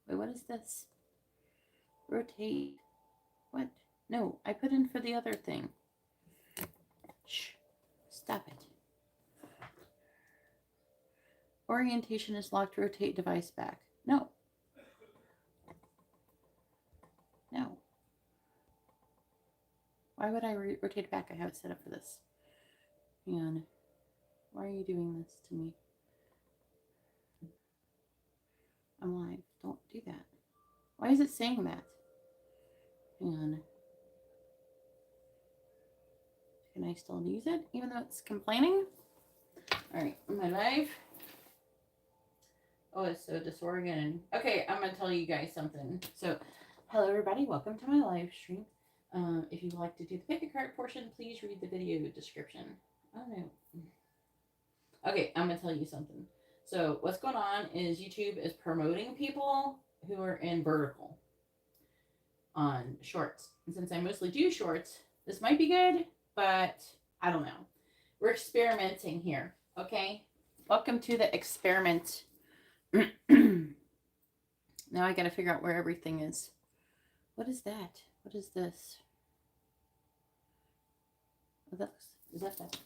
Wait, what is this? Rotate. What? No, I put in for the other thing. Shh. Stop it. Orientation is locked. Rotate device back. No. No. Why would I rotate it back? I have it set up for this. Hang on. Why are you doing this to me? I'm live. Don't do that. Why is it saying that? Hang on. Can I still use it even though it's complaining? All right, am I live? Oh, it's so disoriented. Okay, I'm gonna tell you guys something. So, hello everybody, welcome to my live stream. If you'd like to do the pick a card portion, please read the video description. Oh no. Okay, I'm gonna tell you something. So what's going on is YouTube is promoting people who are in vertical on shorts. And since I mostly do shorts, this might be good, but I don't know. We're experimenting here, okay? Welcome to the experiment. Now I gotta figure out where everything is. What is that? What is this? Oh, that looks, is that that?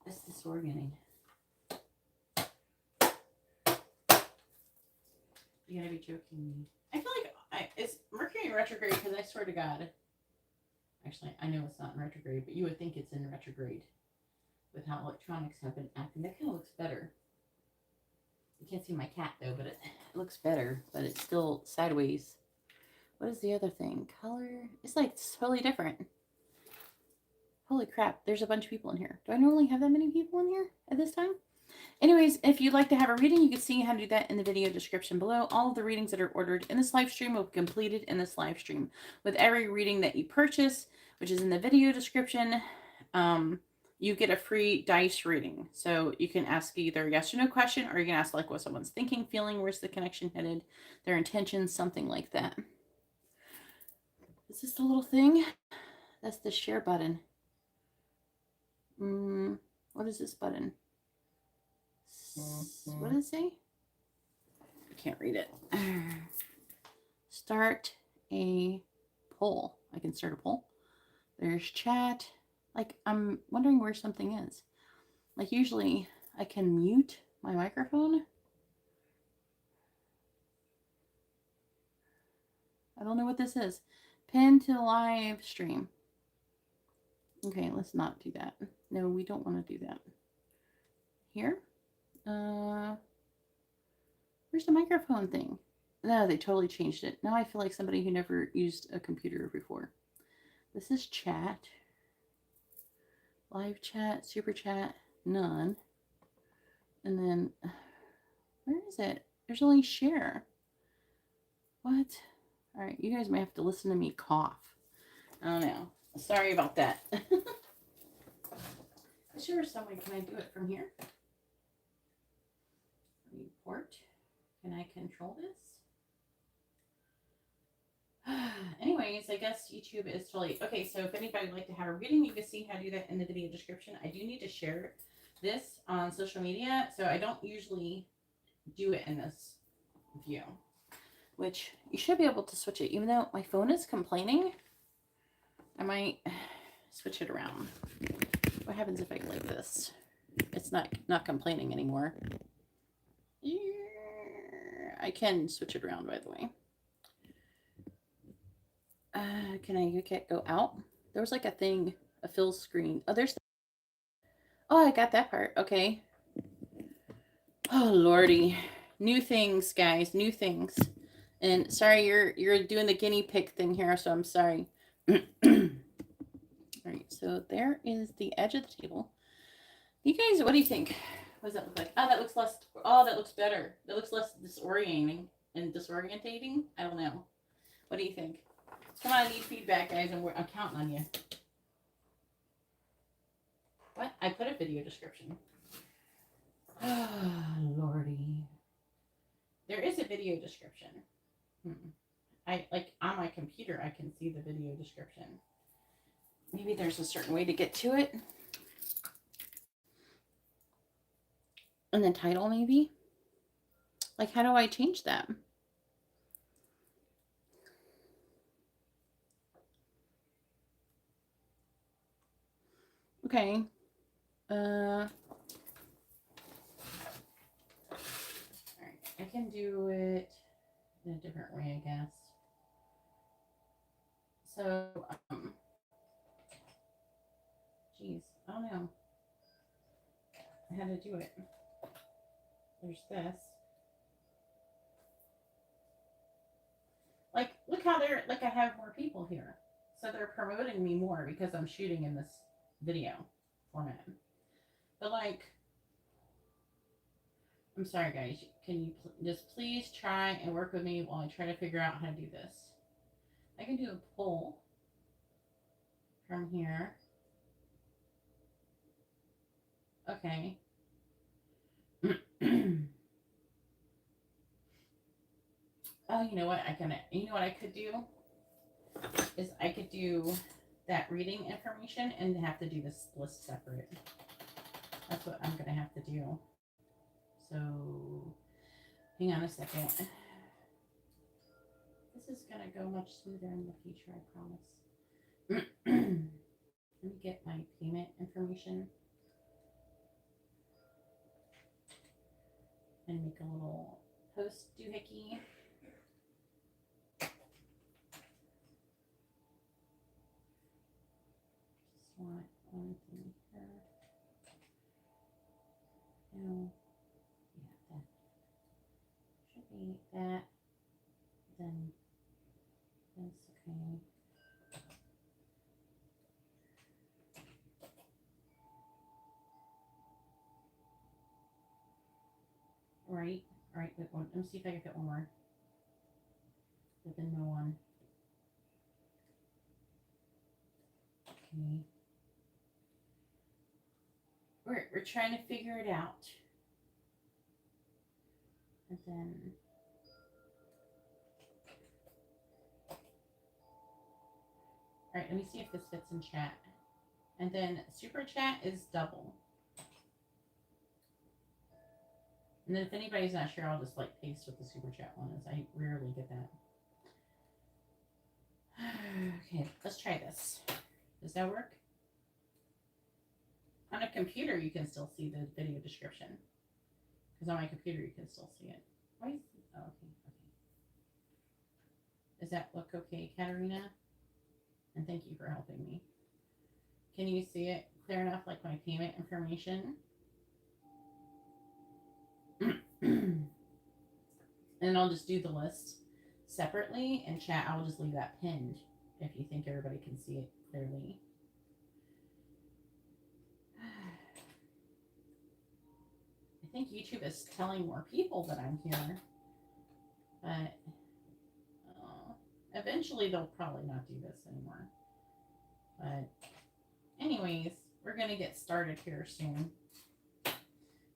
That's disorienting. You gotta be joking me. I feel like it's Mercury in retrograde because I swear to God. Actually, I know it's not in retrograde, but you would think it's in retrograde with how electronics have been acting. That kind of looks better. You can't see my cat though, but it looks better, but it's still sideways. What is the other thing? Color? It's like totally different. Holy crap, there's a bunch of people in here. Do I normally have that many people in here at this time? Anyways, if you'd like to have a reading, you can see how to do that in the video description below. All of the readings that are ordered in this live stream will be completed in this live stream. With every reading that you purchase, which is in the video description, you get a free dice reading. So you can ask either a yes or no question, or you can ask like what someone's thinking, feeling, where's the connection headed, their intentions, something like that. Is this the little thing? That's the share button. What is this button? What does it say? I can't read it. Start a poll. I can start a poll. There's chat. Like, I'm wondering where something is. Like, usually I can mute my microphone. I don't know what this is. Pin to live stream. Okay, let's not do that. No, we don't want to do that. Here? Where's the microphone thing? No, they totally changed it. Now I feel like somebody who never used a computer before. This is chat. Live chat, super chat, none. And then, where is it? There's only share. What? All right, you guys may have to listen to me cough. I don't know. Sorry about that. Sure, somewhere. Can I do it from here? Report. Can I control this? Anyways, I guess YouTube is totally... Okay, so if anybody would like to have a reading, you can see how to do that in the video description. I do need to share this on social media, so I don't usually do it in this view. Which, you should be able to switch it. Even though my phone is complaining, I might switch it around. What happens if I go like this? It's not complaining anymore. I can switch it around, by the way. Can I go out? There was like a thing, a fill screen. Oh, there's... Oh, I got that part. Okay. Oh, Lordy. New things, guys. New things. And sorry, you're doing the guinea pig thing here, so I'm sorry. All right, so there is the edge of the table. You guys, what do you think? What does that look like? Oh, that looks less... Oh, that looks better. That looks less disorienting and disorientating. I don't know. What do you think? Come on, I need feedback, guys, and I'm counting on you. What? I put a video description. Oh, Lordy. There is a video description. I like on my computer, I can see the video description. Maybe there's a certain way to get to it. And the title, maybe. Like, how do I change them? Okay. Alright, I can do it in a different way, I guess. So, geez, I don't know how to do it. There's this. Like, look how they're, like, I have more people here. So they're promoting me more because I'm shooting in this video format. But, like, I'm sorry, guys. Can you just please try and work with me while I try to figure out how to do this? I can do a poll from here. Okay. Oh, you know what? You know what I could do? Is I could do that reading information and have to do this list separate. That's what I'm going to have to do. So, hang on a second. This is going to go much smoother in the future, I promise. Let me get my payment information and make a little post doohickey. Just want one thing here. No. Yeah, that should be that. Then this, okay. Right. All right. Wait, let me see if I can fit one more. The Venmo one. Okay. We're trying to figure it out. And then all right, let me see if this fits in chat. And then super chat is double. And then if anybody's not sure, I'll just like paste what the super chat one is. I rarely get that. Okay, let's try this. Does that work? On a computer, you can still see the video description. Because on my computer, you can still see it. Why is it? Oh, okay. Does that look okay, Katarina? And thank you for helping me. Can you see it clear enough, like my payment information? And I'll just do the list separately. In chat, I'll just leave that pinned if you think everybody can see it clearly. I think YouTube is telling more people that I'm here. But eventually they'll probably not do this anymore. But anyways, we're going to get started here soon.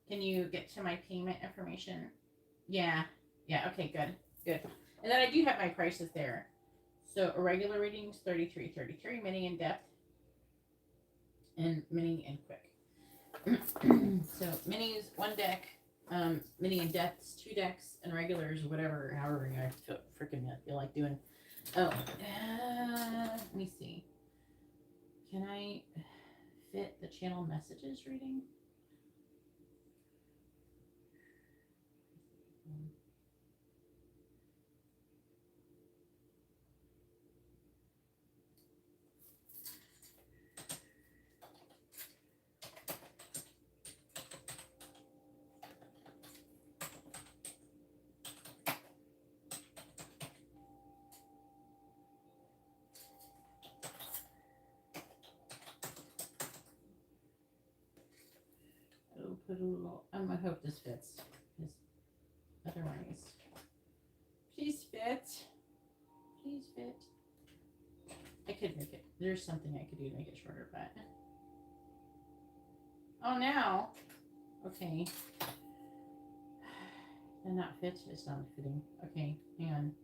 Can you get to my payment information? Yeah. Yeah, okay, good. Good. And then I do have my prices there. So a regular reading is $33.33, mini in depth, and mini and quick. So mini is one deck, mini in depth is 2 decks, and regulars whatever, however I feel like doing. Oh, let me see. Can I fit the channel messages reading? Put a little, I hope this fits, because otherwise, please fit, please fit. I could make it, there's something I could do to make it shorter, but, oh, now, okay, did not fit, it's not fitting, okay, hang on,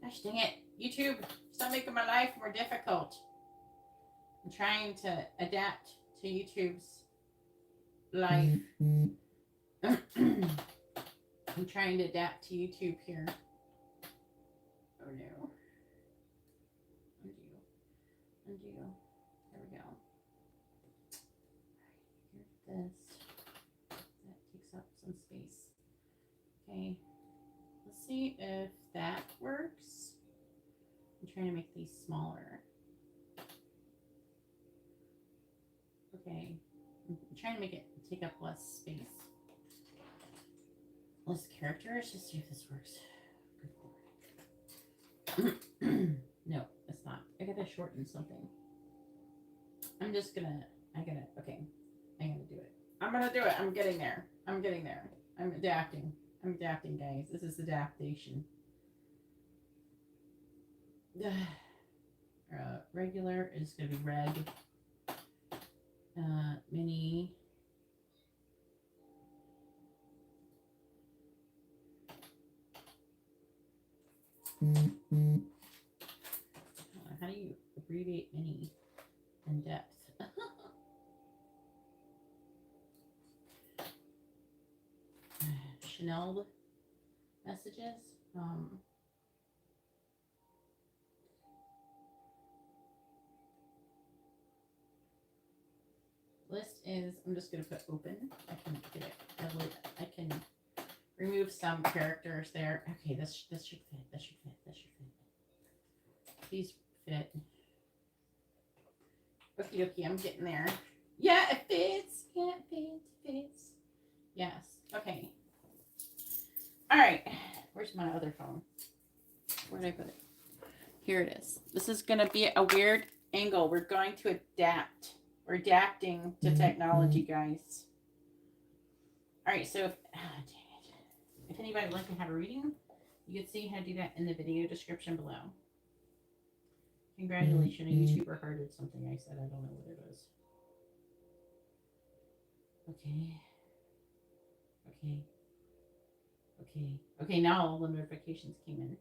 gosh dang it, YouTube, stop making my life more difficult. I'm trying to adapt to YouTube's life. I'm trying to adapt to YouTube here. Oh no. Undo. There we go. Here's this. That takes up some space. Okay. Let's see if that works. I'm trying to make these smaller. Okay. I'm trying to make it take up less space. Less characters. Just see if this works. Good lord. No, it's not. I gotta shorten something. I'm just gonna. Okay. I'm gonna do it. I'm gonna do it. I'm getting there. I'm adapting. Guys. This is adaptation. Regular is gonna be red. Mini. How do you abbreviate mini and depth? Chanel messages. List is, I'm just going to put open. I can get it. I can remove some characters there. Okay, this should fit. These fit. Okay, I'm getting there. Yeah, it fits. Yeah, it fits. Yes. Okay. All right. Where's my other phone? Where did I put it? Here it is. This is going to be a weird angle. We're going to adapt. We're adapting to technology, guys. All right, so if anybody would like to have a reading, you can see how to do that in the video description below. Congratulations, a YouTuber hearted something I said. I don't know what it was. Okay, now all the notifications came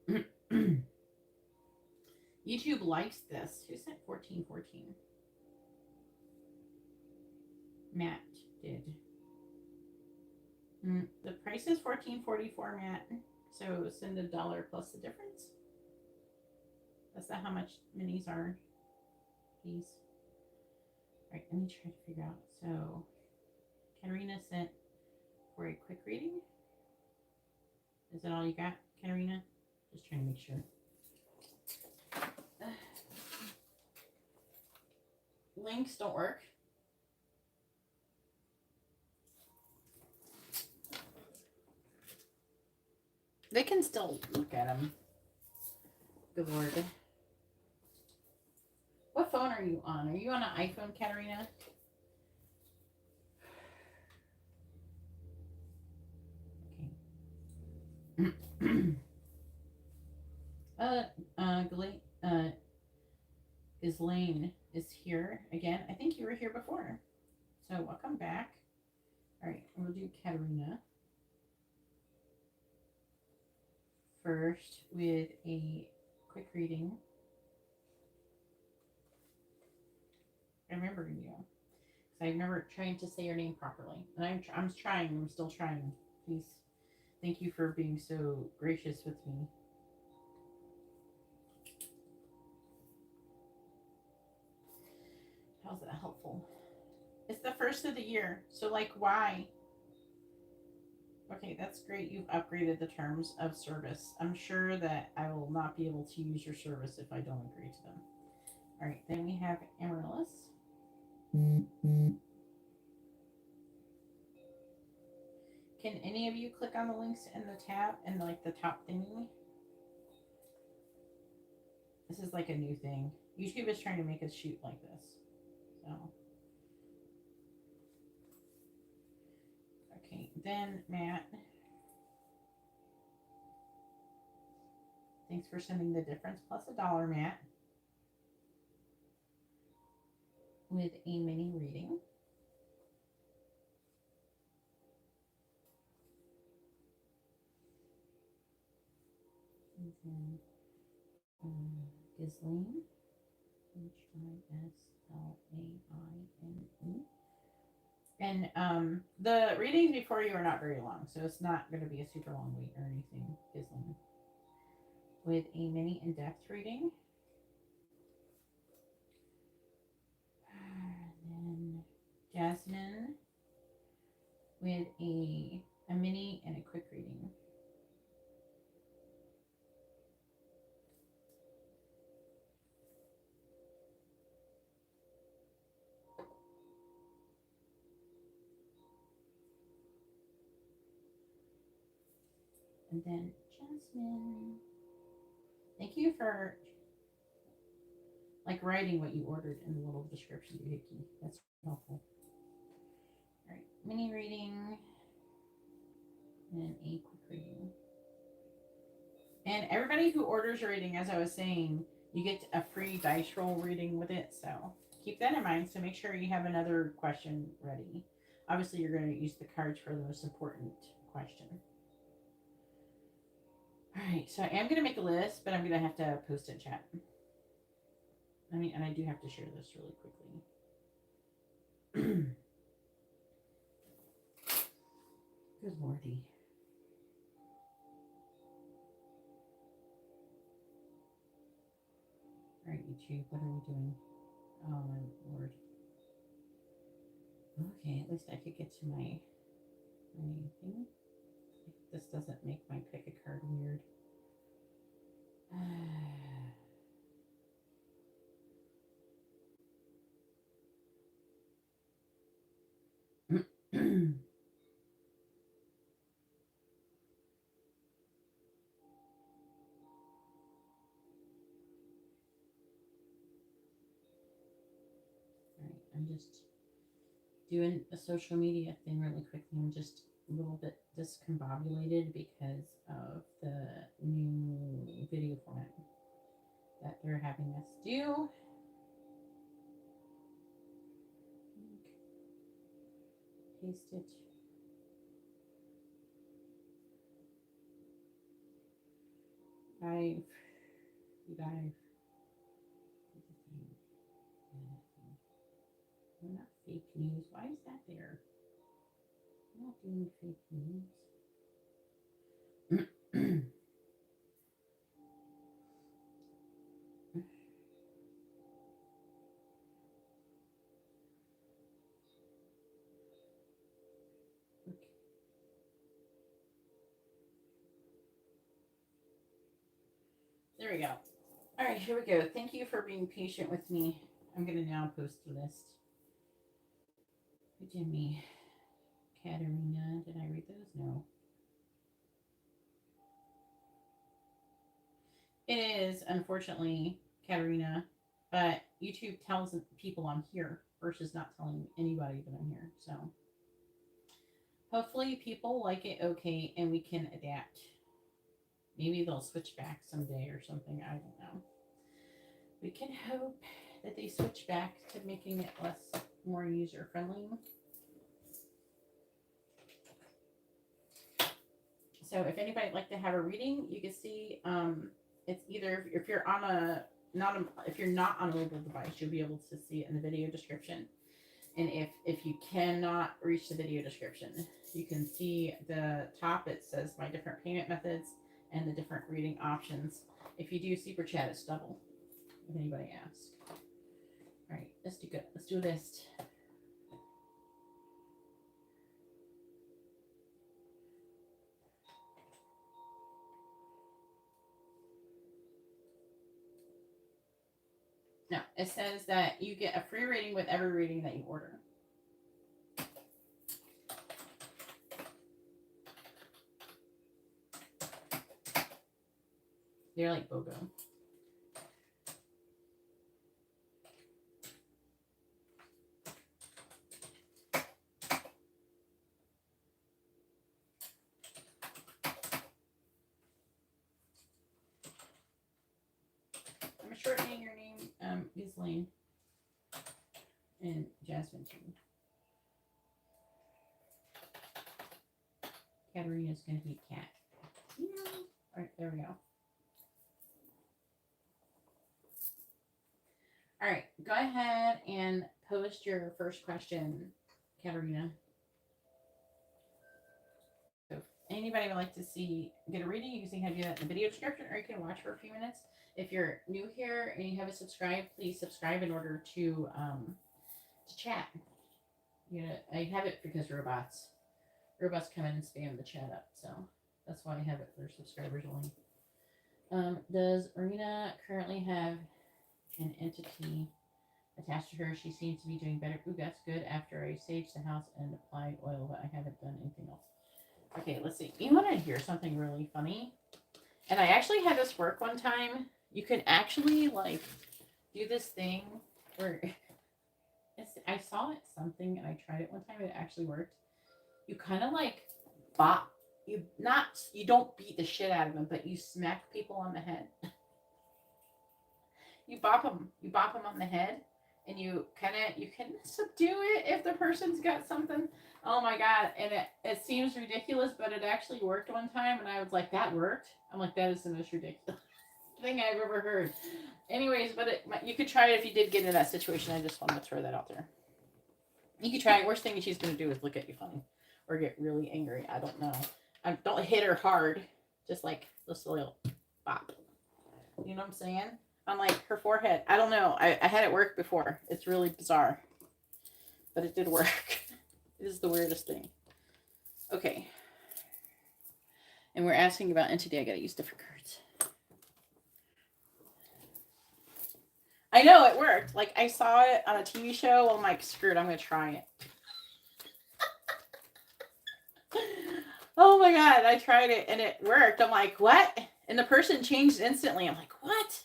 in. YouTube likes this. Who said 1414? Matt did. The price is $14.44, Matt. So send $1 plus the difference. That's not how much minis are. Please. All right, let me try to figure out. So, Katarina sent for a quick reading. Is that all you got, Katarina? Just trying to make sure. Links don't work. They can still look at them. Good lord. What phone are you on? Are you on an iPhone, Katarina? Okay. Ghislaine is here again. I think you were here before. So welcome back. All right, we'll do Katarina first with a quick reading. I remember you. I remember trying to say your name properly. And I'm trying. I'm still trying. Please. Thank you for being so gracious with me. How's that helpful? It's the first of the year. So, like, why? Okay, that's great. You've upgraded the terms of service. I'm sure that I will not be able to use your service if I don't agree to them. All right, then we have Amaryllis. Can any of you click on the links in the tab and like the top thingy? This is like a new thing. YouTube is trying to make us shoot like this. So. Okay, then Matt. Thanks for sending the difference plus $1, Matt. With a mini reading. And then Ghislaine, Hislaine. And the readings before you are not very long, so it's not going to be a super long wait or anything, Gislin. With a mini in-depth reading. And then Jasmine with a mini and a quick reading. And then Jasmine. Thank you for like writing what you ordered in the little description, Vicky. That's helpful. All right, mini reading and a quick reading. And everybody who orders a reading, as I was saying, you get a free dice roll reading with it. So keep that in mind. So make sure you have another question ready. Obviously, you're going to use the cards for the most important question. All right, so I am going to make a list, but I'm going to have to post it in chat. I mean, and I do have to share this really quickly. Good lordy. All right, YouTube, what are we doing? Oh, my lord. Okay, at least I could get to my thing. This doesn't make my pick a card weird. Alright, I'm just doing a social media thing really quickly. I'm just a little bit discombobulated because of the new video format that they're having us do. Paste it. Dive. Not fake news. Why is that there? I'm not doing fake news. Okay. There we go. All right, here we go. Thank you for being patient with me. I'm going to now post the list. Jimmy, Katerina, did I read those? No. It is, unfortunately, Katerina, but YouTube tells people I'm here versus not telling anybody that I'm here. So hopefully people like it okay and we can adapt. Maybe they'll switch back someday or something. I don't know. We can hope that they switch back to making it more user friendly. So if anybody'd like to have a reading, you can see it's either if you're if you're not on a mobile device, you'll be able to see it in the video description. And if you cannot reach the video description, you can see the top. It says my different payment methods and the different reading options. If you do super chat, it's double. If anybody asks. All right, let's do good. Let's do a list. No, it says that you get a free reading with every reading that you order. They're like BOGO. I'm shortening your name, Ghislaine. And Jasmine too. Katerina's gonna be a cat. Yeah. All right, there we go. All right, go ahead and post your first question Katarina. So if anybody would like to get a reading, you can see how to do that in the video description, or you can watch for a few minutes. If you're new here and you haven't subscribed, please subscribe in order to chat. I have it because robots come in and spam the chat up, so that's why I have it for subscribers only. Does Marina currently have an entity attached to her? She seems to be doing better. Ooh, that's good. After I saged the house and applied oil, but I haven't done anything else. Okay, let's see. You want to hear something really funny? And I actually had this work one time. You can actually do this thing where I saw it something and I tried it one time and it actually worked. You kind of bop. You don't beat the shit out of them, but you smack people on the head. You bop them on the head, and you can subdue it if the person's got something. Oh my god! And it seems ridiculous, but it actually worked one time, and I was like, that worked. I'm like, that is the most ridiculous thing I've ever heard. Anyways, but you could try it if you did get into that situation. I just wanted to throw that out there. You could try it. Worst thing she's going to do is look at you funny or get really angry. I don't know. Don't hit her hard. Just this little bop. You know what I'm saying? On her forehead. I don't know. I had it work before. It's really bizarre. But it did work. It is the weirdest thing. Okay. And we're asking about entity. I gotta use different cards. I know it worked. I saw it on a TV show. I'm like, screw it, I'm gonna try it. Oh my god, I tried it and it worked. I'm like, what? And the person changed instantly. I'm like, what?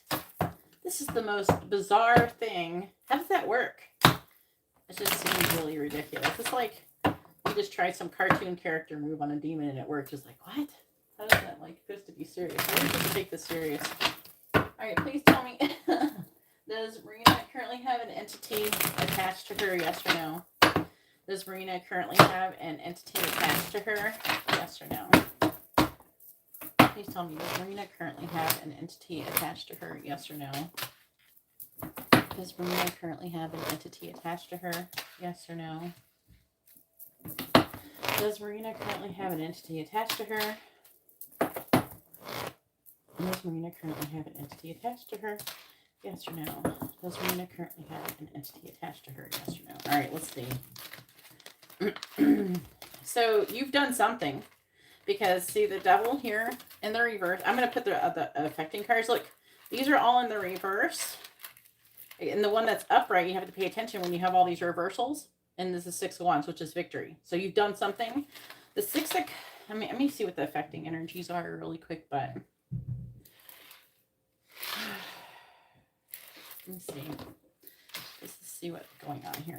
This is the most bizarre thing. How does that work? It just seems really ridiculous. It's like you just tried some cartoon character move on a demon and it worked. Just like, what? How does that supposed to be serious? How are you supposed to take this serious? Alright, please tell me. Does Marina currently have an entity attached to her? Yes or no? Does Marina currently have an entity attached to her? Yes or no? Please tell me, does Marina currently have an entity attached to her? Yes or no? Does Marina currently have an entity attached to her? Yes or no? Does Marina currently have an entity attached to her? Does Marina currently have an entity attached to her? Yes or no? Does Marina currently have an entity attached to her? Yes or no? All right, let's see. So you've done something, because see the devil here in the reverse. I'm going to put the affecting cards. Look, these are all in the reverse. And the one that's upright, you have to pay attention when you have all these reversals. And this is 6 of Wands, which is victory. So you've done something. The 6 of... let me see what the affecting energies are really quick, but... Let me see. Let's see what's going on here.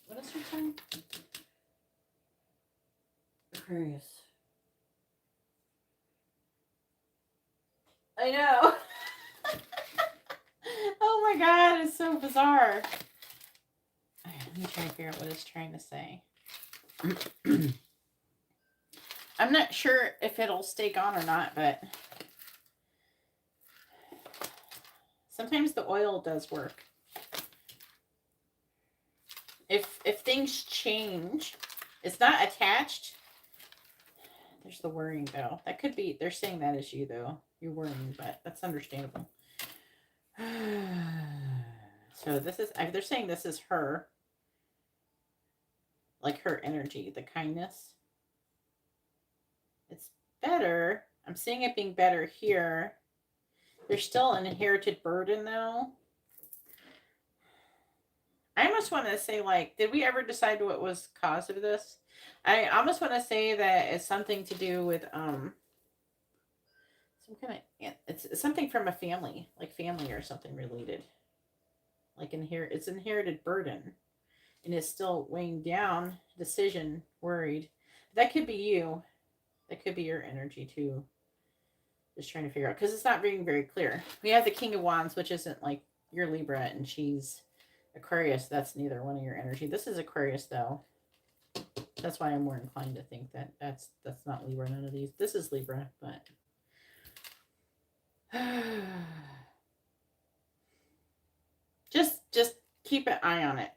What is your sign? Aquarius. I know. Oh my god, it's so bizarre. Let me try to figure out what it's trying to say. I'm not sure if it'll stay gone or not, but sometimes the oil does work. If things change, it's not attached. There's the worrying though. That could be, they're saying that is you though. You're worrying, but that's understandable. So this is, they're saying this is her. Like her energy, the kindness. It's better. I'm seeing it being better here. There's still an inherited burden though. I almost want to say, did we ever decide what was cause of this? I almost want to say that it's something to do with some kind of, it's something from a family, like family or something related. It's inherited burden, and it's still weighing down. Decision, worried. That could be you. That could be your energy too. Just trying to figure out, because it's not being very clear. We have the King of Wands, which isn't like your Libra, and she's Aquarius. That's neither one of your energy. This is Aquarius though. That's why I'm more inclined to think that that's not Libra. None of these. This is Libra, but just keep an eye on it.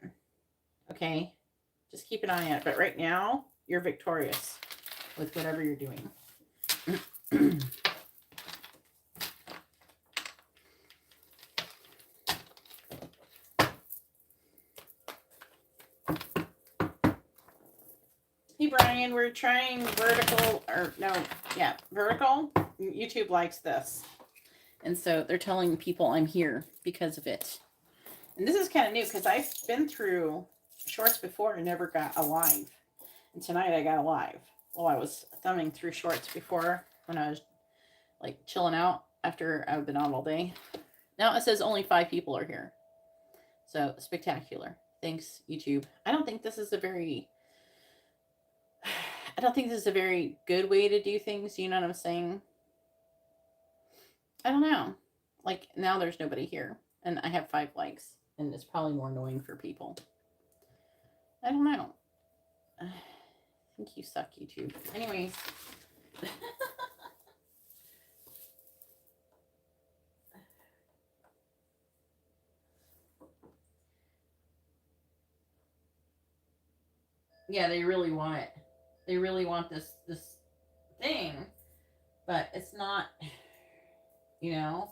Okay. Just keep an eye on it. But right now, you're victorious with whatever you're doing. Hey, Brian, we're trying vertical, or no, yeah, vertical. YouTube likes this. And so they're telling people I'm here because of it. And this is kind of new because I've been through shorts before and never got a live. And tonight I got a live. Well, I was thumbing through shorts before when I was like chilling out after I've been out all day. Now it says only 5 people are here. So spectacular. Thanks, YouTube. I don't think this is a very good way to do things. You know what I'm saying? I don't know. Like now there's nobody here and I have 5 likes and it's probably more annoying for people. I don't know. I think you suck, YouTube. Anyways. Yeah, they really want it. They really want this thing, but it's not, you know.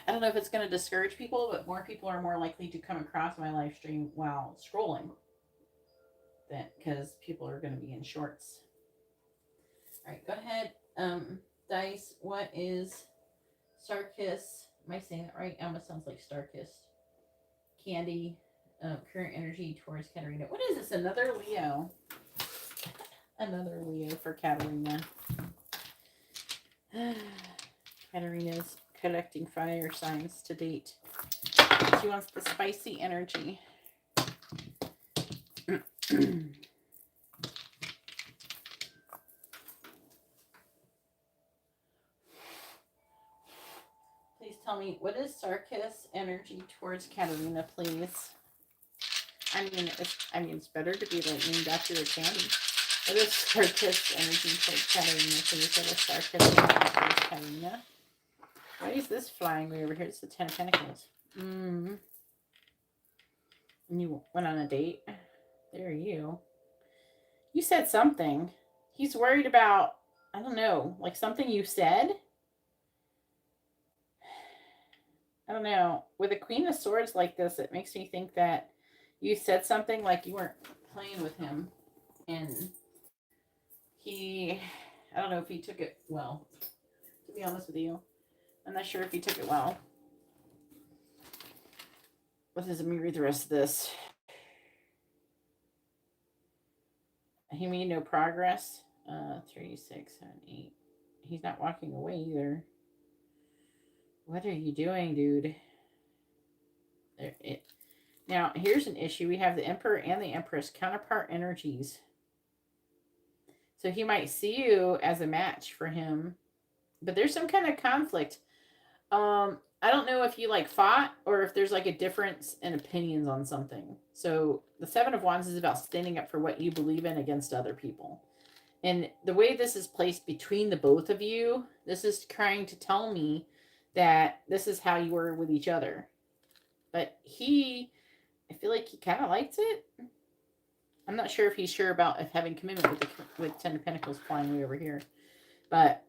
I don't know if it's going to discourage people, but more people are more likely to come across my live stream while scrolling than because people are going to be in shorts. All right, go ahead. Dice, what is Starkiss? Am I saying that right? Almost sounds like Starkiss. Candy, current energy towards Katarina. What is this? Another Leo. Another Leo for Katarina. Katarina's collecting fire signs to date. She wants the spicy energy. Please tell me, what is Sarkis energy towards Katarina, please? I mean, it's better to be like named after a candy. What is Sarkis energy towards Katarina, please? What is Sarkis energy towards Katarina? Why is this flying way over here? It's the 10 of Pentacles. And you went on a date? There you said something. He's worried about, I don't know, like something you said? I don't know. With a Queen of Swords like this, it makes me think that you said something like you weren't playing with him. And I don't know if he took it well. To be honest with you, I'm not sure if he took it well. What does it mean read the rest of this? He made no progress. 3, 6, 7, 8. He's not walking away either. What are you doing, dude? Now, here's an issue. We have the Emperor and the Empress, counterpart energies. So he might see you as a match for him. But there's some kind of conflict. I don't know if you like fought or if there's like a difference in opinions on something. So the 7 of Wands is about standing up for what you believe in against other people. And the way this is placed between the both of you, this is trying to tell me that this is how you were with each other. But I feel like he kind of likes it. I'm not sure if he's sure about having commitment with 10 of Pentacles flying way over here. But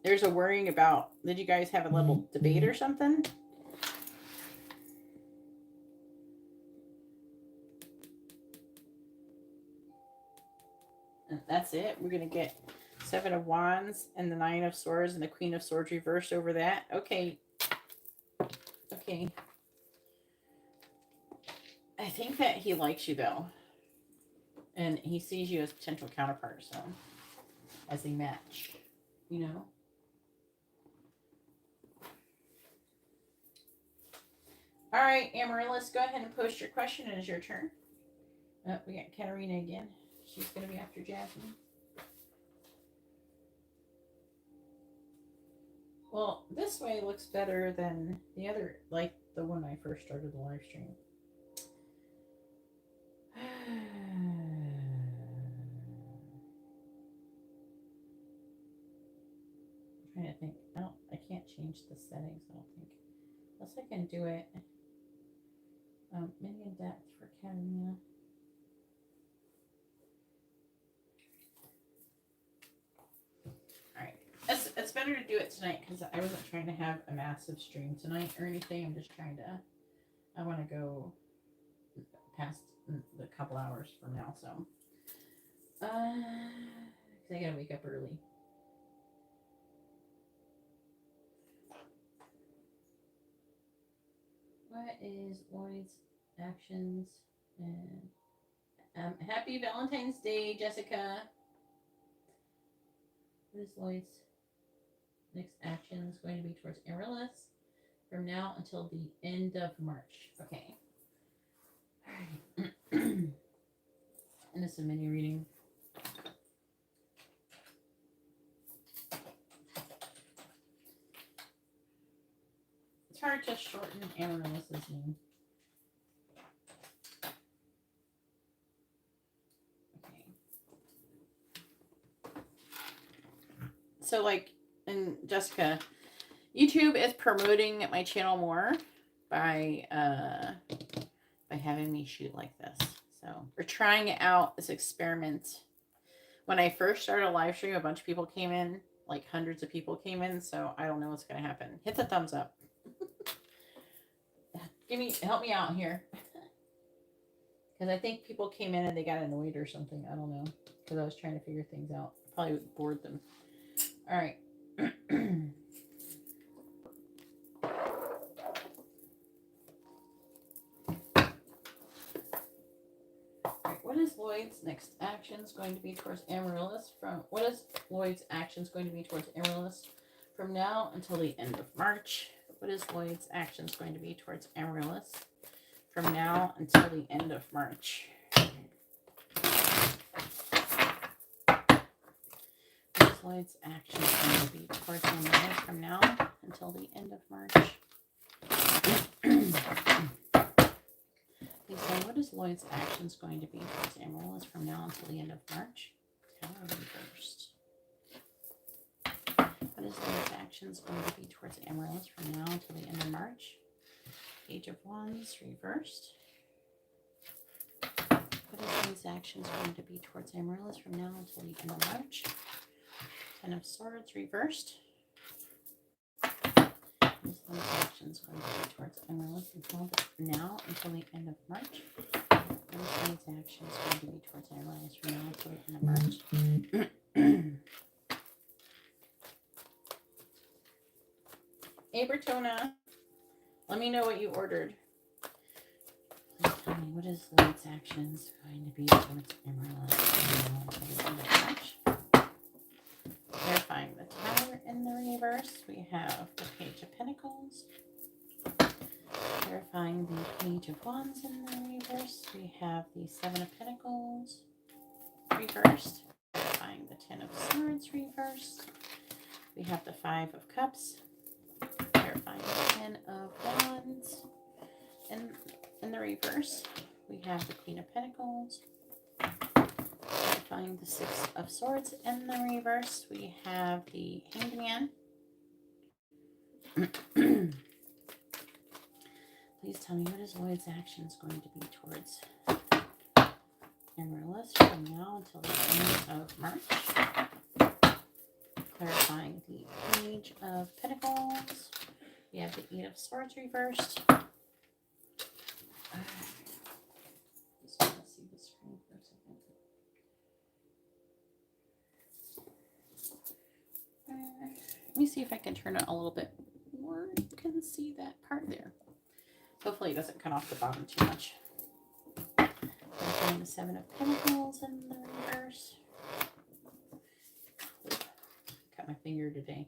there's a worrying about, did you guys have a little debate or something? And that's it. We're going to get 7 of Wands and the 9 of Swords and the Queen of Swords reversed over that. Okay. I think that he likes you, though. And he sees you as a potential counterpart, so. As a match. You know? All right, Amaryllis, go ahead and post your question. It is your turn. We got Katarina again. She's going to be after Jasmine. Well, this way looks better than the other, like the one I first started the live stream. I'm trying to think. I can't change the settings, I don't think. Unless I can do it. Minion depth for Katarina. Alright. It's better to do it tonight because I wasn't trying to have a massive stream tonight or anything. I'm just trying to, I want to go past the couple hours from now, so. Because I gotta wake up early. What is Lloyd's actions? And happy Valentine's Day, Jessica. What is Lloyd's next actions going to be towards Amaryllis from now until the end of March? Okay. All right. And this is a mini reading. It's hard to shorten Amaryllis's name. Okay. So, like, and Jessica, YouTube is promoting my channel more by having me shoot like this. So we're trying it out, this experiment. When I first started a live stream, a bunch of people came in, like hundreds of people came in. So I don't know what's going to happen. Hit the thumbs up. Help me out here. Because I think people came in and they got annoyed or something. I don't know. Because I was trying to figure things out. Probably bored them. All right. What is Lloyd's next actions going to be towards Amaryllis what is Lloyd's actions going to be towards Amaryllis from now until the end of March? What is Lloyd's actions going to be towards Amaryllis from now until the end of March? What is Lloyd's actions going to be towards Amaryllis from now until the end of March? Please say, what is Lloyd's actions going to be towards Amaryllis from now until the end of March? Tower reversed. What is Lloyd's actions going to be towards Amaryllis from now until the end of March? Page of Wands reversed. What is Lloyd's actions going to be towards Amaryllis from now until the end of March? Ten of Swords reversed. What is Lloyd's actions going to be towards Amaryllis until now until the end of March? What is Lloyd's actions going to be towards Amaryllis from now until the end of March? Hey, Bertona, let me know what you ordered. Please tell me, what is Lloyd's actions going to be towards Amaryllis from now until the end of March? Verifying the Tower in the reverse, we have the Page of Pentacles. Verifying the Page of Wands in the reverse, we have the Seven of Pentacles reversed. Verifying the Ten of Swords reversed, we have the Five of Cups. Verifying the Ten of Wands in the reverse, we have the Queen of Pentacles. Verifying the Six of Swords in the reverse, we have the Hanged Man. Please tell me, what is Lloyd's actions going to be towards Amaryllis from now until the end of March? Clarifying the Page of Pentacles. We have the Eight of Swords reversed. Just want to see the screen for a second. Let me see if I can turn it a little bit more. You can see that part there. Hopefully it doesn't cut off the bottom too much. The Seven of Pentacles in the reverse. Cut my finger today.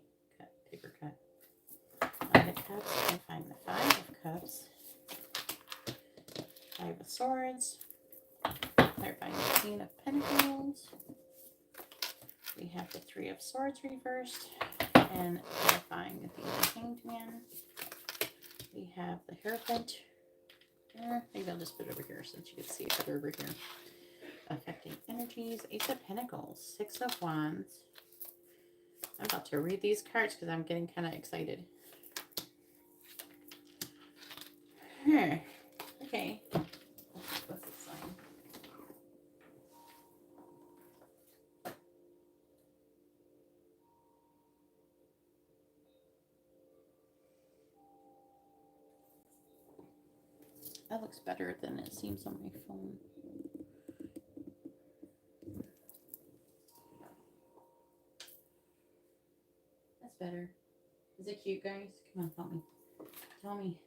Paper cut. Five of Cups. I find the Five of Cups. Five of Swords. Clarifying the Queen of Pentacles. We have the Three of Swords reversed. And clarifying the Hanged Man. We have the Hierophant. Maybe I'll just put it over here since you can see it better over here. Affecting energies. Ace of Pentacles. Six of Wands. I'm about to read these cards because I'm getting kind of excited. okay. What's it sign? That looks better than it seems on my phone. That's better. Is it cute, guys? Come on, tell me. Tell me.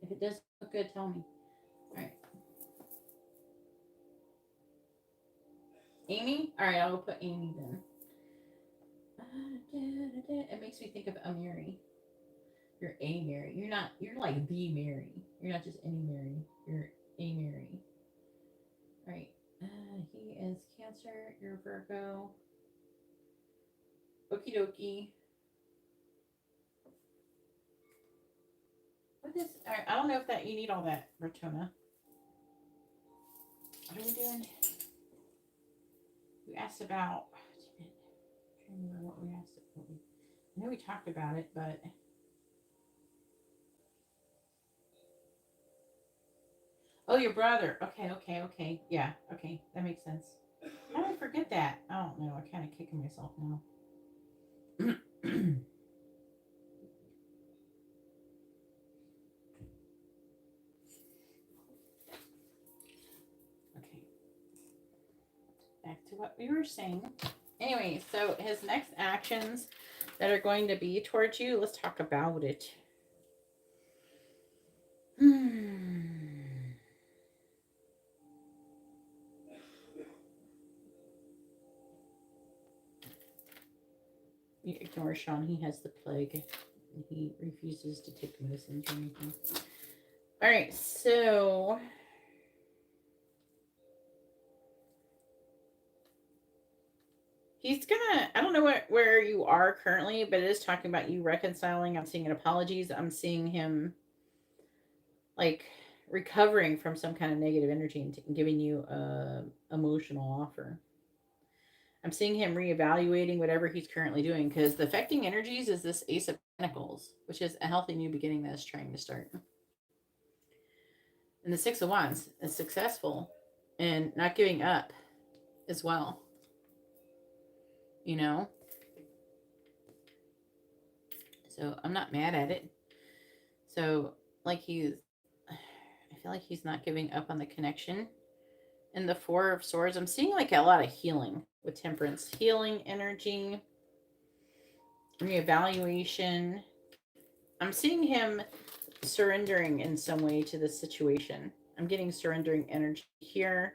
If it does look good, tell me. All right. Amy? All right, I'll put Amy then. It makes me think of a Mary. You're a Mary. You're not, you're like the Mary. You're not just any Mary. You're a Mary. All right. He is Cancer. You're Virgo. Okie dokie. What is, all right, I don't know if that you need all that, Rotona. What are we doing? We asked about, damn it. I'm trying to remember what we asked. I know we talked about it, but oh, your brother. Okay. Yeah, okay. That makes sense. How did I forget that? I don't know. I'm kind of kicking myself now. Okay. Back to what we were saying. Anyway, so his next actions that are going to be towards you, let's talk about it. You ignore Sean. He has the plague. He refuses to take medicines or anything. All right, so he's gonna, I don't know where you are currently, but it is talking about you reconciling. I'm seeing an apologies. I'm seeing him like recovering from some kind of negative energy and giving you a emotional offer. I'm seeing him reevaluating whatever he's currently doing because the affecting energies is this Ace of Pentacles, which is a healthy new beginning that is trying to start. And the Six of Wands is successful and not giving up as well. You know? So I'm not mad at it. So, like I feel like he's not giving up on the connection. And the Four of Swords, I'm seeing like a lot of healing with Temperance. Healing energy, reevaluation. I'm seeing him surrendering in some way to this situation. I'm getting surrendering energy here.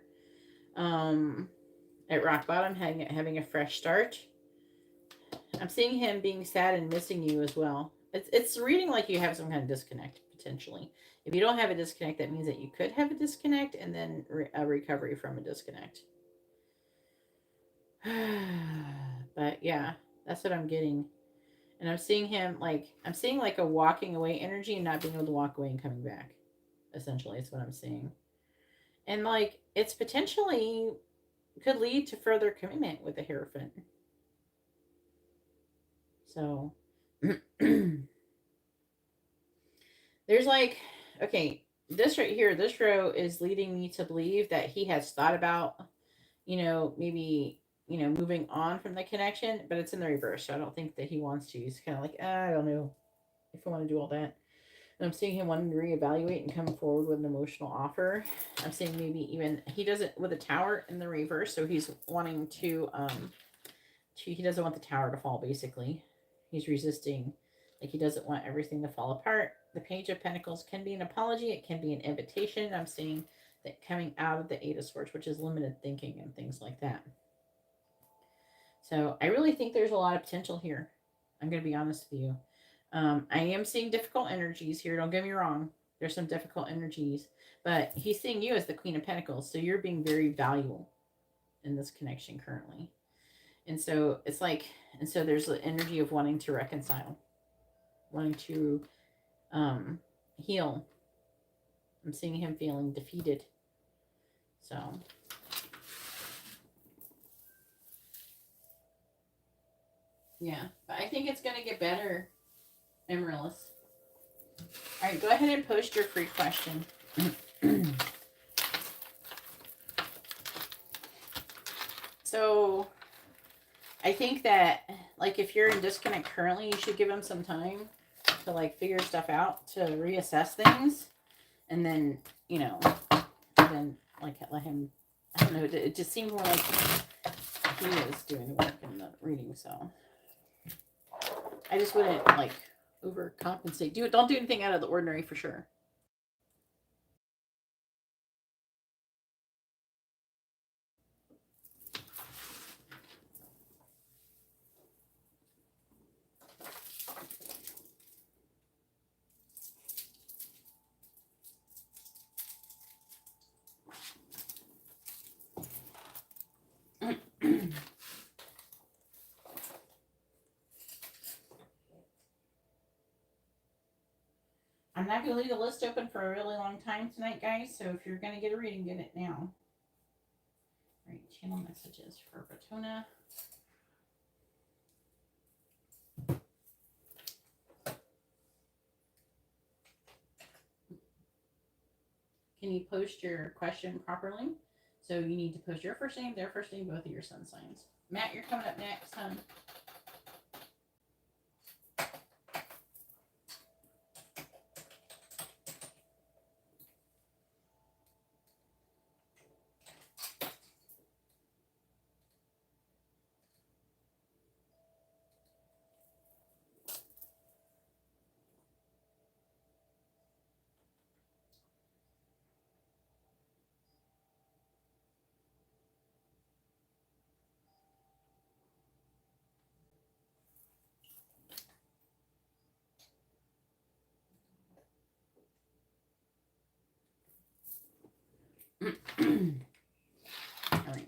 At rock bottom, having a fresh start. I'm seeing him being sad and missing you as well. It's reading like you have some kind of disconnect potentially. If you don't have a disconnect, that means that you could have a disconnect and then a recovery from a disconnect. But yeah, that's what I'm getting. And I'm seeing him I'm seeing like a walking away energy and not being able to walk away and coming back. Essentially, is what I'm seeing. And like it's potentially could lead to further commitment with the Hierophant. So there's like, okay, this right here, this row is leading me to believe that he has thought about, maybe, moving on from the connection, but it's in the reverse. So I don't think that he wants to. He's kind of like, I don't know if I want to do all that. And I'm seeing him wanting to reevaluate and come forward with an emotional offer. I'm seeing maybe even he does it with a tower in the reverse. So he's wanting to he doesn't want the tower to fall, basically. He's resisting. Like he doesn't want everything to fall apart. The Page of Pentacles can be an apology. It can be an invitation. I'm seeing that coming out of the Eight of Swords, which is limited thinking and things like that. So I really think there's a lot of potential here. I'm going to be honest with you. I am seeing difficult energies here. Don't get me wrong. There's some difficult energies. But he's seeing you as the Queen of Pentacles. So you're being very valuable in this connection currently. And so it's like, and so there's the energy of wanting to reconcile, wanting to heal. I'm seeing him feeling defeated. So yeah, but I think it's going to get better, Amaryllis. All right, go ahead and post your free question. So I think that, like, if you're in disconnect currently, you should give him some time to, like, figure stuff out, to reassess things, and then, you know, then, like, let him, I don't know, it just seemed more like he was doing the work in the reading, so I just wouldn't, like, overcompensate. Don't do anything out of the ordinary for sure. I'm not going to leave the list open for a really long time tonight, guys, so if you're going to get a reading, get it now. All right, channel messages for Bertona. Can you post your question properly? So you need to post your first name, their first name, both of your sun signs. Matt, you're coming up next, hon. All right.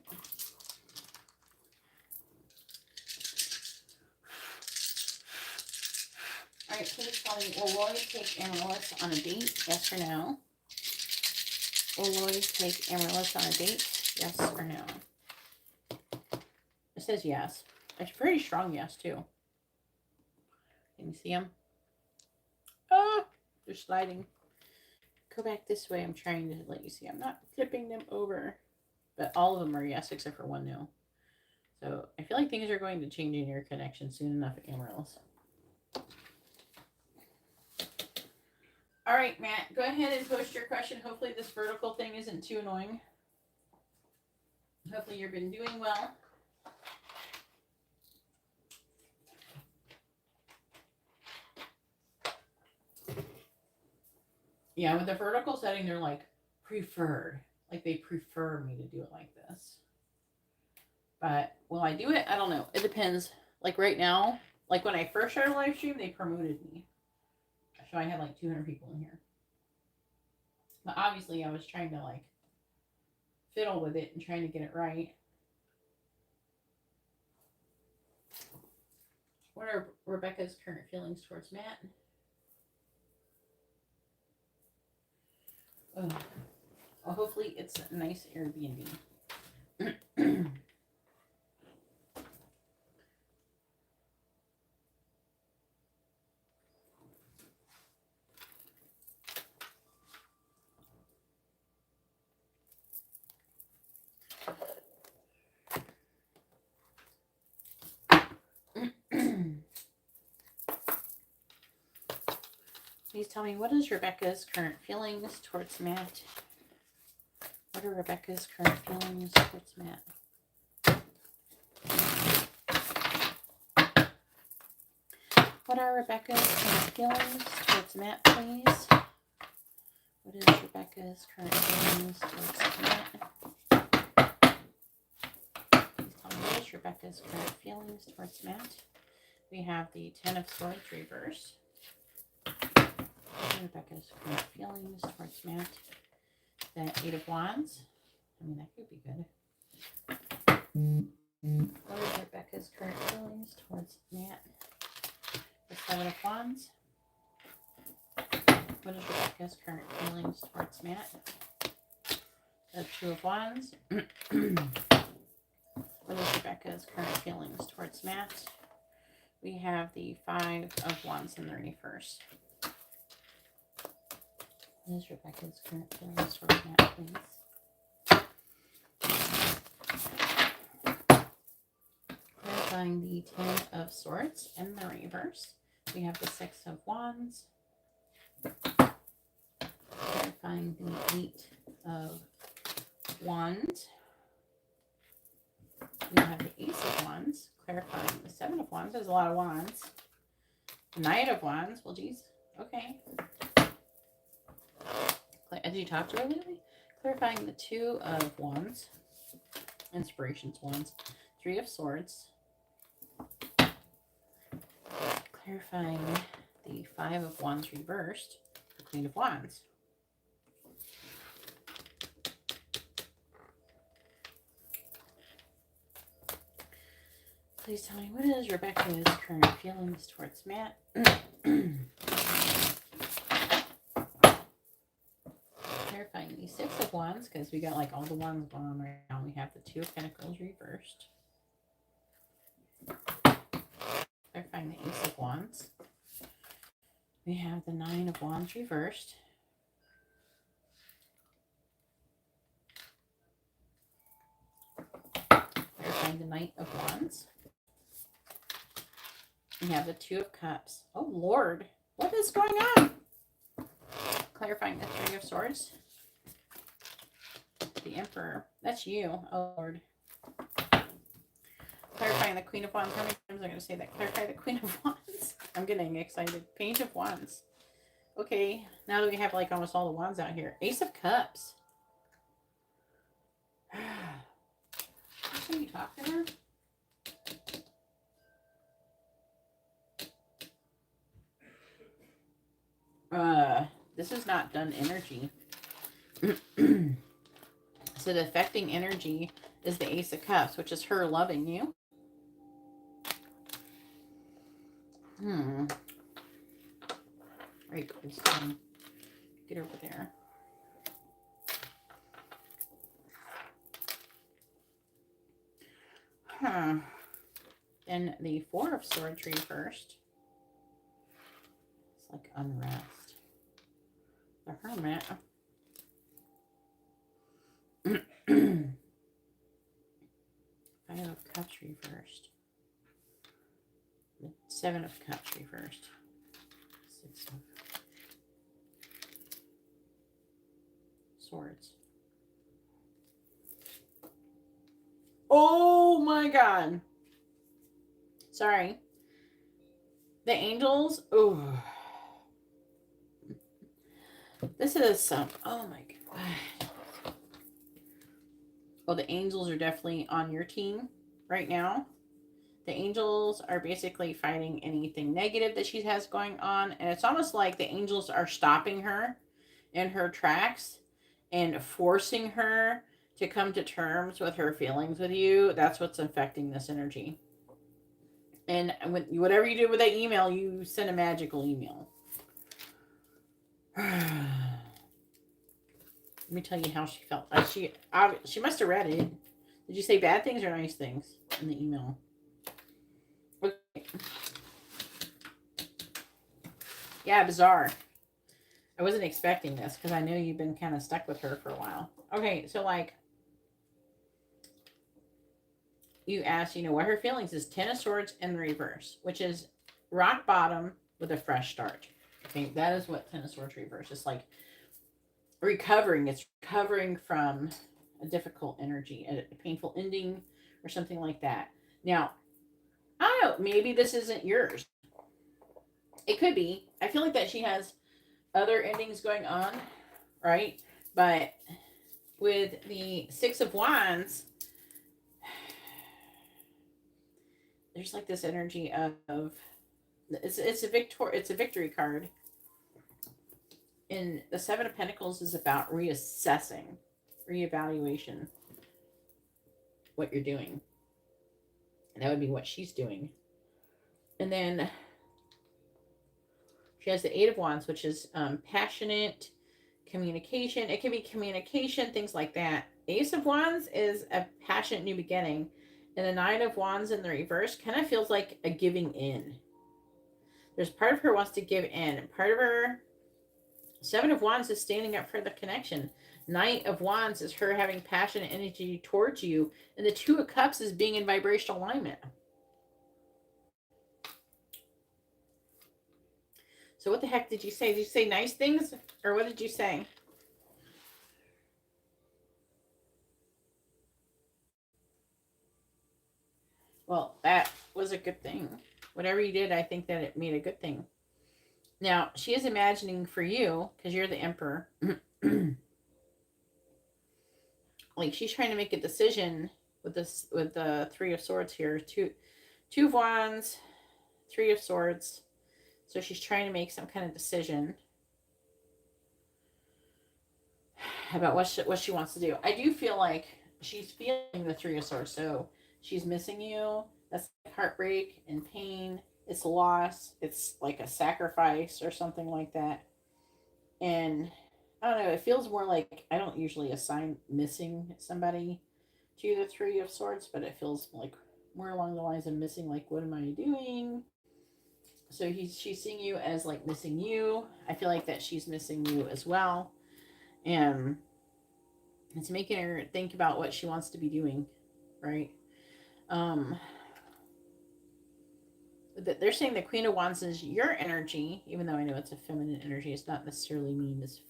All right, please tell me, will Lloyd take Amaryllis on a date? Yes or no? Will Lloyd take Amaryllis on a date? Yes or no? It says yes. It's a pretty strong yes, too. Can you see them? Oh, they're sliding. Go back this way. I'm trying to let you see. I'm not flipping them over. But all of them are yes, except for one no. So I feel like things are going to change in your connection soon enough, Amaryllis. All right, Matt, go ahead and post your question. Hopefully this vertical thing isn't too annoying. Hopefully you've been doing well. Yeah, with the vertical setting, they're like preferred. Like they prefer me to do it like this. But will I do it? I don't know. It depends. Like right now, like when I first started live stream, they promoted me. So I had like 200 people in here. But obviously I was trying to like fiddle with it and trying to get it right. What are Rebecca's current feelings towards Matt? Oh, well, hopefully it's a nice Airbnb. Please tell me, what is Rebecca's current feelings towards Matt? What are Rebecca's current feelings towards Matt? What are Rebecca's current feelings towards Matt, please? What is Rebecca's current feelings towards Matt? Please tell me, what is Rebecca's current feelings towards Matt? We have the Ten of Swords reversed. Rebecca's current feelings towards Matt. The Eight of Wands. I mean, that could be good. What is Rebecca's current feelings towards Matt? The Seven of Wands. What is Rebecca's current feelings towards Matt? The Two of Wands. What is Rebecca's current feelings towards Matt? We have the Five of Wands in the reverse. What is Rebecca's current feelings towards Matt, please? Clarifying the Ten of Swords in the reverse. We have the Six of Wands. Clarifying the Eight of Wands. We have the Ace of Wands. Clarifying the Seven of Wands. There's a lot of wands. The Knight of Wands. Well, geez. Okay. Did you talk to her lately? Clarifying the Two of Wands. Inspirations Wands. Three of Swords. Clarifying the Five of Wands reversed. The Queen of Wands. Please tell me, what is Rebecca's current feelings towards Matt? Clarifying the Six of Wands, because we got like all the wands going on right now. We have the Two of Pentacles reversed. Clarifying the Ace of Wands. We have the Nine of Wands reversed. Clarifying the Knight of Wands. We have the Two of Cups. Oh, Lord. What is going on? Clarifying the Three of Swords. The Emperor. That's you. Oh, Lord. Clarifying the Queen of Wands. How many times am I going to say that? Clarify the Queen of Wands. I'm getting excited. Page of Wands. Okay. Now that we have like almost all the wands out here. Ace of Cups. Can you talk to her? This is not done energy. So the affecting energy is the Ace of Cups, which is her loving you. Right, please get over there. Then the Four of Swords reversed. It's like unrest. The Hermit. Five of Cups reversed. The Seven of Cups reversed. Six of Swords. Oh my God. Sorry. The angels. Oh. This is some. Oh my God. Well, the angels are definitely on your team right now. The angels are basically fighting anything negative that she has going on. And it's almost like the angels are stopping her in her tracks and forcing her to come to terms with her feelings with you. That's what's affecting this energy. And whatever you do with that email, you send a magical email. Let me tell you how she felt. She must have read it. Did you say bad things or nice things in the email? Okay. Yeah, bizarre. I wasn't expecting this because I know you've been kind of stuck with her for a while. Okay, so like you asked, what her feelings is. Ten of Swords in the reverse, which is rock bottom with a fresh start. Okay, that is what Ten of Swords reverse is like. Recovering. It's recovering from a difficult energy, a painful ending or something like that. Now, I don't know, maybe this isn't yours. It could be. I feel like that she has other endings going on, right? But with the Six of Wands, there's like this energy of it's a victory card. And the Seven of Pentacles is about reassessing, reevaluation, what you're doing. And that would be what she's doing. And then she has the Eight of Wands, which is passionate communication. It can be communication, things like that. Ace of Wands is a passionate new beginning. And the Nine of Wands in the reverse kind of feels like a giving in. There's part of her wants to give in. And part of her Seven of Wands is standing up for the connection. Knight of Wands is her having passion and energy towards you. And the Two of Cups is being in vibrational alignment. So what the heck did you say? Did you say nice things? Or what did you say? Well, that was a good thing. Whatever you did, I think that it made a good thing. Now, she is imagining for you, because you're the Emperor. Like, she's trying to make a decision with this, with the Three of Swords here. Two of Wands, Three of Swords. So she's trying to make some kind of decision about what she wants to do. I do feel like she's feeling the Three of Swords. So she's missing you. That's like heartbreak and pain. It's loss. It's like a sacrifice or something like that. And I don't know. It feels more like, I don't usually assign missing somebody to the Three of Swords, but it feels like more along the lines of missing, like, what am I doing? So she's seeing you as like missing you. I feel like that she's missing you as well. And it's making her think about what she wants to be doing, right? They're saying the Queen of Wands is your energy, even though I know it's a feminine energy. It's not necessarily mean this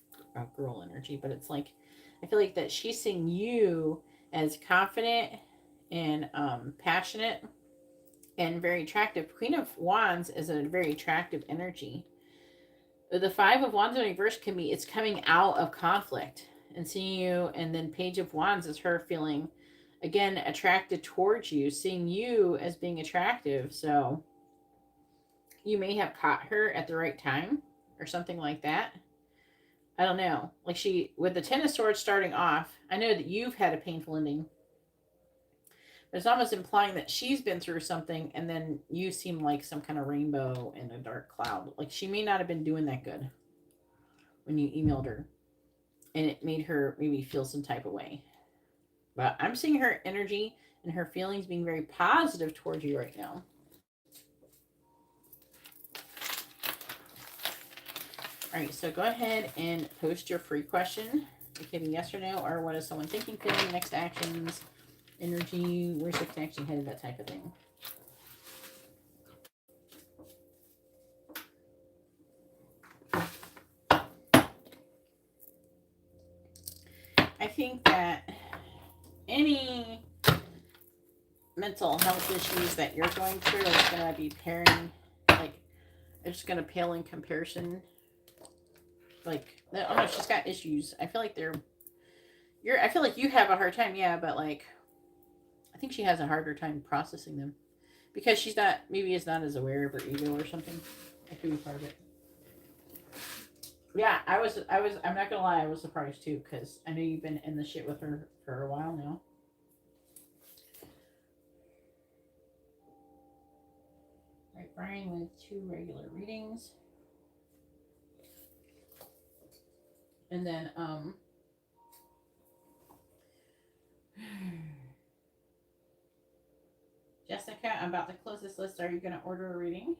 girl energy, but it's like, I feel like that she's seeing you as confident and passionate and very attractive. Queen of Wands is a very attractive energy. The Five of Wands in reverse can be, it's coming out of conflict and seeing you. And then Page of Wands is her feeling, again, attracted towards you, seeing you as being attractive. So you may have caught her at the right time or something like that. I don't know. Like, she, with the Ten of Swords starting off, I know that you've had a painful ending. But it's almost implying that she's been through something and then you seem like some kind of rainbow in a dark cloud. Like, she may not have been doing that good when you emailed her. And it made her maybe feel some type of way. But I'm seeing her energy and her feelings being very positive towards you right now. All right, so go ahead and post your free question. Giving yes or no, or what is someone thinking, feeling, next actions, energy, where's the connection headed, that type of thing. I think that any mental health issues that you're going through is going to be pairing, like, it's just going to pale in comparison. Like, oh no, she's got issues. I feel like I feel like you have a hard time, yeah, but like, I think she has a harder time processing them because she's not, maybe is not as aware of her ego or something. That could be part of it. Yeah, I'm not gonna lie, I was surprised too, because I know you've been in the shit with her for a while now. Right, Brian with 2 regular readings. And then, Jessica, I'm about to close this list. Are you going to order a reading?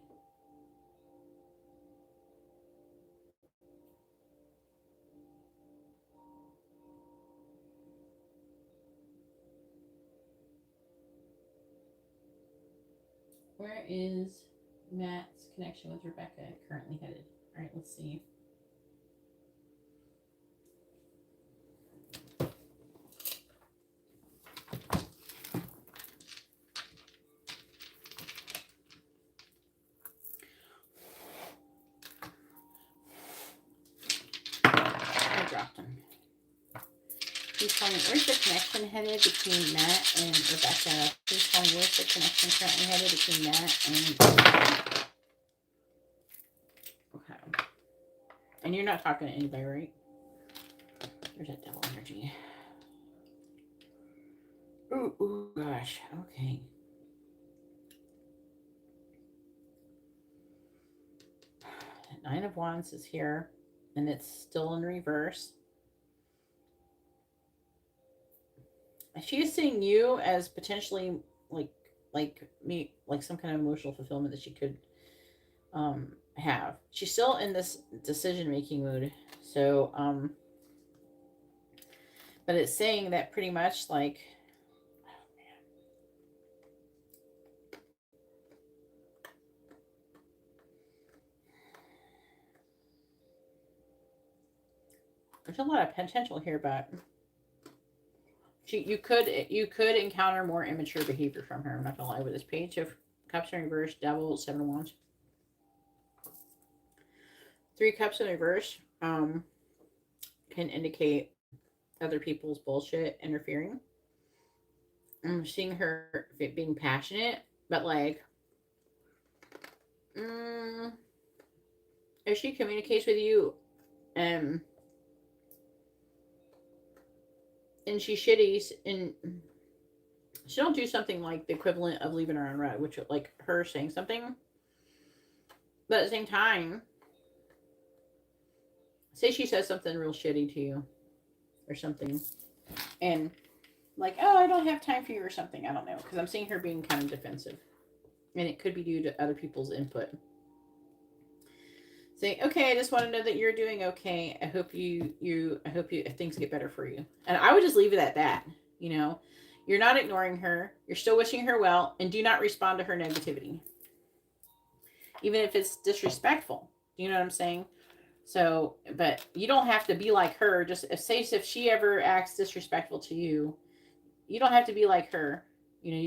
Where is Matt's connection with Rebecca currently headed? All right, let's see. I dropped him. Please tell me, where's the connection headed between Matt and Rebecca? Please tell me, where's the connection currently headed between Matt and Rebecca? Okay. And you're not talking to anybody, right? There's that devil energy. Ooh, gosh. Okay. Nine of Wands is here, and it's still in reverse. She is seeing you as potentially like me, like some kind of emotional fulfillment that she could have. She's still in this decision-making mood. So, but it's saying that pretty much like, there's a lot of potential here, but you could encounter more immature behavior from her. I'm not gonna lie. With this Page of Cups in reverse, Devil, 7 of Wands, 3 Cups in reverse, can indicate other people's bullshit interfering. I'm seeing her being passionate, but like, if she communicates with you, and she's shitty, and she don't do something like the equivalent of leaving her on red, which like her saying something, but at the same time, say she says something real shitty to you or something, and like, oh, I don't have time for you or something. I don't know, because I'm seeing her being kind of defensive, and it could be due to other people's input. Say, okay, I just want to know that you're doing okay. I hope things get better for you. And I would just leave it at that. You know, you're not ignoring her. You're still wishing her well, and do not respond to her negativity, even if it's disrespectful. You know what I'm saying? So, but you don't have to be like her. Just say if she ever acts disrespectful to you, you don't have to be like her. You know,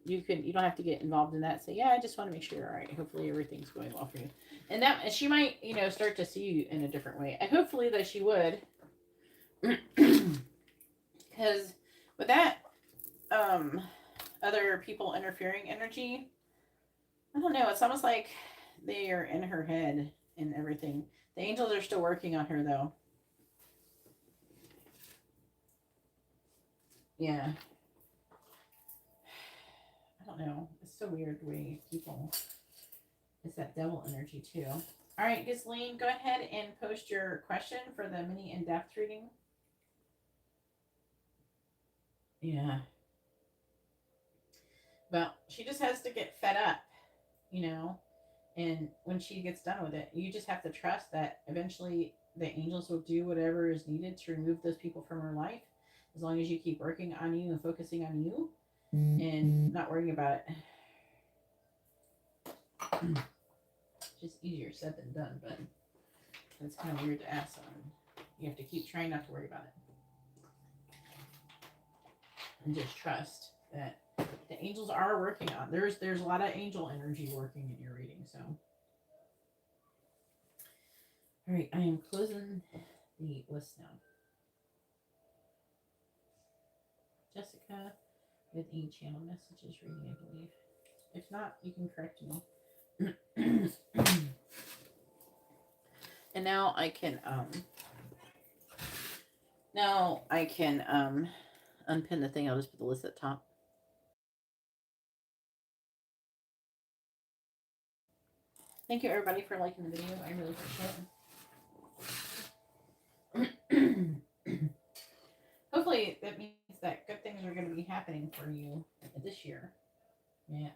you don't have to get involved in that. Say, yeah, I just want to make sure you're all right. Hopefully everything's going well for you. And that she might, start to see you in a different way. And hopefully that she would. Because with that other people interfering energy, I don't know, it's almost like they are in her head and everything. The angels are still working on her though. Yeah. I don't know. It's so weird the way people. It's that devil energy too. All right, Ghislaine, go ahead and post your question for the mini in-depth reading. Yeah. Well, she just has to get fed up, and when she gets done with it, you just have to trust that eventually the angels will do whatever is needed to remove those people from her life, as long as you keep working on you and focusing on you and not worrying about it. Just easier said than done, but it's kind of weird to ask someone. You have to keep trying not to worry about it. And just trust that the angels are working on. There's a lot of angel energy working in your reading, so. All right, I am closing the list now. Jessica with a channel messages reading, I believe. If not, you can correct me. And now I can unpin the thing. I'll just put the list at the top. Thank you everybody for liking the video. I really appreciate it. Hopefully that means that good things are going to be happening for you this year. Yeah.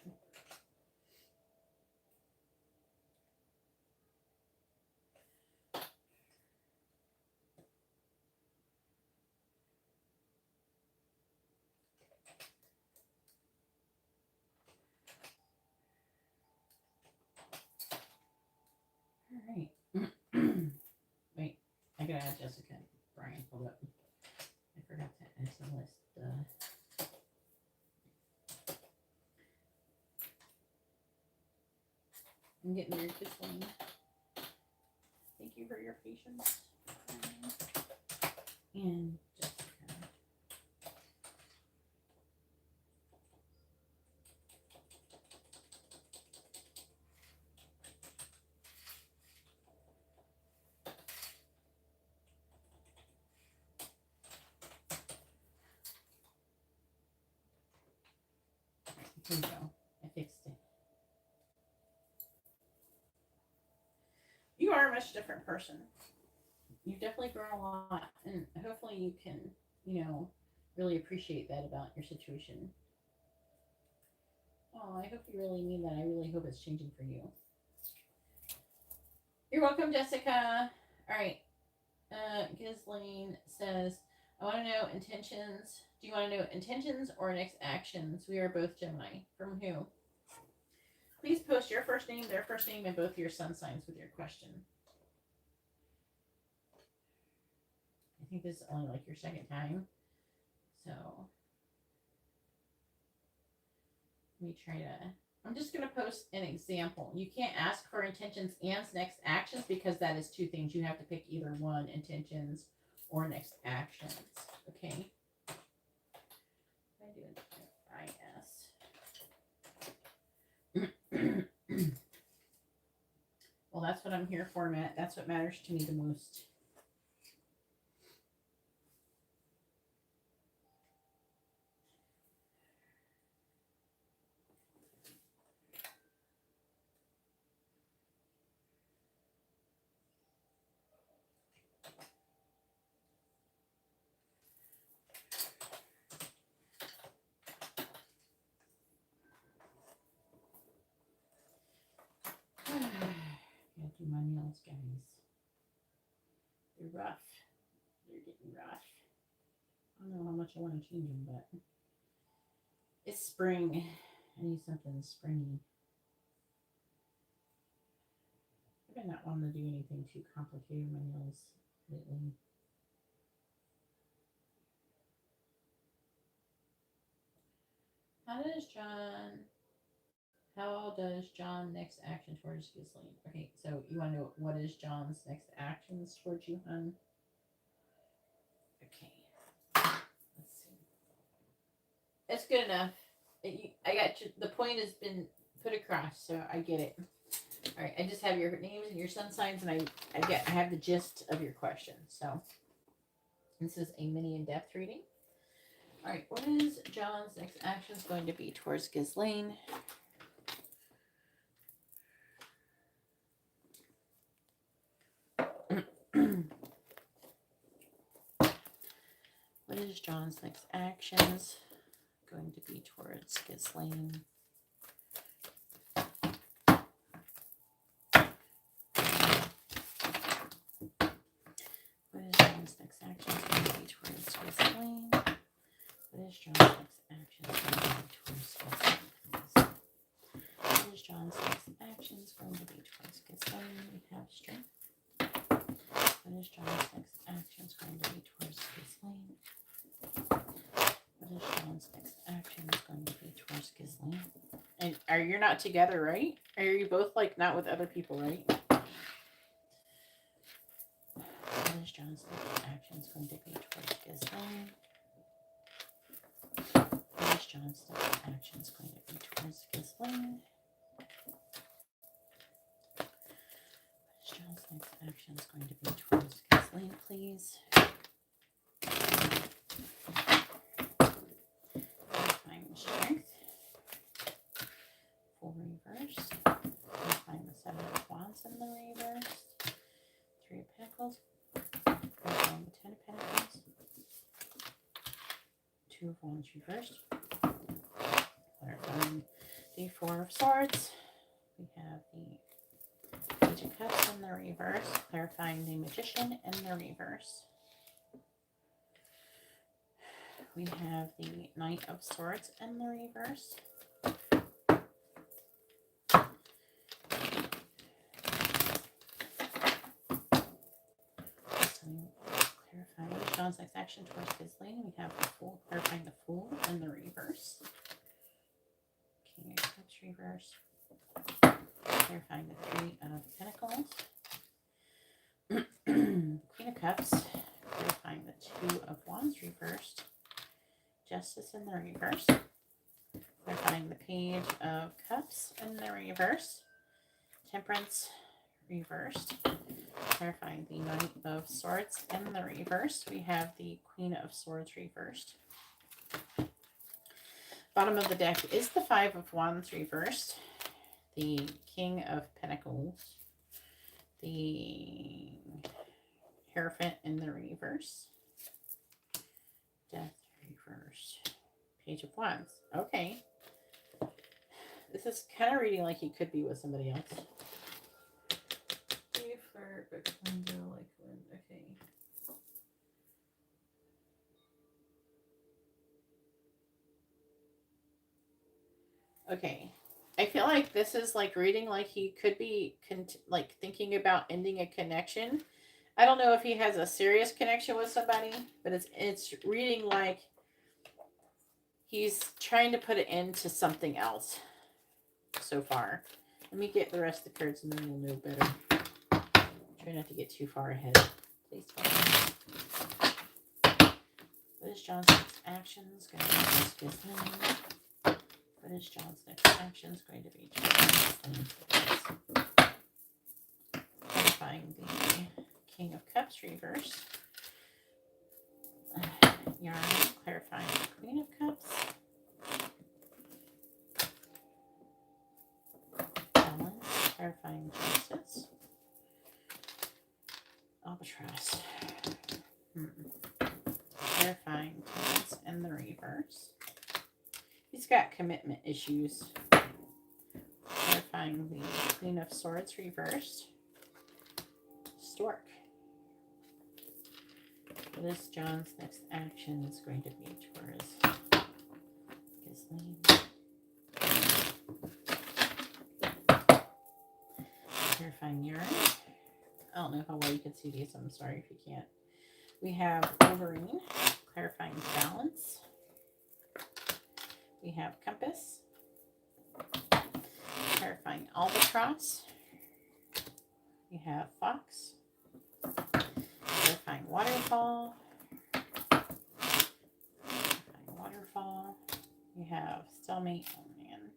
All right. Wait, I gotta add Jessica and Brian. Hold up. I forgot to add the list. I'm getting there, Ghislaine. Thank you for your patience. And Jessica. Here we go. I fixed it. You are a much different person. You've definitely grown a lot, and hopefully you can, really appreciate that about your situation. Oh, I hope you really mean that. I really hope it's changing for you. You're welcome, Jessica. All right. Ghislaine says, I want to know intentions. Do you want to know intentions or next actions? We are both Gemini. From who? Please post your first name, their first name, and both your sun signs with your question. I think this is only like your second time. So let me try to. I'm just going to post an example. You can't ask for intentions and next actions because that is two things. You have to pick either one, intentions or next actions. Okay. I do IS. Well, that's what I'm here for, Matt. That's what matters to me the most. Gotta do my nails, guys. They're rough. They're getting rough. I don't know how much I want to change them, but it's spring. I need something springy. I've been not wanting to do anything too complicated with my nails lately. How does John next action towards Ghislaine? Okay, so you want to know what is John's next actions towards you, hun? Okay. Let's see. It's good enough. I got you. The point has been put across, so I get it. All right, I just have your names and your sun signs, and I have the gist of your question. So this is a mini in-depth reading. All right, what is John's next actions going to be towards Ghislaine? What is John's next actions going to be towards Ghislaine? What is John's next actions going to be towards Ghislaine? What is John's next actions going to be towards Ghislaine? What is John's next actions going to be towards Ghislaine? We have strength. What is John's next actions going to be towards Ghislaine? What is John's next actions going to be towards Ghislaine? And you're not together, right? Are you both like not with other people, right? What is John's next actions going to be towards Ghislaine? What is John's next actions going to be towards Ghislaine? What is John's next actions going to be towards Ghislaine, please? Find strength. Full reverse. Find the 7 of Wands in the reverse. 3 of Pentacles. Find the 10 of Pentacles. 2 of Wands reversed. Clarifying the 4 of Swords. We have the Page of Cups in the reverse. Clarifying the Magician in the reverse. We have the Knight of Swords in the reverse. Clarifying John's next action towards Ghislaine. We have the Fool, clarifying the Fool in the reverse. King of Cups reverse. Clarifying the 3 of Pentacles. Queen of Cups. Clarifying the 2 of Wands reversed. Justice in the reverse. Clarifying the Page of Cups in the reverse. Temperance reversed. Clarifying the Knight of Swords in the reverse. We have the Queen of Swords reversed. Bottom of the deck is the 5 of Wands reversed. The King of Pentacles. The Hierophant in the reverse. Death reverse. Page of Wands. Okay. This is kind of reading like you could be with somebody else. 3 of Perfect. Window like wind. Okay. Okay. I feel like this is like reading like he could be like thinking about ending a connection. I don't know if he has a serious connection with somebody, but it's reading like he's trying to put an end to something else so far. Let me get the rest of the cards and then we'll know better. Try not to get too far ahead. Please. What is John's next actions going to be? What is John's next actions going to be? Clarifying the King of Cups reverse. Yarn, clarifying the Queen of Cups. Balance, clarifying justice. Albatross. Clarifying Temperance in the reverse. He's got commitment issues. Clarifying the Queen of Swords reversed. Stork. What is John's next action is going to be towards Ghislaine? Clarifying urine. I don't know how well you can see these. I'm sorry if you can't. We have Wolverine. Clarifying balance. We have Compass. Clarifying Albatross. We have Fox. Clarifying Waterfall. Clarifying Waterfall. We have Stalemate. Oh man.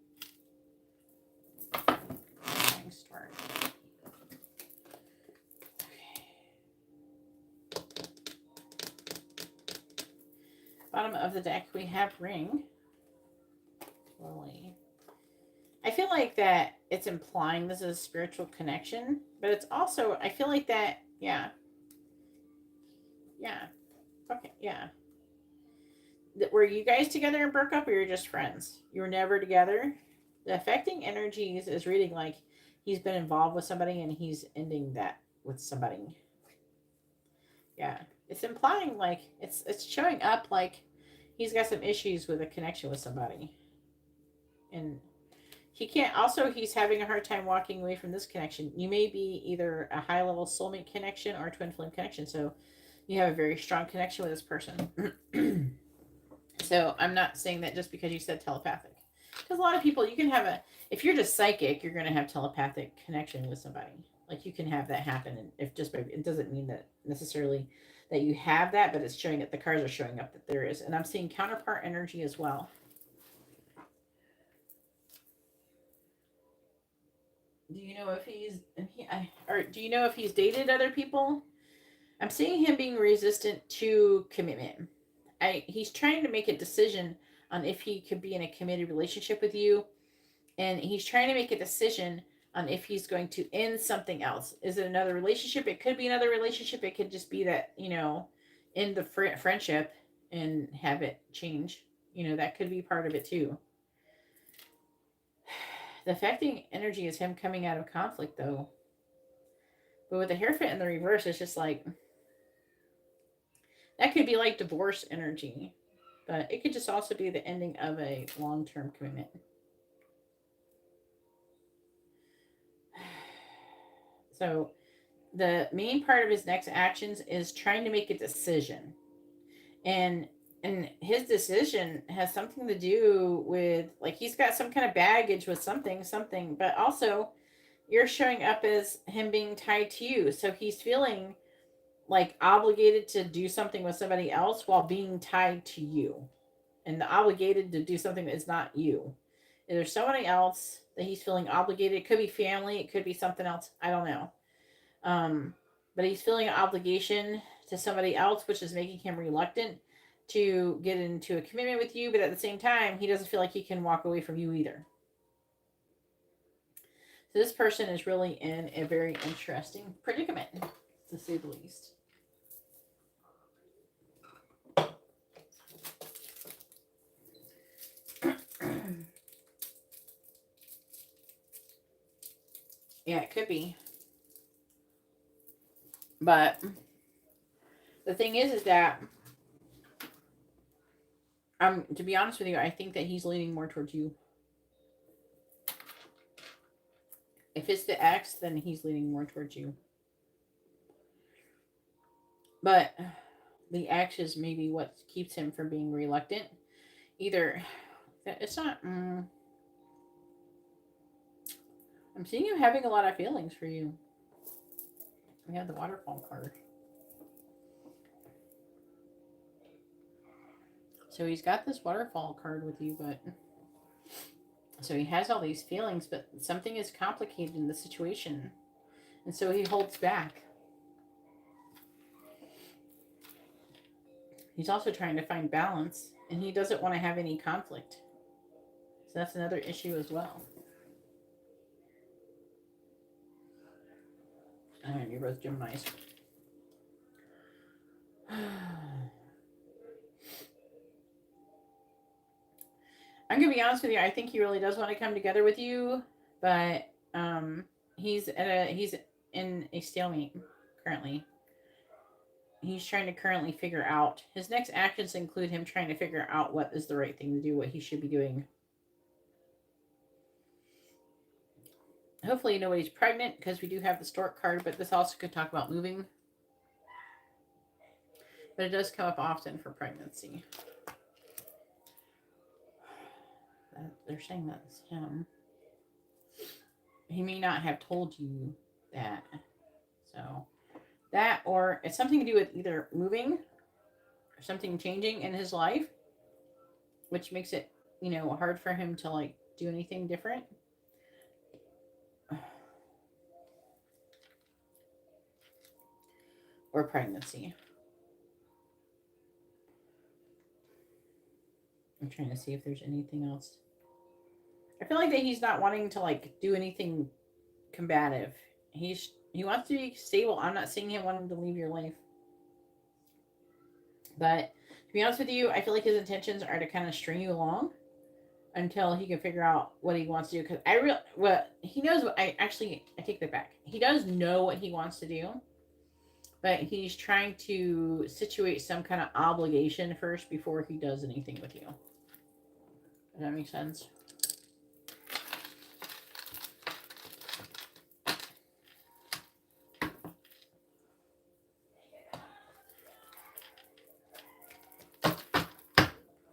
Clarifying Stork. Okay. Bottom of the deck, we have Ring. Slowly. I feel like that it's implying this is a spiritual connection, but it's also, I feel like that, yeah. Yeah. Okay, yeah. Were you guys together and broke up, or you're just friends? You were never together? The affecting energies is reading like he's been involved with somebody and he's ending that with somebody. Yeah. It's implying like, it's showing up like he's got some issues with a connection with somebody. And he can't, also he's having a hard time walking away from this connection. You may be either a high level soulmate connection or a twin flame connection. So you have a very strong connection with this person. So I'm not saying that just because you said telepathic. Because a lot of people, you can have if you're just psychic, you're going to have telepathic connection with somebody. Like you can have that happen. And if just, it doesn't mean that necessarily that you have that, but it's showing that the cards are showing up that there is. And I'm seeing counterpart energy as well. Do you know if do you know if he's dated other people? I'm seeing him being resistant to commitment. He's trying to make a decision on if he could be in a committed relationship with you, and he's trying to make a decision on if he's going to end something else. Is it another relationship? It could be another relationship. It could just be that, end the friendship and have it change. That could be part of it too. The affecting energy is him coming out of conflict, though. But with the Hierophant in the reverse, it's just like, that could be like divorce energy. But it could just also be the ending of a long-term commitment. So the main part of his next actions is trying to make a decision. And his decision has something to do with, like, he's got some kind of baggage with something, but also you're showing up as him being tied to you. So he's feeling like obligated to do something with somebody else while being tied to you. And obligated to do something that is not you. If there's somebody else that he's feeling obligated. It could be family. It could be something else. I don't know. But he's feeling an obligation to somebody else, which is making him reluctant to get into a commitment with you. But at the same time, he doesn't feel like he can walk away from you either. So this person is really in a very interesting predicament, to say the least. Yeah, it could be. But the thing is that, to be honest with you, I think that he's leaning more towards you. If it's the ex, then he's leaning more towards you. But the ex is maybe what keeps him from being reluctant. Either it's not. I'm seeing you having a lot of feelings for you. We have the waterfall card. So he's got this waterfall card with you, but so he has all these feelings, but something is complicated in the situation. And so he holds back. He's also trying to find balance, and he doesn't want to have any conflict. So that's another issue as well. And you're both Geminis. I'm gonna be honest with you. I think he really does want to come together with you, but he's in a stalemate currently. He's trying to currently figure out his next actions include him trying to figure out what is the right thing to do, what he should be doing. Hopefully nobody's pregnant because we do have the stork card, but this also could talk about moving. But it does come up often for pregnancy. They're saying that's him. He may not have told you that. So that, or it's something to do with either moving or something changing in his life, which makes it, hard for him to like do anything different. Or pregnancy. I'm trying to see if there's anything else. I feel like that he's not wanting to like do anything combative. He wants to be stable. I'm not seeing him wanting to leave your life. But to be honest with you, I feel like his intentions are to kind of string you along until he can figure out what he wants to do. Because he knows what I take that back. He does know what he wants to do, but he's trying to situate some kind of obligation first before he does anything with you. Does that make sense?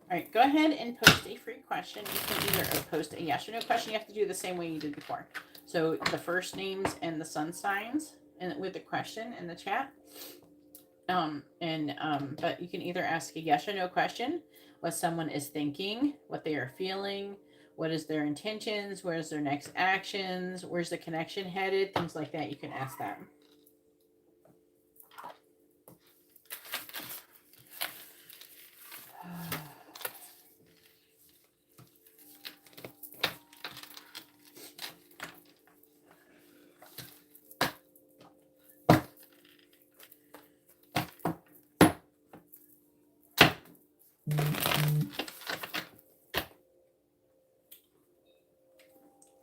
All right, go ahead and post a free question. You can either post a yes or no question. You have to do the same way you did before. So the first names and the sun signs, and with the question in the chat. But you can either ask a yes or no question, what someone is thinking, what they are feeling, what is their intentions, where's their next actions, where's the connection headed, things like that. You can ask that.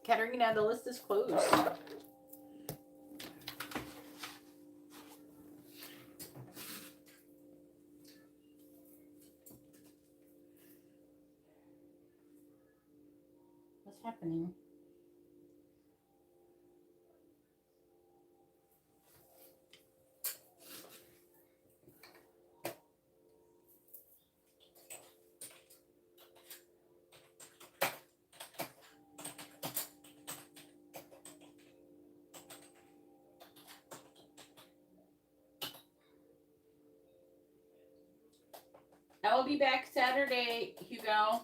Katarina, the list is closed. What's happening? I will be back Saturday, Hugo.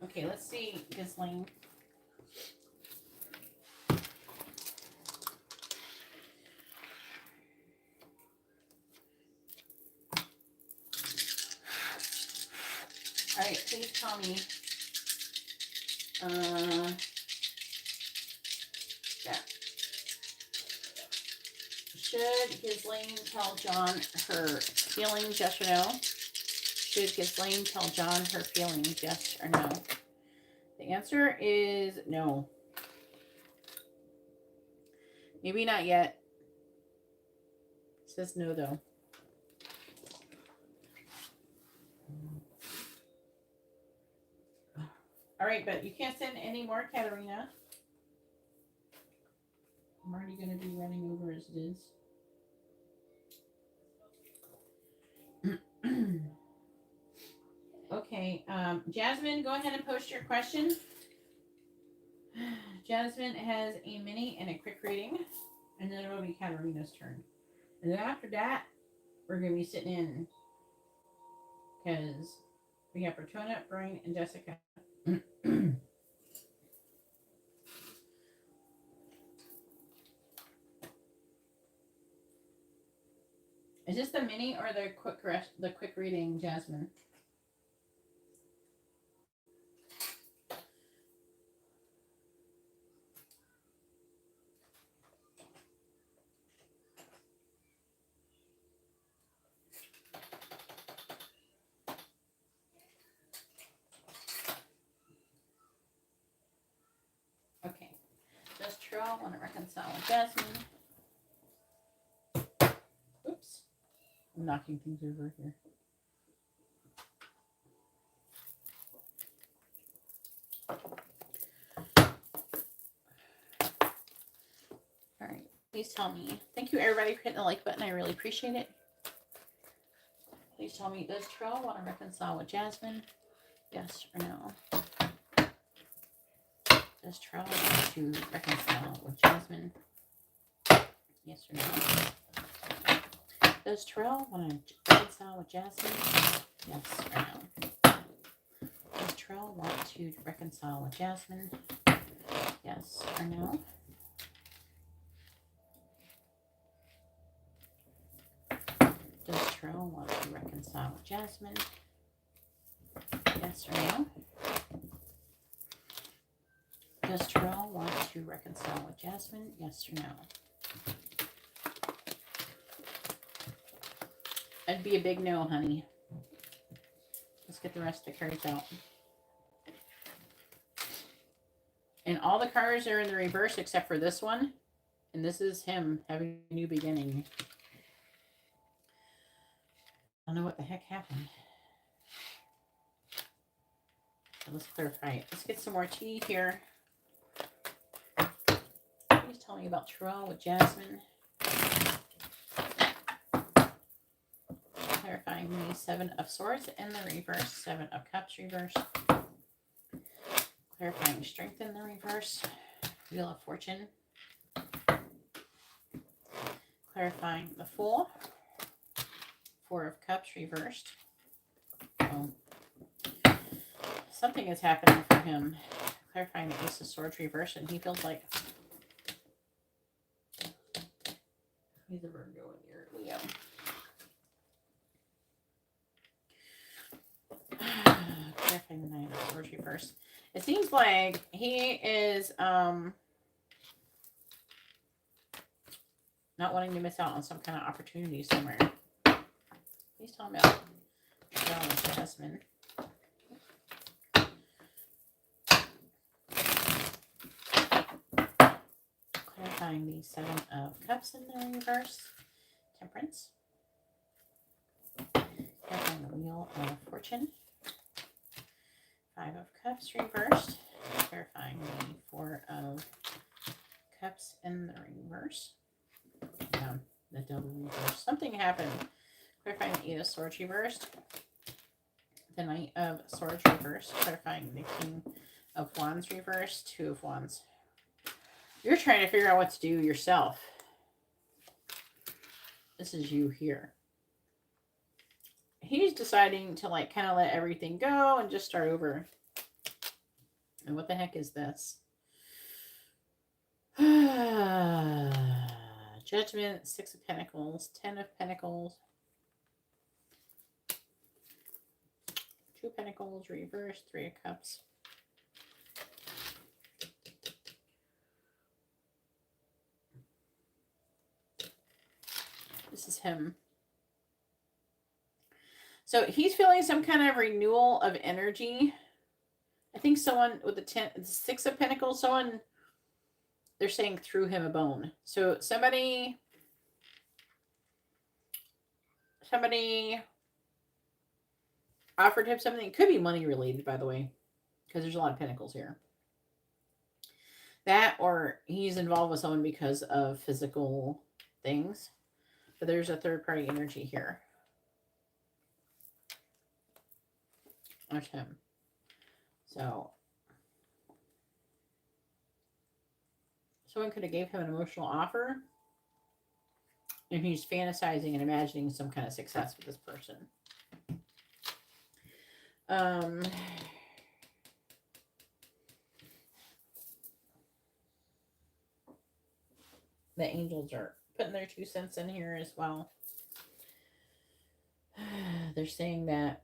Okay, let's see, Ghislaine. All right, please tell me. Yeah. Should Ghislaine tell John her feelings, yes or no? Should Ghislaine tell John her feelings, yes or no? The answer is no. Maybe not yet. Says no, though. All right, but you can't send any more, Katarina. I'm already going to be running over as it is. Okay, Jasmine, go ahead and post your question. Jasmine has a mini and a quick reading, and then it'll be Katarina's turn. And then after that, we're going to be sitting in because we have Bertona, Brian, and Jessica. Is this the mini or the quick reading, Jasmine? Okay. Does Terrell want to reconcile with Jasmine? Oops. I'm knocking things over here. All right. Please tell me. Thank you, everybody, for hitting the like button. I really appreciate it. Please tell me, does Terrell want to reconcile with Jasmine? Yes or no? Does Terrell want to reconcile with Jasmine? Yes or no? Does Terrell want to reconcile with Jasmine? Yes or no? Does Terrell want to reconcile with Jasmine? Yes or no? Does Terrell want to reconcile with Jasmine? Yes or no? Does Terrell want to reconcile with Jasmine? Yes or no? That'd be a big no, honey. Let's get the rest of the cards out. And all the cards are in the reverse except for this one. And this is him having a new beginning. I don't know what the heck happened. So let's clarify it. Let's get some more tea here. Please tell me about Terrell with Jasmine. Clarifying the Seven of Swords in the reverse. Seven of Cups reverse. Clarifying Strength in the reverse. Wheel of Fortune. Clarifying the Fool. Four of Cups reversed. Oh. Something is happening for him. Clarifying the Ace of Swords reversed, and he feels like he's a Virgo in here. Leo. Clarifying the Nine of Swords reversed. It seems like he is not wanting to miss out on some kind of opportunity somewhere. Please tell me about Jasmine. Clarifying the Seven of Cups in the reverse. Temperance. Clarifying the Wheel of Fortune. Five of Cups reversed. Clarifying the Four of Cups in the reverse. The double reverse. Something happened. Clarifying the Eight of Swords reversed. The Knight of Swords reversed. Clarifying the King of Wands reversed. Two of Wands. You're trying to figure out what to do yourself. This is you here. He's deciding to like kind of let everything go and just start over. And what the heck is this? Judgment, Six of Pentacles, 10 of Pentacles, Two of Pentacles, reverse, Three of Cups. This is him. So he's feeling some kind of renewal of energy. I think someone with the Six of Pentacles, they're saying threw him a bone. So somebody offered him something. It could be money related, by the way, because there's a lot of pentacles here. That, or he's involved with someone because of physical things. But there's a third party energy here. There's him. So someone could have gave him an emotional offer, and he's fantasizing and imagining some kind of success with this person. The angels are putting their 2 cents in here as well. They're saying that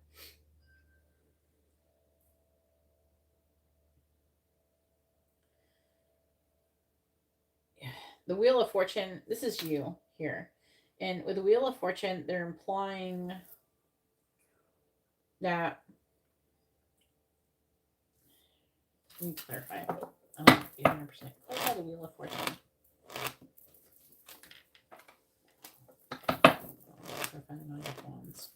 the Wheel of Fortune, this is you here. And with the Wheel of Fortune, they're implying that, let me clarify it. I don't be 100%. Clarify the Wheel of Fortune. Clarify the Nine of Wands.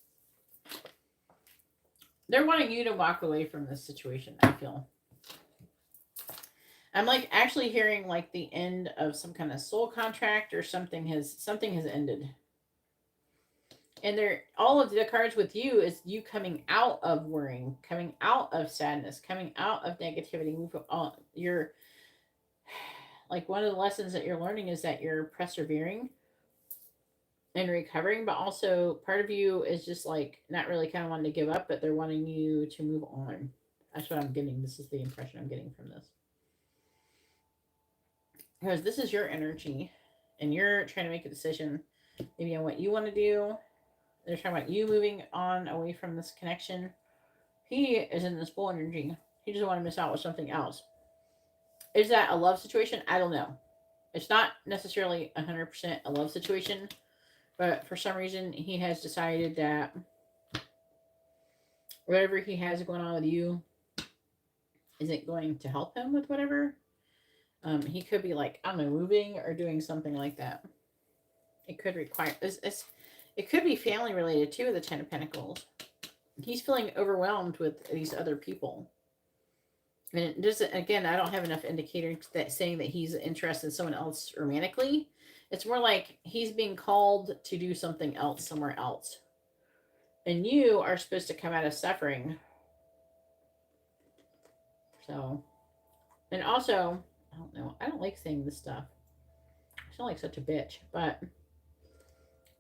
They're wanting you to walk away from this situation, I feel. I'm like actually hearing like the end of some kind of soul contract, or something has ended. And they're, all of the cards with you is you coming out of worrying, coming out of sadness, coming out of negativity. You're like, one of the lessons that you're learning is that you're persevering and recovering, but also part of you is just like not really kind of wanting to give up, but they're wanting you to move on. That's what I'm getting. This is the impression I'm getting from this. Because this is your energy and you're trying to make a decision maybe on what you want to do. They're talking about you moving on away from this connection. He is in this full energy. He doesn't want to miss out with something else. Is that a love situation? I don't know. It's not necessarily 100% a love situation, but for some reason he has decided that whatever he has going on with you isn't going to help him with whatever. He could be like, I don't know, moving or doing something like that. It could require, it could be family related too, the Ten of Pentacles. He's feeling overwhelmed with these other people. And it doesn't, again, I don't have enough indicators that saying that he's interested in someone else romantically. It's more like he's being called to do something else somewhere else. And you are supposed to come out of suffering. So, and also, I don't know, I don't like saying this stuff. I sound like such a bitch, but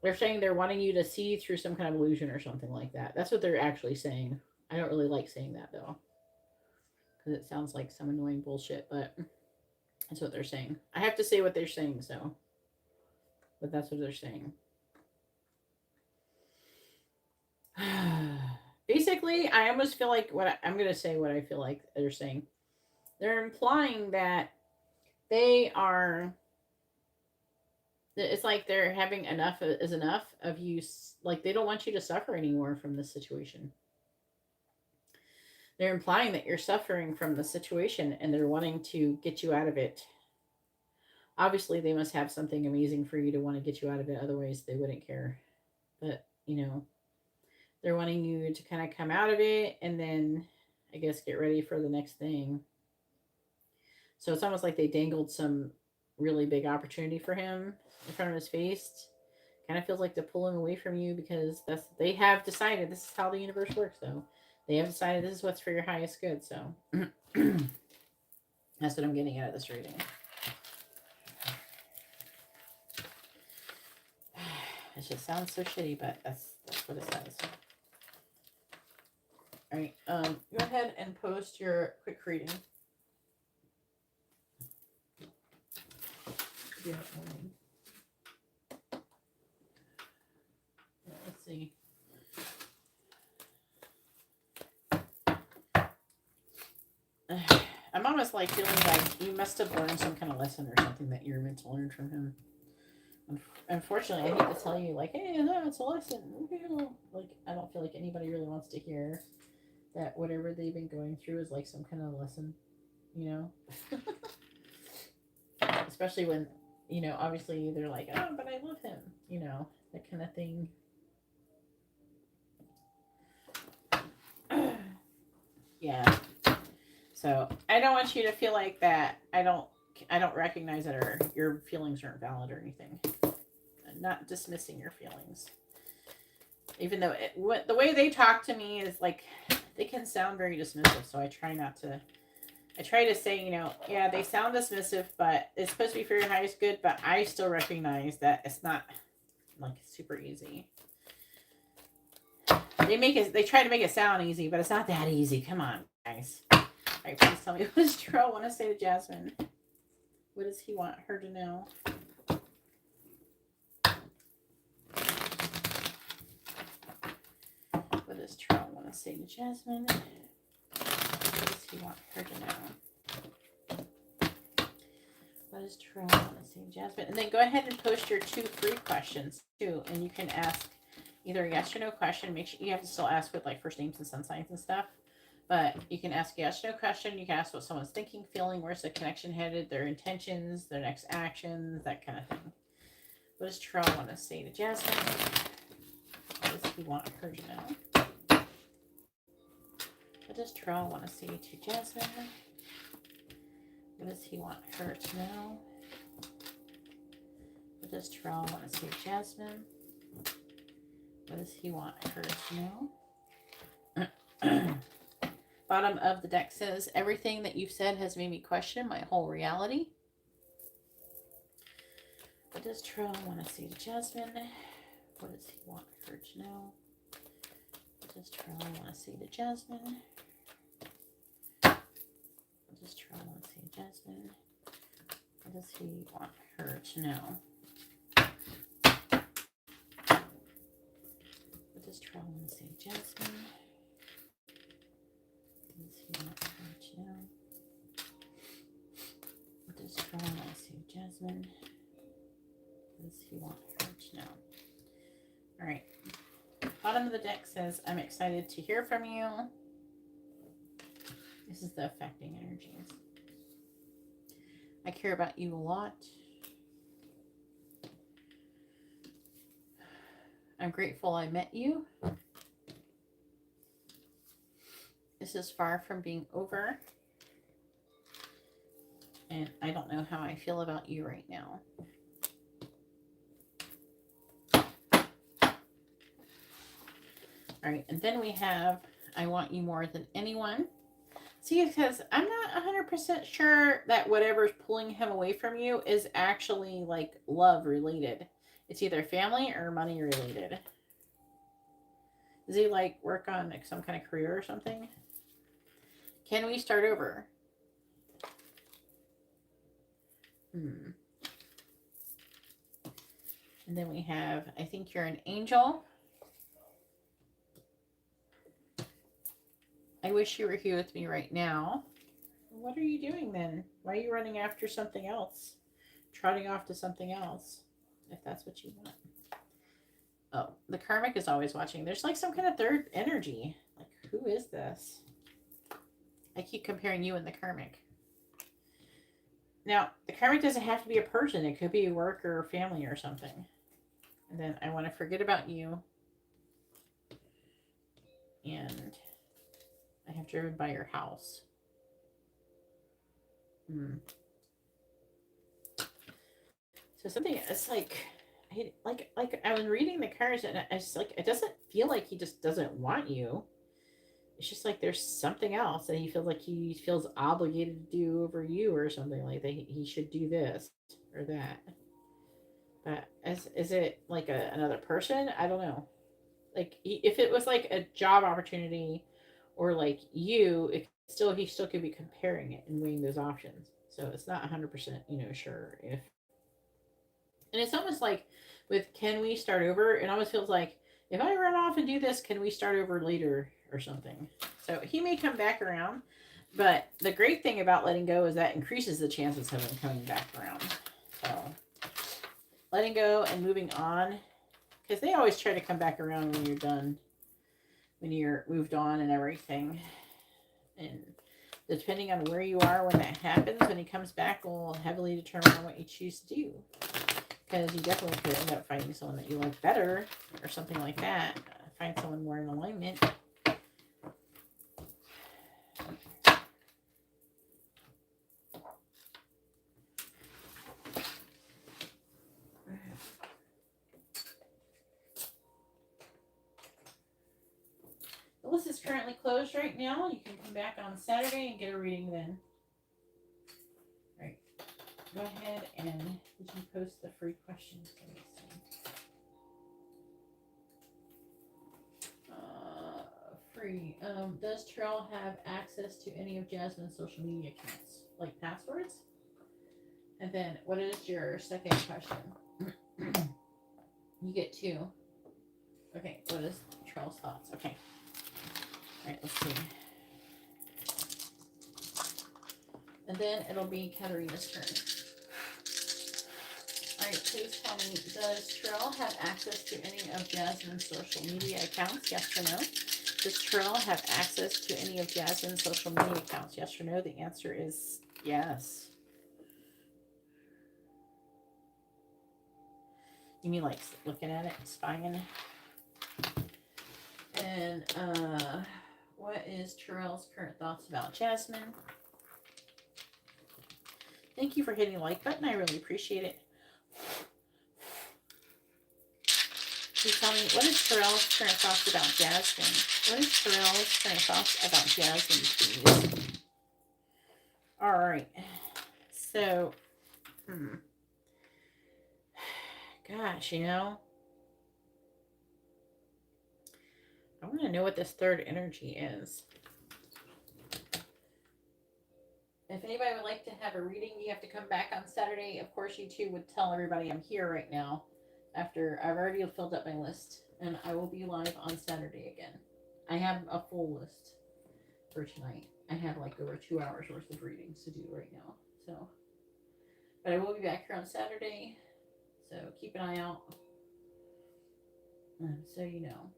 they're saying they're wanting you to see through some kind of illusion or something like that. That's what they're actually saying. I don't really like saying that though, because it sounds like some annoying bullshit, but that's what they're saying. I have to say what they're saying, so, but that's what they're saying. Basically, I almost feel like I'm going to say what I feel like they're saying. They're implying that they are, it's like they're having enough is enough of you. Like, they don't want you to suffer anymore from this situation. They're implying that you're suffering from the situation and they're wanting to get you out of it. Obviously, they must have something amazing for you to want to get you out of it. Otherwise, they wouldn't care. But, you know, they're wanting you to kind of come out of it and then, I guess, get ready for the next thing. So it's almost like they dangled some really big opportunity for him in front of his face. Kind of feels like they're pulling away from you because they have decided this is how the universe works, though. They have decided this is what's for your highest good. So that's what I'm getting out of this reading. It just sounds so shitty, but that's what it says. All right, go ahead and post your quick reading. Yeah, let's see. I'm almost like feeling like you must have learned some kind of lesson or something that you're meant to learn from him. Unfortunately, I hate to tell you, like, hey, no, it's a lesson. Like, I don't feel like anybody really wants to hear that whatever they've been going through is like some kind of lesson, you know? especially when, you know, obviously they're like, oh, but I love him, you know, that kind of thing. Yeah. So I don't want you to feel like that. I don't recognize that or your feelings aren't valid or anything. I'm not dismissing your feelings. Even though the way they talk to me is like, they can sound very dismissive. So I try to say, you know, yeah, they sound dismissive, but it's supposed to be for your highest good. But I still recognize that it's not like super easy. They try to make it sound easy, but it's not that easy. Come on, guys. All right, please tell me, what does Terrell want to say to Jasmine? What does he want her to know? What does Terrell want to say to Jasmine? What does he want her to know? What does Terrell want to say to Jasmine? And then go ahead and post your 2 free questions too, and you can ask either a yes or no question. Make sure you have to still ask with like first names and sun signs and stuff. But you can ask a yes or no question. You can ask what someone's thinking, feeling, where's the connection headed, their intentions, their next actions, that kind of thing. What does Terrell want to say to Jasmine? What does he want her to know? What does Terrell want to say to Jasmine? What does he want her to know? What does Terrell want to say to Jasmine? What does he want her to know? Bottom of the deck says, everything that you've said has made me question my whole reality. What does Terrell want to say to Jasmine? What does he want her to know? What does Terrell want to say to Jasmine? What does Terrell want to say to Jasmine? What does he want her to know? What does Terrell want to say to Jasmine? What does he want her to know? What does Terrell want to say to Jasmine? What does he want her to know? All right. Bottom of the deck says, I'm excited to hear from you. This is the affecting energies. I care about you a lot. I'm grateful I met you. This is far from being over. And I don't know how I feel about you right now. All right, and then we have, I want you more than anyone. See, because I'm not 100% sure that whatever's pulling him away from you is actually like love related. It's either family or money related. Does he like work on like some kind of career or something? Can we start over? And then we have, I think you're an angel. I wish you were here with me right now. What are you doing then? Why are you running after something else? Trotting off to something else, if that's what you want. Oh, the karmic is always watching. There's like some kind of third energy. Like, who is this? I keep comparing you and the karmic. Now, the karmic doesn't have to be a person. It could be work or family or something. And then I want to forget about you. And I have driven by your house. So something, it's like I was reading the cards and it's like, it doesn't feel like he just doesn't want you. It's just like there's something else that he feels like he feels obligated to do over you or something like that. He should do this or that. But is it like another person? I don't know. Like if it was like a job opportunity or like you, he still could be comparing it and weighing those options. So it's not 100%, sure if. And it's almost like with can we start over? It almost feels like if I run off and do this, can we start over later or something? So he may come back around, but the great thing about letting go is that increases the chances of him coming back around. So letting go and moving on, because they always try to come back around when you're done, when you're moved on and everything. And depending on where you are when that happens, when he comes back, will heavily determine on what you choose to do. Because you definitely could end up finding someone that you like better or something like that. Find someone more in alignment. The list is currently closed right now. You can come back on Saturday and get a reading then. All right. Go ahead and did you post the free questions? Let me see. Free. Does Terrell have access to any of Jasmine's social media accounts, like passwords? And then, what is your second question? You get 2. Okay, what is Terrell's thoughts? Okay. All right, let's see. And then it'll be Katarina's turn. All right, please tell me, does Terrell have access to any of Jasmine's social media accounts? Yes or no? Does Terrell have access to any of Jasmine's social media accounts? Yes or no? The answer is yes. You mean like looking at it, spying? And what is Terrell's current thoughts about Jasmine? Thank you for hitting the like button. I really appreciate it. Please tell me, what is Terrell's current thoughts about Jasmine? What is Terrell's current thoughts about Jasmine, please? All right. So, gosh, you know, I want to know what this third energy is. If anybody would like to have a reading, you have to come back on Saturday. Of course, you two would tell everybody I'm here right now after I've already filled up my list, and I will be live on Saturday again. I have a full list for tonight. I have like over 2 hours worth of readings to do right now. So, but I will be back here on Saturday. So keep an eye out. So you know.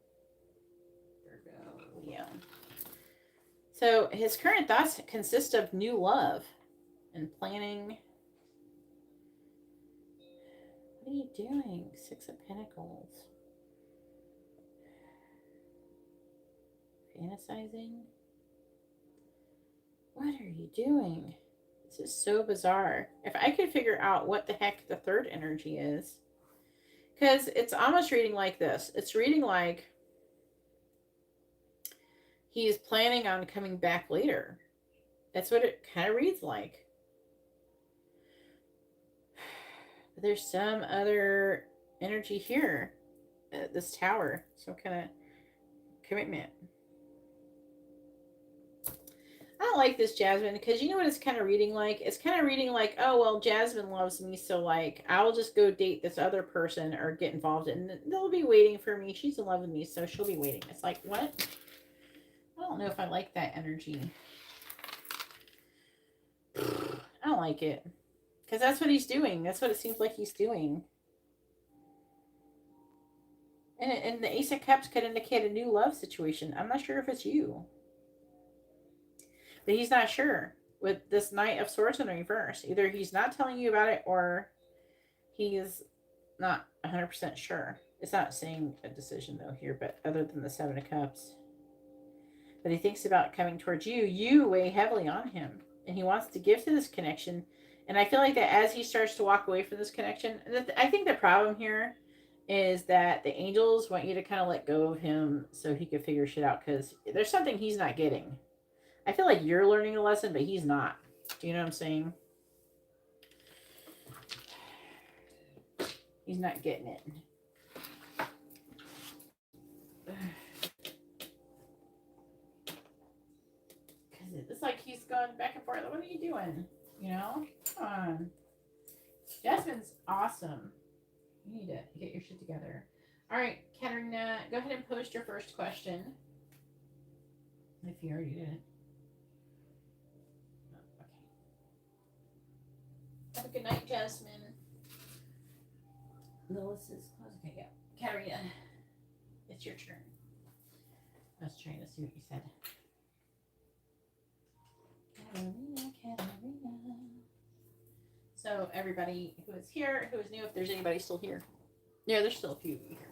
Virgo, Leo. So his current thoughts consist of new love and planning. What are you doing? 6 of Pentacles. Fantasizing. What are you doing? This is so bizarre. If I could figure out what the heck the third energy is. Because it's almost reading like this. It's reading like he's planning on coming back later. That's what it kind of reads like. But there's some other energy here at this tower. Some kind of commitment. I don't like this, Jasmine, because you know what it's kind of reading like? It's kind of reading like, oh, well, Jasmine loves me, so, like, I'll just go date this other person or get involved, and they'll be waiting for me. She's in love with me, so she'll be waiting. It's like, what? I don't know if I like that energy. I don't like it. Because that's what he's doing. That's what it seems like he's doing. And the Ace of Cups could indicate a new love situation. I'm not sure if it's you. But he's not sure with this Knight of Swords in reverse. Either he's not telling you about it or he's not 100% sure. It's not saying a decision, though, here, but other than the 7 of Cups. But he thinks about coming towards you. You weigh heavily on him. And he wants to give to this connection. And I feel like that as he starts to walk away from this connection, I think the problem here is that the angels want you to kind of let go of him so he can figure shit out. Because there's something he's not getting. I feel like you're learning a lesson, but he's not. Do you know what I'm saying? He's not getting it. Because it's like he's going back and forth. What are you doing? You know? Come on. Jasmine's awesome. You need to get your shit together. All right, Katarina, go ahead and post your first question. If you already did it. Have a good night, Jasmine. The list is closed. Okay, yeah. Katarina, it's your turn. I was trying to see what you said. everybody who is here, who is new, if there's anybody still here. Yeah, there's still a few of you here.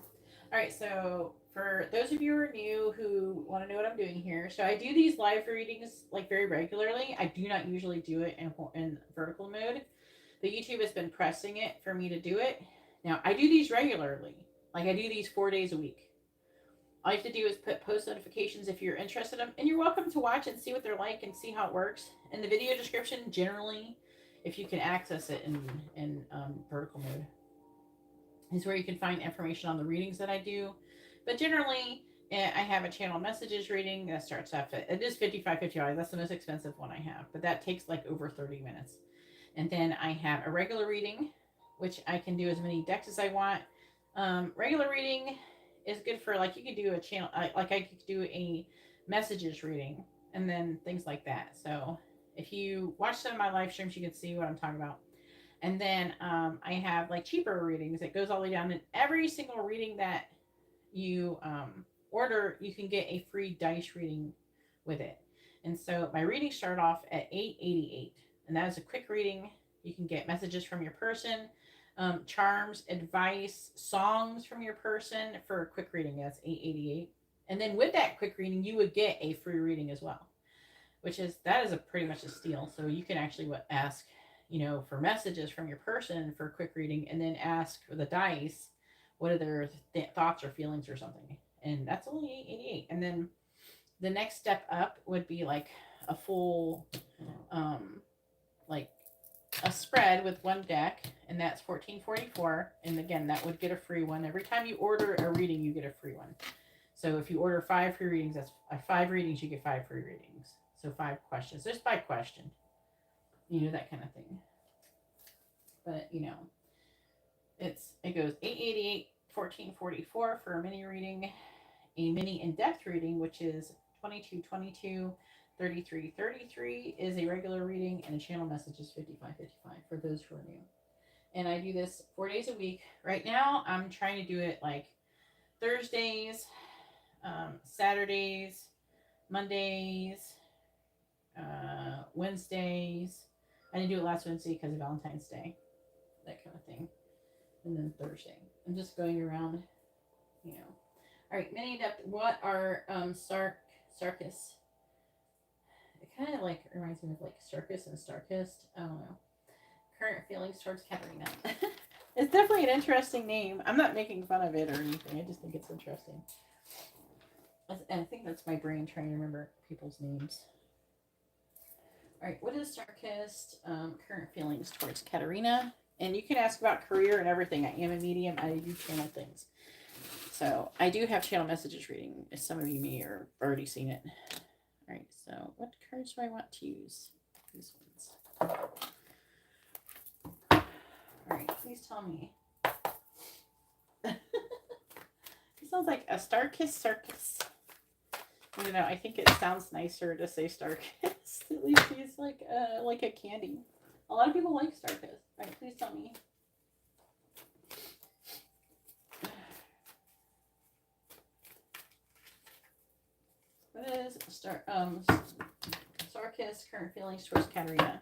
All right, so for those of you who are new who want to know what I'm doing here, so I do these live readings like very regularly. I do not usually do it in vertical mode, but YouTube has been pressing it for me to do it. Now, I do these regularly. Like, I do these 4 days a week. All you have to do is put post notifications if you're interested in them, and you're welcome to watch and see what they're like and see how it works. In the video description, generally, if you can access it in vertical mode, is where you can find information on the readings that I do. But generally, I have a channel messages reading that starts off at, it is $55.55. That's the most expensive one I have, but that takes like over 30 minutes. And then I have a regular reading, which I can do as many decks as I want. Regular reading is good for, like, you could do a channel, like I could do a messages reading and then things like that. So if you watch some of my live streams, you can see what I'm talking about. And then I have like cheaper readings. It goes all the way down, and every single reading that you order, you can get a free dice reading with it. And so my readings start off at $8.88, and that is a quick reading. You can get messages from your person, charms, advice, songs from your person for a quick reading. That's $8.88. And then with that quick reading, you would get a free reading as well, that is a pretty much a steal. So you can actually ask, for messages from your person for a quick reading, and then ask for the dice, what are their thoughts or feelings or something. And that's only $8.88. And then the next step up would be like a full, like a spread with one deck, and that's $14.44. And again, that would get a free one. Every time you order a reading, you get a free one. So if you order 5 free readings, that's 5 readings, you get 5 free readings. So 5 questions. There's by question. That kind of thing. But, it goes $8.88, $14.44 for a mini reading. A mini in-depth reading, which is $22.22, $33.33 is a regular reading, and a channel message is $55.55 for those who are new. And I do this 4 days a week. Right now, I'm trying to do it like Thursdays, Saturdays, Mondays, Wednesdays. I didn't do it last Wednesday because of Valentine's Day, that kind of thing. And then Thursday. I'm just going around, All right, mini in-depth. What are Sarkis? It kind of like reminds me of like Circus and Starkist. I don't know. Current feelings towards Katerina. It's definitely an interesting name. I'm not making fun of it or anything. I just think it's interesting. And I think that's my brain trying to remember people's names. All right, what is Sarkist? Current feelings towards Katerina. And you can ask about career and everything. I am a medium. I do channel things. So I do have channel messages reading, as some of you may have already seen it. All right, so what cards do I want to use? These ones. All right, please tell me. It sounds like a Starkist Circus. I don't know. I think it sounds nicer to say Starkist. At least he's like a candy. A lot of people like Starkist. All right, please tell me. What is Sarkis' current feelings towards Katerina?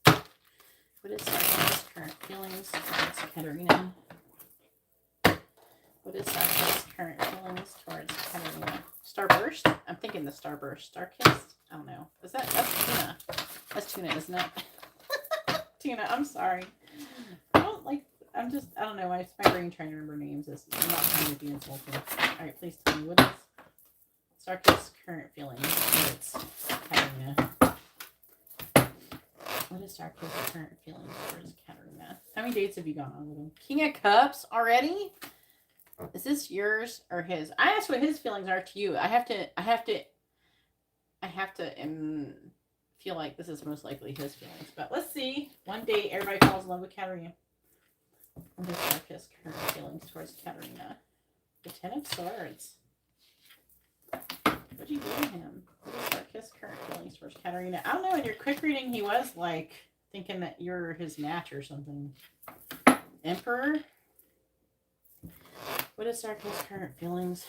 What is Sarkis' current feelings towards Katerina? What is Sarkis' current feelings towards Katerina? Starburst? I'm thinking the Starburst. Starkist? I don't know. That's Tuna. That's Tuna, isn't it? Tuna, I'm sorry. I don't know. It's my brain trying to remember names. I'm not trying to be insulting. All right, please tell me, what is Sarkis' current feelings towards Katerina? What is Sarkis' current feelings towards Katerina? How many dates have you gone on with him? King of Cups already? Is this yours or his? I asked what his feelings are to you. I have to feel like this is most likely his feelings. But let's see. One day everybody falls in love with Katerina. What is Sarkis' current feelings towards Katerina? The Ten of Swords. What did you do to him? What is Sarkis' current feelings towards Katerina? I don't know. In your quick reading, he was like thinking that you're his match or something. Emperor. What is Sarkis' current feelings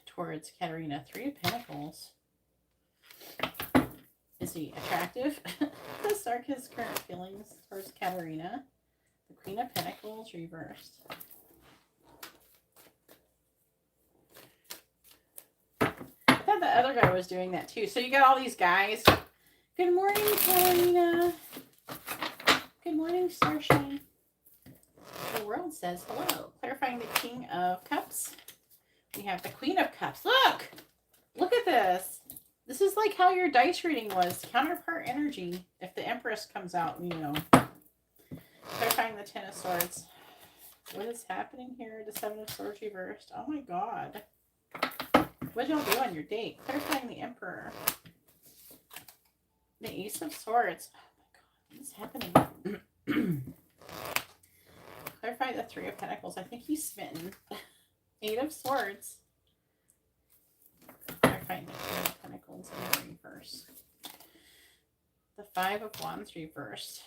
towards Katerina? 3 of Pentacles. Is he attractive? Sarkis start his current feelings towards Katarina. The Queen of Pentacles reversed. I thought the other guy was doing that too. So you got all these guys. Good morning, Katarina. Good morning, Starshine. The world says hello. Clarifying the King of Cups. We have the Queen of Cups. Look! Look at this. This is like how your dice reading was. Counterpart energy. If the Empress comes out, you know. Clarifying the Ten of Swords. What is happening here? The Seven of Swords reversed. Oh my god. What did y'all do on your date? Clarifying the Emperor. The Ace of Swords. Oh my god. What is happening? Clarify the Three of Pentacles. I think he's smitten. Eight of Swords. Clarifying the Three of Pentacles in the reverse. The Five of Wands reversed.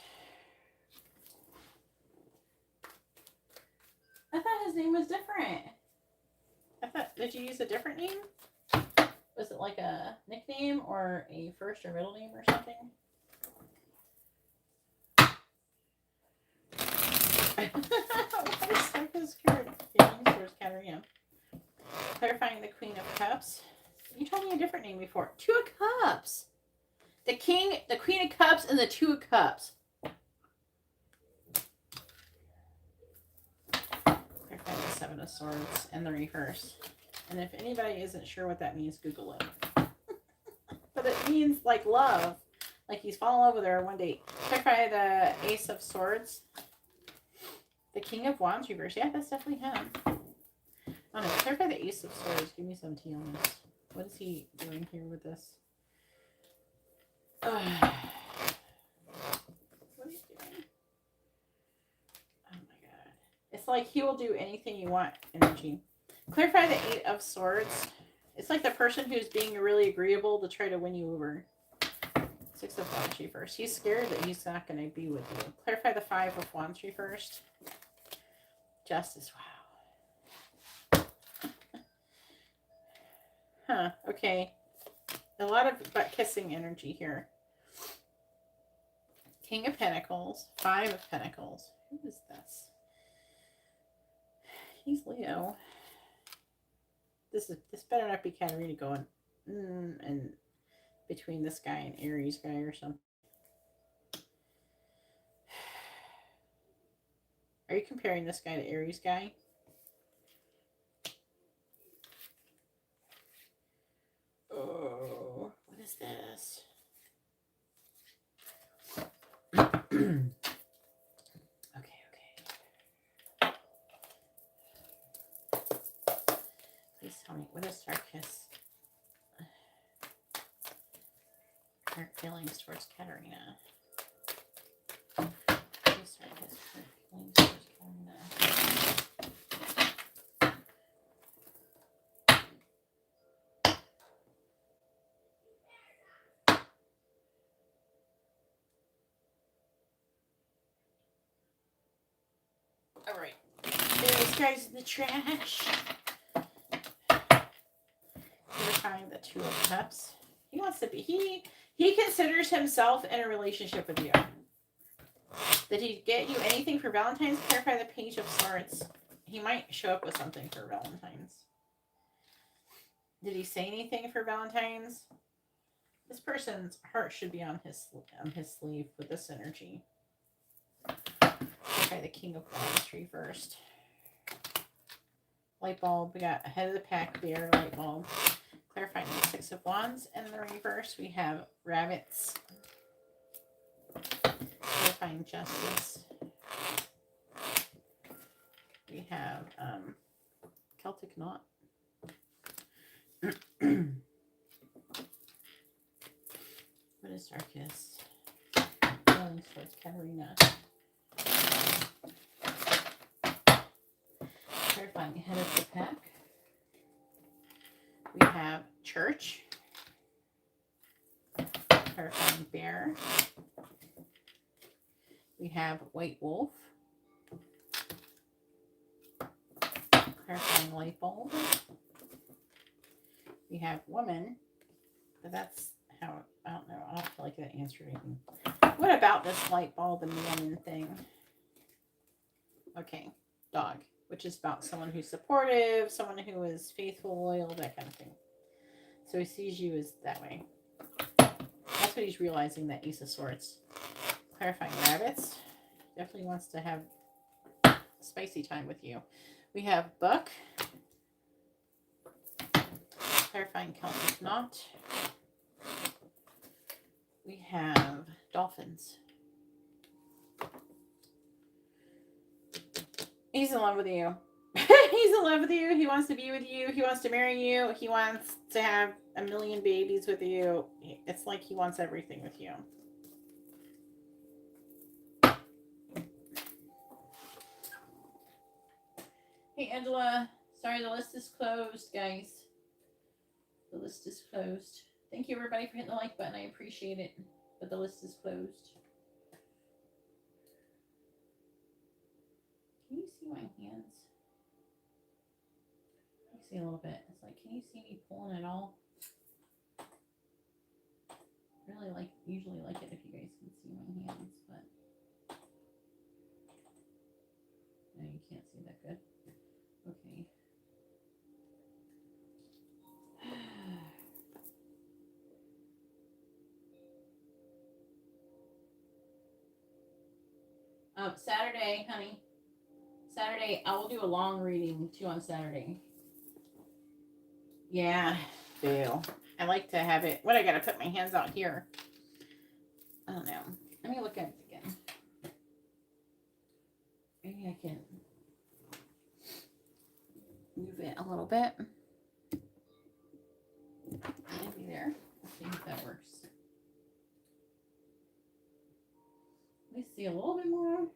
I thought his name was different. Did you use a different name? Was it like a nickname or a first or middle name or something? What is Sarka's card? Feelings towards Katarina. Clarifying the Queen of Cups. You told me a different name before. Two of Cups. The King, the Queen of Cups, and the Two of Cups. Clarifying the Seven of Swords and the reverse. And if anybody isn't sure what that means, Google it. But it means like love. Like he's fallen in love with her one day. Clarify the Ace of Swords. The King of Wands reverse. Yeah, that's definitely him. Oh no, clarify the Ace of Swords. Give me some tea on this. What is he doing here with this? What is he doing? Oh my god. It's like he will do anything you want energy. Clarify the Eight of Swords. It's like the person who's being really agreeable to try to win you over. Six of Wands reversed. He's scared that he's not going to be with you. Clarify the Five of Wands reversed. Justice. Wow. Huh. Okay. A lot of butt kissing energy here. King of Pentacles. Five of Pentacles. Who is this? He's Leo. This better not be Katarina going and between this guy and Aries guy or something. Are you comparing this guy to Aries guy? Oh, what is this? Okay. Please tell me, what is Sarkis? Current feelings towards Katarina. What is Sarkis' current feelings towards Katarina? All right, these guys in the trash. Clarifying the Two of Cups. He wants to be. He considers himself in a relationship with you. Did he get you anything for Valentine's? Clarify the Page of Swords. He might show up with something for Valentine's. Did he say anything for Valentine's? This person's heart should be on his sleeve with this energy. Okay, the King of Wands reversed. Light bulb. We got ahead of the pack bear, light bulb. Clarifying the Six of Wands. And in the reverse, we have rabbits. Clarifying justice. We have Celtic knot. What is Sarkis? Feelings towards Katarina. Clarifying ahead of the pack. We have Church. Clarifying bear. We have White Wolf. Clarifying light bulb. We have woman. But that's how, I don't know. I don't feel like that answered anything. What about this light bulb and the thing? Okay, dog, which is about someone who's supportive, someone who is faithful, loyal, that kind of thing. So he sees you as that way. That's what he's realizing, that Ace of Swords. Clarifying rabbits. Definitely wants to have spicy time with you. We have Buck. Clarifying Celtic Knot. We have Dolphins. He's in love with you. He's in love with you. He wants to be with you. He wants to marry you. He wants to have a million babies with you. It's like he wants everything with you. Hey, Angela. Sorry, the list is closed, guys. The list is closed. Thank you, everybody, for hitting the like button. I appreciate it. But the list is closed. Can you see my hands? I see a little bit. It's like, can you see me pulling it all? I usually like it if you guys can see my hands, but no, you can't see that good. Okay. Saturday, honey. Saturday, I will do a long reading too on Saturday. Yeah, boo. I like to have it. What, I gotta put my hands out here? I don't know. Let me look at it again. Maybe I can move it a little bit. Maybe there. Let's see if that works. Let me see a little bit more.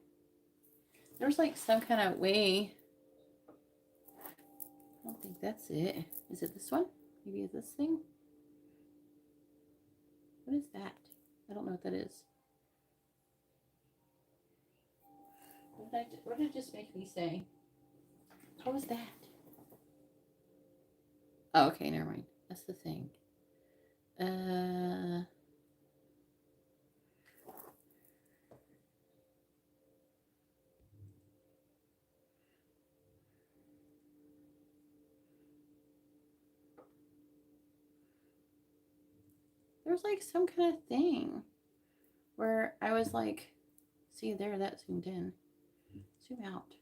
There's like some kind of way. I don't think that's it. Is it this one? Maybe it's this thing? What is that? I don't know what that is. What did it just make me say? What was that? Oh, okay, never mind. That's the thing. There's like some kind of thing where I was like, see there, that zoomed in. Zoom out.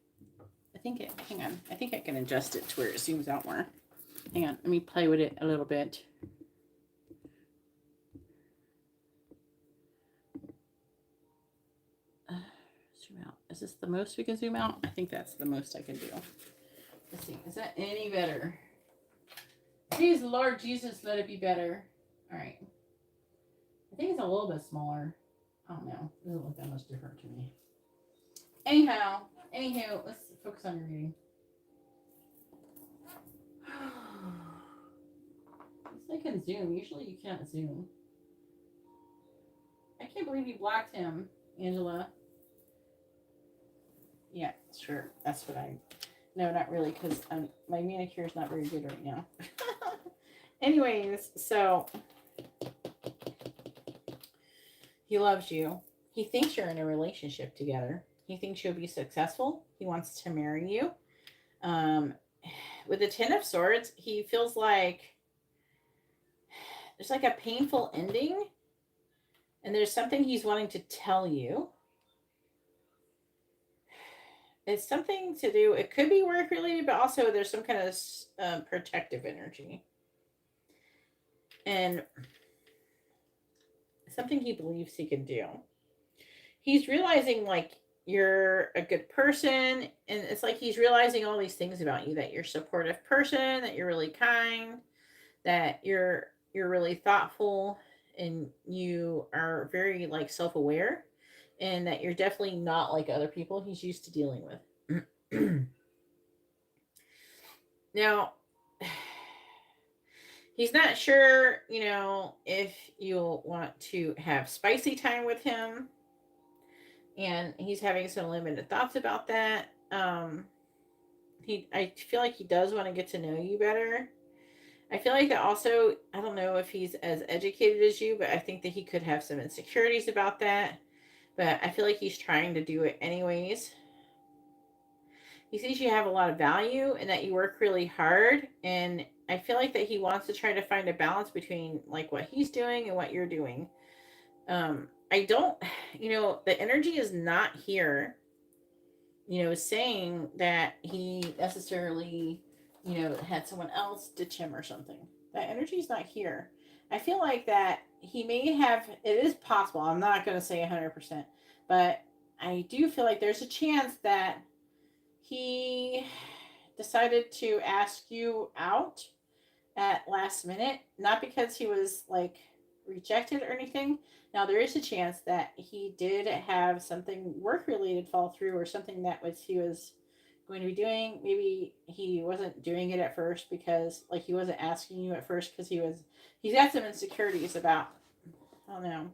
Hang on. I think I can adjust it to where it zooms out more. Hang on, let me play with it a little bit. Zoom out. Is this the most we can zoom out? I think that's the most I can do. Let's see. Is that any better? Please, Lord Jesus, let it be better. All right. I think it's a little bit smaller. I don't know. It doesn't look that much different to me. Anywho, let's focus on your reading. I can zoom. Usually you can't zoom. I can't believe you blocked him, Angela. Yeah, sure. That's what I... No, not really, because my manicure is not very good right now. Anyways, so... He loves you. He thinks you're in a relationship together. He thinks you'll be successful. He wants to marry you. With the Ten of Swords, he feels like there's like a painful ending. And there's something he's wanting to tell you. It's something to do, it could be work related, but also there's some kind of protective energy. And something he believes he can do. He's realizing like you're a good person, and it's like he's realizing all these things about you, that you're a supportive person, that you're really kind, that you're really thoughtful, and you are very like self-aware, and that you're definitely not like other people he's used to dealing with. Now, he's not sure, if you'll want to have spicy time with him. And he's having some limited thoughts about that. I feel like he does want to get to know you better. I feel like that also, I don't know if he's as educated as you, but I think that he could have some insecurities about that. but I feel like he's trying to do it anyways. He sees you have a lot of value and that you work really hard, and I feel like that he wants to try to find a balance between like what he's doing and what you're doing. I don't, the energy is not here, saying that he necessarily, had someone else ditch him or something. That energy is not here. I feel like that he may have, it is possible, I'm not going to say 100%, but I do feel like there's a chance that he decided to ask you out at last minute, not because he was like rejected or anything. Now there is a chance that he did have something work related fall through, or something that was he was going to be doing. Maybe he wasn't doing it at first because like he wasn't asking you at first because he's got some insecurities about, I don't know.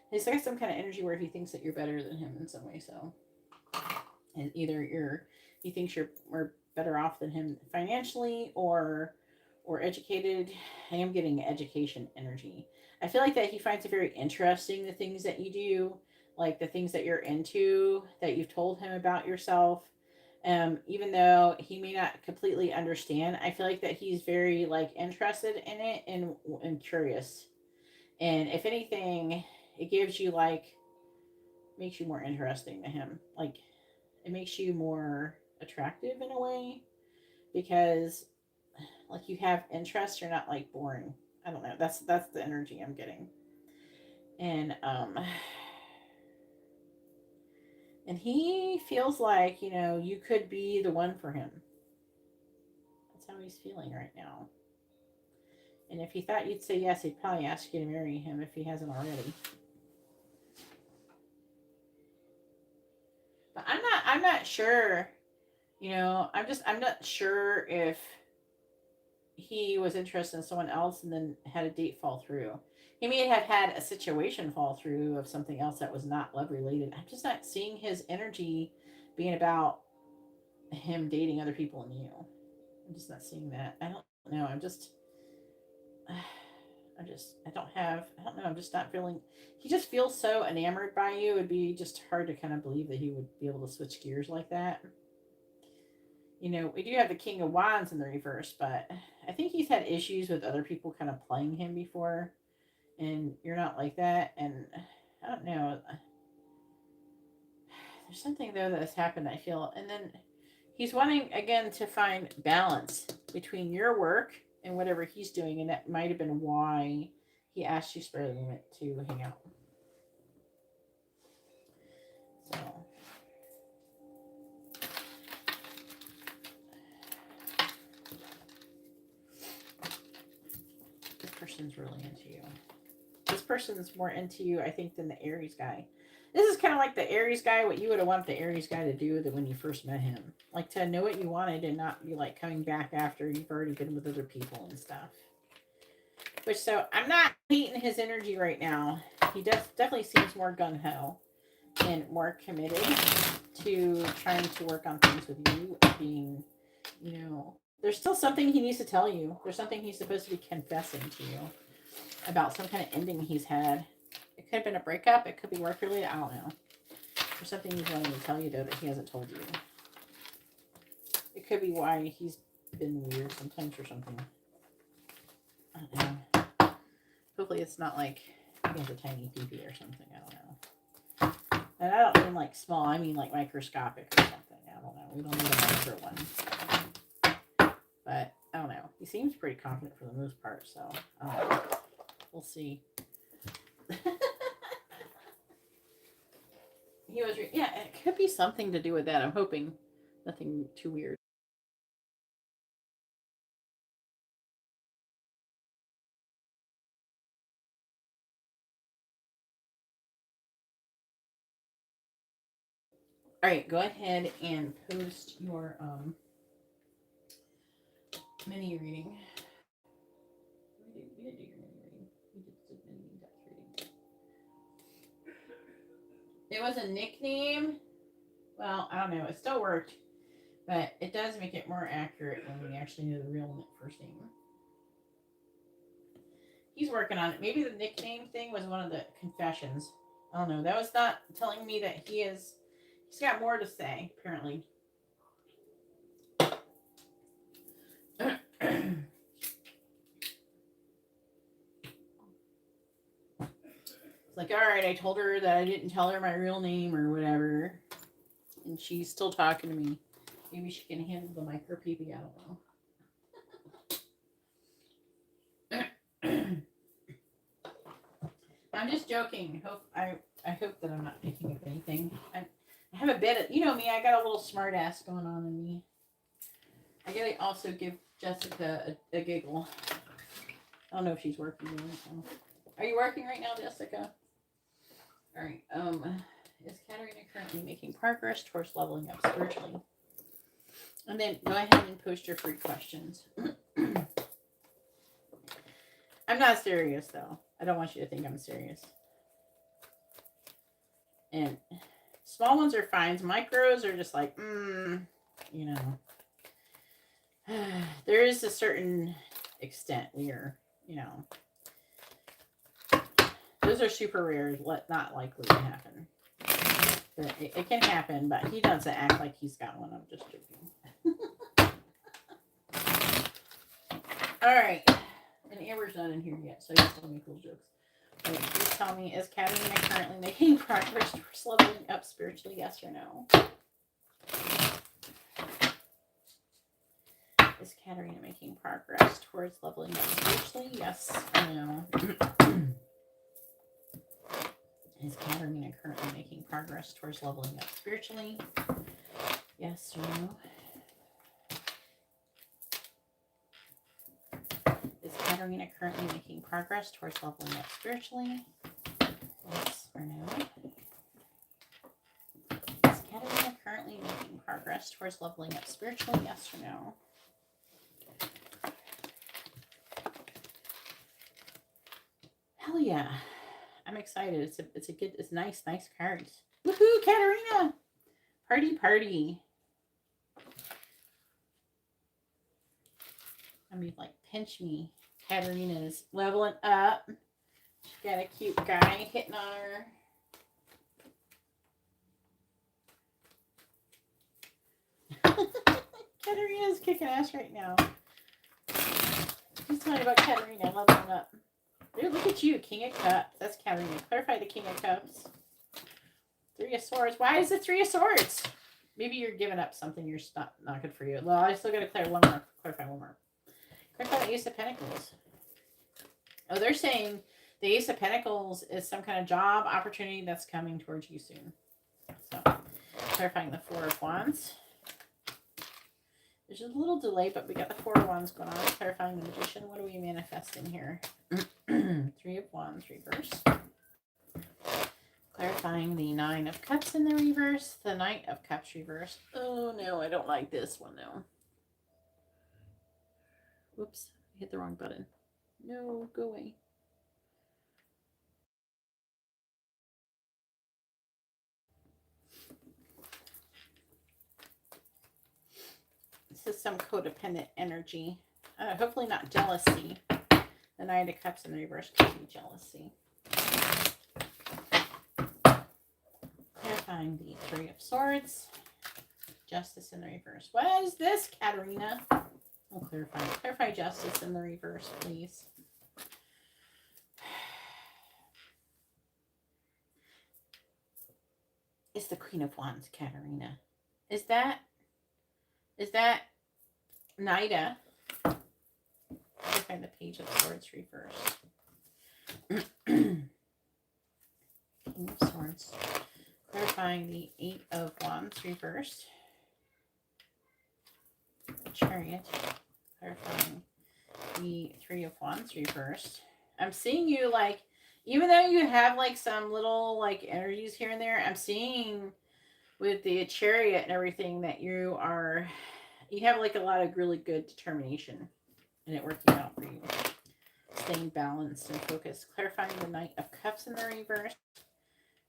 He's got some kind of energy where he thinks that you're better than him in some way. So, and either he thinks you're more better off than him financially, or educated. I am getting education energy. I feel like that he finds it very interesting, the things that you do, like the things that you're into, that you've told him about yourself. Even though he may not completely understand, I feel like that he's very like interested in it, and curious. And if anything, it gives you like, makes you more interesting to him. Like it makes you more attractive in a way, because like you have interest, you're not like boring. I don't know, that's the energy I'm getting. And he feels like, you could be the one for him. That's how he's feeling right now. And if he thought you'd say yes, he'd probably ask you to marry him if he hasn't already. But I'm not sure, I'm not sure if he was interested in someone else and then had a date fall through. He may have had a situation fall through of something else that was not love related. I'm just not seeing his energy being about him dating other people and you. I'm just not seeing that. I don't know. I don't know. I'm just not feeling, he just feels so enamored by you. It'd be just hard to kind of believe that he would be able to switch gears like that. We do have the King of Wands in the reverse, but I think he's had issues with other people kind of playing him before, and you're not like that. And I don't know. There's something though that has happened, I feel, and then he's wanting again to find balance between your work and whatever he's doing, and that might have been why he asked you spare the moment to hang out. So. This person's really into you. This person's more into you, I think, than the Aries guy. This is kind of like the Aries guy, what you would have wanted the Aries guy to do when you first met him. Like to know what you wanted and not be like coming back after you've already been with other people and stuff. Which, so I'm not hating his energy right now. He definitely seems more gung-ho and more committed to trying to work on things with you, being, there's still something he needs to tell you. There's something he's supposed to be confessing to you about, some kind of ending he's had. It could have been a breakup. It could be work related. I don't know. There's something he's wanting to tell you, though, that he hasn't told you. It could be why he's been weird sometimes or something. I don't know. Hopefully it's not like he has a tiny peepee or something. I don't know. And I don't mean like small. I mean like microscopic or something. I don't know. We don't need a micro one. But I don't know. He seems pretty confident for the most part. So I don't know. We'll see. Yeah, it could be something to do with that. I'm hoping nothing too weird. All right, go ahead and post your mini reading. We did do your mini reading. We did the mini depth reading. It was a nickname. Well, I don't know. It still worked, but it does make it more accurate when we actually know the real first name. He's working on it. Maybe the nickname thing was one of the confessions. I don't know. That was not telling me that he's got more to say, apparently. It's like, all right, I told her that I didn't tell her my real name or whatever. And she's still talking to me. Maybe she can handle the micro peepee. I don't know. I'm just joking. I hope that I'm not picking up anything. I have a bit of, you know me, I got a little smart ass going on in me. I gotta also give Jessica a giggle. I don't know if she's working right now. Are you working right now, Jessica? All right. Is Katarina currently making progress towards leveling up spiritually? And then go ahead and post your free questions. I'm not serious though. I don't want you to think I'm serious. And small ones are fine. Micros are just like, you know. There is a certain extent where, you know, those are super rare, not likely to happen. But it can happen, but he doesn't act like he's got one. I'm just joking. All right. And Amber's not in here yet, so he's telling me cool jokes. Wait, please tell me, is Katarina currently making progress towards leveling up spiritually? Yes or no? Is Katarina making progress towards leveling up spiritually? Yes or no? Is Katarina currently making progress towards leveling up spiritually? Yes or no? Is Katarina currently making progress towards leveling up spiritually? Yes or no? Is Katarina currently making progress towards leveling up spiritually? Yes or no? Hell yeah. I'm excited. It's nice cards. Woohoo, Katarina! Party. I mean, like, pinch me. Katarina's leveling up. She got a cute guy hitting on her. Katarina's kicking ass right now. She's talking about Katarina leveling up. Dude, look at you, King of Cups. That's Katarina. Clarify the King of Cups. Three of Swords. Why is it Three of Swords? Maybe you're giving up something you're not good for you. Well, I still got to clarify one more. Clarify the Ace of Pentacles. Oh, they're saying the Ace of Pentacles is some kind of job opportunity that's coming towards you soon. So, clarifying the Four of Wands. There's a little delay, but we got the Four of Wands going on. Clarifying the Magician. What are we manifesting here? Three of Wands reverse. Clarifying the Nine of Cups in the reverse. The Knight of Cups reverse. Oh, no, I don't like this one, though. Whoops, I hit the wrong button. No, go away. This is some codependent energy. Hopefully not jealousy. The Knight of Cups in the reverse could be jealousy. Clarifying the Three of Swords. Justice in the reverse. What is this, Katarina? I'll clarify. Clarify Justice in the reverse, please. It's the Queen of Wands, Katarina. Is that Nida? Clarify the Page of Swords reverse. King of Swords. Clarifying the Eight of Wands reversed. Chariot. Clarifying the Three of Wands reversed. I'm seeing you, like, even though you have like some little like energies here and there, I'm seeing with the Chariot and everything that you have like a lot of really good determination and it working out for you. Staying balanced and focused. Clarifying the Knight of Cups in the reverse.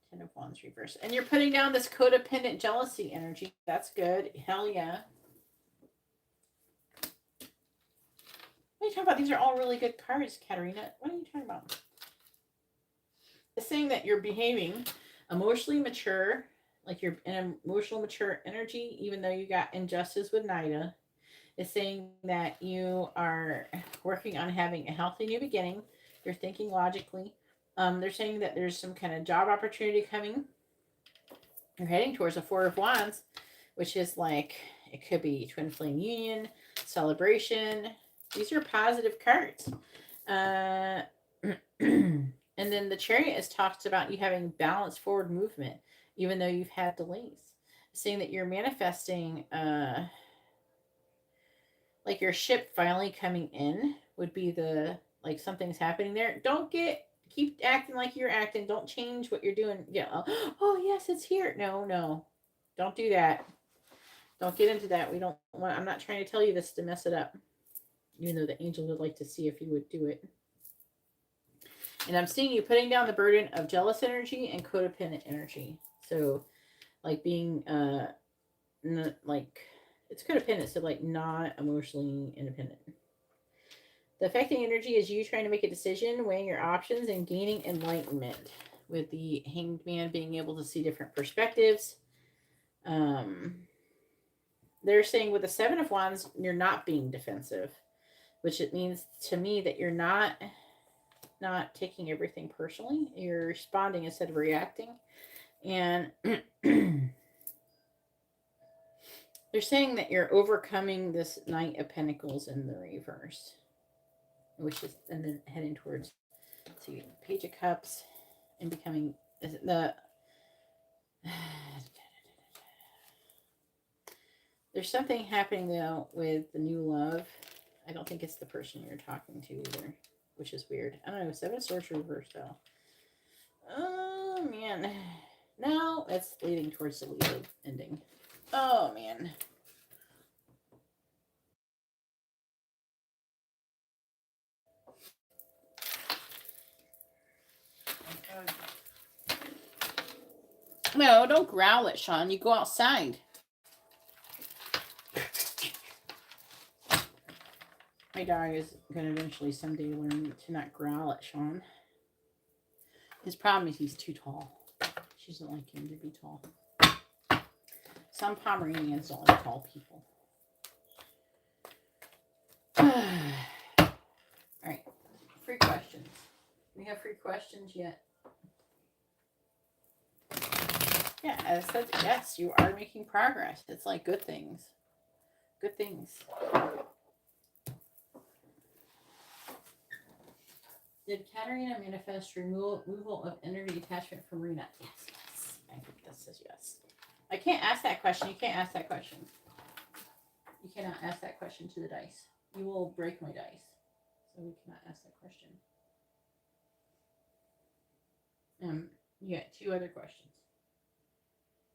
Ten of Wands reverse. And you're putting down this codependent jealousy energy. That's good. Hell yeah. What are you talking about? These are all really good cards, Katarina. What are you talking about? It's saying that you're behaving emotionally mature, like you're in emotional mature energy, even though you got injustice with NIDA. It's saying that you are working on having a healthy new beginning. You're thinking logically. They're saying that there's some kind of job opportunity coming. You're heading towards a Four of Wands, which is like, it could be twin flame union, celebration. These are positive cards. Uh, and then the Chariot is talks about you having balanced forward movement, even though you've had delays. Saying that you're manifesting, like your ship finally coming in would be the, like something's happening there. Don't keep acting like you're acting. Don't change what you're doing. Yeah. Oh yes, it's here. No, no, don't do that. Don't get into that. We don't want. I'm not trying to tell you this to mess it up. Even though the angel would like to see if you would do it. And I'm seeing you putting down the burden of jealous energy and codependent energy. So, like being like it's codependent, so like not emotionally independent. The affecting energy is you trying to make a decision, weighing your options, and gaining enlightenment. With the Hanged Man being able to see different perspectives. They're saying with the Seven of Wands, you're not being defensive, which it means to me that you're not taking everything personally. You're responding instead of reacting. And they're saying that you're overcoming this Knight of Pentacles in the reverse, which is, and then heading towards, let's see, Page of Cups, and becoming the there's something happening though with the new love. I don't think it's the person you're talking to either, which is weird. I don't know. Seven of Swords reversed though. Oh man. No, it's leading towards the Leo ending. Oh man. No, don't growl it, Sean. You go outside. My dog is going to eventually someday learn to not growl at Sean. His problem is he's too tall. She doesn't like him to be tall. Some Pomeranians don't like tall people. Alright. Free questions. We have free questions yet? Yeah, as I said, yes, you are making progress. It's like good things. Good things. Did Katarina manifest removal of energy attachment from Rena? Yes, yes. I think that says yes. I can't ask that question. You can't ask that question. You cannot ask that question to the dice. You will break my dice. So we cannot ask that question. You got two other questions.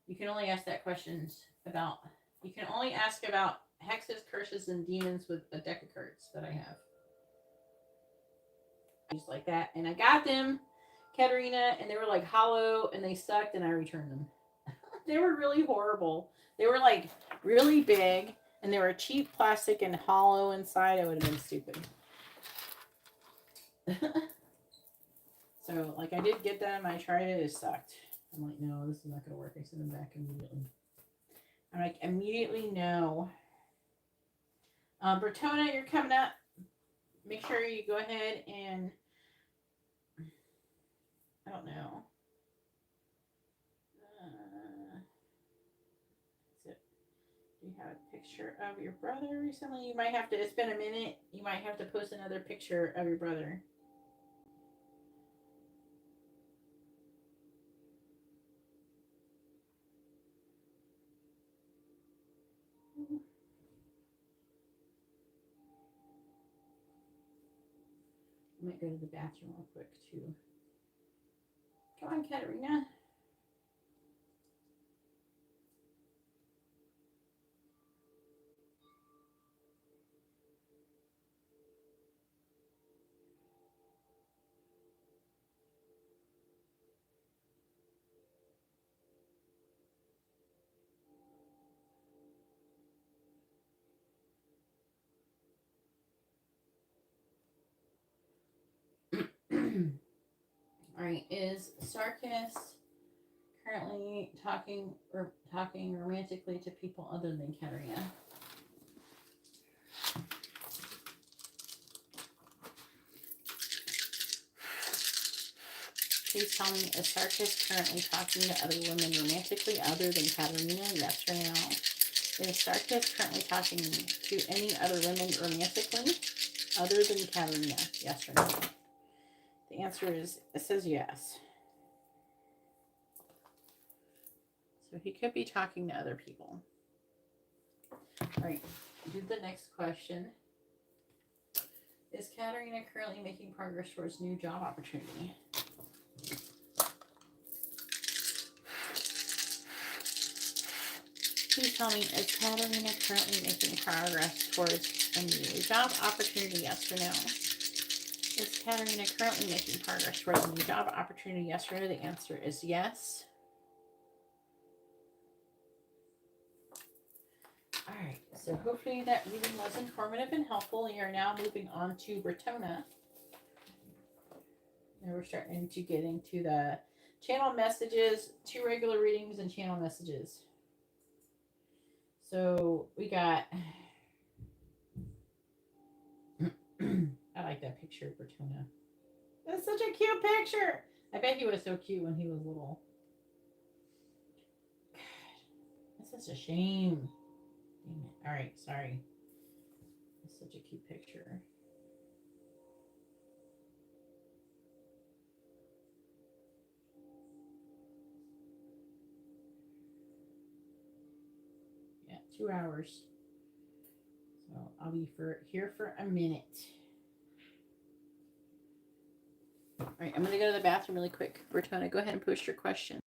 You can only ask that questions about. You can only ask about hexes, curses, and demons with a deck of cards that I have. Just like that, and I got them, Katarina, and they were like hollow, and they sucked, and I returned them. They were really horrible. They were like really big, and they were cheap plastic and hollow inside. I would have been stupid. So, like, I did get them. I tried it. It sucked. I'm like, no, this is not going to work. I sent them back immediately. I'm like, immediately no. Bertona, you're coming up. Make sure you go ahead and, I don't know. Do you have a picture of your brother recently? You might have to, it's been a minute. You might have to post another picture of your brother. I might go to the bathroom real quick too. Come on, Katarina. All right, is Sarkis currently talking romantically to people other than Katarina? Please tell me, is Sarkis currently talking to other women romantically other than Katarina? Yes or no? Is Sarkis currently talking to any other women romantically other than Katarina? Yes or no? The answer is, it says yes. So he could be talking to other people. All right, do the next question. Is Katarina currently making progress towards new job opportunity? Please tell me, is Katarina currently making progress towards a new job opportunity? Yes or no? Is Katarina currently making progress towards a new job opportunity? Yes or no? The answer is yes. All right, so hopefully that reading was informative and helpful. We are now moving on to Bretona. And we're starting to get into the channel messages, 2 regular readings, and channel messages. So we got, I like that picture of Bretona. That's such a cute picture. I bet he was so cute when he was little. God, that's such a shame. Dang it. All right, sorry. That's such a cute picture. Yeah, 2 hours. So I'll be here for a minute. All right, I'm going to go to the bathroom really quick. Bretona, go ahead and post your question.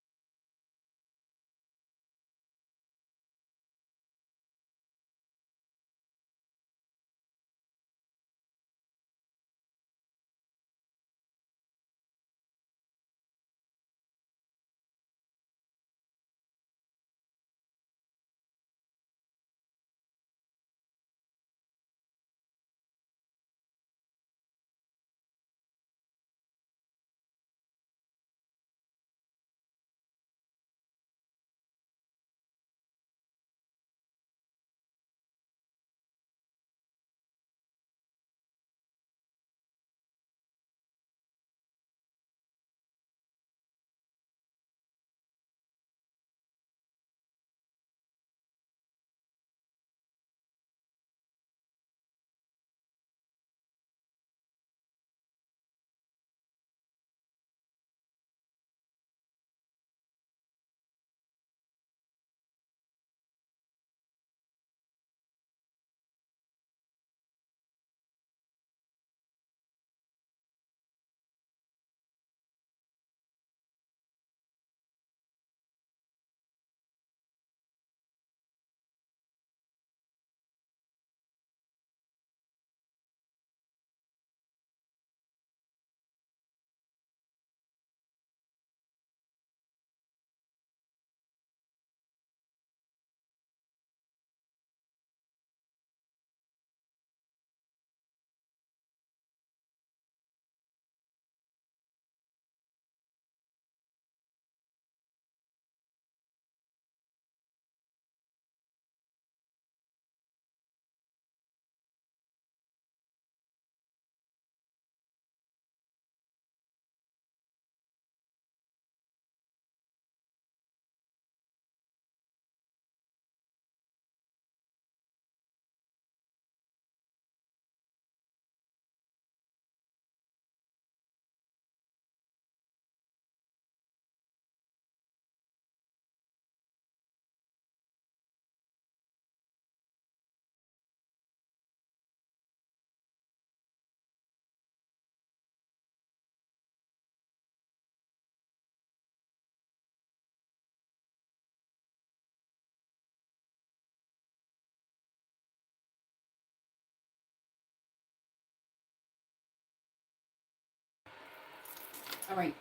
All right.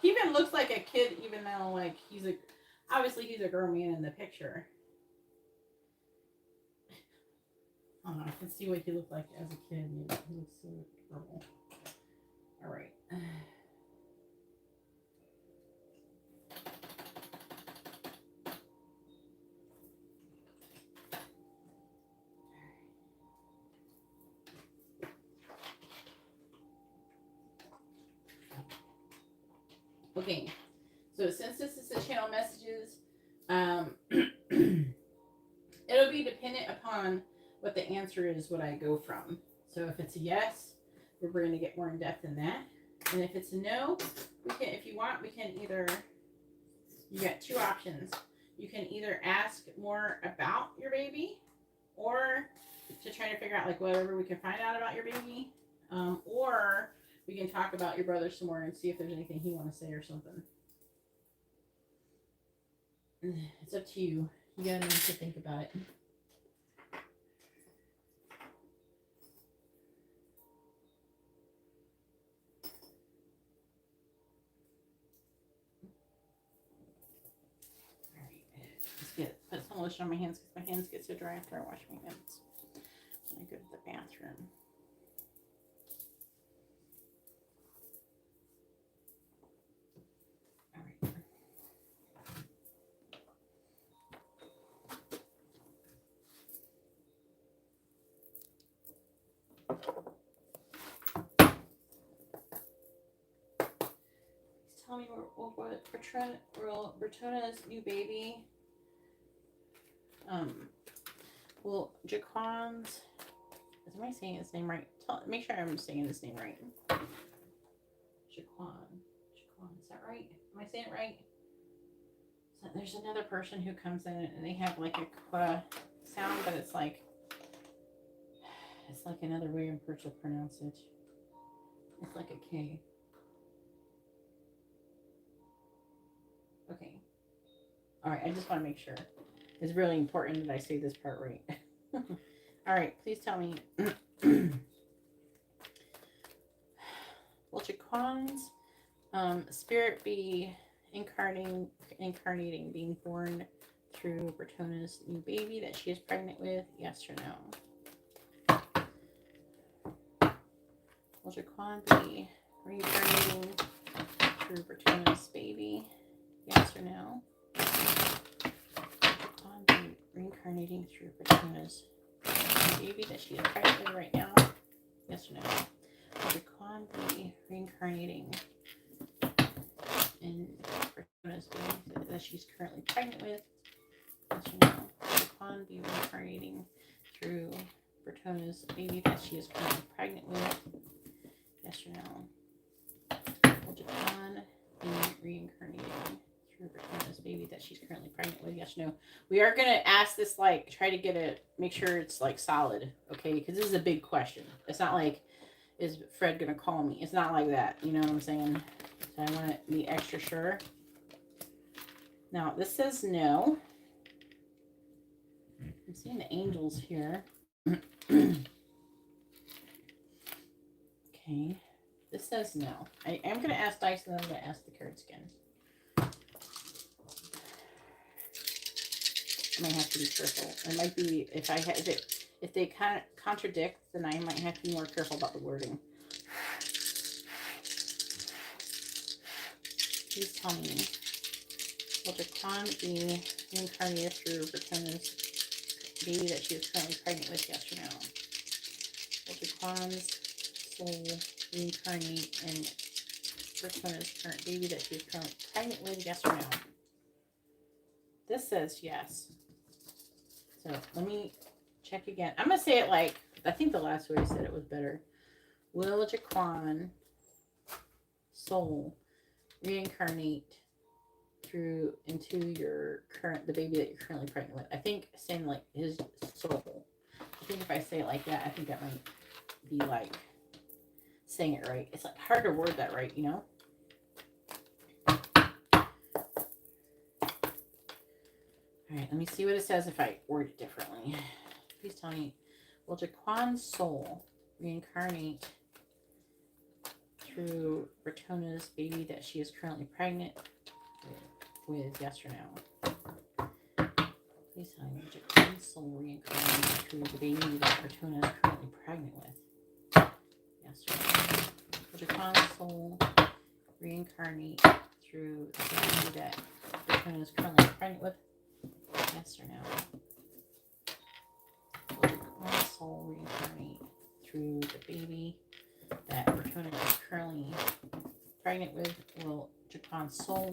He even looks like a kid, even though, like, obviously he's a grown man in the picture. I don't know, I can see what he looked like as a kid. He looks so adorable. All right. Okay, so since this is the channel messages, it'll be dependent upon what the answer is, what I go from. So if it's a yes, we're going to get more in depth in that. And if it's a no, we can, if you want, we can either, you got two options. You can either ask more about your baby, or to try to figure out like whatever we can find out about your baby, or we can talk about your brother some more and see if there's anything he wants to say or something. It's up to you. You gotta know what to think about it. Put some lotion on my hands because my hands get so dry after I wash my hands when I go to the bathroom. All right. Please tell me what Bertona's new baby. Well, Jaquan's, am I saying his name right? Make sure I'm saying his name right. Jaquan, is that right? Am I saying it right? So there's another person who comes in and they have like a qua sound, but it's like another way I'm supposed to pronounce it. It's like a K. Okay. All right, I just want to make sure. It's really important that I say this part right. All right, please tell me. Will Jaquan's spirit be incarnating, being born through Bertona's new baby that she is pregnant with? Yes or no? Will Jaquan be reincarnating through Bertona's baby? Yes or no? Reincarnating through Bertona's baby that she is pregnant with right now? Yes or no? Will Jaquan be reincarnating in Bertona's baby that she's currently pregnant with? Yes or no? Will Jaquan be reincarnating through Bertona's baby that she is currently pregnant with? Yes or no? Will Jaquan be reincarnating through Bertona's baby that she's currently pregnant with? Yes or no? We are going to ask this, like, try to get it, make sure it's, like, solid, okay? Because this is a big question. It's not like, is Fred going to call me? It's not like that, you know what I'm saying? So I want to be extra sure. Now, this says no. I'm seeing the angels here. Okay. This says no. I am going to ask Dice, and then I'm going to ask the cards again. I might have to be careful. It might be, if they kind of contradict, then I might have to be more careful about the wording. Please tell me, will Jaquan be reincarnated through Bertona's baby that she is currently pregnant with? Yes or no? Will Jaquan's soul reincarnate in Bertona's current baby that she is currently pregnant with? Yes or no? This says yes. So let me check again. I'm going to say it like, I think the last way I said it was better. Will Jaquan soul reincarnate into the baby that you're currently pregnant with? I think saying like his soul. I think if I say it like that, I think that might be like saying it right. It's like hard to word that right, you know? All right, let me see what it says if I word it differently. Please tell me, will Jaquan's soul reincarnate through Bertona's baby that she is currently pregnant with? Yes or no? Please tell me, will Jaquan's soul reincarnate through the baby that Bertona is currently pregnant with? Yes or no? Will Japan's soul reincarnate through the baby that Japan is currently pregnant with? Yes or no? Will Japan's soul reincarnate through the baby that Bertona is currently pregnant with? Will Japan's soul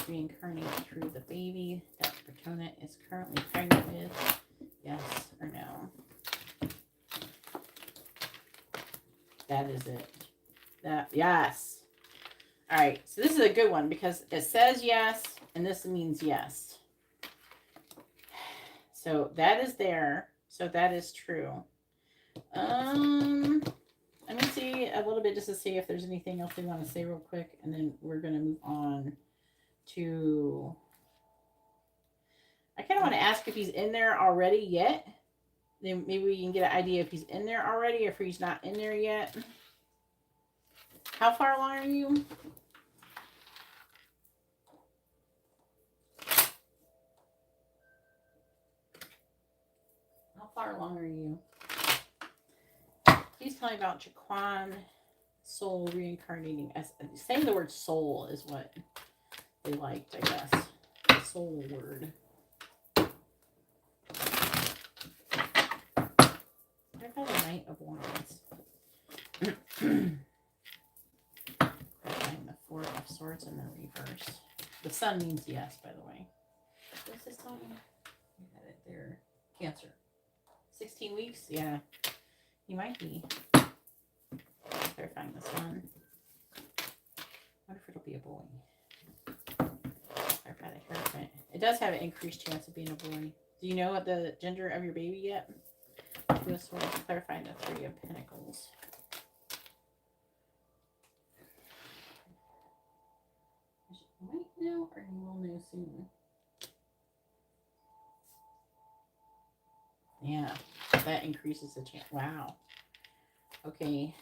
reincarnate through the baby that Bertona is currently pregnant with? Yes or no? That is it. Yes. All right. So this is a good one because it says yes, and this means yes. So that is there. So that is true. Let me see a little bit just to see if there's anything else we want to say real quick, and then we're going to move on to... I kind of want to ask if he's in there already yet. Then maybe we can get an idea if he's in there already or if he's not in there yet. How far along are you? How far along are you? Please tell me about Jaquan soul reincarnating. Saying the word soul is what they liked, I guess. The soul word. What about the Knight of Wands? The Four of Swords in the reverse. The Sun means yes, by the way. What's this telling you? You had it there. Cancer. 16 weeks? Yeah. You might be. Clarifying the Sun. I wonder if it'll be a boy. Clarify the Hierophant. It does have an increased chance of being a boy. Do you know what the gender of your baby yet? Two of Swords. Clarifying the Three of Pentacles. You might know or you will know soon. Yeah, that increases the chance. Wow. Okay.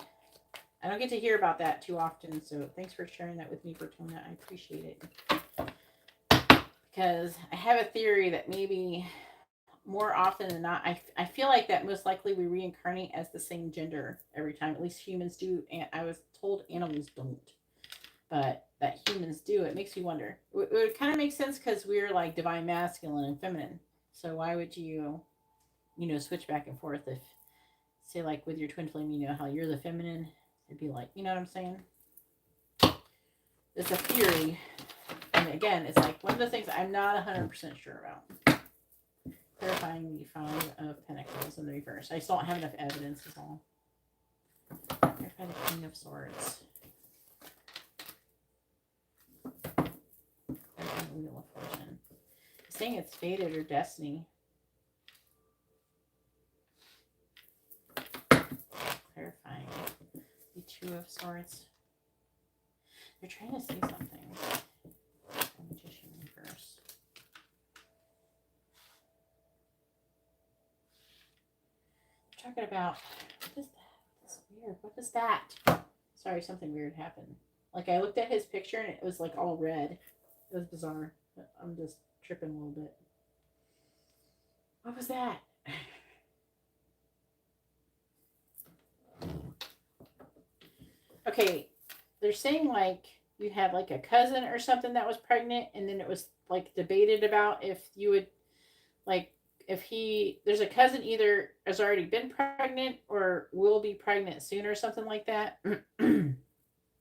I don't get to hear about that too often, so thanks for sharing that with me, Bertona. I appreciate it. Because I have a theory that maybe more often than not, I feel like that most likely we reincarnate as the same gender every time. At least humans do. And I was told animals don't. But that humans do. It makes me wonder. It would kind of make sense because we're like divine masculine and feminine. So why would you switch back and forth if, say, like with your twin flame, you know how you're the feminine? It'd be like, you know what I'm saying? It's a theory. And again, it's like one of the things I'm not 100% sure about. Clarifying the Five of Pentacles in the reverse. I just don't have enough evidence is all. Clarify the King of Swords. Clarify the Wheel of Fortune. It's saying it's fated or destiny. Clarifying the Two of Swords. They're trying to say something. Magician reverse. They're talking about, what is that? That's weird. What is that? Sorry, something weird happened. Like I looked at his picture and it was like all red. It was bizarre. I'm just tripping a little bit. What was that? Okay, they're saying like you had like a cousin or something that was pregnant, and then it was like debated about if you would like if there's a cousin either has already been pregnant or will be pregnant soon or something like that. And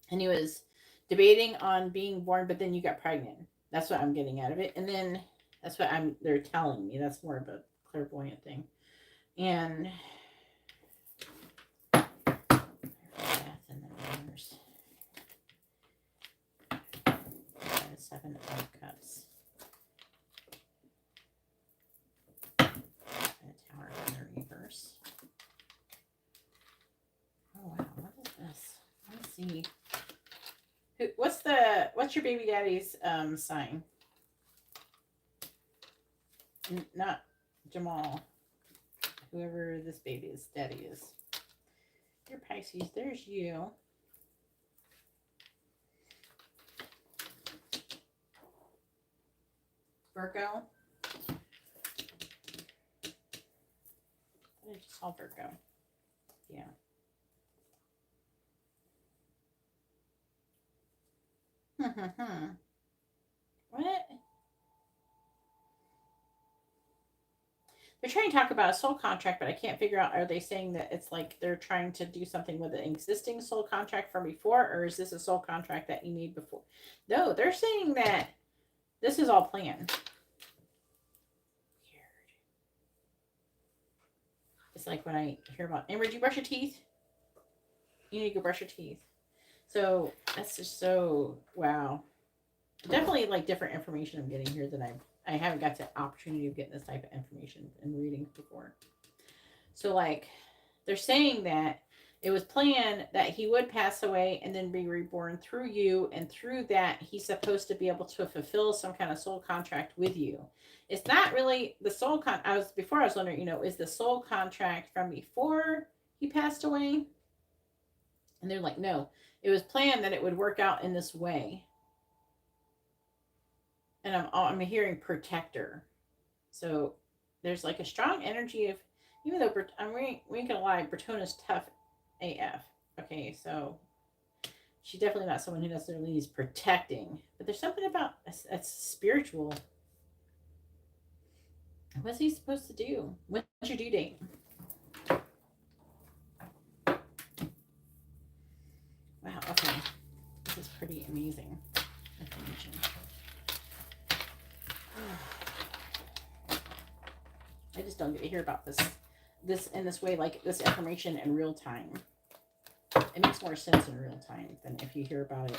he was debating on being born, but then you got pregnant. That's what I'm getting out of it. And then that's what they're telling me. That's more of a clairvoyant thing. And Seven of Cups. And a Tower in the reverse. Oh wow, what is this? Let's see. What's your baby daddy's sign? Not Jamal. Whoever this baby's daddy is. You're Pisces. There's you. Virgo. I just saw Virgo. Yeah. What? They're trying to talk about a soul contract, but I can't figure out, are they saying that it's like they're trying to do something with an existing soul contract from before, or is this a soul contract that you made before? No, they're saying that this is all planned. Weird. It's like when I hear about, Amber, do you brush your teeth? You need to go brush your teeth. So that's just so, wow. Definitely like different information I'm getting here that I haven't got the opportunity of getting this type of information and reading before. So like they're saying that it was planned that he would pass away and then be reborn through you, and through that he's supposed to be able to fulfill some kind of soul contract with you. It's not really the soul I was wondering, is the soul contract from before he passed away? And they're like, no, it was planned that it would work out in this way. And I'm hearing protector. So there's like a strong energy of, even though we ain't gonna lie, Bertona's tough AF. Okay, so she's definitely not someone who necessarily needs protecting. But there's something about that's spiritual. What's he supposed to do? When's your due date? Wow, okay. This is pretty amazing information. I just don't get to hear about this in this way, like this information in real time. It makes more sense in real time than if you hear about it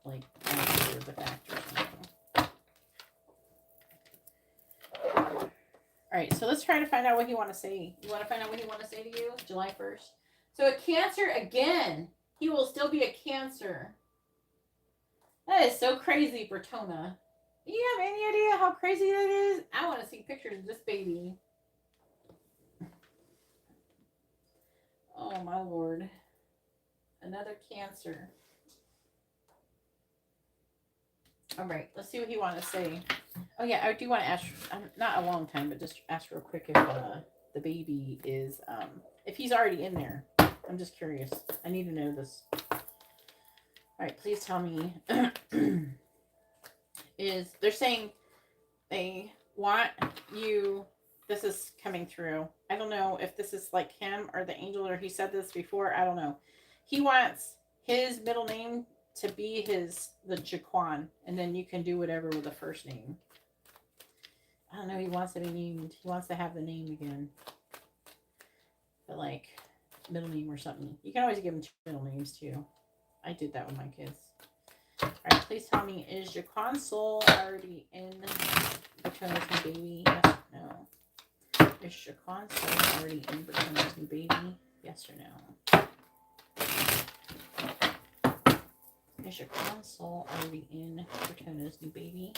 like after the fact or something. All right, so let's try to find out what he want to say. You want to find out what he want to say to you? July 1st. So a Cancer again. He will still be a Cancer. That is so crazy, Bertona. Do you have any idea how crazy that is? I want to see pictures of this baby. Oh, my Lord. Another Cancer. All right, let's see what he wants to say. Oh, yeah, I do want to ask, not a long time, but just ask real quick if the baby is, if he's already in there. I'm just curious. I need to know this. All right, please tell me. They're saying they want you, this is coming through. I don't know if this is like him or the angel, or he said this before. I don't know. He wants his middle name to be the Jaquan, and then you can do whatever with the first name. I don't know. He wants to be named. He wants to have the name again. But like middle name or something. You can always give him two middle names too. I did that with my kids. All right, please tell me, is Jaquan's soul already in Bertona's new baby? Yes or no? Is Jaquan's soul already in Bertona's new baby? Yes or no? Is Jaquan's soul already in Bertona's new baby?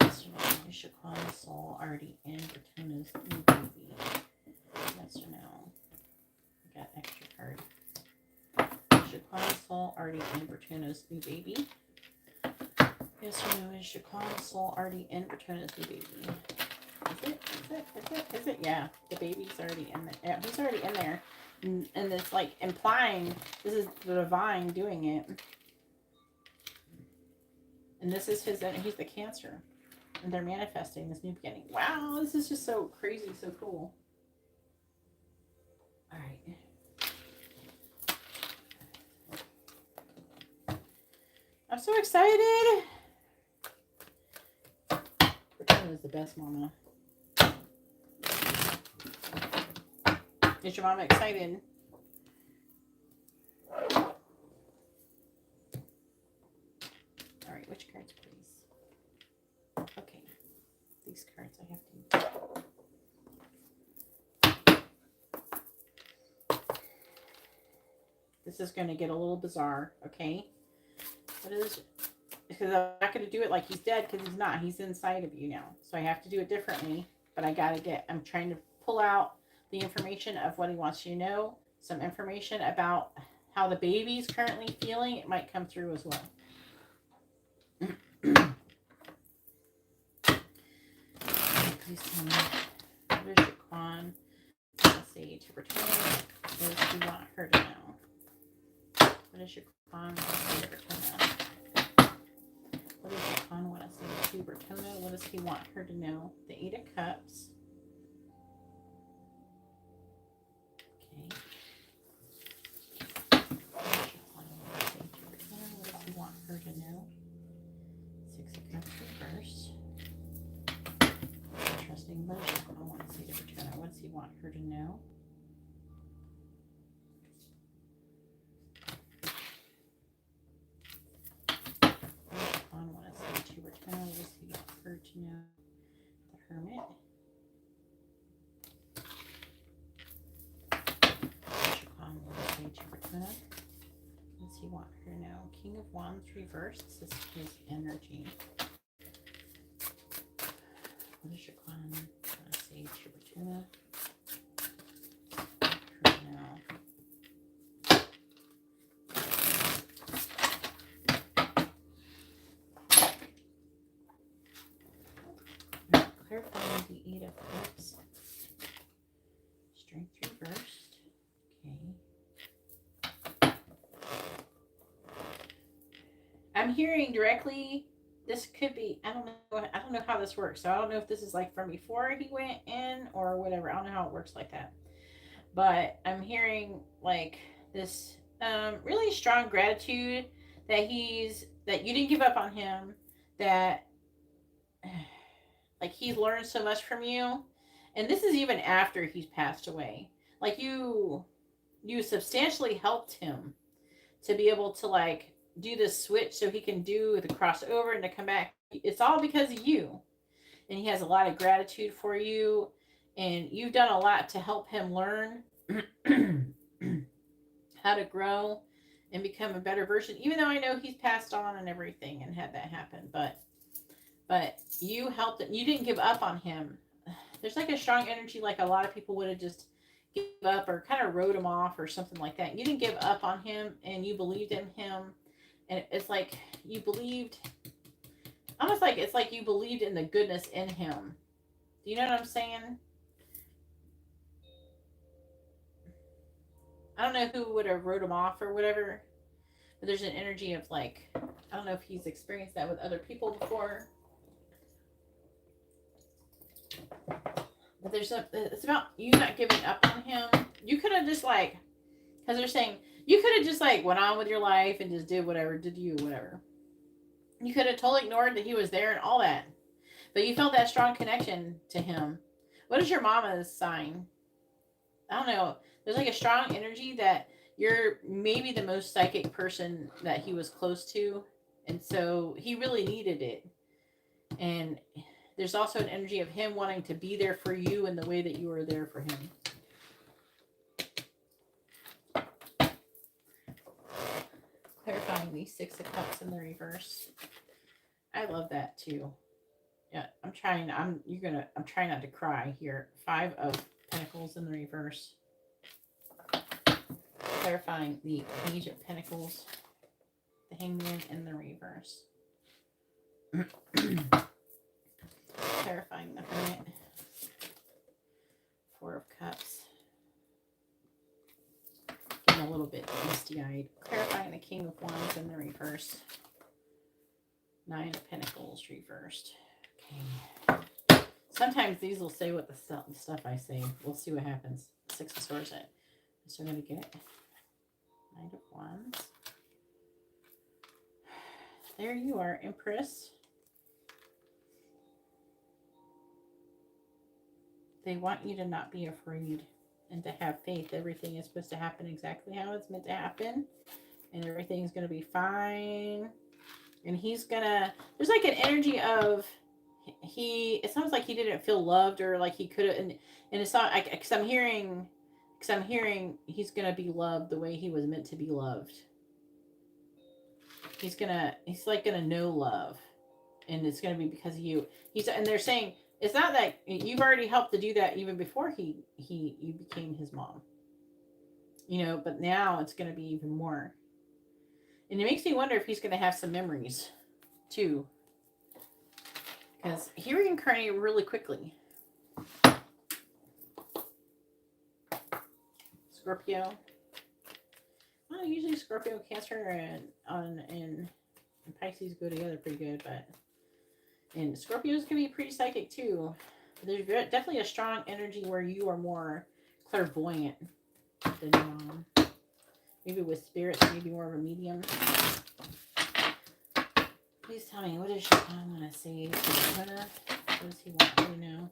Yes or no? Is Jaquan's soul already in Bertona's new baby? Yes or no? I got extra card. Jaquan's soul already in Bertona's new baby? Yes or no? Is Jaquan's soul already in Bertona's new baby? Is it? Yeah, the baby's already in there. Yeah, he's already in there. And it's like implying this is the divine doing it. And this is he's the Cancer. And they're manifesting this new beginning. Wow, this is just so crazy, so cool. All right. I'm so excited. Bertona is the best mama. Is your mama excited? All right, which cards, please? Okay, these cards I have to. This is going to get a little bizarre, okay? What is it? Because I'm not going to do it like he's dead, because he's not. He's inside of you now. So I have to do it differently. But I'm trying to pull out the information of what he wants you to know. Some information about how the baby's currently feeling. It might come through as well. Please tell me. What is Jaquan? Let's see. To return. What does he want her to know? What is Jaquan? Let's see. Return. Bertona. What does he want her to know? The Eight of Cups. Okay. What does he want her to know? Six of Cups reversed. Interesting. What does I want to say to Bertona? What does he want her to know? What does he want her to know? The Hermit. What does he want her to know? King of Wands reversed. This is his energy. What does Shaquan want to say to Bertuna? Clarifying the Eight of Cups. Strength reversed. Okay. I'm hearing directly. This could be. I don't know how this works. So I don't know if this is like from before he went in or whatever. I don't know how it works like that. But I'm hearing like this really strong gratitude that you didn't give up on him. That. Like he's learned so much from you. And this is even after he's passed away. Like you substantially helped him to be able to like do this switch so he can do the crossover and to come back. It's all because of you. And he has a lot of gratitude for you. And you've done a lot to help him learn how to grow and become a better version. Even though I know he's passed on and everything and had that happen. But you helped him. You didn't give up on him. There's like a strong energy like a lot of people would have just given up or kind of wrote him off or something like that. You didn't give up on him and you believed in him. And it's like you believed, almost like it's like you believed in the goodness in him. Do you know what I'm saying? I don't know who would have wrote him off or whatever. But there's an energy of like, I don't know if he's experienced that with other people before. But it's about you not giving up on him. You could have just like, because they're saying, you could have just like went on with your life and just did whatever. You could have totally ignored that he was there and all that. But you felt that strong connection to him. What is your mama's sign? I don't know. There's like a strong energy that you're maybe the most psychic person that he was close to. And so he really needed it. And there's also an energy of him wanting to be there for you in the way that you were there for him. Clarifying the Six of Cups in the reverse. I love that too. Yeah, I'm trying not to cry here. Five of Pentacles in the reverse. Clarifying the Page of Pentacles. The Hangman in the reverse. Clarifying the Hermit. Four of Cups. Getting a little bit misty-eyed. Clarifying the King of Wands in the reverse. Nine of Pentacles reversed. Okay. Sometimes these will say what the stuff I say. We'll see what happens. Six of Swords. So I'm going to get Knight of Wands. There you are, Empress. They want you to not be afraid and to have faith. Everything is supposed to happen exactly how it's meant to happen. And everything's going to be fine. And he's going to... There's like an energy of... It sounds like he didn't feel loved or like he could have... And it's not... Because I'm hearing he's going to be loved the way he was meant to be loved. He's like going to know love. And it's going to be because of you. And they're saying... It's not that you've already helped to do that even before you became his mom. You know, but now it's going to be even more. And it makes me wonder if he's going to have some memories, too. Because he reincarnated really quickly. Scorpio. Well, usually Scorpio, Cancer, and Pisces go together pretty good, but And Scorpios can be pretty psychic too. There's definitely a strong energy where you are more clairvoyant than mom. Maybe with spirits, maybe more of a medium. Please tell me, what does your mom want to say to Luna? What does he want you to know?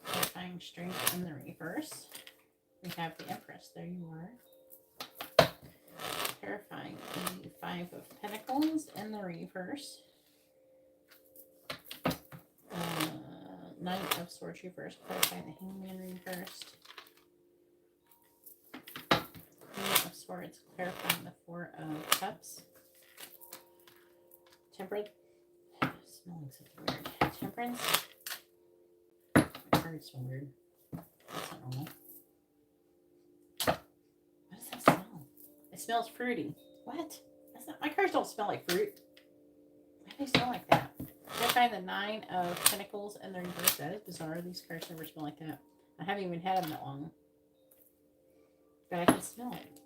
Clarifying strength in the reverse. We have the Empress. There you are. Clarifying the Five of Pentacles in the reverse. Knight of Swords reverse. Clarifying the Hangman reversed. Queen of Swords. Clarifying the Four of Cups. Temperance. Smelling something weird. Temperance. My cards smell weird. That's not normal. What does that smell? It smells fruity. What? That's not. My cards don't smell like fruit. Why do they smell like that? I find the Nine of Pentacles in the reverse. That is bizarre. These cards never smell like that. I haven't even had them that long. But I can smell it.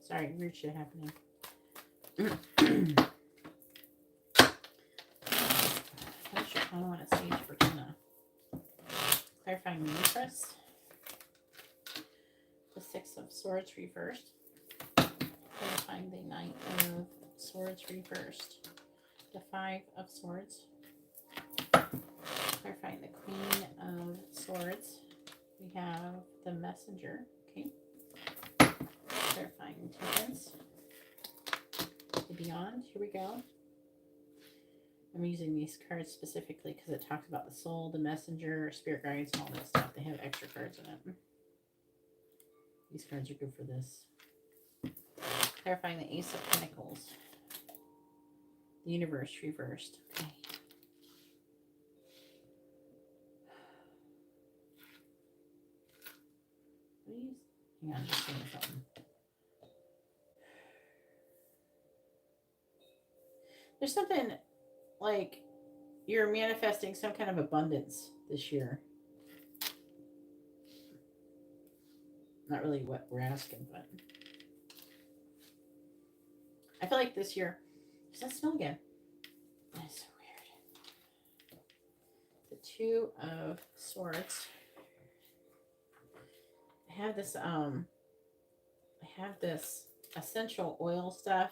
Sorry, weird shit happening. What should I want to say to Fortuna? Clarifying the Empress. The Six of Swords reversed. Clarifying the Knight of Swords reversed. The Five of Swords. Clarifying the Queen of Swords. We have the Messenger. Okay. Clarifying Temperance. The Beyond. Here we go. I'm using these cards specifically because it talks about the soul, the messenger, spirit guides, and all that stuff. They have extra cards in it. These cards are good for this. Clarifying the Ace of Pentacles. The Universe reversed. Okay. Please. Hang on, just saying something. There's something like you're manifesting some kind of abundance this year. Not really what we're asking, but I feel like this year. Does that smell again? That's so weird. The Two of Swords. I have this essential oil stuff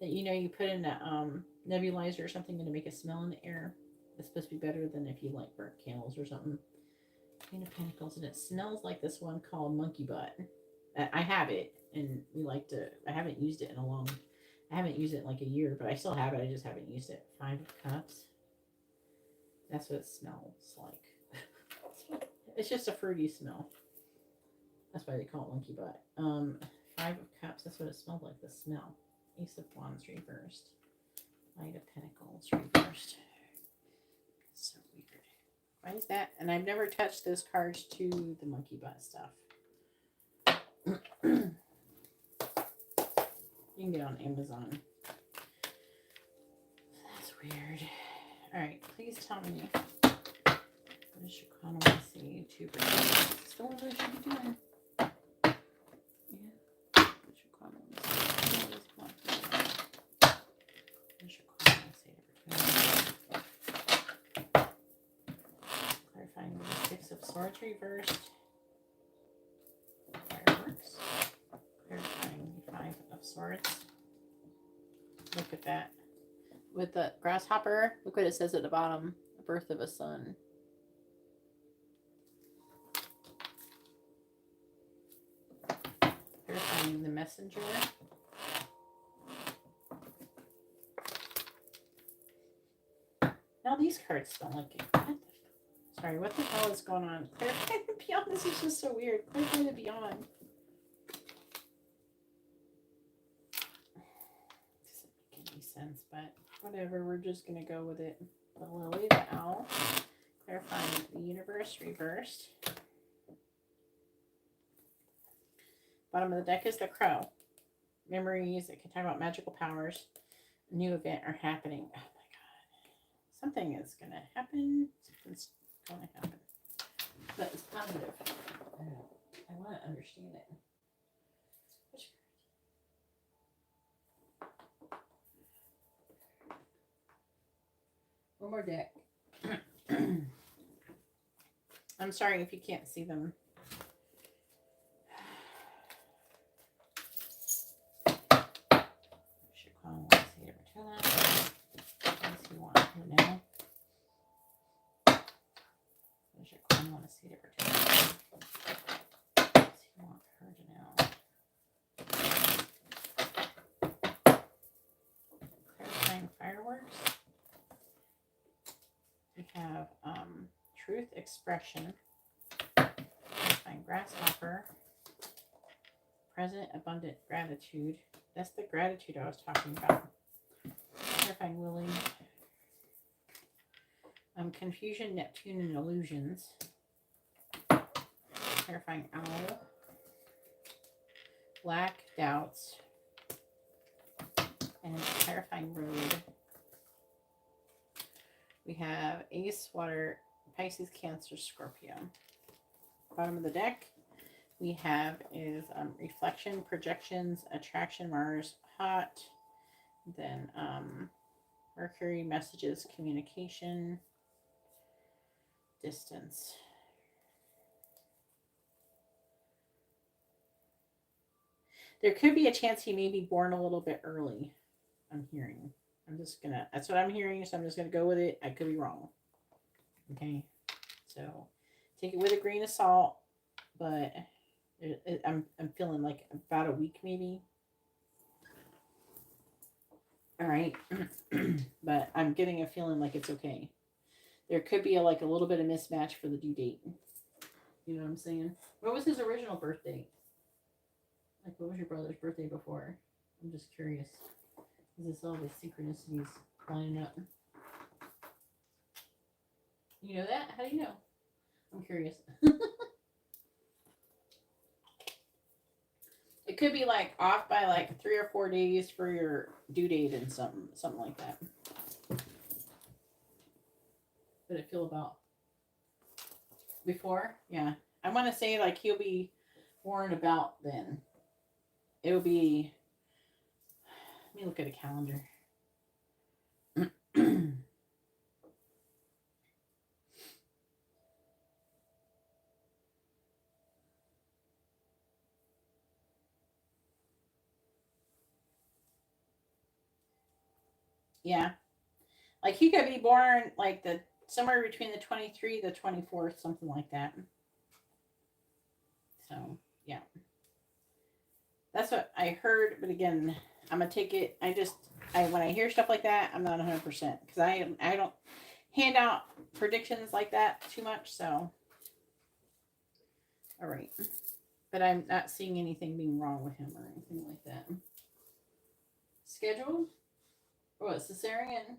that you put in a nebulizer or something to make a smell in the air. It's supposed to be better than if you like burnt candles or something. Queen of Pentacles, and it smells like this one called Monkey Butt. I have it, and I haven't used it I haven't used it in like a year, but I still have it. I just haven't used it. Five of Cups. That's what it smells like. It's just a fruity smell. That's why they call it Monkey Butt. Five of Cups. That's what it smelled like. The smell. Ace of Wands reversed. Knight of Pentacles reversed. So weird. Why is that? And I've never touched those cards to the Monkey Butt stuff. You can get on Amazon. That's weird. Alright, please tell me. What does your crown want to say to Virginia? Still what should be doing. Yeah. What's your crown want to say? What does your crown want to say to Virginia? Clarifying the Six of Swords reversed. Fireworks. Clarifying the Five of Swords. Look at that. With the grasshopper, look what it says at the bottom. The birth of a son. Clarifying the Messenger. Now these cards smell like it. Sorry, what the hell is going on? Clarifying the Beyond. This is just so weird. Clarifying the Beyond. Doesn't make any sense, but whatever. We're just going to go with it. The Lily, the Owl. Clarifying the Universe reversed. Bottom of the deck is the Crow. Memories. It can talk about magical powers. A new event are happening. Oh my god. Something is going to happen. Something's going to happen. But it's positive. I want to understand it. One more deck. I'm sorry if you can't see them. Should call one see it return that. Let's see one here now. Should call one see it return that. Let's see want her to know. Clarifying fireworks. We have truth expression. Clarifying grasshopper. Present abundant gratitude. That's the gratitude I was talking about. Clarifying Lily. Confusion, Neptune, and illusions. Clarifying owl. Black doubts. And clarifying road. We have Ace, Water, Pisces, Cancer, Scorpio. Bottom of the deck. We have is reflection, projections, attraction, Mars, hot. Then Mercury, messages, communication, distance. There could be a chance he may be born a little bit early. I'm hearing. That's what I'm hearing, so I'm just going to go with it. I could be wrong. Okay. So take it with a grain of salt, but I'm feeling like about a week maybe. All right. But I'm getting a feeling like it's okay. There could be a little bit of mismatch for the due date. You know what I'm saying? What was his original birthday? Like, what was your brother's birthday before? I'm just curious. Is this all the synchronicities lining up? You know that? How do you know? I'm curious. It could be off by 3 or 4 days for your due date and something like that. Did it feel about before? Yeah. I want to say he'll be born about then. It'll be, let me look at a calendar. Yeah. He could be born somewhere between the 23rd, the 24th, something like that. So, yeah. That's what I heard, but again, I'm going to take it. When I hear stuff like that, I'm not 100% because I don't hand out predictions like that too much, so. All right. But I'm not seeing anything being wrong with him or anything like that. Scheduled? What, cesarean?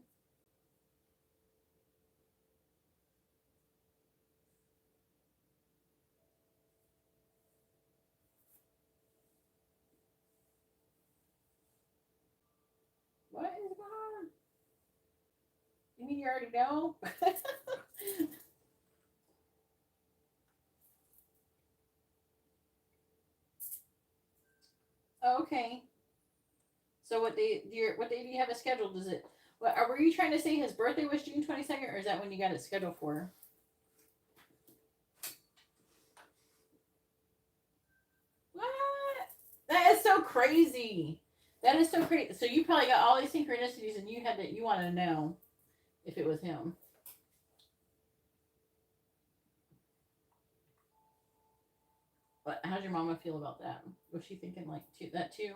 What is going on? You mean you already know? Okay. So what day do you have it scheduled? Were you trying to say his birthday was June 22nd, or is that when you got it scheduled for? What? That is so crazy. That is so crazy. So you probably got all these synchronicities, and you want to know if it was him. But how's your mama feel about that? Was she thinking that too?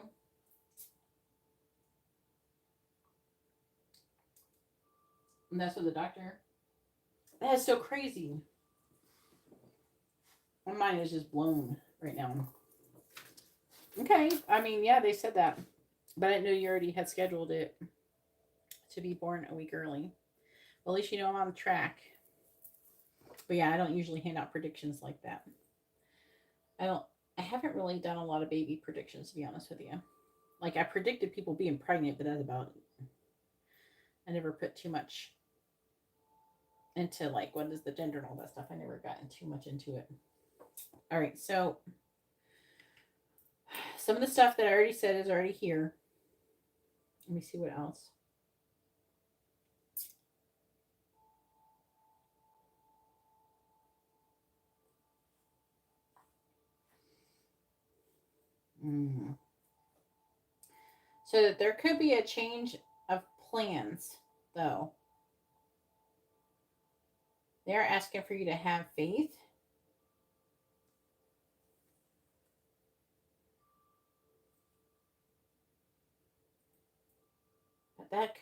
And that's what the doctor. That is so crazy. My mind is just blown right now. Okay. I mean, yeah, they said that. But I didn't know you already had scheduled it to be born a week early. Well, at least you know I'm on track. But yeah, I don't usually hand out predictions like that. I haven't really done a lot of baby predictions, to be honest with you. I predicted people being pregnant, but that's about it. I never put too much into what is the gender and all that stuff. I never gotten too much into it. All right, so some of the stuff that I already said is already here. Let me see what else. Mm. So there could be a change of plans, though. They're asking for you to have faith. But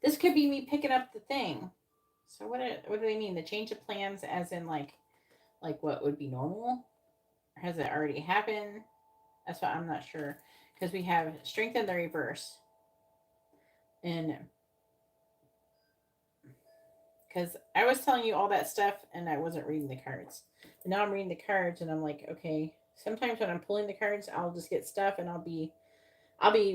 this could be me picking up the thing. So what do they mean? The change of plans as in like what would be normal? Or has it already happened? That's what I'm not sure. Because we have strength in the reverse. And because I was telling you all that stuff and I wasn't reading the cards. And now I'm reading the cards and I'm like, okay, sometimes when I'm pulling the cards, I'll just get stuff and I'll be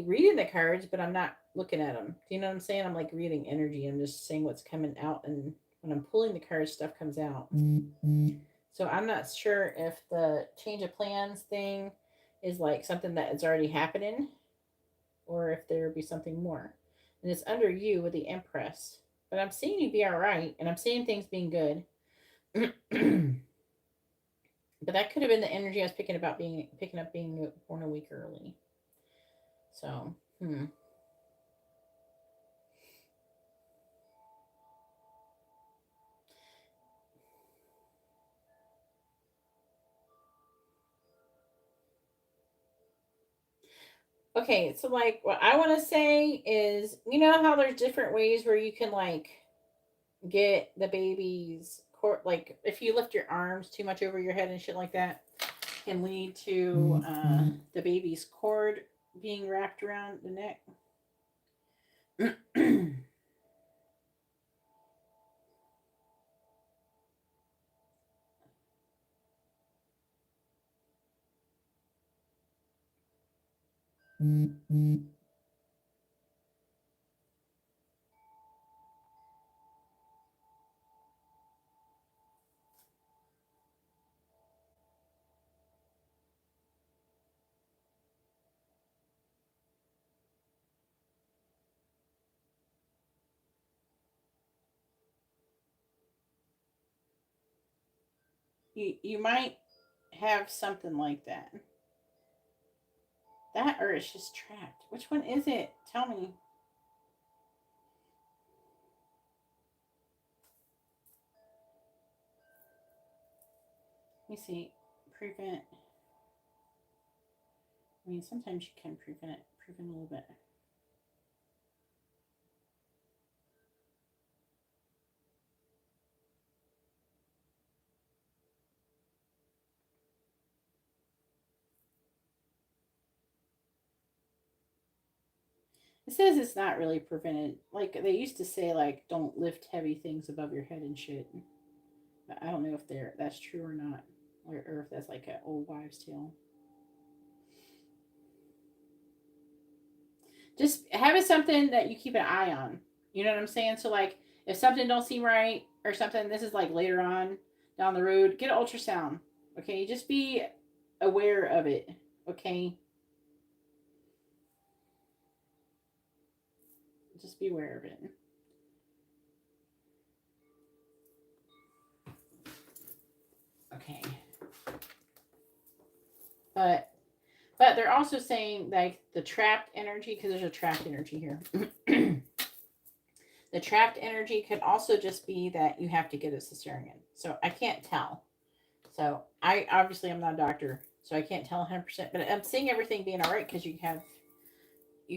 reading the cards, but I'm not looking at them. Do you know what I'm saying? I'm like reading energy. I'm just saying what's coming out, and when I'm pulling the cards, stuff comes out. Mm-hmm. So I'm not sure if the change of plans thing is like something that is already happening, or if there be something more. And it's under you with the Empress. But I'm seeing you be all right, and I'm seeing things being good. But that could have been the energy I was picking up being born a week early. So, Okay, so like what I want to say is, you know how there's different ways where you can like get the baby's cord, like if you lift your arms too much over your head and shit like that, can lead to the baby's cord being wrapped around the neck. You might have something like that. That or it's just trapped. Which one is it? Tell me. Let me see. Prevent. I mean, sometimes you can prevent a little bit. It says it's not really prevented. Like they used to say, like don't lift heavy things above your head and shit. But I don't know if that's true or not, or if that's like an old wives' tale. Just having something that you keep an eye on. You know what I'm saying? So like, if something don't seem right or something, this is like later on down the road, get an ultrasound. Okay, just be aware of it. Okay, just be aware of it. Okay. But they're also saying like the trapped energy, because there's a trapped energy here. The trapped energy could also just be that you have to get a cesarean. So I can't tell. So I obviously I'm not a doctor, so I can't tell 100%. But I'm seeing everything being all right because you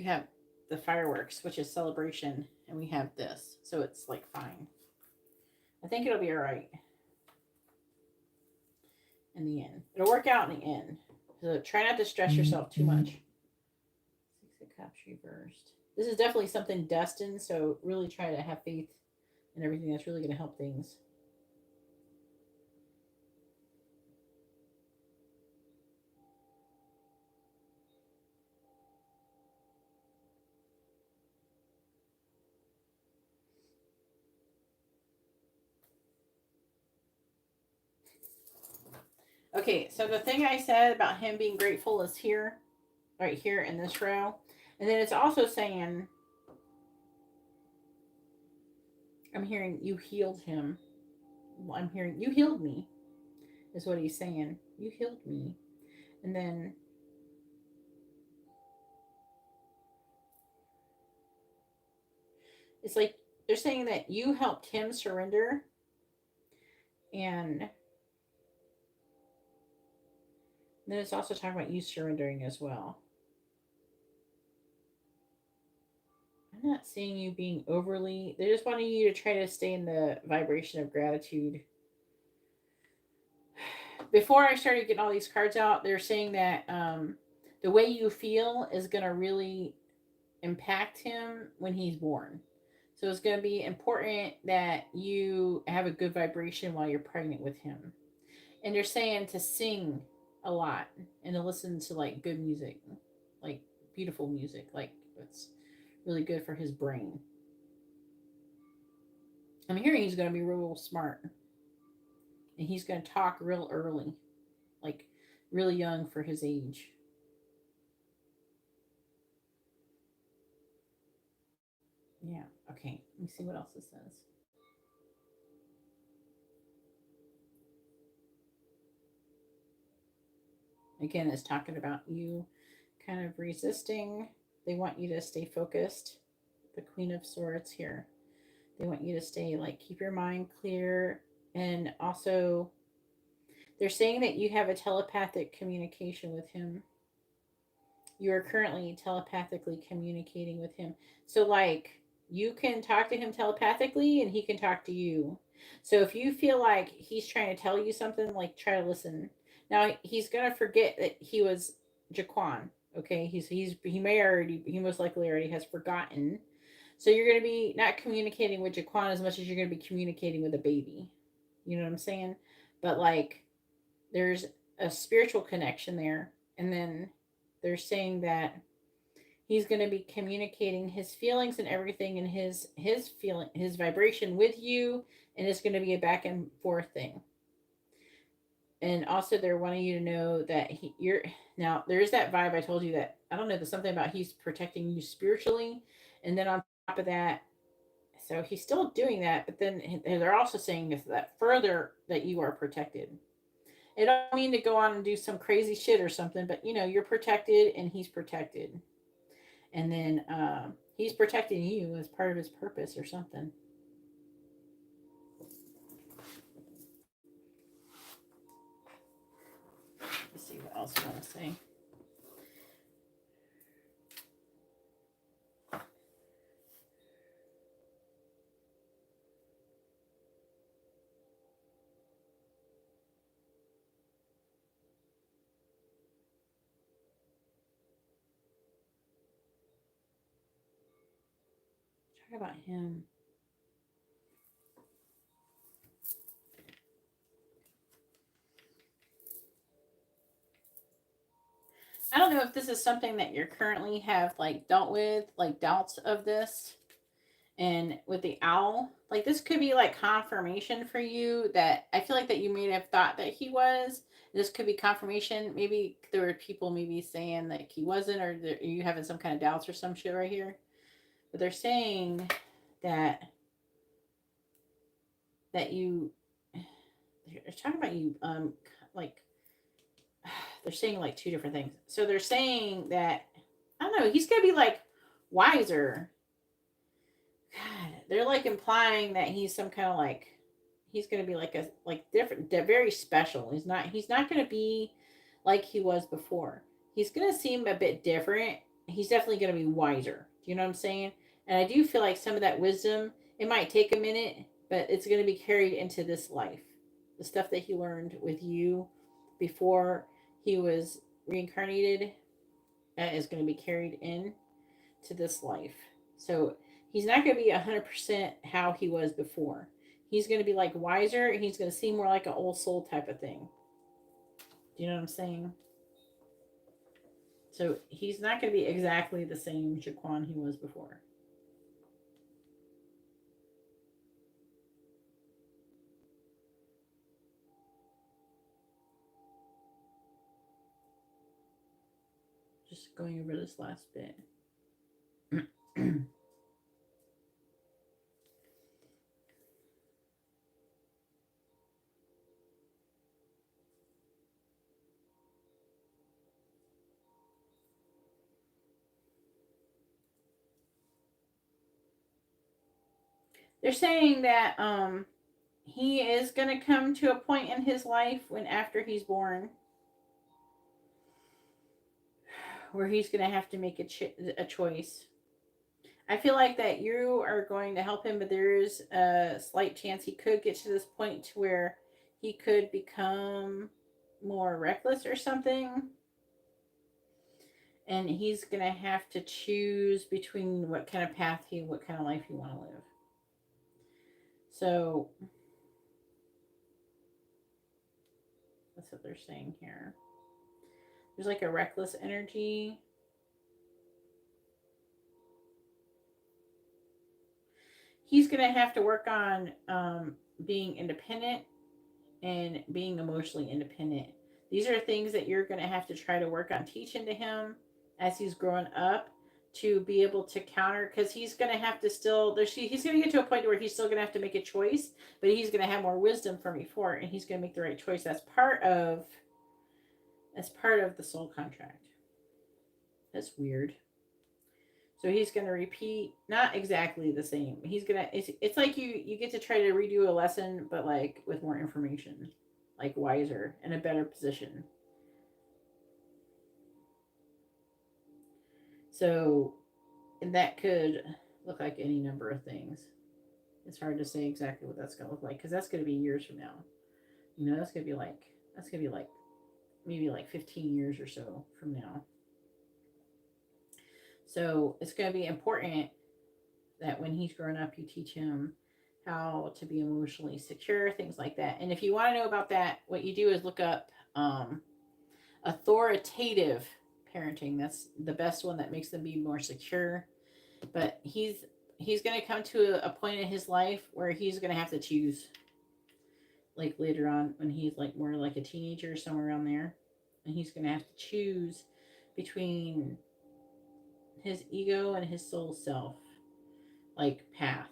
have the fireworks, which is celebration, and we have this, so it's like fine. I think it'll be all right in the end. It'll work out in the end. So try not to stress yourself too much. Six of Cups reversed. This is definitely something destined, so really try to have faith in everything. That's really going to help things. Okay, so the thing I said about him being grateful is here, right here in this row. And then it's also saying, I'm hearing you healed him. I'm hearing you healed me, is what he's saying. You healed me. And then It's like they're saying that you helped him surrender, and then it's also talking about you surrendering as well. I'm not seeing you being overly. They're just wanting you to try to stay in the vibration of gratitude. Before I started getting all these cards out, they're saying that the way you feel is going to really impact him when he's born. So it's going to be important that you have a good vibration while you're pregnant with him. And they're saying to sing a lot and to listen to like good music, like beautiful music, like it's really good for his brain. I'm hearing he's going to be real smart and he's going to talk real early, like really young for his age. Yeah. Okay. Let me see what else it says. Again, it's talking about you kind of resisting. They want you to stay focused. The Queen of Swords here. They want you to stay, like, keep your mind clear. And also, they're saying that you have a telepathic communication with him. You are currently telepathically communicating with him. So, like, you can talk to him telepathically and he can talk to you. So, if you feel like he's trying to tell you something, like, try to listen. Now, he's going to forget that he was Jaquan. Okay, he most likely already has forgotten. So you're going to be not communicating with Jaquan as much as you're going to be communicating with a baby. You know what I'm saying? But like, there's a spiritual connection there, and then they're saying that he's going to be communicating his feelings and everything, and his vibration with you, and it's going to be a back and forth thing. And also, they're wanting you to know that you're now. There is that vibe I told you that I don't know. There's something about he's protecting you spiritually, and then on top of that, so he's still doing that, but then they're also saying is that further that you are protected. It don't mean to go on and do some crazy shit or something, but you know you're protected and he's protected, and then he's protecting you as part of his purpose or something. Let's see what else I want to say. Talk about him. I don't know if this is something that you're currently have like dealt with, like doubts of this. And with the owl, like this could be like confirmation for you that I feel like that you may have thought that he was. This could be confirmation. Maybe there were people maybe saying that he wasn't, or you having some kind of doubts or some shit right here. But they're saying that you they're talking about you like they're saying like two different things. So they're saying that I don't know, he's gonna be like wiser. God, they're like implying that he's some kind of like he's gonna be like a like different, very special. He's not gonna be like he was before. He's gonna seem a bit different. He's definitely gonna be wiser. Do you know what I'm saying? And I do feel like some of that wisdom, it might take a minute, but it's gonna be carried into this life. The stuff that he learned with you before he was reincarnated is going to be carried in to this life. So he's not going to be 100% how he was before. He's going to be like wiser, and he's going to seem more like an old soul type of thing. Do you know what I'm saying? So he's not going to be exactly the same Jaquan he was before. Just going over this last bit. They're saying that he is going to come to a point in his life when after he's born where he's going to have to make a choice. I feel like that you are going to help him, but there is a slight chance he could get to this point to where he could become more reckless or something. And he's going to have to choose between what kind of path what kind of life you want to live. So that's what they're saying here. There's like a reckless energy. He's going to have to work on being independent and being emotionally independent. These are things that you're going to have to try to work on teaching to him as he's growing up to be able to counter, because he's going to have to still, he's going to get to a point where he's still going to have to make a choice, but he's going to have more wisdom from before, and he's going to make the right choice. That's part of the soul contract. That's weird. So he's going to repeat, not exactly the same. It's like you get to try to redo a lesson, but like with more information, like wiser and a better position. So, and that could look like any number of things. It's hard to say exactly what that's going to look like, because that's going to be years from now. That's going to be like maybe like 15 years or so from now. So it's going to be important that when he's grown up, you teach him how to be emotionally secure, things like that. And if you want to know about that, what you do is look up authoritative parenting. That's the best one that makes them be more secure. But he's going to come to a point in his life where he's going to have to choose, like later on when he's like more like a teenager, somewhere around there, and he's going to have to choose between his ego and his soul self, like path.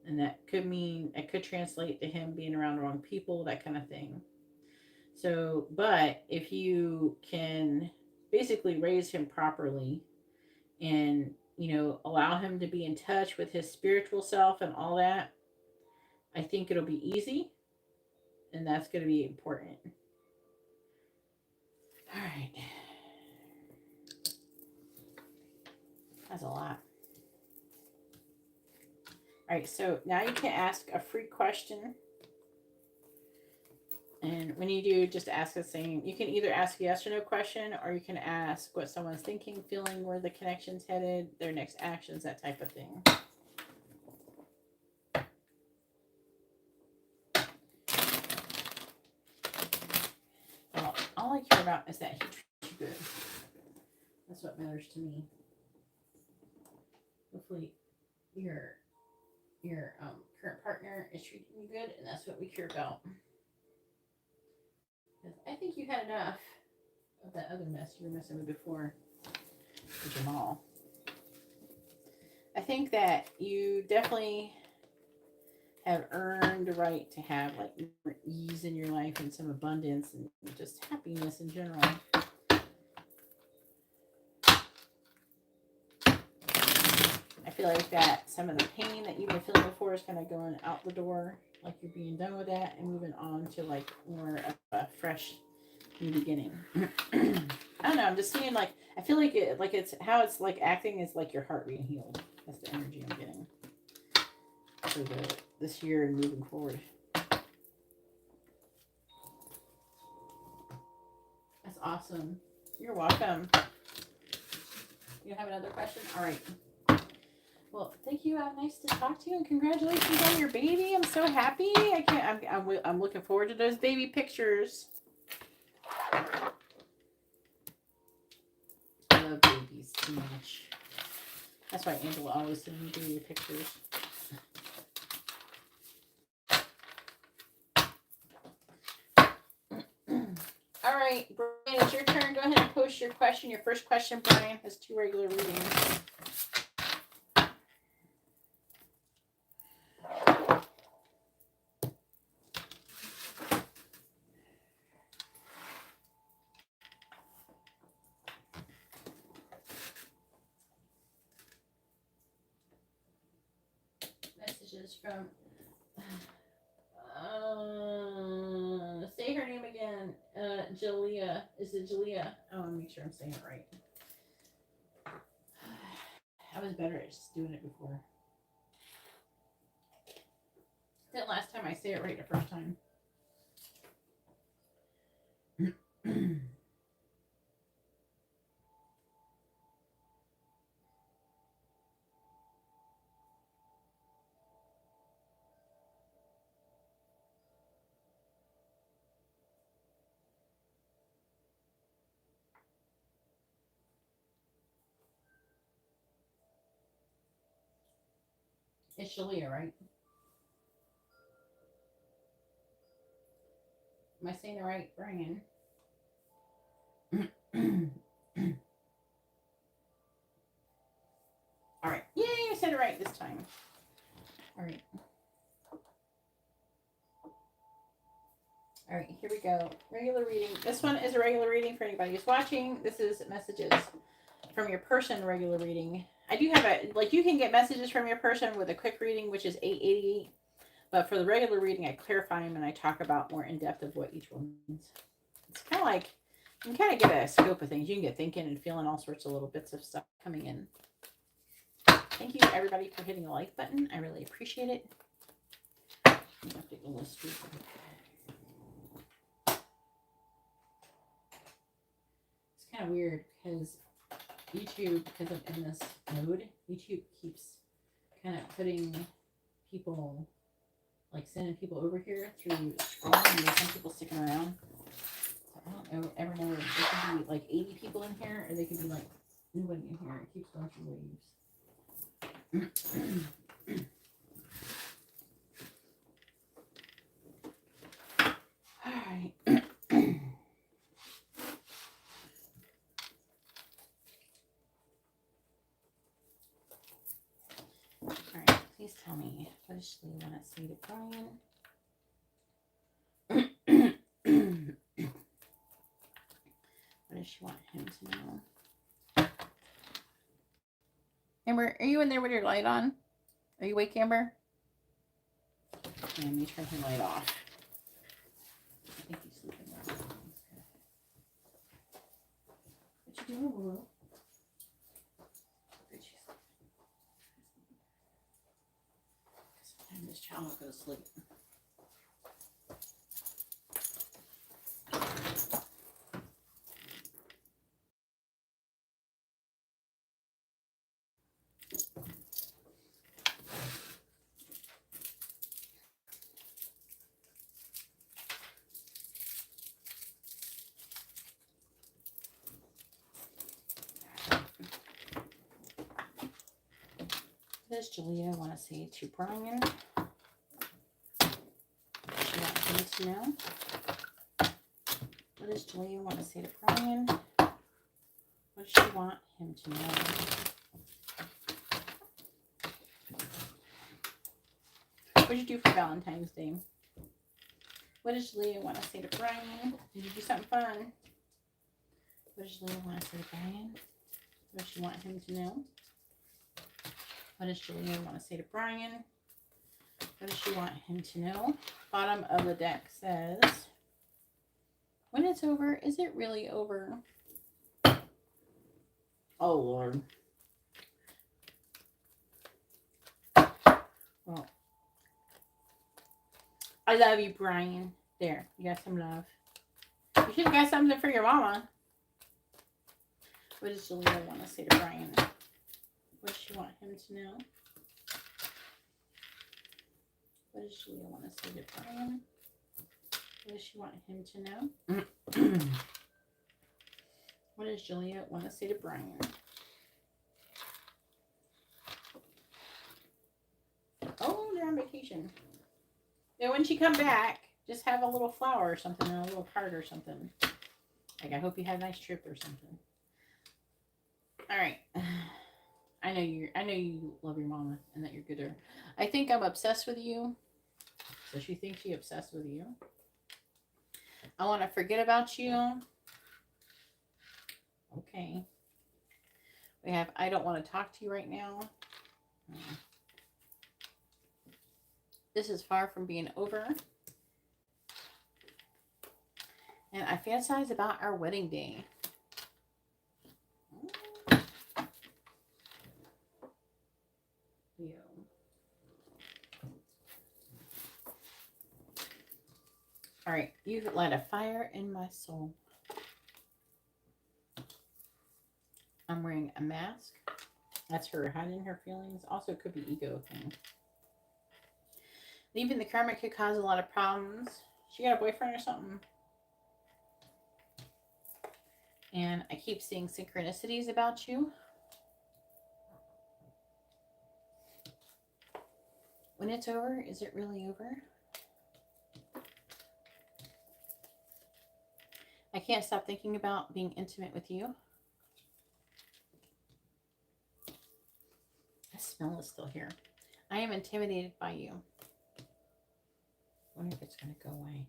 And that could mean, it could translate to him being around the wrong people, that kind of thing. So, but if you can basically raise him properly and, allow him to be in touch with his spiritual self and all that, I think it'll be easy. And that's going to be important. All right. That's a lot. All right, so now you can ask a free question. And when you do, just ask the same. You can either ask a yes or no question, or you can ask what someone's thinking, feeling, where the connection's headed, their next actions, that type of thing. Well, all I care about is that he treats you good. That's what matters to me. Hopefully, your current partner is treating you good, and that's what we care about. I think you had enough of that other mess you were messing with before, with Jamal. I think that you definitely have earned the right to have like more ease in your life and some abundance and just happiness in general. I feel like that some of the pain that you've been feeling before is kind of going out the door, like you're being done with that and moving on to like more of a fresh new beginning. I don't know. I'm just seeing like, I feel like it's how it's like acting is like your heart being healed. That's the energy I'm getting for this year and moving forward. That's awesome. You're welcome. You have another question? All right. Well, thank you. Nice to talk to you, and congratulations on your baby. I'm so happy. I'm looking forward to those baby pictures. I love babies too much. That's why Angela always sends me baby pictures. All right, Brian, it's your turn. Go ahead and post your question. Your first question, Brian, has 2 regular readings. messages from say her name again. Jalea. Is it Jalea? I want to make sure I'm saying it right. I was better at just doing it before. That last time I say it right the first time. It's Shalia, right? Am I saying it right, Brian? All right. Yay, I said it right this time. All right. All right, here we go. Regular reading. This one is a regular reading for anybody who's watching. This is messages from your person regular reading. I do have a, like, you can get messages from your person with a quick reading, which is $8.88. But for the regular reading, I clarify them and I talk about more in depth of what each one means. It's kind of like, you can kind of get a scope of things. You can get thinking and feeling all sorts of little bits of stuff coming in. Thank you, everybody, for hitting the like button. I really appreciate it. I have to go list it. It's kind of weird because YouTube, because I'm in this mode, YouTube keeps kind of putting people, like sending people over here through scrolling, and there's some people sticking around. So I don't ever know if there could be like 80 people in here, or they could be like nobody in here. It keeps going through waves. All right. All right. Please tell me, what does she want to say to Brian? What does she want him to know? Amber, are you in there with your light on? Are you awake, Amber? Okay, let me turn her light off. I think he's sleeping now. What you doing, Lulu? Sometimes this child will go to sleep. What does Jalea want to say to Brian? She wants him to know. What does Jalea want to say to Brian? What does she want him to know? What did you do for Valentine's Day? What does Jalea want to say to Brian? Did you do something fun? What does Jalea want to say to Brian? What does she want him to know? What does Jalea want to say to Brian? What does she want him to know? Bottom of the deck says, when it's over, is it really over? Oh, Lord. Well, I love you, Brian. There, you got some love. You should have got something for your mama. What does Jalea want to say to Brian? What does she want him to know? What does Jalea want to say to Brian? What does she want him to know? What does Jalea want to say to Brian? Oh, they're on vacation. Yeah, when she come back, just have a little flower or something, or a little card or something. Like, I hope you had a nice trip or something. All right. I know you love your mama and that you're good to her. I think I'm obsessed with you. So she thinks she's obsessed with you. I want to forget about you. Okay. We have, I don't want to talk to you right now. This is far from being over. And I fantasize about our wedding day. Leo. All right, you've lit a fire in my soul. I'm wearing a mask. That's her hiding her feelings. Also, could be ego thing. Leaving the karma could cause a lot of problems. She got a boyfriend or something. And I keep seeing synchronicities about you. When it's over, is it really over? I can't stop thinking about being intimate with you. The smell is still here. I am intimidated by you. I wonder if it's going to go away.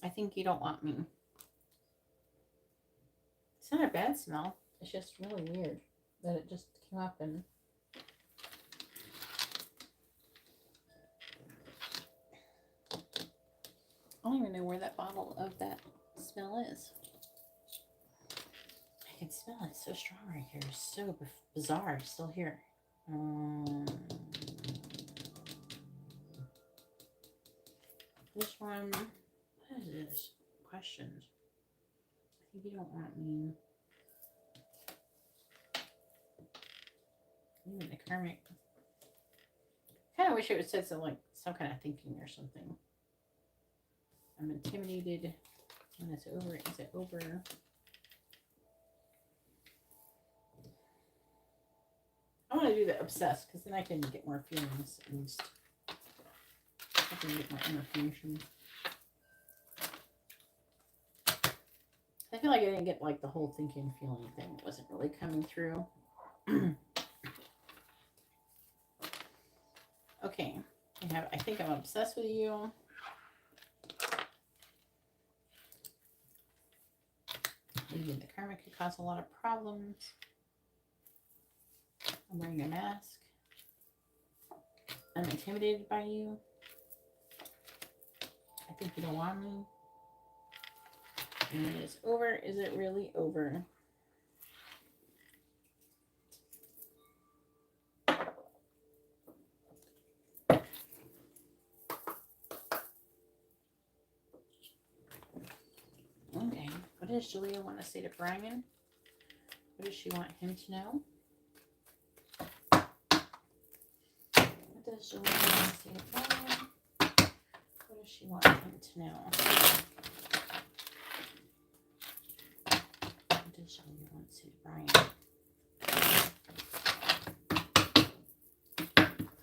I think you don't want me. It's not a bad smell. It's just really weird that it just came up and... I don't even know where that bottle of that smell is. I can smell it. It's so strong right here. It's so bizarre. It's still here. This one. What is this? Questions. I think you don't want me. Even the karmic. Kind of wish it would said some like some kind of thinking or something. I'm intimidated. When it's over, is it over? I want to do the obsessed because then I can get more feelings and I can get more information. I feel like I didn't get like the whole thinking feeling thing. It wasn't really coming through. Okay. I think I'm obsessed with you. Leaving the karma could cause a lot of problems. I'm wearing a mask. I'm intimidated by you. I think you don't want me. And it is over. Is it really over? Okay. What does Julia want to say to Brian? What does she want him to know? What does Julia want to say to Brian? What does she want him to know? What does Julia want to say to Brian?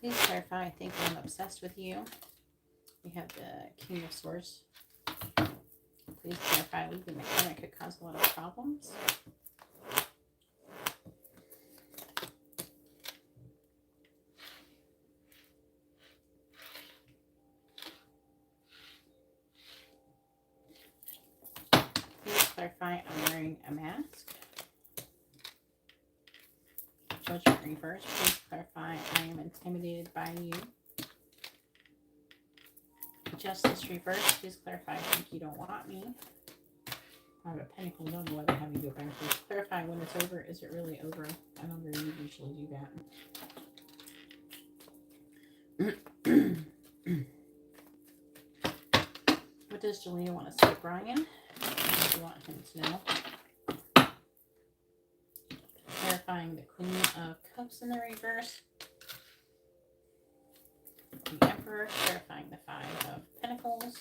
Please clarify. I think I'm obsessed with you. We have the King of Swords. Please clarify. Leaving the karma could cause a lot of problems. Please clarify. I'm wearing a mask. Judgment reverse. Please clarify. I am intimidated by you. Justice reverse. Please clarify. I think you don't want me. I have a pentacle. I don't know why they have you go backwards. Clarify when it's over. Is it really over? I don't really usually do that. What does Julia want to say to Brian? What does she want him to know? Clarifying the Queen of Cups in the reverse. The Emperor, clarifying the Five of Pentacles.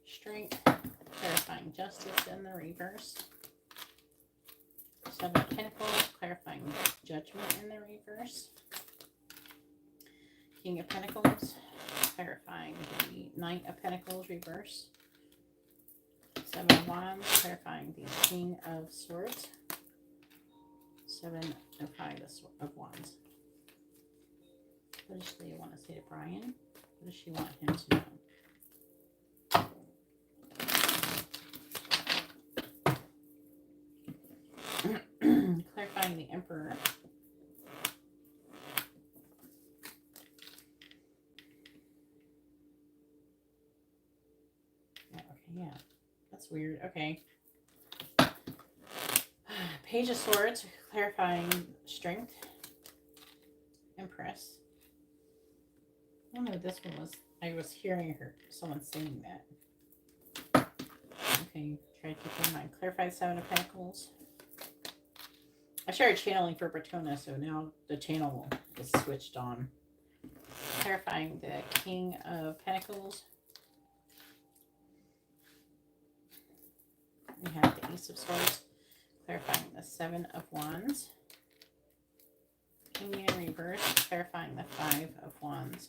Strength, clarifying Justice in the reverse. Seven of Pentacles, clarifying Judgment in the reverse. King of Pentacles, clarifying the Knight of Pentacles reverse. Seven of Wands, clarifying the King of Swords. Seven of Five of Wands. What does Leah want to say to Brian? What does she want him to know? Clarifying the Emperor. That's weird. Okay. Page of Swords, clarifying strength. Empress. I don't know what this one was. I was hearing someone saying that. Okay, try to keep in mind. Clarify 7 of Pentacles. I started channeling for Bertona, so now the channel is switched on. Clarifying the King of Pentacles. We have the Ace of Swords. Clarifying the 7 of Wands. King in reverse. Clarifying the 5 of Wands.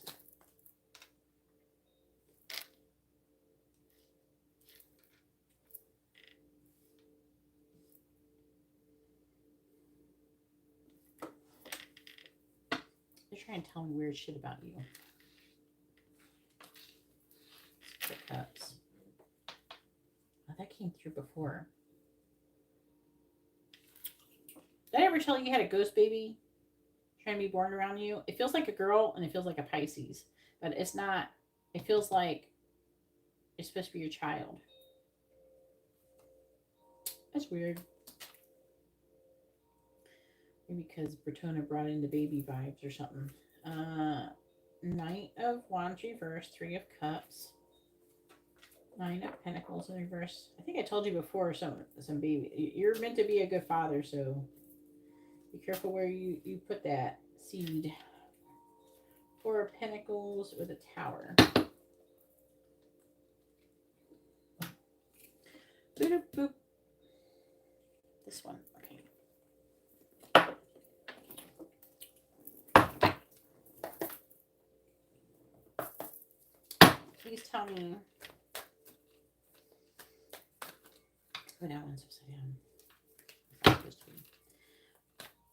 They're trying to tell me weird shit about you. Six of Cups. Oh, that came through before. Did I ever tell you you had a ghost baby trying to be born around you? It feels like a girl and it feels like a Pisces. But it's not. It feels like it's supposed to be your child. That's weird. Maybe because Bertona brought in the baby vibes or something. Knight of Wands reverse. 3 of Cups. 9 of Pentacles in reverse. I think I told you before some baby. You're meant to be a good father, so be careful where you put that seed. 4 of Pentacles with a Tower. Boop, boop. This one. Okay. Please tell me. Oh, that one's upside down.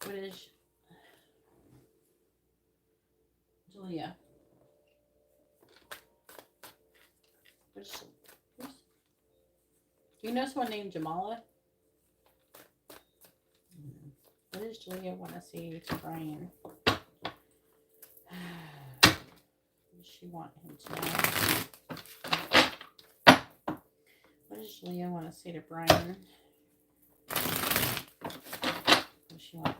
What is Julia? What is do you know someone named Jamala? What does Julia want to say to Brian? What does she want him to know? What does Julia want to say to Brian? What does she want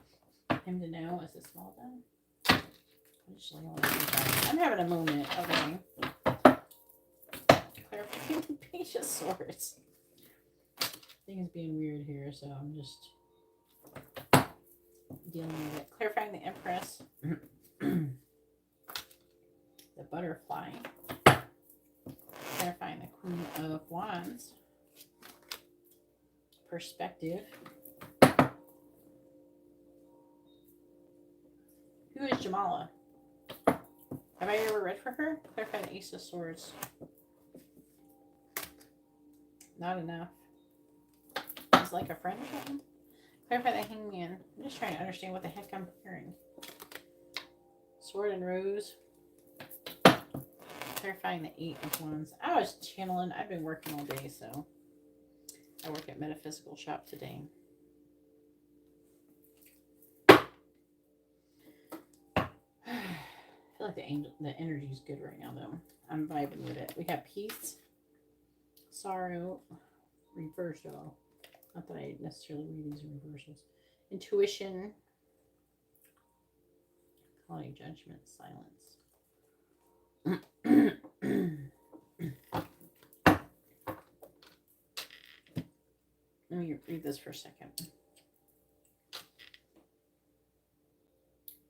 him to know as a small done? What does Julia want to say to Brian? I'm having a moment. Okay. Clarifying Page of Swords. Things being weird here, so I'm just dealing with it. Clarifying the Empress. The Butterfly. Clarifying the Queen of Wands. Perspective. Who is Jamala? Have I ever read for her? Clarify the Ace of Swords. Not enough. Is like a friend or something? Clarify the Hangman. I'm just trying to understand what the heck I'm hearing. Sword and Rose. Clarifying the 8 of Wands. I was channeling. I've been working all day, so I work at Metaphysical Shop today. I feel like the energy is good right now, though. I'm vibing with it. We have Peace, Sorrow, Reversal. Not that I necessarily read these reversals. Intuition, Calling Judgment, Silence. Let me read this for a second.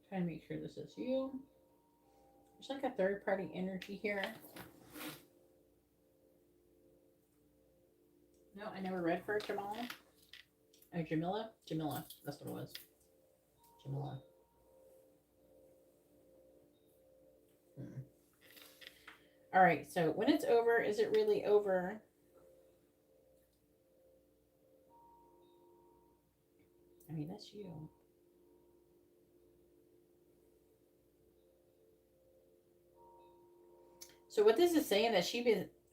Trying to make sure this is you. There's like a third party energy here. No, I never read for Jamala. Oh, Jamila? Jamila. That's what it was. Jamila. All right, so when it's over, is it really over? I mean, that's you. So what this is saying that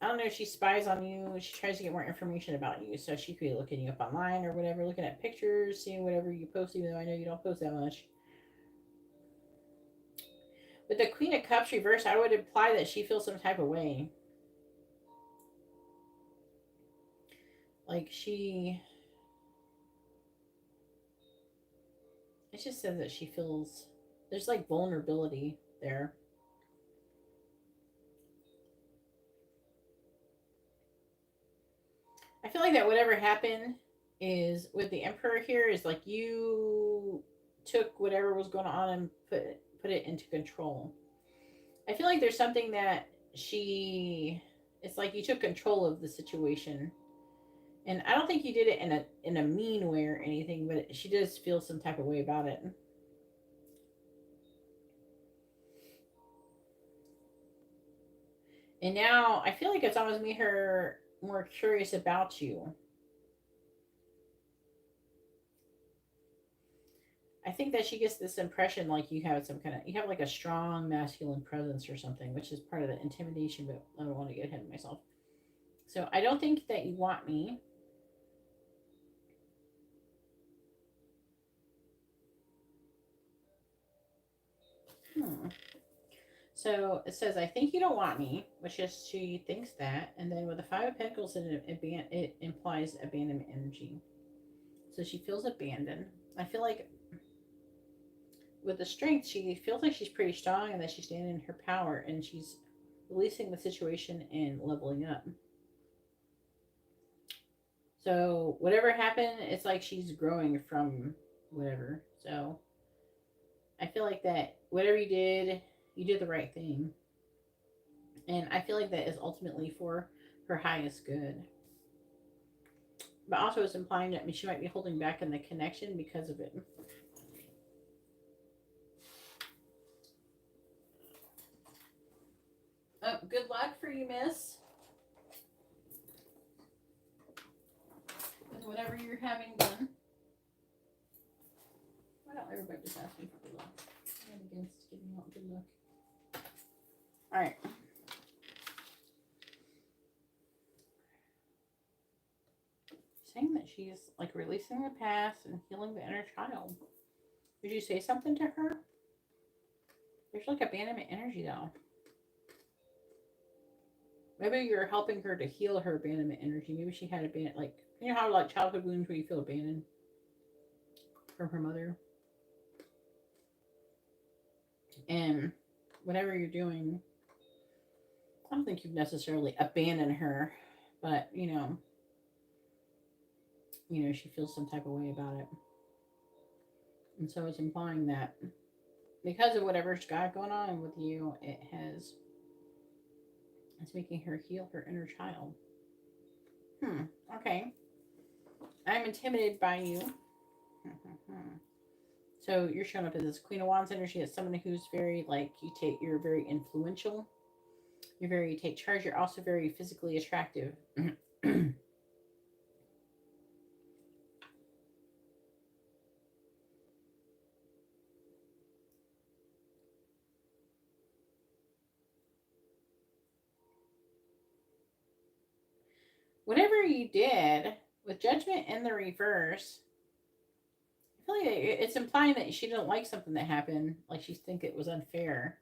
I don't know if she spies on you, she tries to get more information about you. So she could be looking you up online or whatever, looking at pictures, seeing whatever you post, even though I know you don't post that much. With the Queen of Cups reversed, I would imply that she feels some type of way. Like she, it just says that she feels there's like vulnerability there. I feel like that whatever happened is with the Emperor here is like you took whatever was going on and put it into control. I feel like there's something that she it's like you took control of the situation. And I don't think you did it in a mean way or anything, but she does feel some type of way about it. And now I feel like it's almost made her more curious about you. I think that she gets this impression like you have some kind of you have like a strong masculine presence or something, which is part of the intimidation, but I don't want to get ahead of myself. So I don't think that you want me. Hmm. So it says, I think you don't want me, which is she thinks that. And then with the Five of Pentacles, it implies abandonment energy. So she feels abandoned. I feel like with the Strength, she feels like she's pretty strong and that she's standing in her power and she's releasing the situation and leveling up. So whatever happened, it's like she's growing from whatever. So I feel like that whatever you did the right thing. And I feel like that is ultimately for her highest good. But also it's implying that she might be holding back in the connection because of it. Oh, good luck for you, miss. With whatever you're having done. Why don't everybody just ask me for good luck? I'm against giving out good luck. Alright. Saying that she's like releasing the past and healing the inner child. Did you say something to her? There's like abandonment energy though. Maybe you're helping her to heal her abandonment energy. Maybe she had abandoned, like, you know how like childhood wounds where you feel abandoned from her mother? And whatever you're doing, I don't think you've necessarily abandoned her, but she feels some type of way about it. And so it's implying that because of whatever's got going on with you, it's making her heal her inner child. Okay. I'm intimidated by you. So you're showing up as this Queen of Wands energy as someone who's very like you're very influential. You're very take charge. You're also very physically attractive. Whatever you did with Judgment in the reverse, I feel like it's implying that she didn't like something that happened. Like she think it was unfair,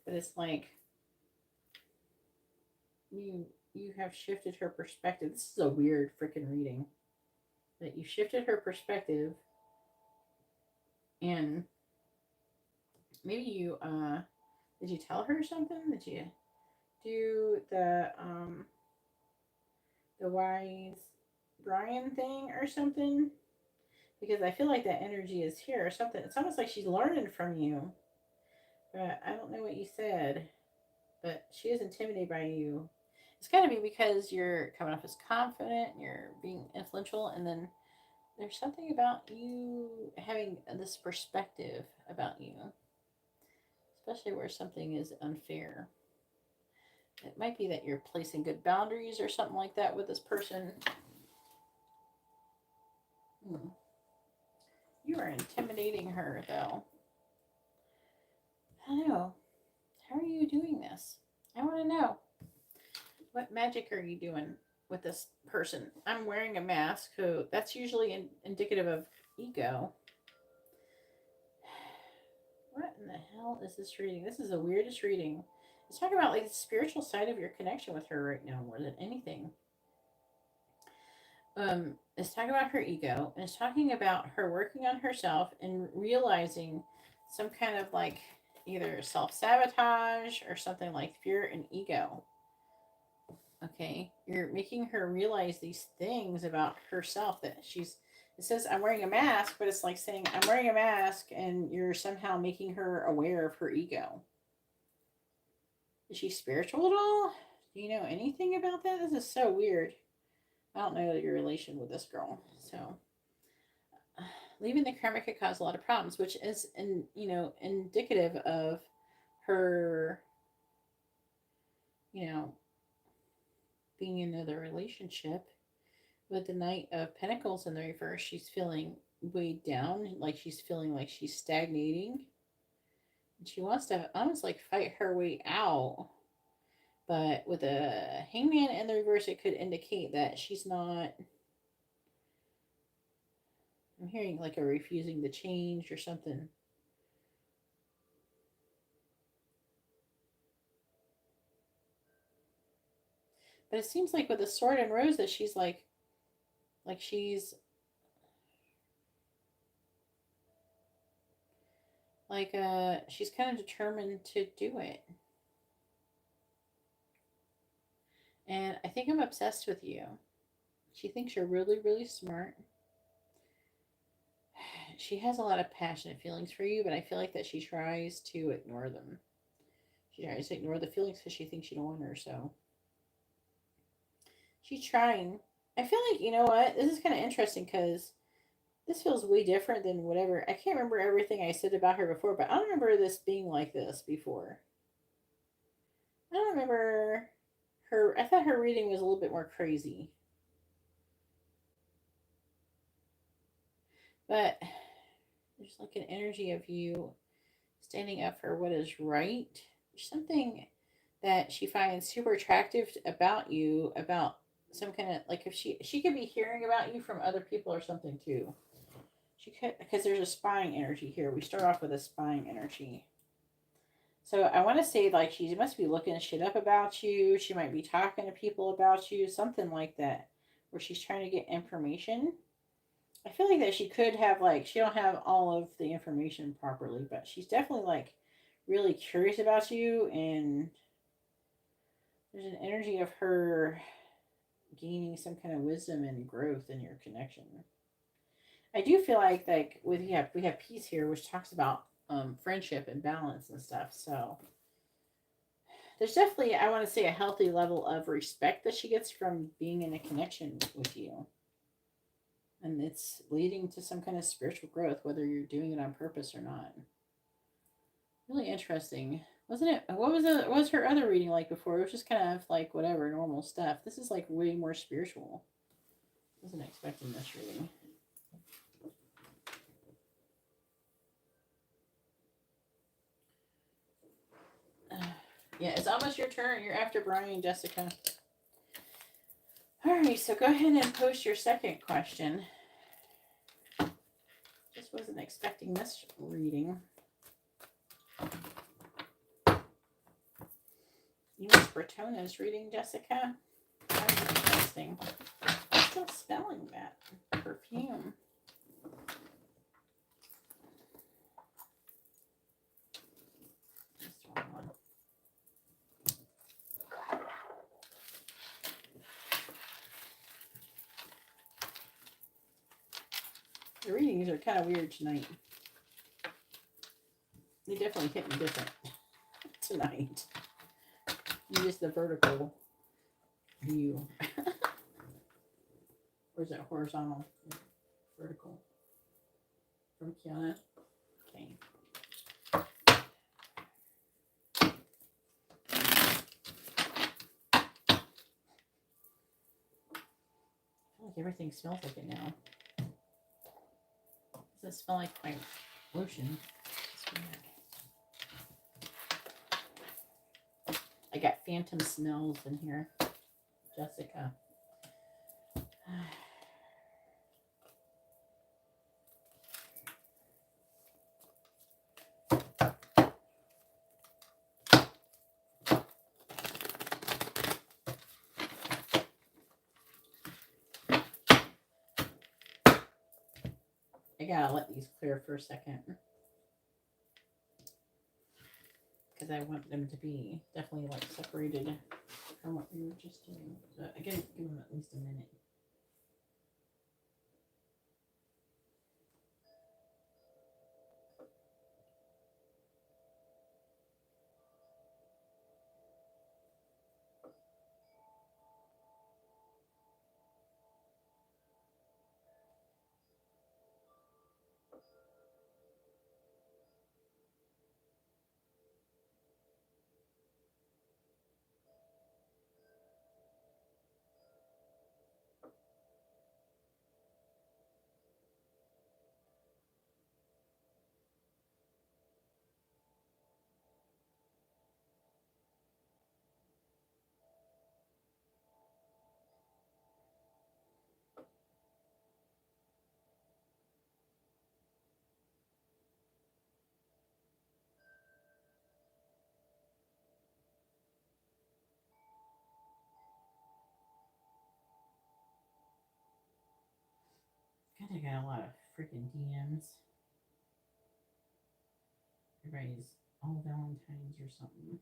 but it's like you have shifted her perspective. This is a weird freaking reading. That you shifted her perspective, and maybe you did you tell her something? Did you do the wise Brian thing or something? Because I feel like that energy is here or something. It's almost like she's learning from you. But I don't know what you said. But she is intimidated by you. It's got to be because you're coming off as confident, you're being influential, and then there's something about you having this perspective about you, especially where something is unfair. It might be that you're placing good boundaries or something like that with this person. You are intimidating her, though. I don't know. How are you doing this? I want to know. What magic are you doing with this person? I'm wearing a mask, so that's usually indicative of ego. What in the hell is this reading? This is the weirdest reading. Let's talk about like the spiritual side of your connection with her right now more than anything. It's talking about her ego, and it's talking about her working on herself and realizing some kind of like either self-sabotage or something like fear and ego. Okay, you're making her realize these things about herself that she's, it says I'm wearing a mask, but it's like saying I'm wearing a mask and you're somehow making her aware of her ego. Is she spiritual at all? Do you know anything about that? This is so weird. I don't know your relation with this girl. So leaving the karma could cause a lot of problems, which is indicative of her, being in another relationship. With the Knight of Pentacles in the reverse, she's feeling weighed down, like she's feeling like she's stagnating. And she wants to almost like fight her way out. But with a Hangman in the reverse, it could indicate that she's not. I'm hearing like a refusing to change or something. But it seems like with the Sword and Rose that she's like she's she's kind of determined to do it. And I think I'm obsessed with you. She thinks you're really, really smart. She has a lot of passionate feelings for you, but I feel like that she tries to ignore them. She tries to ignore the feelings because she thinks you don't want her, so. She's trying. I feel like, you know what? This is kind of interesting because this feels way different than whatever. I can't remember everything I said about her before, but I don't remember this being like this before. I don't remember her. I thought her reading was a little bit more crazy. But there's like an energy of you standing up for what is right. There's something that she finds super attractive about you, about some kind of like if she could be hearing about you from other people or something too. She could, because there's a spying energy here. We start off with a spying energy. So I want to say like she must be looking shit up about you. She might be talking to people about you, something like that, where she's trying to get information. I feel like that she could have like she don't have all of the information properly, but she's definitely like really curious about you, and there's an energy of her gaining some kind of wisdom and growth in your connection. I do feel like we have peace here, which talks about friendship and balance and stuff. So there's definitely, I want to say, a healthy level of respect that she gets from being in a connection with you. And it's leading to some kind of spiritual growth, whether you're doing it on purpose or not. Really interesting. Wasn't it? What was her other reading like before? It was just kind of like whatever, normal stuff. This is like way more spiritual. Wasn't expecting this reading. Yeah, it's almost your turn. You're after Brian, Jessica. Alright, so go ahead and post your second question. Just wasn't expecting this reading. You missed Bertona's reading, Jessica. That's interesting. I'm still smelling that perfume. Just one. The readings are kind of weird tonight. They definitely hit me different tonight. Just the vertical view. Or is it horizontal? Vertical. From Kiana. Okay. I feel like everything smells like it now. Does it smell like my lotion? I got phantom smells in here, Jessica. gotta let these clear for a second. Because I want them to be definitely like separated from what we were just doing. So again, give them at least a minute. God, I got a lot of freaking DMs. Everybody's all Valentine's or something.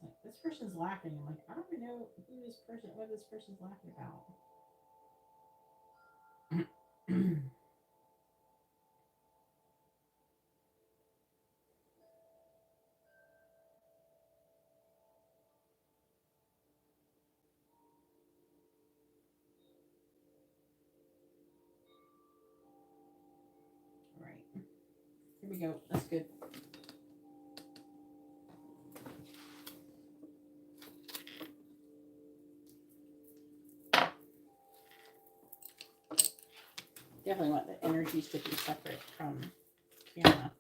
Like, this person's laughing. I'm like, I don't even know what this person's laughing about. All right. Here we go. That's good. Definitely want the energies to be separate from Kiana.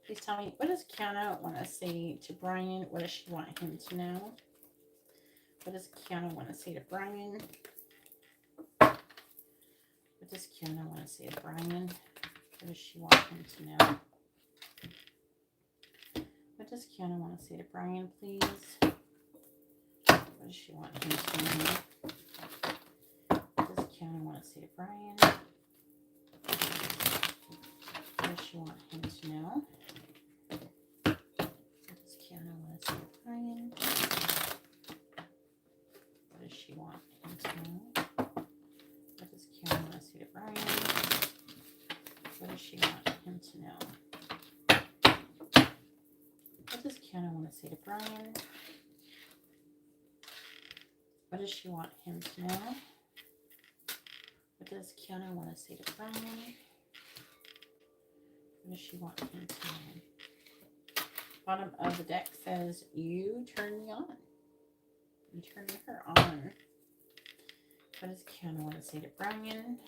Please tell me, what does Kiana want to say to Brian? What does she want him to know? What does Kiana want to say to Brian? What does Kiana want to say to Brian? What does she want him to know? What does Kiana want to say to Brian, please? What does she want him to know? What does Kiana want to say to Brian? What does she want him to know? What does Kiana want to say to Brian? What does she want him to know? What does Kiana want to say to Brian? What does she want him to know? What does Kiana want to say to Brian? What does she want him to know? What does Kiana want to say to Brian? What does she want him to know? Bottom of the deck says, you turn me on. You turn her on. What does Kiana want to say to Brian?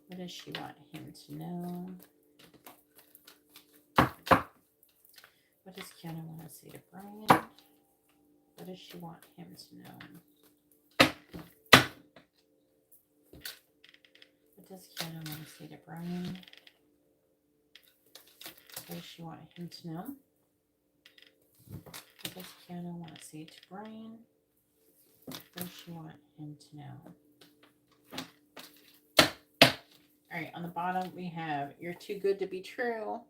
What does she want him to know? What does Kiana want to say to Brian? What does she want him to know? What does Kiana want to say to Brian? What does she want him to know? What does Kiana want to say to Brian? What does she want him to know? All right, on the bottom we have, you're too good to be true.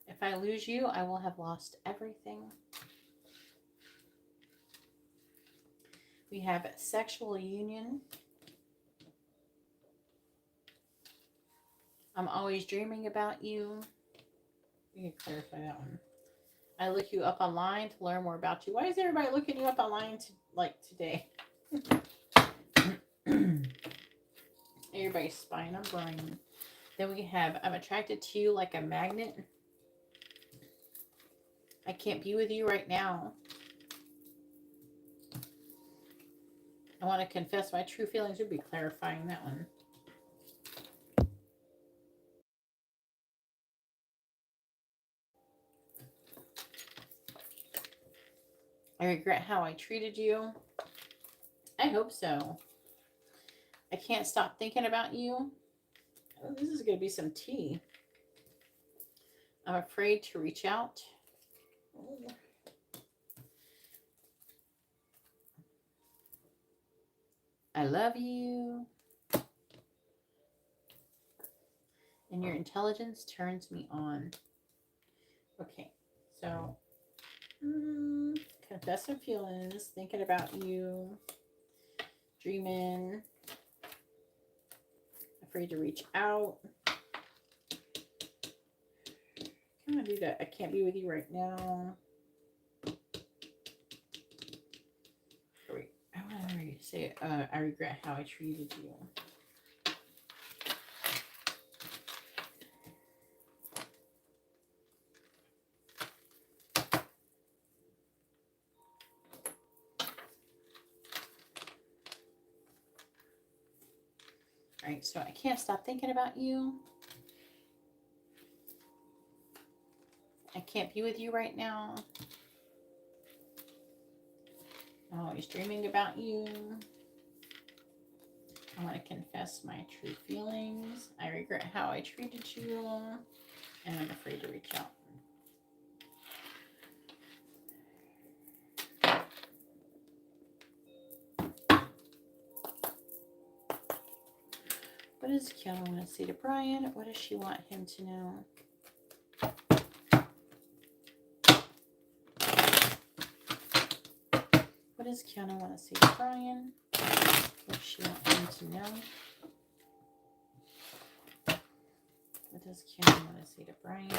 If I lose you, I will have lost everything. We have sexual union. I'm always dreaming about you. We can clarify that one. I look you up online to learn more about you. Why is everybody looking you up online today? Everybody's spying on Brian. Then we have, I'm attracted to you like a magnet. I can't be with you right now. I want to confess my true feelings. We'll be clarifying that one. I regret how I treated you. I hope so. I can't stop thinking about you. Oh, this is going to be some tea. I'm afraid to reach out. Oh. I love you. And your intelligence turns me on. Okay, so confess some feelings, thinking about you, dreaming, afraid to reach out. I'm gonna do that. I can't be with you right now. Wait, I want to say I regret how I treated you. Alright, so I can't stop thinking about you. I can't be with you right now. I'm always dreaming about you. I want to confess my true feelings. I regret how I treated you. And I'm afraid to reach out. What does Kiana want to say to Brian? What does she want him to know? What does Kiana want to say to Brian? What does she want him to know? What does Kiana want to say to Brian?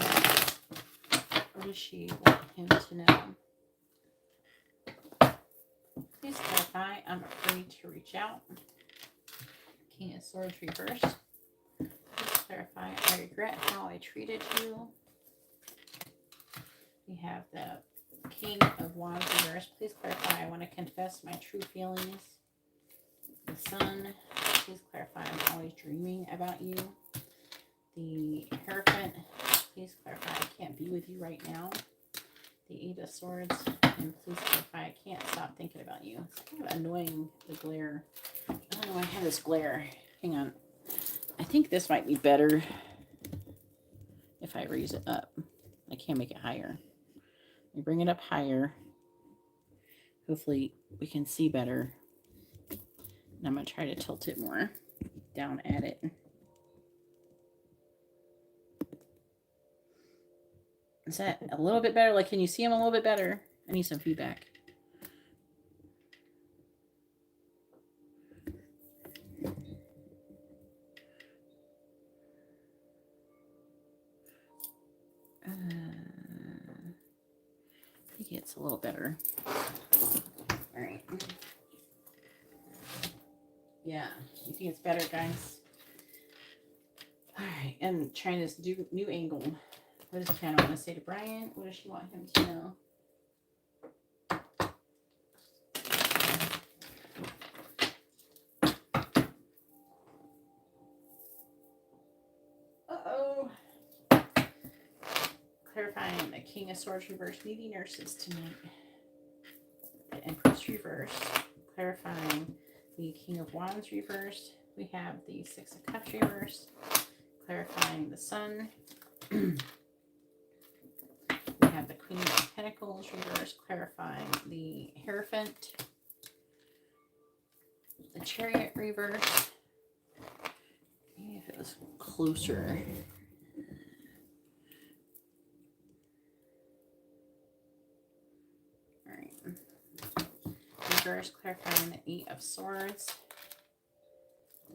What does she want him to know? Please clarify. I'm afraid to reach out. King of Swords reversed. Please clarify. I regret how I treated you. We have the King of Wands reversed. Please clarify. I want to confess my true feelings. The Sun. Please clarify. I'm always dreaming about you. The Hierophant. Please clarify. I can't be with you right now. The Eight of Swords. And please clarify. I can't stop thinking about you. It's kind of annoying, the glare. I don't know why I have this glare. Hang on. I think this might be better if I raise it up. I can't make it higher. I bring it up higher. Hopefully we can see better. And I'm going to try to tilt it more down at it. Is that a little bit better? Like, can you see them a little bit better? I need some feedback. I think it's a little better. All right. Yeah, you think it's better, guys? All right, and trying this new angle. What does Kiana want to say to Brian? What does she want him to know? Uh-oh. Clarifying the King of Swords reverse. Needy nurses tonight. The Empress reversed. Clarifying the King of Wands reversed. We have the Six of Cups reversed. Clarifying the Sun. We have the Queen of Pentacles reversed. Clarifying the Hierophant. The Chariot reversed. Maybe if it was closer. Alright. Reverse, clarifying the Eight of Swords.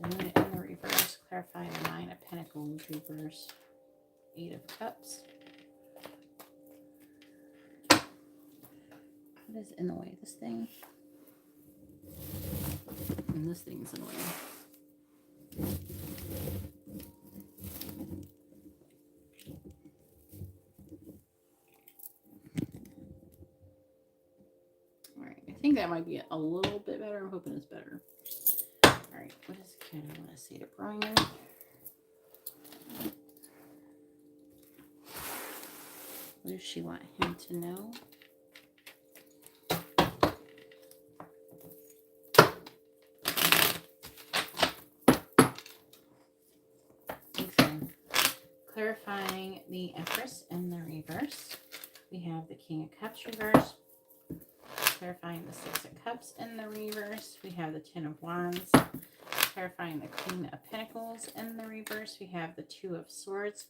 The Moon in the reverse, clarifying the Nine of Pentacles reverse. Eight of Cups. What is in the way? This thing? And this thing's in the way. Alright, I think that might be a little bit better. I'm hoping it's better. Alright, what does Kiana want to say to Brian? What does she want him to know? Clarifying the Empress in the reverse, we have the King of Cups reverse. Clarifying the Six of Cups in the reverse, we have the Ten of Wands. Clarifying the Queen of Pentacles in the reverse, we have the Two of Swords.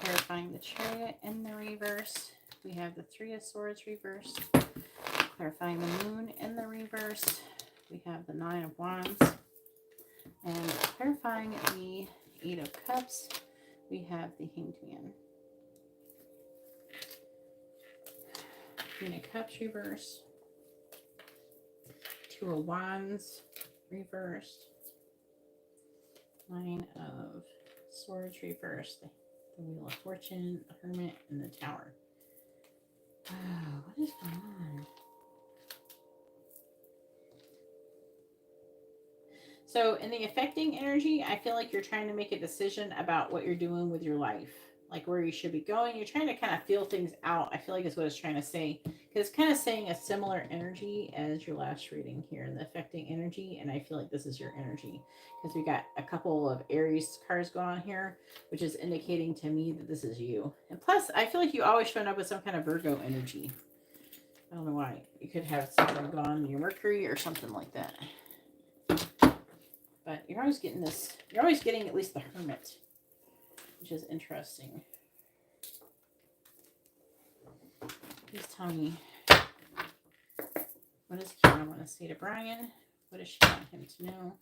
Clarifying the Chariot in the reverse, we have the Three of Swords reversed. Clarifying the Moon in the reverse, we have the Nine of Wands. And clarifying the Eight of Cups, we have the Hanged Man. Queen of Cups reversed. Two of Wands reversed. Nine of Swords reversed. The Wheel of Fortune, the Hermit, and the Tower. Oh, what is going on? So in the affecting energy, I feel like you're trying to make a decision about what you're doing with your life, like where you should be going. You're trying to kind of feel things out. I feel like is what it's trying to say, because it's kind of saying a similar energy as your last reading here in the affecting energy. And I feel like this is your energy because we got a couple of Aries cards going on here, which is indicating to me that this is you. And plus, I feel like you always showing up with some kind of Virgo energy. I don't know why. You could have something going on in your Mercury or something like that. But you're always getting this. You're always getting at least the Hermit, which is interesting. Please tell me, what does Kiara want to say to Brian? What does she want him to know?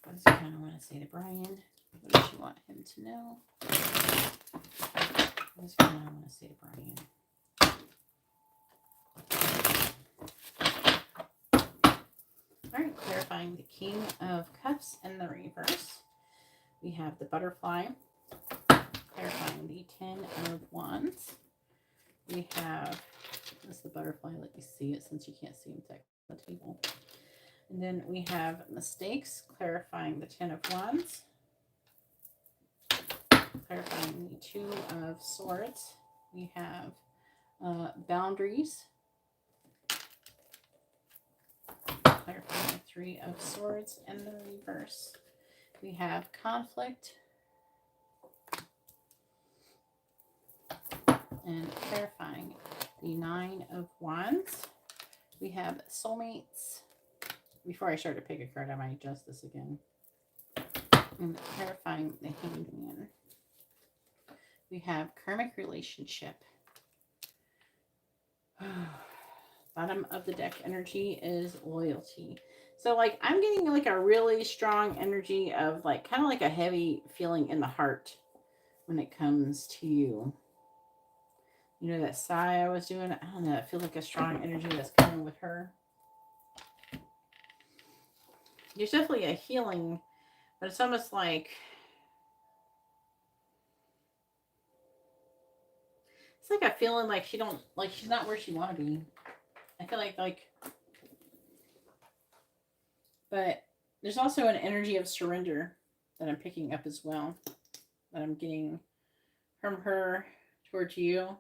What does Kiara want to say to Brian? What does she want him to know? What does Kiara want to say to Brian? All right, clarifying the King of Cups in the reverse. We have the Butterfly. Clarifying the Ten of Wands. We have, this is the Butterfly, let me see it since you can't see him on the table. And then we have Mistakes, clarifying the Ten of Wands. Clarifying the Two of Swords. We have Boundaries. Clarifying the Three of Swords in the reverse. We have Conflict. And clarifying the Nine of Wands. We have Soulmates. Before I start to pick a card, I might adjust this again. And clarifying the Hanged Man. We have Karmic Relationship. Bottom of the deck energy is Loyalty. So like I'm getting like a really strong energy of like kind of like a heavy feeling in the heart when it comes to you. You know that sigh I was doing? I don't know. I feel like a strong energy that's coming with her. There's definitely a healing, but it's almost like it's like a feeling like she's not where she want to be. I feel like, but there's also an energy of surrender that I'm picking up as well, that I'm getting from her towards you.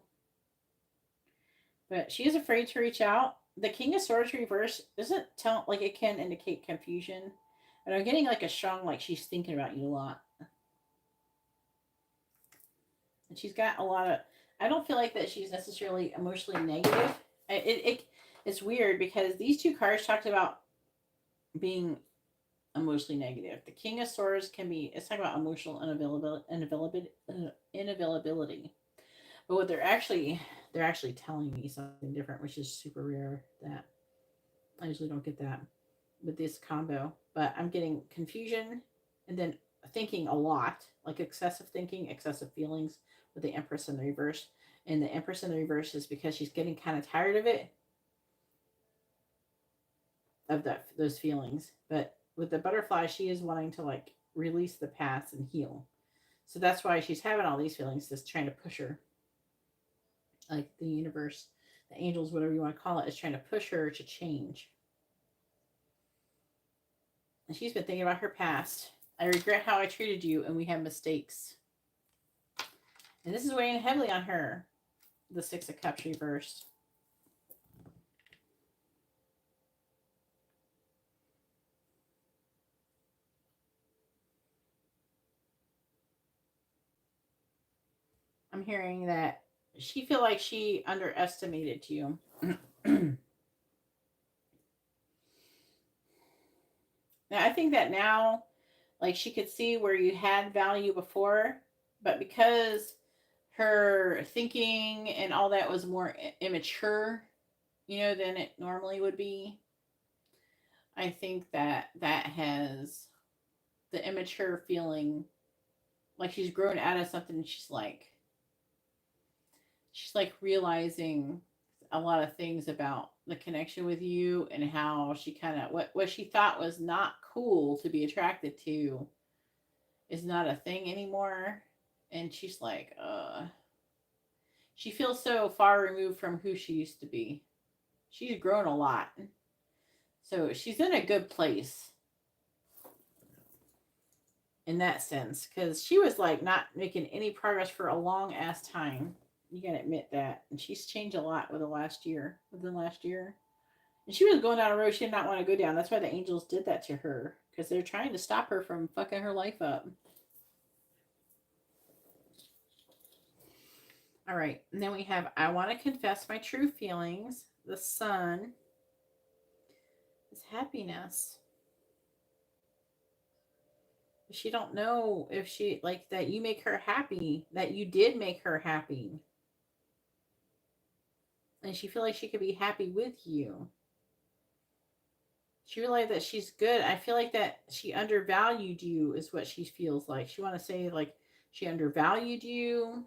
But she is afraid to reach out. The King of Swords reverse doesn't tell, like it can indicate confusion. But I'm getting like a strong, like she's thinking about you a lot. And she's got a lot of, I don't feel like that she's necessarily emotionally negative. It's weird because these two cards talked about being emotionally negative. The King of Swords can be, it's talking about emotional inavailability. But what they're actually telling me something different, which is super rare. That I usually don't get that with this combo. But I'm getting confusion and then thinking a lot, like excessive thinking, excessive feelings with the Empress in the reverse. And the Empress in the reverse is because she's getting kind of tired of it, of those feelings. But with the Butterfly, she is wanting to like release the past and heal. So that's why she's having all these feelings, just trying to push her. Like the universe, the angels, whatever you want to call it, is trying to push her to change. And she's been thinking about her past. I regret how I treated you, and we have mistakes. And this is weighing heavily on her. The Six of Cups reversed. I'm hearing that she feel like she underestimated you. Now, I think that now, like, she could see where you had value before, but because her thinking and all that was more immature, than it normally would be, I think that that has the immature feeling like she's grown out of something. And she's like realizing a lot of things about the connection with you and how she kind of what she thought was not cool to be attracted to is not a thing anymore. And she's like, she feels so far removed from who she used to be. She's grown a lot. So she's in a good place in that sense, because she was like not making any progress for a long ass time. You gotta admit that. And she's changed a lot within the last year. And she was going down a road she did not want to go down. That's why the angels did that to her. Because they're trying to stop her from fucking her life up. All right. And then we have, I want to confess my true feelings. The sun is happiness. She don't know if she, like, that you make her happy. That you did make her happy. And she feel like she could be happy with you. She realized that she's good. I feel like that she undervalued you is what she feels like. She want to say like she undervalued you.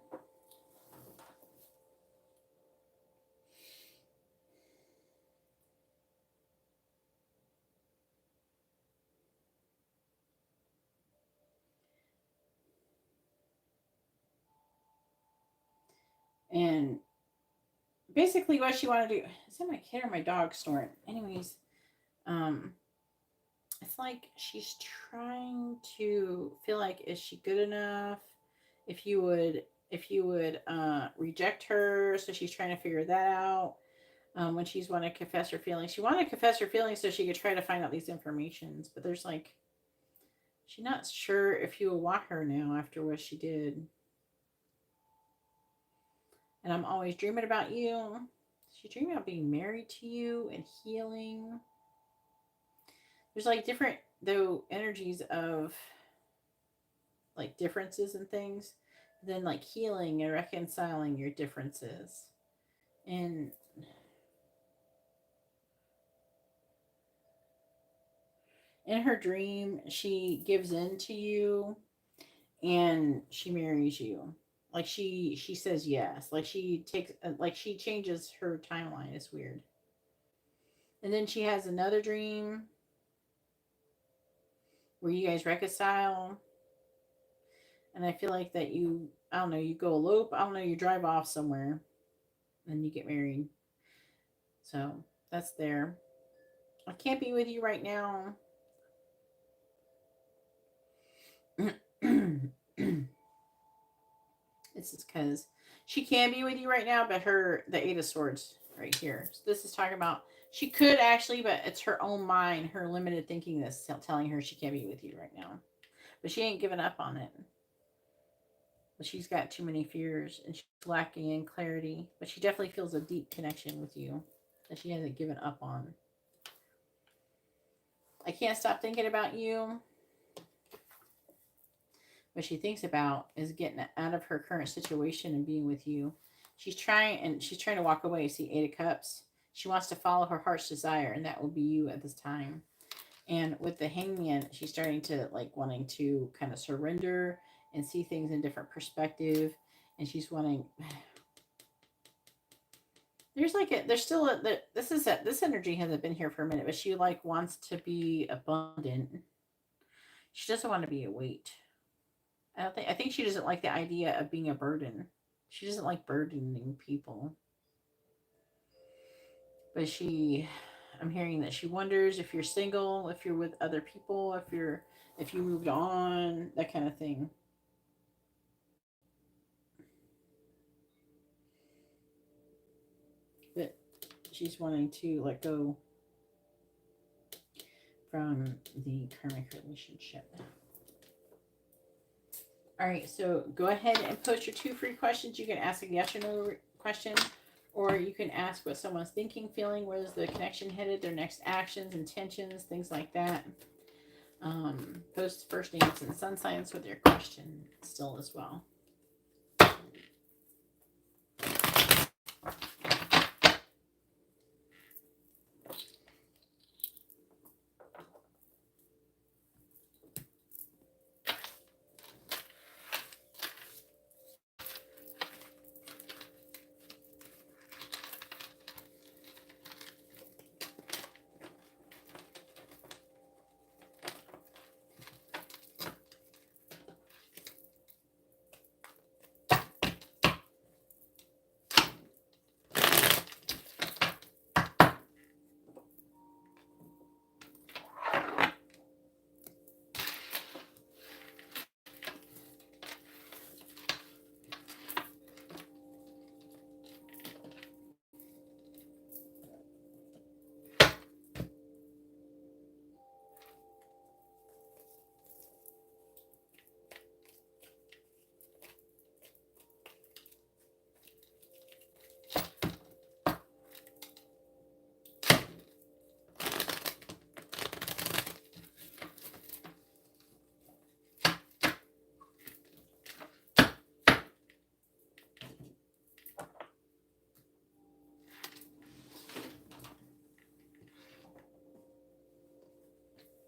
And basically what she wanted to do, is that my kid or my dog snoring? Anyways, it's like she's trying to feel like, is she good enough? If you would reject her, so she's trying to figure that out. When she's want to confess her feelings, she wanted to confess her feelings so she could try to find out these informations. But there's like, she's not sure if you will want her now after what she did. And I'm always dreaming about you. She's dreaming about being married to you and healing. There's like different though energies of like differences and things, then like healing and reconciling your differences. And in her dream, she gives in to you and she marries you. Like she says yes. Like she takes, like she changes her timeline. It's weird. And then she has another dream where you guys reconcile. And I feel like that you, I don't know, you go elope, I don't know, you drive off somewhere and you get married. So that's there. I can't be with you right now. This is because she can be with you right now, but the Eight of Swords right here. So this is talking about she could actually, but it's her own mind, her limited thinking that's telling her she can't be with you right now. But she ain't giving up on it. But she's got too many fears and she's lacking in clarity. But she definitely feels a deep connection with you that she hasn't given up on. I can't stop thinking about you. What she thinks about is getting out of her current situation and being with you. She's trying to walk away. See, Eight of Cups. She wants to follow her heart's desire, and that will be you at this time. And with the Hangman, she's starting to like wanting to kind of surrender and see things in different perspective. And she's wanting. There's still this energy hasn't been here for a minute, but she like wants to be abundant. She doesn't want to be a weight. I think she doesn't like the idea of being a burden. She doesn't like burdening people. But I'm hearing that she wonders if you're single, if you're with other people, if you moved on, that kind of thing. But she's wanting to let go from the karmic relationship. All right, so go ahead and post your 2 free questions. You can ask a yes or no question, or you can ask what someone's thinking, feeling, where is the connection headed, their next actions, intentions, things like that. Post first names and sun signs with your question still as well.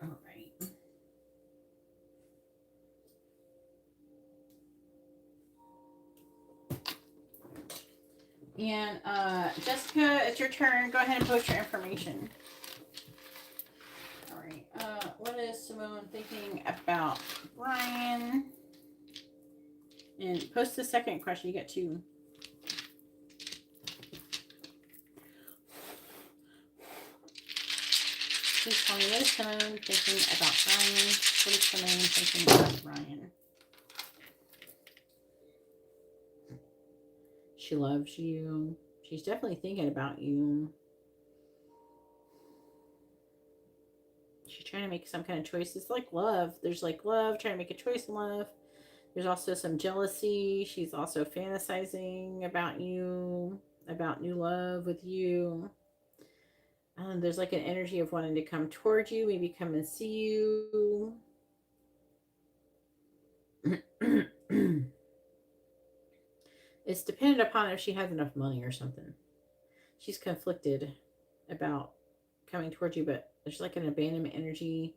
All right. And Jessica, it's your turn. Go ahead and post your information. All right. What is Simone thinking about Brian? And post the second question. You get 2. Please tell me, what is Simone thinking about Brian? What is Simone thinking about Brian? She loves you. She's definitely thinking about you. She's trying to make some kind of choice. It's like love. There's like love, trying to make a choice in love. There's also some jealousy. She's also fantasizing about you, about new love with you. There's like an energy of wanting to come towards you, maybe come and see you. It's dependent upon if she has enough money or something. She's conflicted about coming towards you, but there's like an abandonment energy.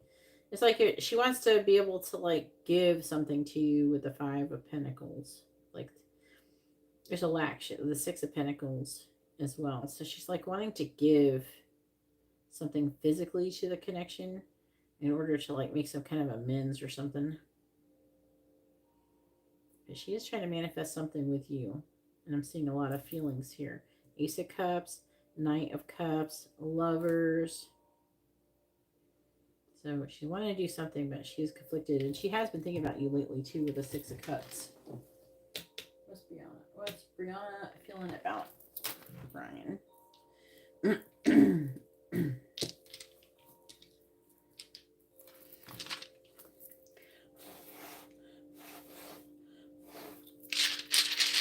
It's like she wants to be able to like give something to you with the 5 of Pentacles. Like there's a lack, the 6 of Pentacles as well. So she's like wanting to give something physically to the connection in order to like make some kind of amends or something. But she is trying to manifest something with you. And I'm seeing a lot of feelings here. Ace of Cups, Knight of Cups, Lovers. So she wanted to do something, but she's conflicted. And she has been thinking about you lately, too, with the 6 of Cups. What's Brianna feeling about Brian?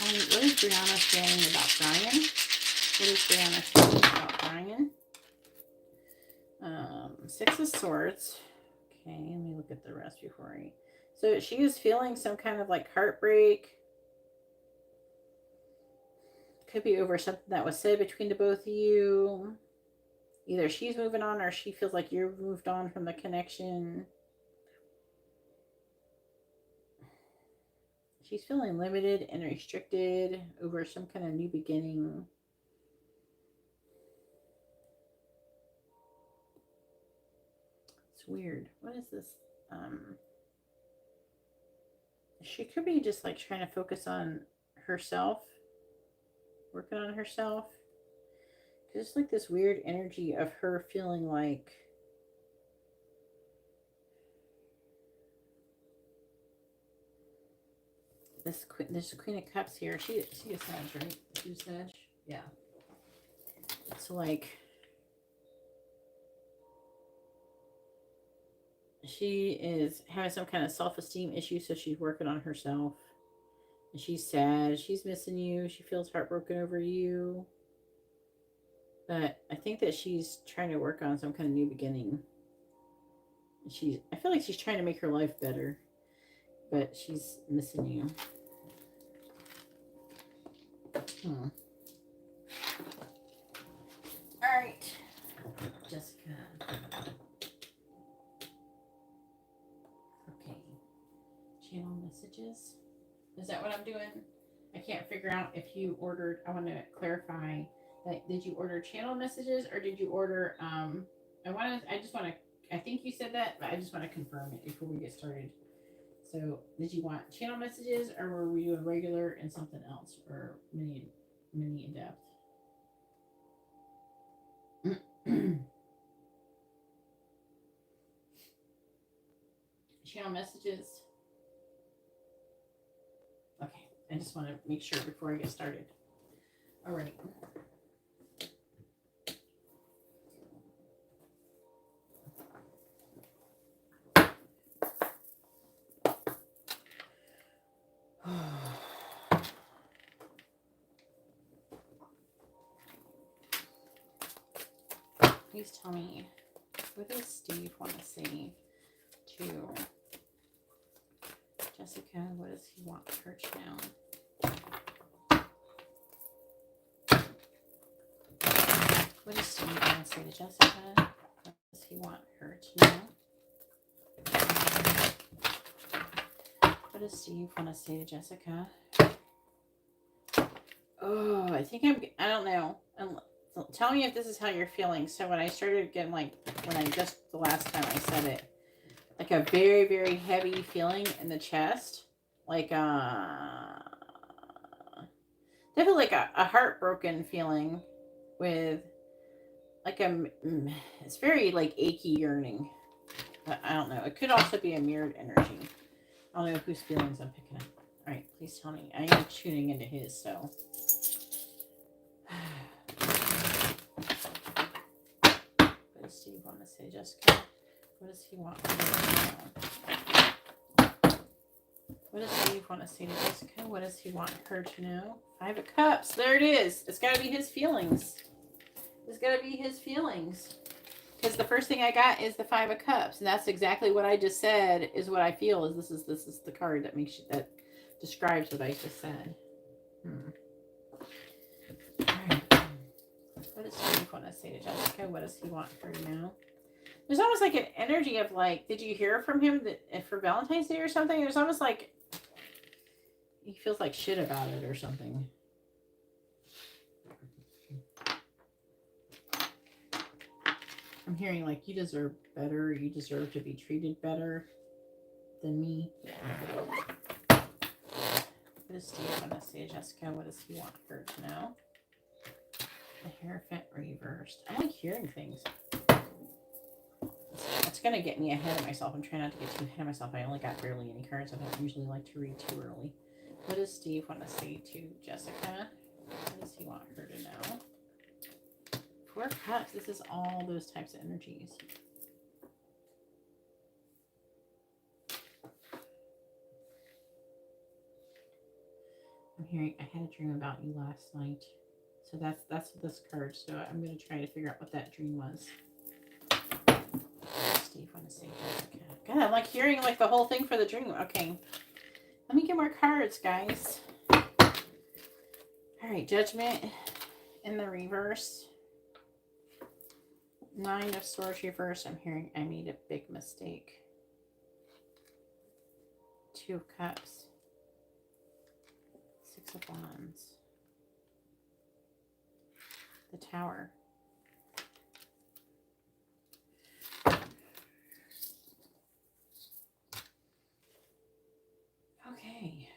What is Brianna feeling about Brian? What is Brianna feeling about Brian? 6 of Swords. Okay, let me look at the rest before I... So she is feeling some kind of like heartbreak. Could be over something that was said between the both of you. Either she's moving on or she feels like you've moved on from the connection. She's feeling limited and restricted over some kind of new beginning. It's weird. What is this? She could be just like trying to focus on herself. Working on herself. Just like this weird energy of her feeling like this Queen of Cups here. She is Sag, right? She's Sag? Yeah. So like she is having some kind of self-esteem issue, so she's working on herself. And she's sad. She's missing you. She feels heartbroken over you. But I think that she's trying to work on some kind of new beginning. I feel like she's trying to make her life better, but she's missing you. All right, Jessica. Okay. Channel messages. Is that what I'm doing? I can't figure out if you ordered. I want to clarify that. Did you order channel messages or did you order? I think you said that, but I just want to confirm it before we get started. So, did you want channel messages, or were we doing regular and something else, or mini in depth? Channel messages. Okay, I just want to make sure before I get started. All right. Please tell me, what does Steve want to say to Jessica? What does he want her to know? What does Steve want to say to Jessica? What does he want her to know? What does Steve want to say to Jessica? Oh, I don't know. Tell me if this is how you're feeling. So when I started getting the last time I said it, like a very, very heavy feeling in the chest, like definitely like a heartbroken feeling with like it's very like achy yearning. But I don't know. It could also be a mirrored energy. I don't know whose feelings I'm picking up. All right, please tell me. I am tuning into his, so. What does Steve want to say, Jessica? What does he want to know? What does Steve want to say to Jessica? What does he want her to know? 5 of Cups. There it is. It's got to be his feelings. It's got to be his feelings. Because the first thing I got is the 5 of Cups. And that's exactly what I just said is what I feel. Is this is the card that describes what I just said. All right. What does Steve want to say to Jessica? What does he want her to know? There's almost like an energy of like, did you hear from him for Valentine's Day or something? There's almost like he feels like shit about it or something. I'm hearing like you deserve better. You deserve to be treated better than me. What does Steve want to say to Jessica? What does he want her to know? The Hierophant reversed. I like hearing things. It's going to get me ahead of myself. I'm trying not to get too ahead of myself. I only got barely any cards. I don't usually like to read too early. What does Steve want to say to Jessica? What does he want her to know? 4 Cups. This is all those types of energies. I'm hearing I had a dream about you last night. So that's this card. So I'm going to try to figure out what that dream was. Steve want to say Jessica. God, I'm like hearing like the whole thing for the dream. Okay. Let me get more cards, guys. All right, Judgment in the reverse. 9 of Swords reverse. I'm hearing I made a big mistake. 2 of Cups. 6 of Wands. The Tower. Okay.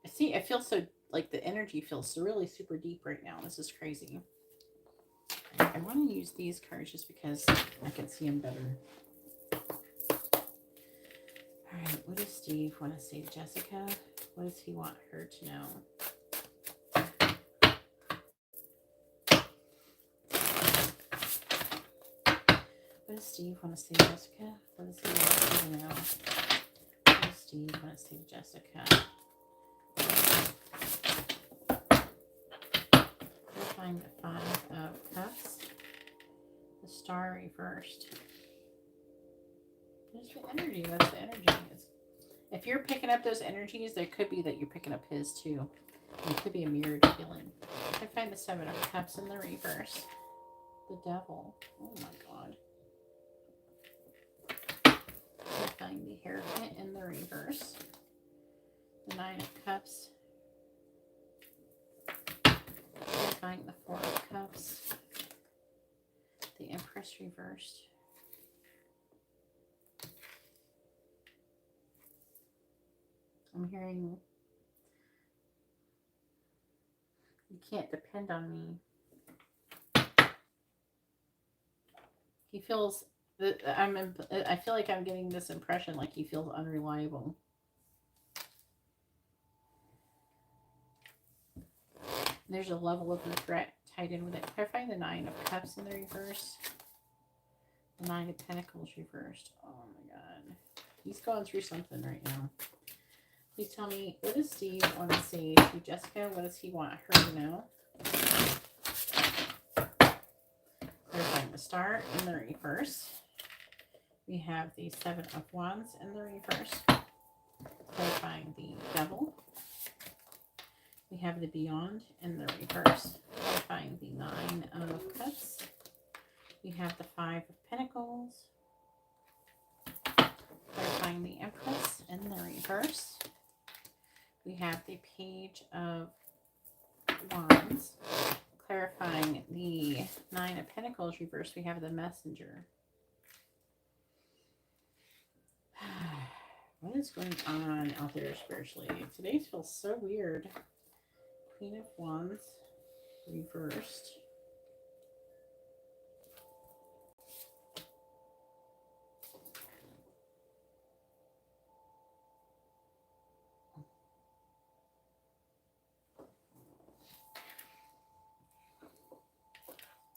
See, I feel so, like the energy feels really super deep right now. This is crazy. I want to use these cards just because I can see them better. All right, what does Steve want to say to Jessica? What does he want her to know? What does Steve want to say to Jessica? What does he want to say to now? What does Steve want to say to Jessica? We'll find the 5 of Cups. The Star reversed. What's the energy? What's the energy? If you're picking up those energies, there could be that you're picking up his too. It could be a mirrored feeling. I find the 7 of Cups in the reverse. The Devil. Oh my God. I find the Hierophant in the reverse. The 9 of Cups. I find the 4 of Cups. The Empress reversed. I'm hearing you can't depend on me. He feels that I feel like I'm getting this impression like he feels unreliable. There's a level of regret tied in with it. Clarifying the 9 of Cups in the reverse. The 9 of Pentacles reversed. Oh my God. He's going through something right now. Please tell me, what does Steve want to say to Jessica? What does he want her to know? Clarifying the Star in the reverse. We have the 7 of Wands in the reverse. Clarifying the Devil. We have the Beyond in the reverse. Clarifying the 9 of Cups. We have the 5 of Pentacles. Clarifying the Empress in the reverse. We have the Page of Wands. Clarifying the 9 of Pentacles reverse. We have the Messenger. What is going on out there spiritually? Today feels so weird. Queen of Wands reversed.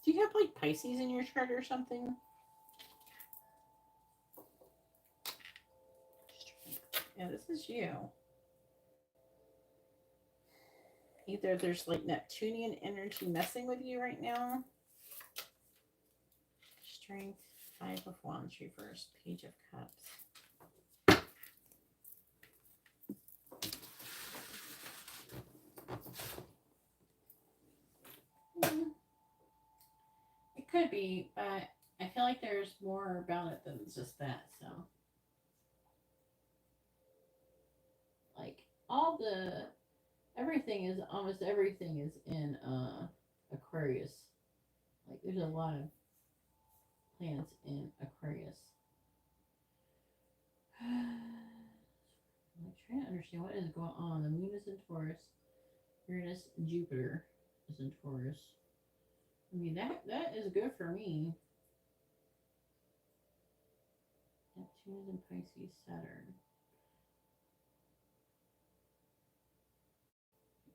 Do you have like Pisces in your chart or something? Yeah, this is you. Either there's like Neptunian energy messing with you right now. Strength, 5 of Wands reversed, Page of Cups. It could be, but I feel like there's more about it than just that, so. Like, almost everything is in Aquarius. Like, there's a lot of planets in Aquarius. I'm trying to understand what is going on. The moon is in Taurus. Uranus and Jupiter is in Taurus. I mean, that is good for me. Neptune is in Pisces, Saturn.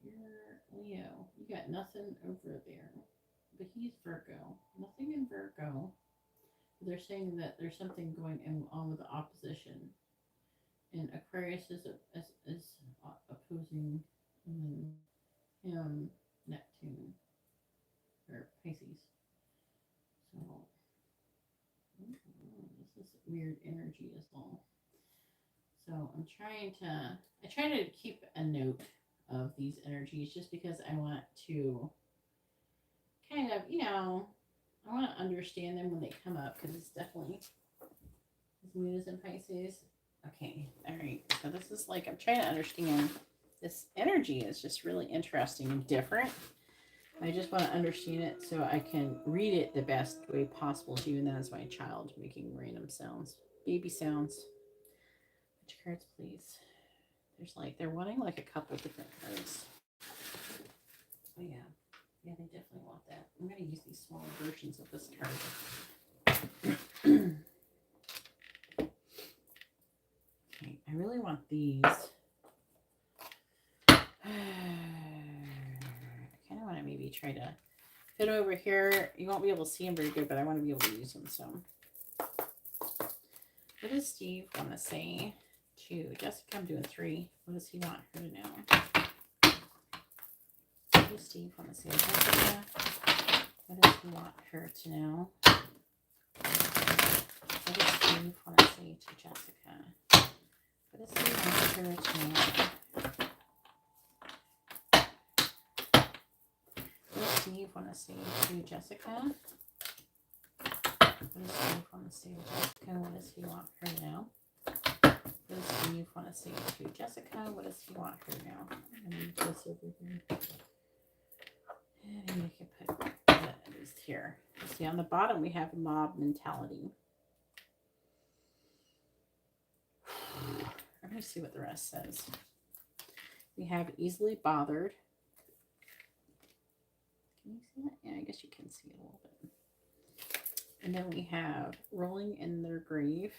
You're Leo. You got nothing over there. But he's Virgo. Nothing in Virgo. They're saying that there's something going on with the opposition. And Aquarius is opposing him, Neptune, or Pisces. So, this is weird energy as well. So I try to keep a note of these energies just because I want to kind of, I want to understand them when they come up because it's definitely, this moon is in Pisces. Okay, all right. So this is like, I'm trying to understand. This energy is just really interesting and different. I just want to understand it so I can read it the best way possible to you. And that is my child making random sounds, baby sounds. Which cards, please? They're wanting like a couple different cards. Oh yeah. Yeah, they definitely want that. I'm going to use these smaller versions of this card. Okay, I really want these. I kind of want to maybe try to fit over here. You won't be able to see them very good, but I want to be able to use them. So What does Steve want to say to Jessica? I'm doing 3. What does he want her to know? What does Steve want to say to Jessica? What does he want her to know? What does Steve want to say to Jessica? What does he want her to know? What does Steve want to say to Jessica? What does Steve want to say to Jessica? What does he want her to know? What does Steve want to say to Jessica? What does he want her to know? I'm going to move this over here. And maybe we can put that at least here. See, on the bottom we have mob mentality. Let me see what the rest says. We have easily bothered. Can you see that? Yeah, I guess you can see it a little bit. And then we have rolling in their grave.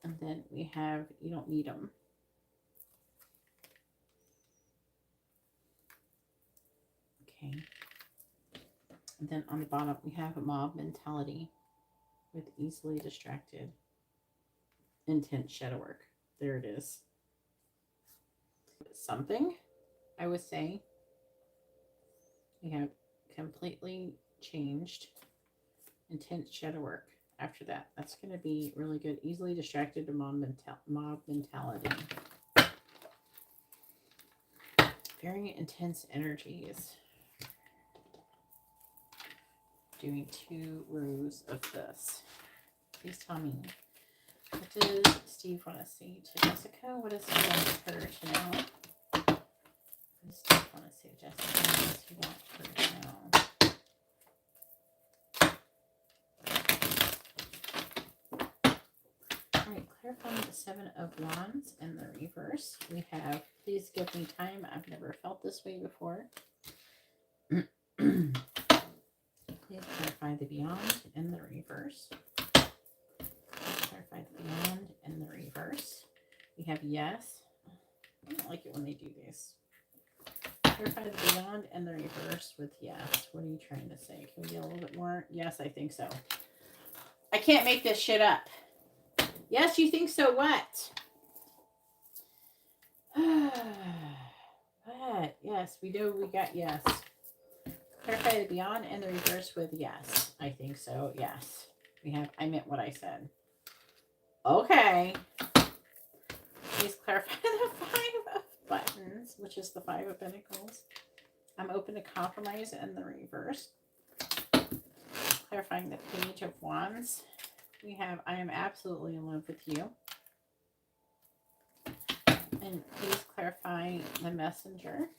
And then we have you don't need them. Okay. And then on the bottom we have a mob mentality with easily distracted, intense shadow work. There it is. Something, I would say. We have completely changed, intense shadow work. After that, that's going to be really good. Easily distracted, mob mentality. Very intense energies. Doing 2 rows of this. Please tell me, what does Steve want to say to Jessica? What does he want her to know? What does Steve want to say to Jessica? What does he want her to know? All right, clarifying the 7 of Wands in the reverse. We have, please give me time. I've never felt this way before. Please clarify the beyond in the reverse. Please clarify the beyond in the reverse. We have yes. I don't like it when they do this. Clarify the beyond and the reverse with yes. What are you trying to say? Can we get a little bit more? Yes, I think so. I can't make this shit up. Yes, you think so. What? What? Yes, we do. We got yes. Clarify the beyond and the reverse with yes. I think so. Yes. We have, I meant what I said. Okay. Please clarify the 5 of buttons, which is the 5 of pentacles. I'm open to compromise in the reverse. Clarifying the page of wands. We have, I am absolutely in love with you. And please clarify the messenger.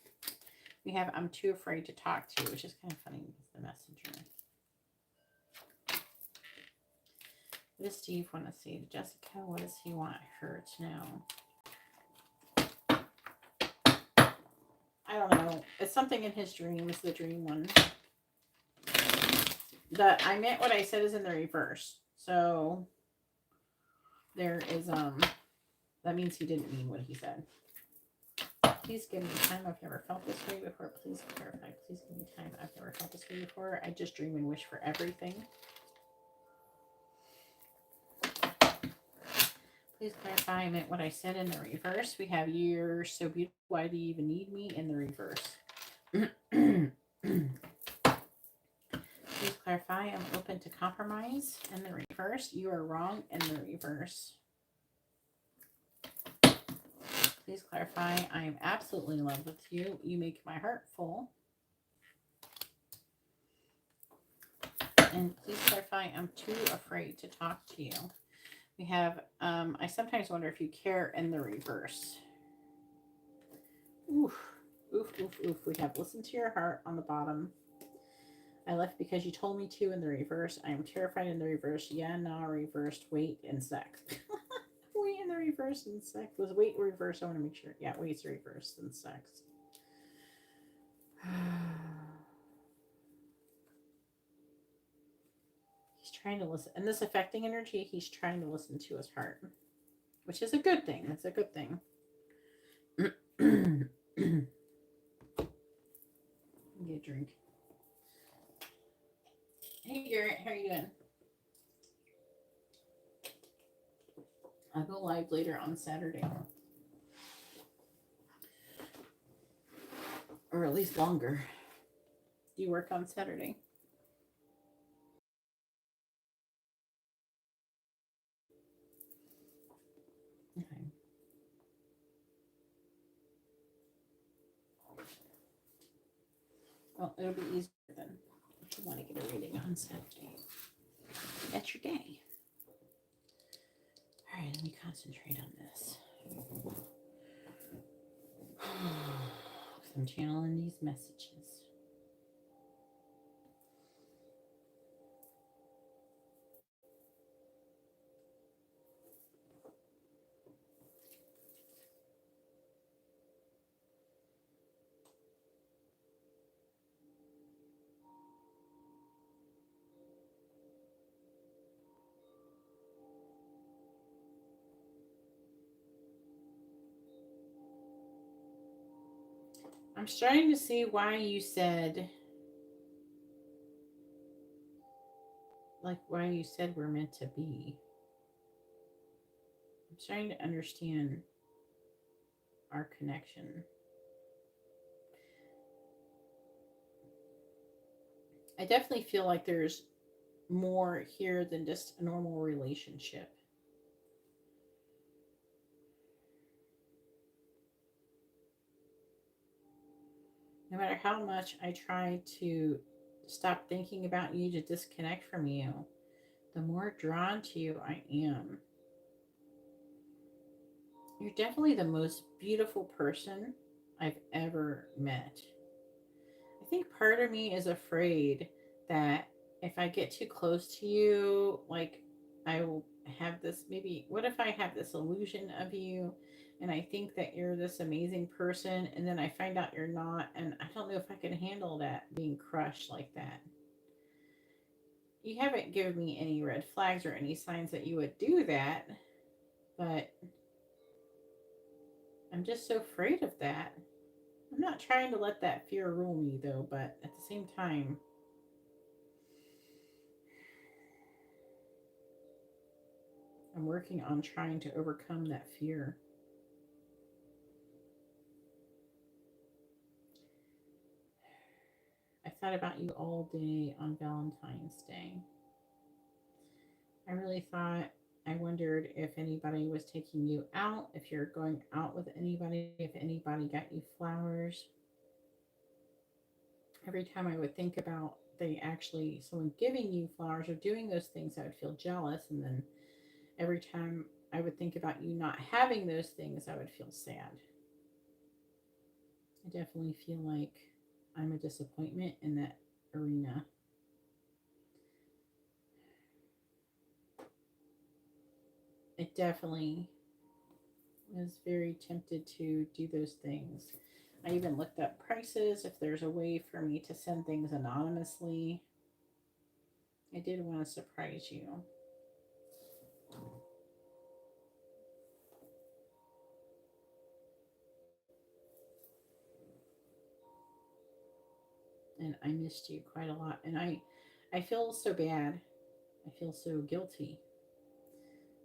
We have, I'm too afraid to talk to, which is kind of funny because the messenger. What does Steve want to say to Jessica? What does he want her to know? I don't know. It's something in his dream. It's the dream one. The I meant what I said is in the reverse. So there is that means he didn't mean what he said. Please give me time. I've never felt this way before. Please clarify. Please give me time. I've never felt this way before. I just dream and wish for everything. Please clarify. I meant what I said in the reverse. We have you're so beautiful. Why do you even need me in the reverse? Please clarify. I'm open to compromise in the reverse. You are wrong in the reverse. Please clarify. I am absolutely in love with you. You make my heart full. And please clarify. I'm too afraid to talk to you. We have, I sometimes wonder if you care in the reverse. Oof, oof, oof, oof. We have listen to your heart on the bottom. I left because you told me to in the reverse. I am terrified in the reverse. Yeah, nah, reversed. Wait and sex. Wait in the reverse and sex. Was wait reverse? I want to make sure. Yeah, wait's reverse and sex. He's trying to listen. And this affecting energy, he's trying to listen to his heart. Which is a good thing. That's a good thing. Get a drink. I'll go live later on Saturday. Or at least longer. Do you work on Saturday? Okay. Well, it'll be easier then if you want to get a reading on Saturday. That's your day. All right, let me concentrate on this. I'm channeling these messages. I'm starting to see why you said, why you said we're meant to be. I'm starting to understand our connection. I definitely feel like there's more here than just a normal relationship. No matter how much I try to stop thinking about you, to disconnect from you, the more drawn to you I am. You're definitely the most beautiful person I've ever met. I think part of me is afraid that if I get too close to you, like I will have this, maybe, what if I have this illusion of you and I think that you're this amazing person and then I find out you're not, and I don't know if I can handle that, being crushed like that. You haven't given me any red flags or any signs that you would do that, but I'm just so afraid of that. I'm not trying to let that fear rule me though, but at the same time, I'm working on trying to overcome that fear. I thought about you all day on Valentine's Day. I really thought, I wondered if anybody was taking you out, if you're going out with anybody, if anybody got you flowers. Every time I would think about someone giving you flowers or doing those things, I would feel jealous. And then every time I would think about you not having those things, I would feel sad. I definitely feel like I'm a disappointment in that arena. It definitely was very tempted to do those things. I even looked up prices if there's a way for me to send things anonymously. I did want to surprise you. And I missed you quite a lot. And I feel so bad. I feel so guilty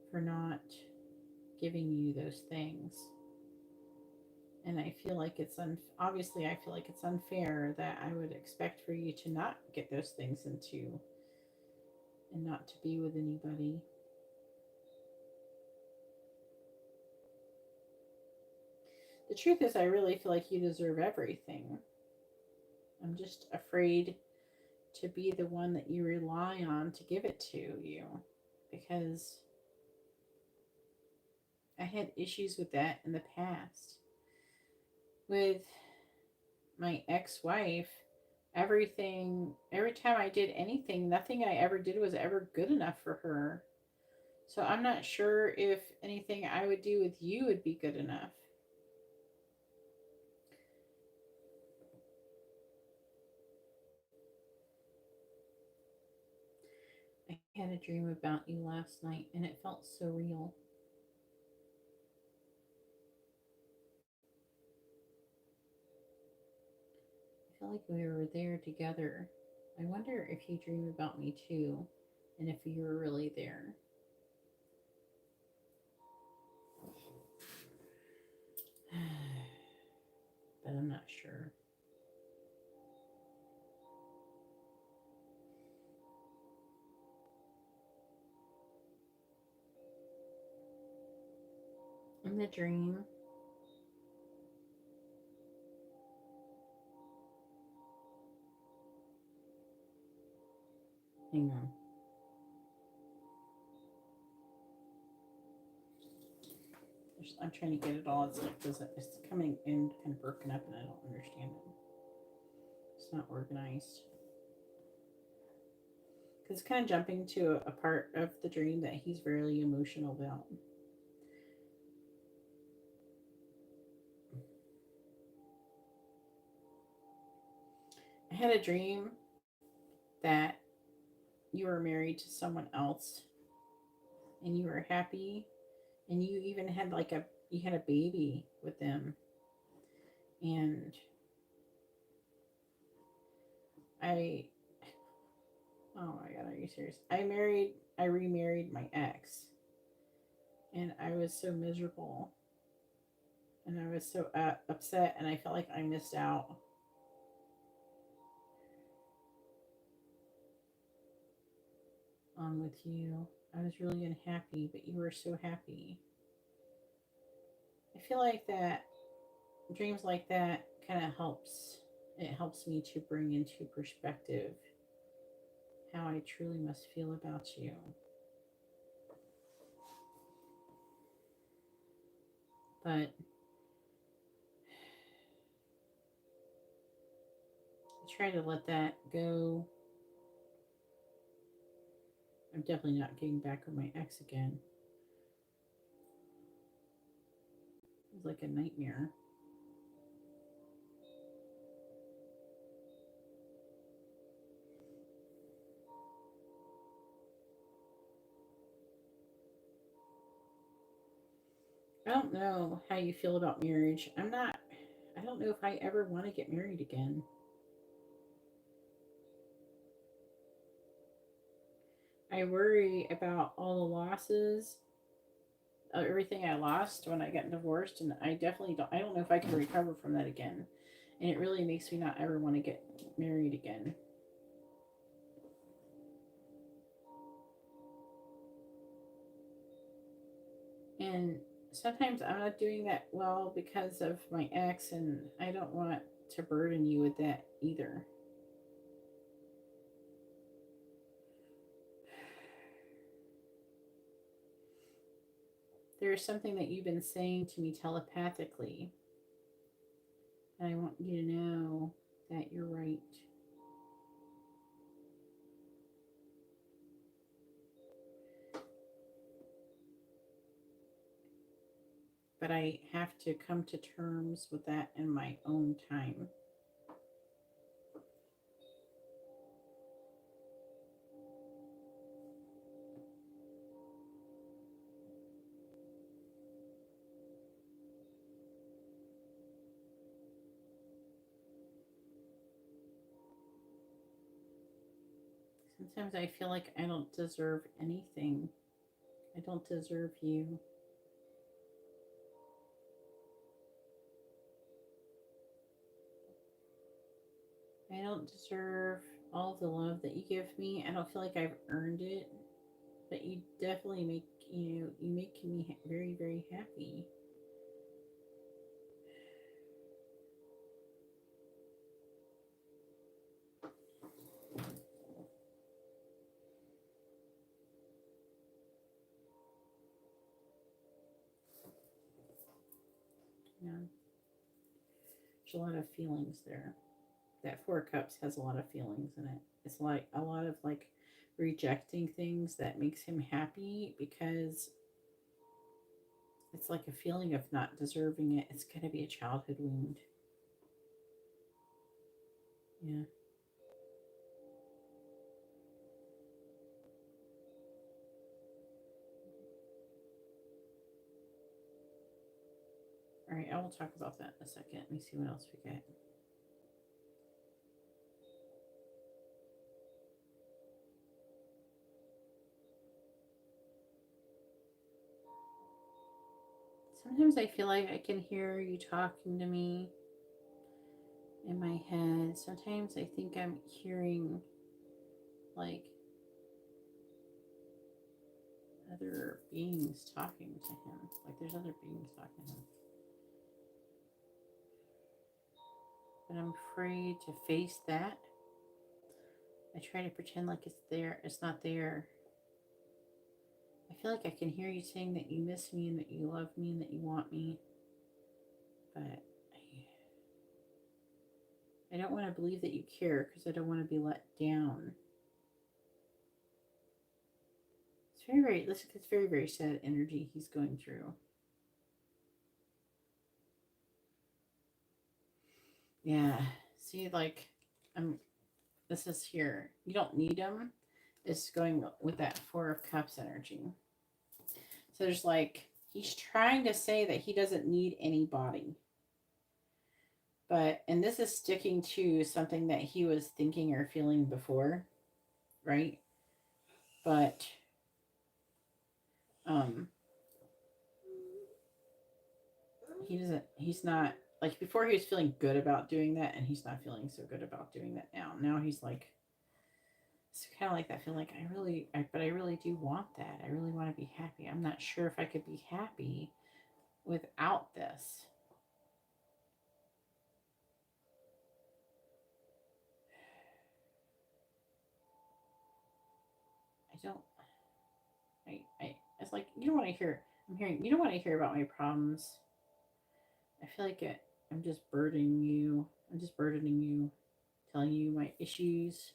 for not giving you those things. And I feel like obviously I feel like it's unfair that I would expect for you to not get those things and not to be with anybody. The truth is, I really feel like you deserve everything. I'm just afraid to be the one that you rely on to give it to you, because I had issues with that in the past. With my ex-wife, every time I did anything, nothing I ever did was ever good enough for her. So I'm not sure if anything I would do with you would be good enough. I had a dream about you last night and it felt so real. I felt like we were there together. I wonder if you dream about me too, and if you were really there. sure. In the dream, hang on. I'm trying to get it all. It's like it's coming in kind of broken up, and I don't understand it. It's not organized. Because it's kind of jumping to a part of the dream that he's very emotional about. I had a dream that you were married to someone else and you were happy, and you even had you had a baby with them. And I oh my god, are you serious? I remarried my ex, and I was so miserable, and I was so upset, and I felt like I missed out on with you. I was really unhappy, but you were so happy. I feel like that dreams like that kind of helps. It helps me to bring into perspective how I truly must feel about you. But I try to let that go. I'm definitely not getting back with my ex again. It was like a nightmare. I don't know how you feel about marriage. I don't know if I ever want to get married again. I worry about all the losses, everything I lost when I got divorced, and I don't know if I can recover from that again. And it really makes me not ever want to get married again. And sometimes I'm not doing that well because of my ex, and I don't want to burden you with that either. There is something that you've been saying to me telepathically, and I want you to know that you're right. But I have to come to terms with that in my own time. Sometimes I feel like I don't deserve anything. I don't deserve you. I don't deserve all the love that you give me. I don't feel like I've earned it, but you definitely you make me very, very happy. Yeah, there's a lot of feelings there. That Four of Cups has a lot of feelings in it. It's like a lot of rejecting things that makes him happy because it's like a feeling of not deserving it. It's going to be a childhood wound. Yeah. All right, I will talk about that in a second. Let me see what else we get. Sometimes I feel like I can hear you talking to me, in my head. Sometimes I think I'm hearing like other beings talking to him. Like there's other beings talking to him. But I'm afraid to face that. I try to pretend like it's there. It's not there. I feel like I can hear you saying that you miss me and that you love me and that you want me. But I don't want to believe that you care because I don't want to be let down. It's very, very sad energy he's going through. Yeah. See, like, this is here. You don't need him. It's going with that Four of Cups energy. So there's like, he's trying to say that he doesn't need anybody. And this is sticking to something that he was thinking or feeling before, right? But, he's not, like before he was feeling good about doing that, and he's not feeling so good about doing that now. Now he's like, it's kind of like that feeling like but I really do want that. I really want to be happy. I'm not sure if I could be happy without this. It's like, you don't want to hear, you don't want to hear about my problems. I feel like I'm just burdening you. Telling you my issues.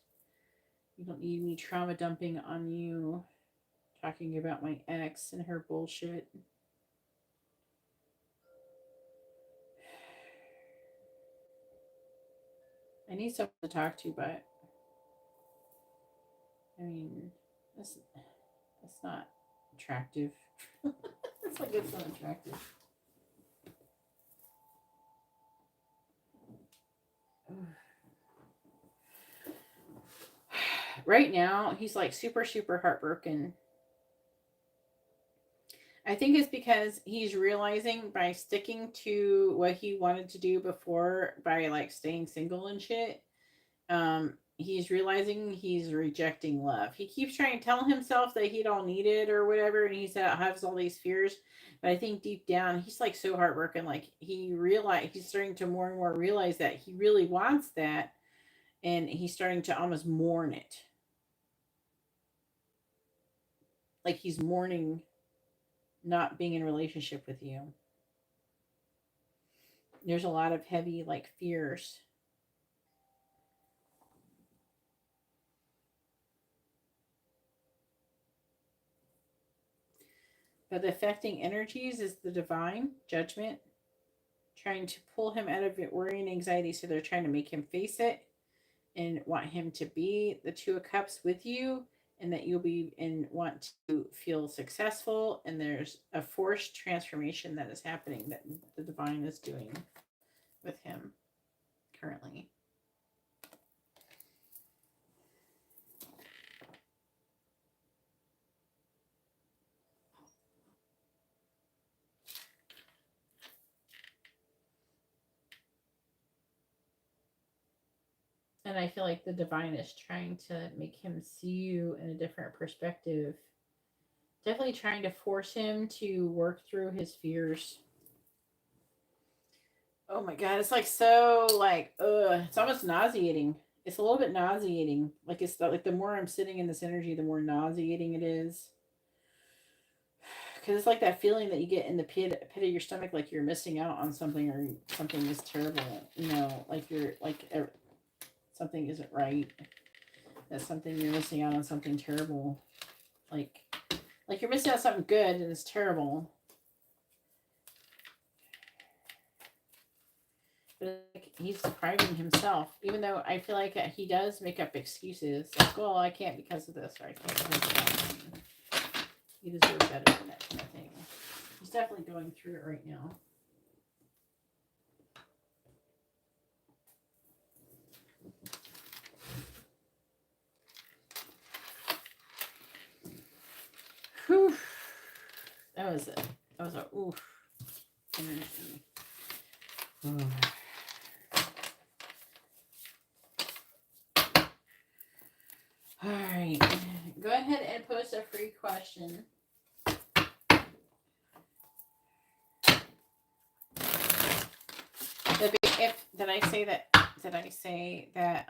You don't need me trauma dumping on you, talking about my ex and her bullshit. I need someone to talk to, but I mean, that's not attractive. It's like it's not attractive. Right now, he's like super, super heartbroken. I think it's because he's realizing by sticking to what he wanted to do before, by like staying single and shit, he's realizing he's rejecting love. He keeps trying to tell himself that he don't need it or whatever, and he has all these fears. But I think deep down, he's like so heartbroken. Like he's starting to more and more realize that he really wants that, and he's starting to almost mourn it. Like he's mourning not being in a relationship with you. There's a lot of heavy like fears. But the affecting energies is the divine judgment, trying to pull him out of it, worry and anxiety. So they're trying to make him face it and want him to be the Two of Cups with you, and that you'll be and want to feel successful. And there's a forced transformation that is happening that the divine is doing with him currently. And I feel like the divine is trying to make him see you in a different perspective. Definitely trying to force him to work through his fears. Oh my god, it's like so like it's almost nauseating. It's a little bit nauseating. Like it's like the more I'm sitting in this energy, the more nauseating it is. Because it's like that feeling that you get in the pit of your stomach, like you're missing out on something or something is terrible. You know, like you're like something isn't right. That something you're missing out on something terrible. Like you're missing out on something good and it's terrible. But like, he's depriving himself, even though I feel like he does make up excuses. Like, well, I can't because of this, or I can't because of that. You deserve better than that kind of thing. He's definitely going through it right now. Whew. That was a oof energy. right. Go ahead and post a free question. Did I say that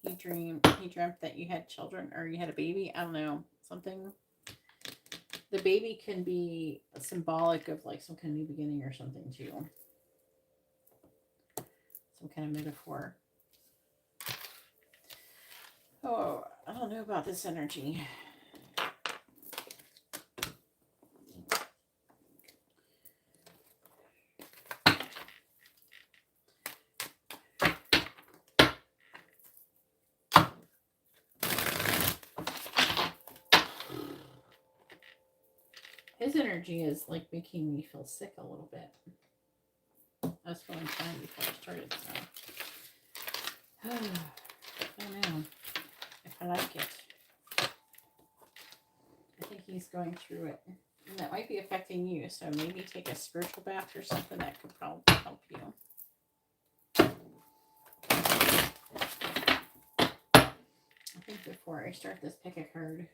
he dreamt that you had children or you had a baby? I don't know. Something. The baby can be symbolic of like some kind of new beginning or something too. Some kind of metaphor. Oh, I don't know about this energy. His energy is like making me feel sick a little bit. I was feeling fine before I started, so I don't know if I like it. I think he's going through it. And that might be affecting you, so maybe take a spiritual bath or something that could probably help you. I think before I start this, pick a card.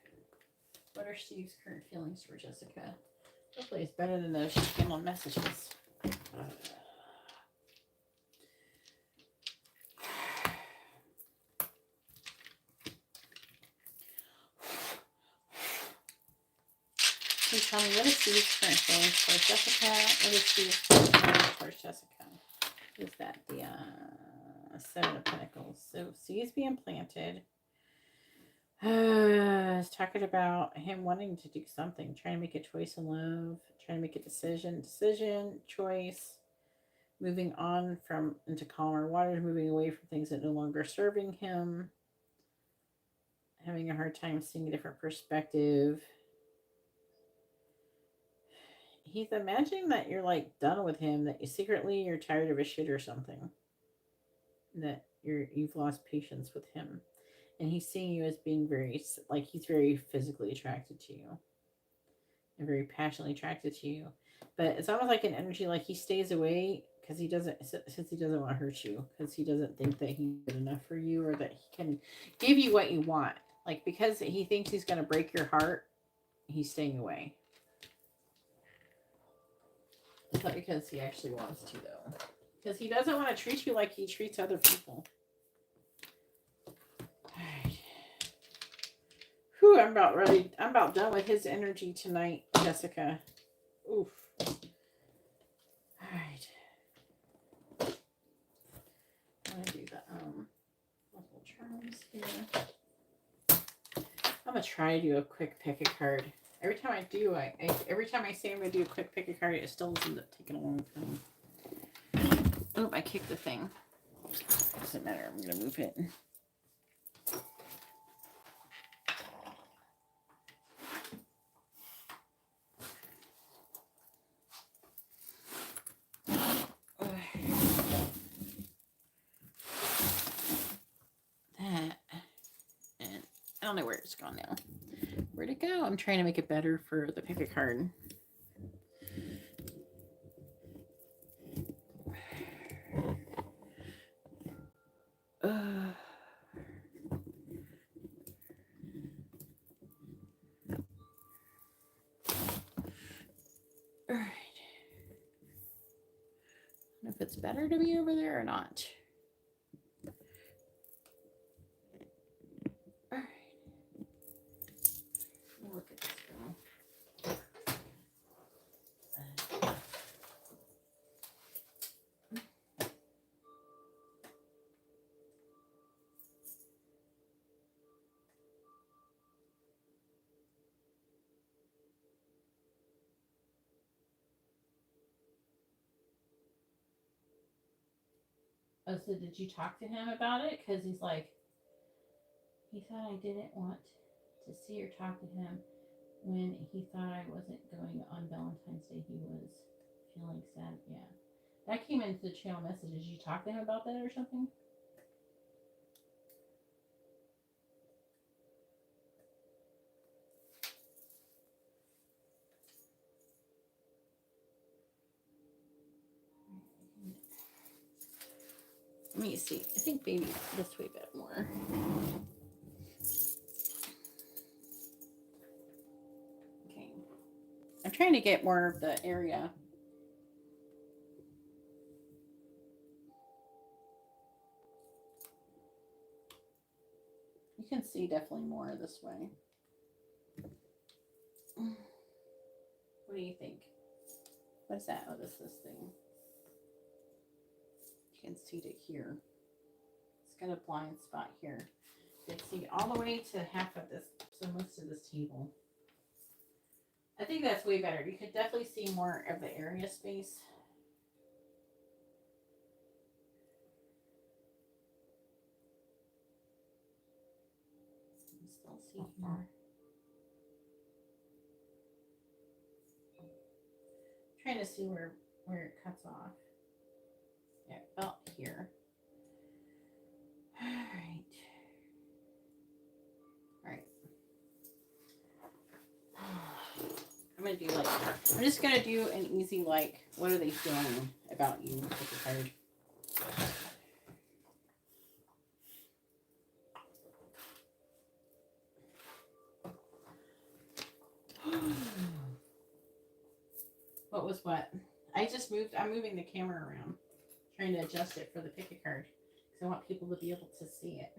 What are Steve's current feelings for Jessica? Hopefully it's better than those channel messages. Please tell me, what is Steve's current feelings for Jessica? What is Steve's current feelings for Jessica? Is that the Seven of Pentacles? So seeds being planted. It's talking about him wanting to do something, trying to make a choice in love, trying to make a decision, choice, moving on from into calmer waters, moving away from things that no longer serving him, having a hard time seeing a different perspective. He's imagining that you're like done with him, that you secretly you're tired of his shit or something, that you've lost patience with him. And he's seeing you as being like he's very physically attracted to you and very passionately attracted to you. But it's almost like an energy like he stays away because he doesn't want to hurt you, because he doesn't think that he's good enough for you or that he can give you what you want. Like because he thinks he's going to break your heart, he's staying away. It's not because he actually wants to though. Because he doesn't want to treat you like he treats other people. Alright. Whew, I'm about done with his energy tonight, Jessica. Oof. Alright. I'm gonna do the multiple charms here. I'm gonna try to do a quick pick a card. Every time I do, every time I say I'm gonna do a quick pick a card, it still ends up taking a long time. Oh, I kicked the thing. Doesn't matter. I'm gonna move it. That, and I don't know where it's gone now. Where'd it go? I'm trying to make it better for the pick a card. Alright. I don't know if it's better to be over there or not. Alright. Look at this girl. Oh, so did you talk to him about it? Because he's like, he thought I didn't want to see or talk to him when he thought I wasn't going on Valentine's Day. He was feeling sad. Yeah. That came into the channel message. Did you talk to him about that or something? Let me see. I think maybe this way a bit more. trying to get more of the area. You can see definitely more this way. What do you think? What is that? Oh, this thing. You can see it here. It's got a blind spot here. You can see all the way to half of this, so most of this table. I think that's way better. You could definitely see more of the area space. You still see more. Trying to see where it cuts off. Yeah, about here. All right. I'm gonna do like, I'm just gonna do an easy like, what are they feeling about you with the card? What was what? I just moved, I'm moving the camera around, trying to adjust it for the pick a card because I want people to be able to see it.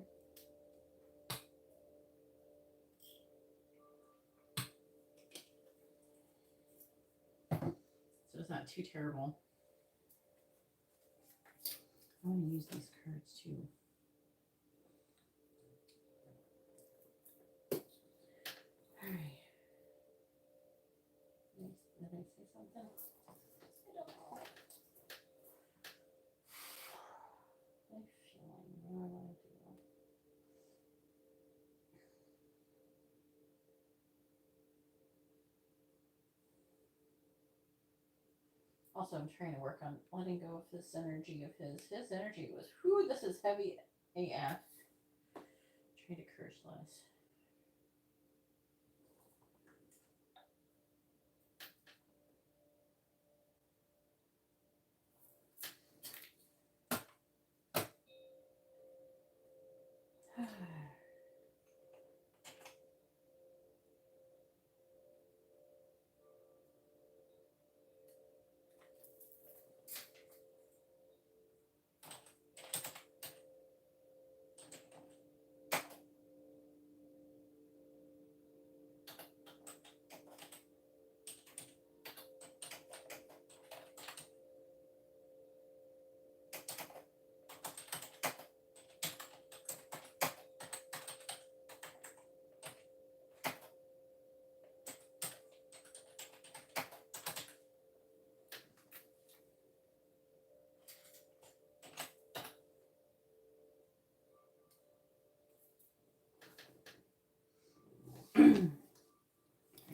So it's not too terrible. I want to use these cards too. All right. Did I say something? I don't know. I'm feeling what I want to do. Also, I'm trying to work on letting go of this energy of his. His energy was, whew, this is heavy AF. Try to curse less.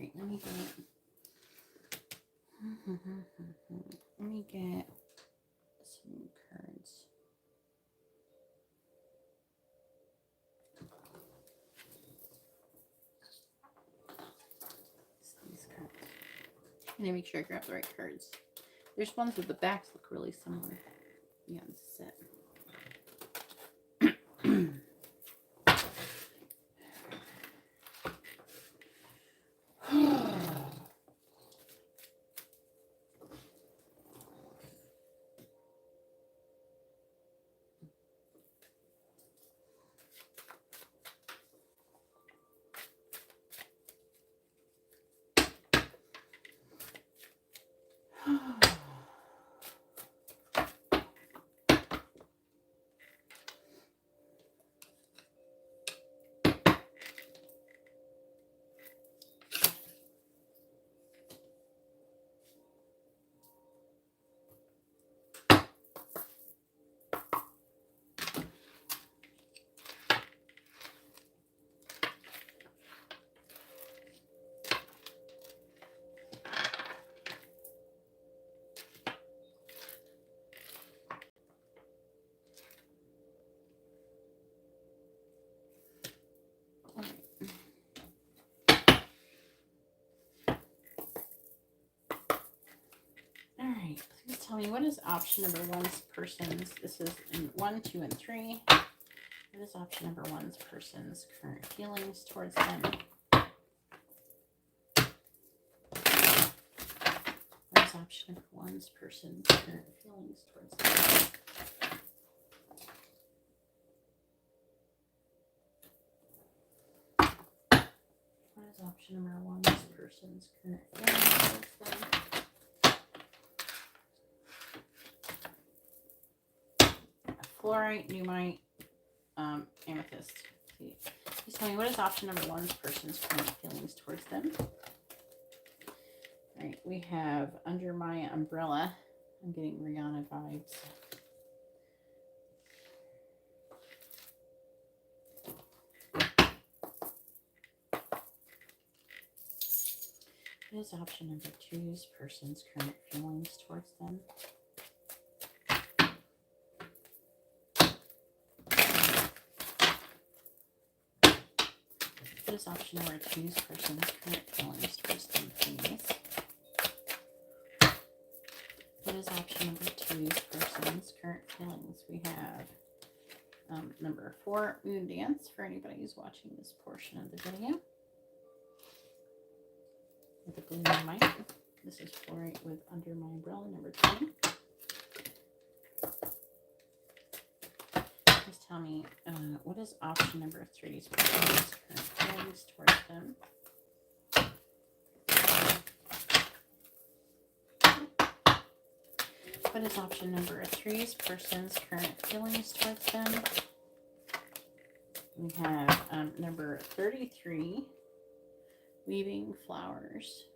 Alright, let me get some cards. These cards. And I make sure I grab the right cards. There's ones with the backs look really similar. Yeah, this is it. Alright, please tell me, what is option number one's person's? This is in 1, 2, and 3. What is option number one's person's current feelings towards them? option number one's person's current feelings towards them? What is option number one's person's current feelings towards them? Fluorite, Numite, Amethyst. Please tell me, what is option number one's person's current feelings towards them? All right, we have Under My Umbrella. I'm getting Rihanna vibes. What is option number two's person's current feelings towards them? What is option number two's person's current feelings towards them, please? What is option number two's person's current feelings? We have number 4, Moon Dance, for anybody who's watching this portion of the video. With the blue mic. This is Fluorite with Under My Umbrella, number 20. Please tell me, what is option number 3's person's current feelings towards them? What is option number 3's person's current feelings towards them? We have number 33, Weaving Flowers.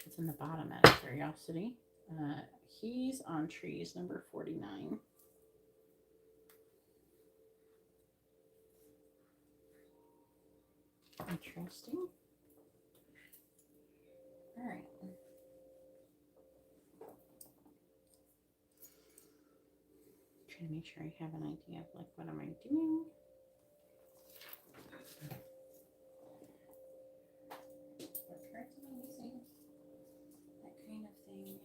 It's in the bottom out of curiosity. He's on Trees, number 49. Interesting. All right. Trying to make sure I have an idea of like what am I doing. What cards am I using? That kind of thing.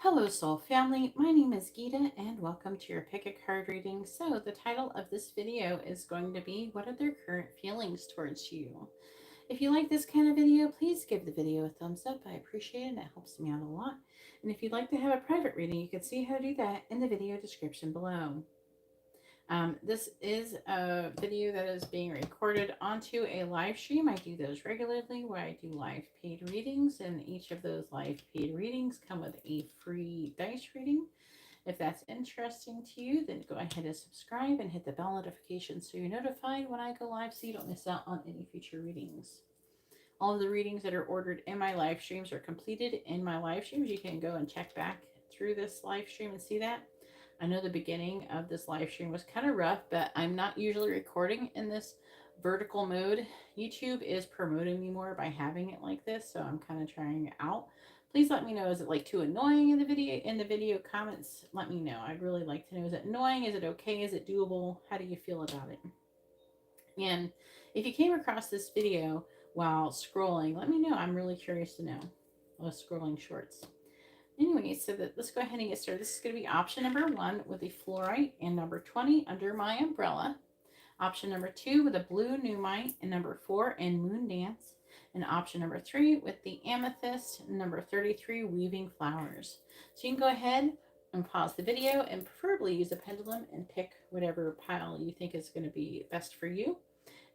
Hello Soul Family, my name is Geeta and welcome to your Pick a Card reading. So the title of this video is going to be, what are their current feelings towards you? If you like this kind of video, please give the video a thumbs up. I appreciate it. It helps me out a lot. And if you'd like to have a private reading, you can see how to do that in the video description below. This is a video that is being recorded onto a live stream. I do those regularly where I do live paid readings, and each of those live paid readings come with a free dice reading. If that's interesting to you, then go ahead and subscribe and hit the bell notification so you're notified when I go live so you don't miss out on any future readings. All of the readings that are ordered in my live streams are completed in my live streams. You can go and check back through this live stream and see that. I know the beginning of this live stream was kind of rough, but I'm not usually recording in this vertical mode. YouTube is promoting me more by having it like this, so I'm kind of trying it out. Please let me know, is it like too annoying in the video comments? Let me know. I'd really like to know, is it annoying? Is it okay? Is it doable? How do you feel about it? And if you came across this video while scrolling, let me know. I'm really curious to know. I was scrolling shorts. Anyway, so let's go ahead and get started. This is going to be option number 1 with the Fluorite and number 20, Under My Umbrella. Option number 2 with a blue Numite and number 4 in Moon Dance. And option number 3 with the Amethyst, number 33, Weaving Flowers. So you can go ahead and pause the video and preferably use a pendulum and pick whatever pile you think is going to be best for you.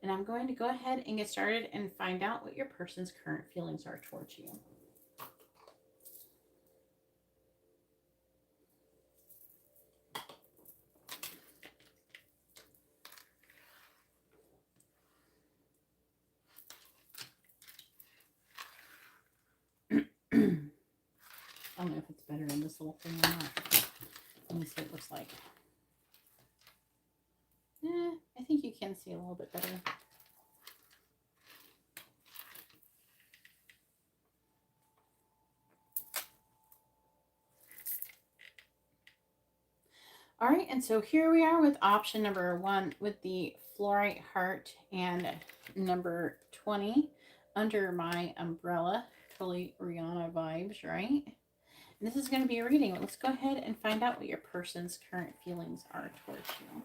And I'm going to go ahead and get started and find out what your person's current feelings are towards you. I don't know if it's better in this little thing or not. Let me see what it looks like. I think you can see a little bit better. All right, and so here we are with option number 1 with the fluorite heart and number 20 under my umbrella. Totally Rihanna vibes, right? And this is going to be a reading. Let's go ahead and find out what your person's current feelings are towards you.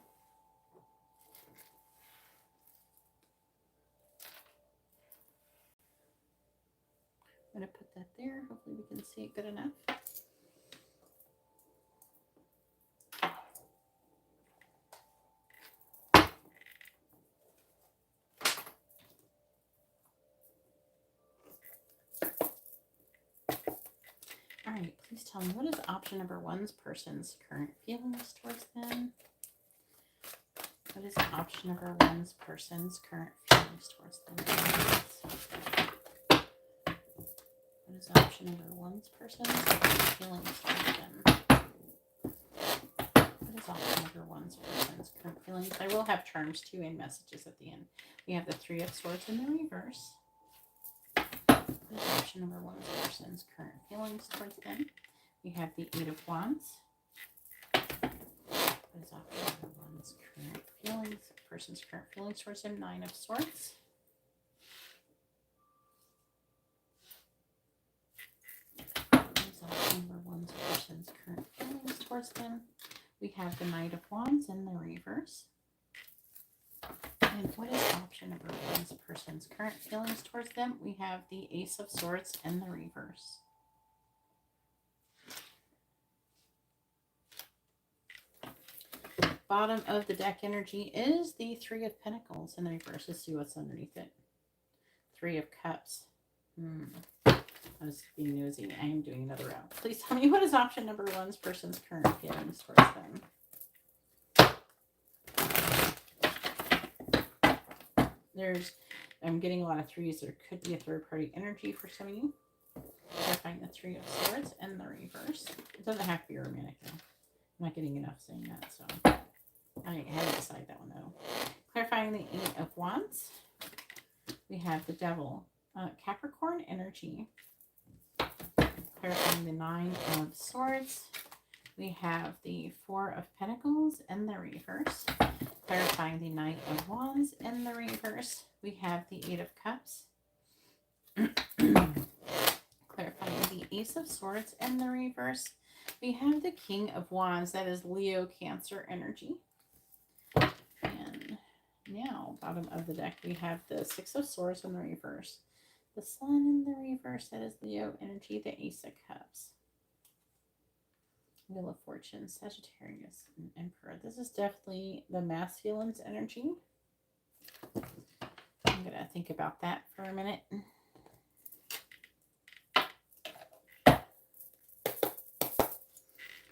I'm going to put that there. Hopefully we can see it good enough. All right, please tell me, what is option number 1's person's current feelings towards them? What is option number 1's person's current feelings towards them? What is option number 1's person's current feelings towards them? What is option number 1's person's current feelings? I will have charms too and messages at the end. We have the 3 of Swords in the reverse. What is option number 1's person's current feelings towards them? We have the 8 of Wands. What is option number 1's current feelings? Person's current feelings towards him. 9 of Swords. What is option number 1's person's current feelings towards them? We have the Knight of Wands in the reverse. And what is option number 1's person's current feelings towards them? We have the Ace of Swords in the reverse. Bottom of the deck energy is the 3 of Pentacles in the reverse. Let's see what's underneath it. 3 of Cups. I was being nosy. I am doing another round. Please tell me, what is option number 1's person's current feelings towards them? I'm getting a lot of 3s. There could be a third-party energy for some of you. Clarifying the 3 of Swords in the reverse. It doesn't have to be romantic, though. I'm not getting enough saying that, so I had to decide that one, though. Clarifying the 8 of Wands. We have the Devil. Capricorn energy. Clarifying the 9 of Swords. We have the 4 of Pentacles in the reverse. Clarifying the Knight of Wands in the reverse. We have the 8 of Cups. Clarifying the Ace of Swords in the reverse. We have the King of Wands. That is Leo Cancer energy. And now, bottom of the deck, we have the 6 of Swords in the reverse. The Sun in the reverse. That is Leo energy. The Ace of Cups. Wheel of Fortune, Sagittarius, and Emperor. This is definitely the masculine's energy. I'm going to think about that for a minute.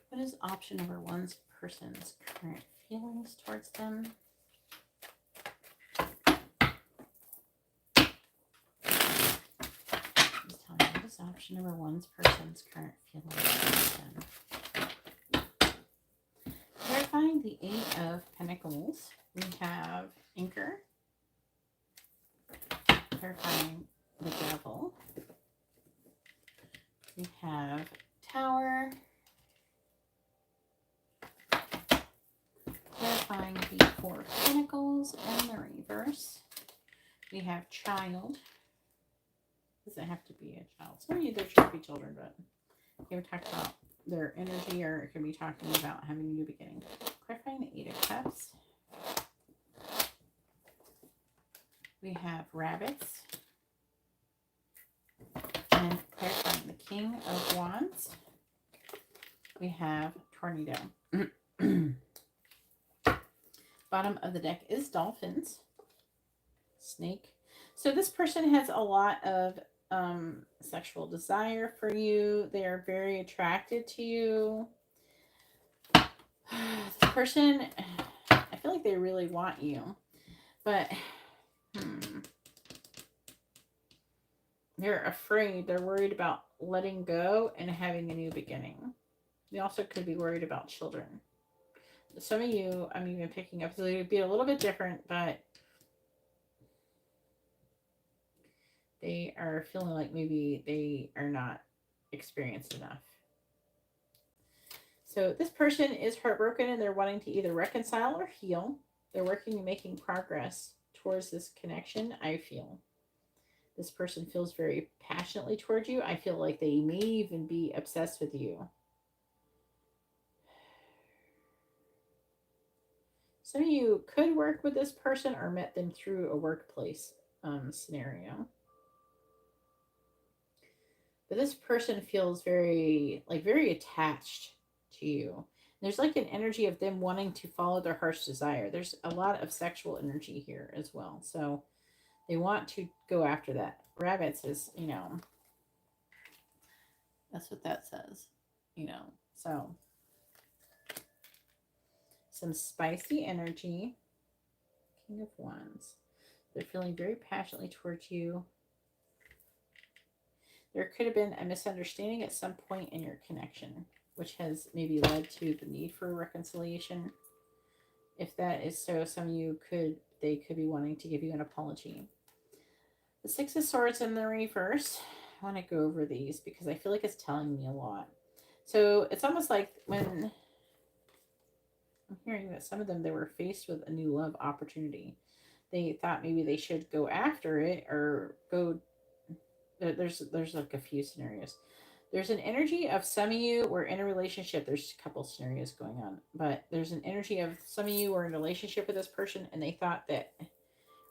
What is option number 1's person's current feelings towards them? Please tell me, what is option number 1's person's current feelings towards them? Clarifying the 8 of Pentacles, we have Anchor. Clarifying the Devil, we have Tower. Clarifying the 4 of Pentacles in the reverse, we have Child. Doesn't have to be a child. Some of you, there should be children, but we talk about their energy, or it could be talking about having a new beginning. Clarifying the 8 of Cups. We have Rabbits. And clarifying the King of Wands. We have Tornado. Bottom of the deck is Dolphins. Snake. So this person has a lot of sexual desire for you. They are very attracted to you. This person, I feel like they really want you, but they're afraid. They're worried about letting go and having a new beginning. They also could be worried about children. Some of you, I'm even picking up, so they would be a little bit different, but they are feeling like maybe they are not experienced enough. So this person is heartbroken and they're wanting to either reconcile or heal. They're working and making progress towards this connection, I feel. This person feels very passionately towards you. I feel like they may even be obsessed with you. Some of you could work with this person or met them through a workplace scenario. But this person feels very attached to you. There's like an energy of them wanting to follow their heart's desire. There's a lot of sexual energy here as well. So they want to go after that. Rabbits is, that's what that says, So some spicy energy. King of Wands. They're feeling very passionately towards you. There could have been a misunderstanding at some point in your connection, which has maybe led to the need for reconciliation. If that is so, some of you could be wanting to give you an apology. The Six of Swords in the reverse. I want to go over these because I feel like it's telling me a lot. So it's almost like when I'm hearing that some of them, they were faced with a new love opportunity. They thought maybe they should go after it or go. There's like a few scenarios. There's an energy of some of you were in a relationship. There's a couple scenarios going on, but there's an energy of some of you were in a relationship with this person and they thought that,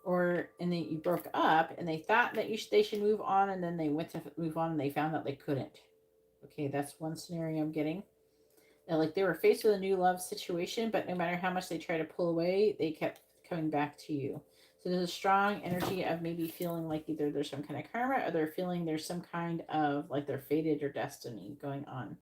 and then you broke up and they thought that they should move on, and then they went to move on and they found out they couldn't. Okay, that's one scenario I'm getting. Now, like they were faced with a new love situation, but no matter how much they tried to pull away, they kept coming back to you. So there's a strong energy of maybe feeling like either there's some kind of karma or they're feeling there's some kind of like they're fated or destiny going on.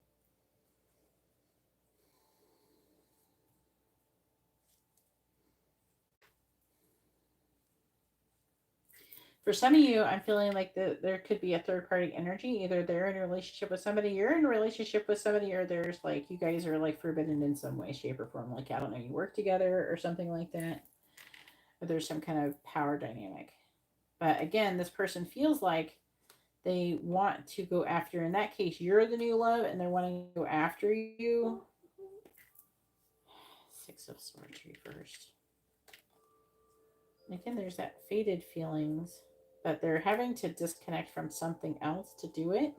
For some of you, I'm feeling like there could be a third party energy. Either they're in a relationship with somebody, you're in a relationship with somebody, or there's like you guys are like forbidden in some way, shape, or form. Like, I don't know, you work together or something like that. Or there's some kind of power dynamic. But again, this person feels like they want to go after. In that case, you're the new love and they're wanting to go after you. Six of Swords reversed. And again, there's that faded feelings, but they're having to disconnect from something else to do it.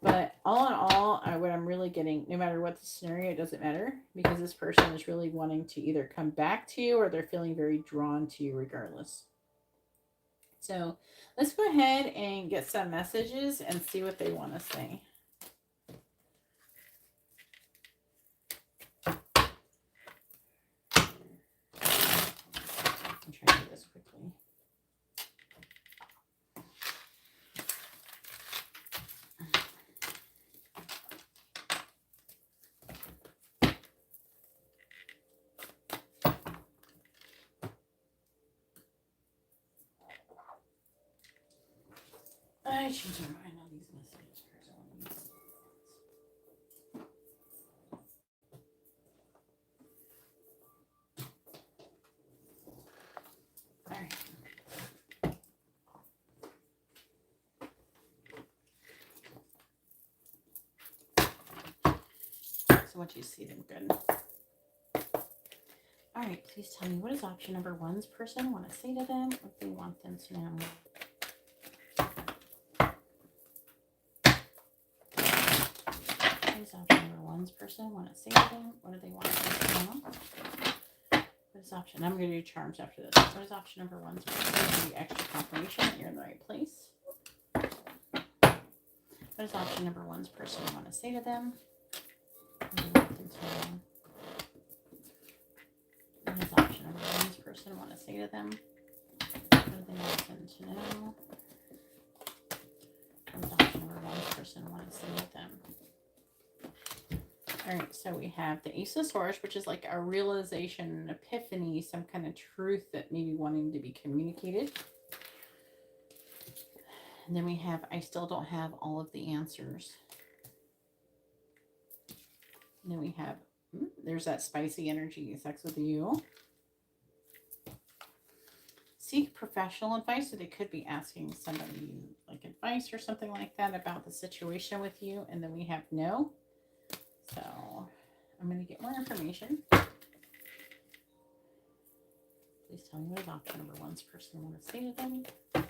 But all in all, what I'm really getting, no matter what the scenario, it doesn't matter, because this person is really wanting to either come back to you or they're feeling very drawn to you regardless. So let's go ahead and get some messages and see what they want to say. I'm trying to do this quickly. I changed my mind on these messages. All right. So what you see them good. All right, please tell me, what does option number one's person want to say to them? What they want them to know? What does option number one's person want to say to them? What do they want them to know? What is option? I'm going to do charms after this. What is option number one's person? Give you extra confirmation that you're in the right place. What does option number one's person want to say to them? What do they want them to know? What does option number one's person want to say to them? What do they want them to know? What does option number one's person want to say to them? All right, so we have the Ace of Swords, which is like a realization, an epiphany, some kind of truth that may be wanting to be communicated. And then we have, I still don't have all of the answers. And then we have, there's that spicy energy, sex with you. Seek professional advice. So they could be asking somebody like advice or something like that about the situation with you. And then we have no. So I'm going to get more information. Please tell me what is option number one's person want to say to them. What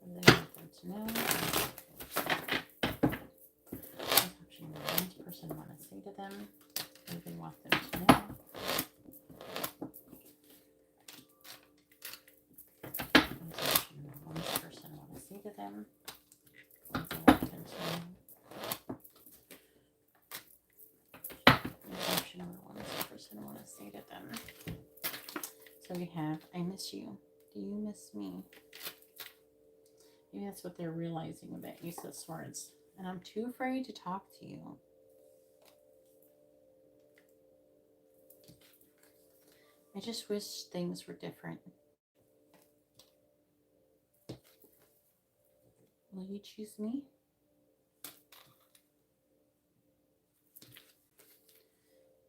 do they want them to know? What is option number one's person want to say to them? What do they want them to know? What is option number one's person want to say to them? What do they want them to know? What is option number one's person want to say to them? So we have, I miss you. Do you miss me? Maybe that's what they're realizing with that Ace of Swords. And I'm too afraid to talk to you. I just wish things were different. Will you choose me?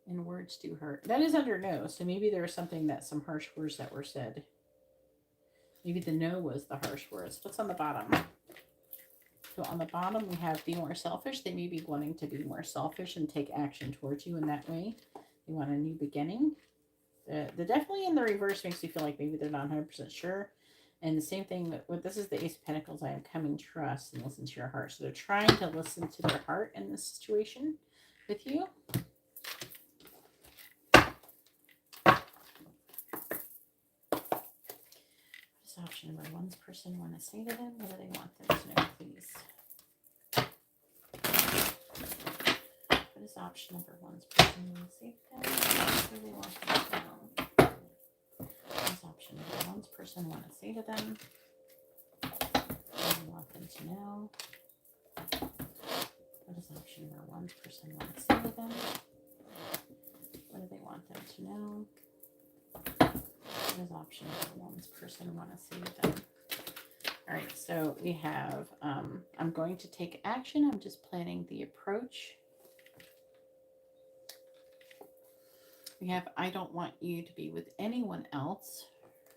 And words do hurt. That is under no. So maybe there was something that some harsh words that were said. Maybe the no was the harsh words. What's on the bottom? So on the bottom, we have be more selfish. They may be wanting to be more selfish and take action towards you in that way. They want a new beginning. The definitely in the reverse makes you feel like maybe they're not 100% sure. And the same thing with this is the Ace of Pentacles. I am coming, trust, and listen to your heart. So they're trying to listen to their heart in this situation with you. Option number one's person want to say to them? What do they want them to know, please? What is option number one's person want to say to them? What do they want them to know? What is option number one's person want to say to them? What do they want them to know? What is option number one's person want to say to them? What do they want them to know? What is option number one's person want to say to them? All right, so we have, I'm going to take action. I'm just planning the approach. We have, I don't want you to be with anyone else.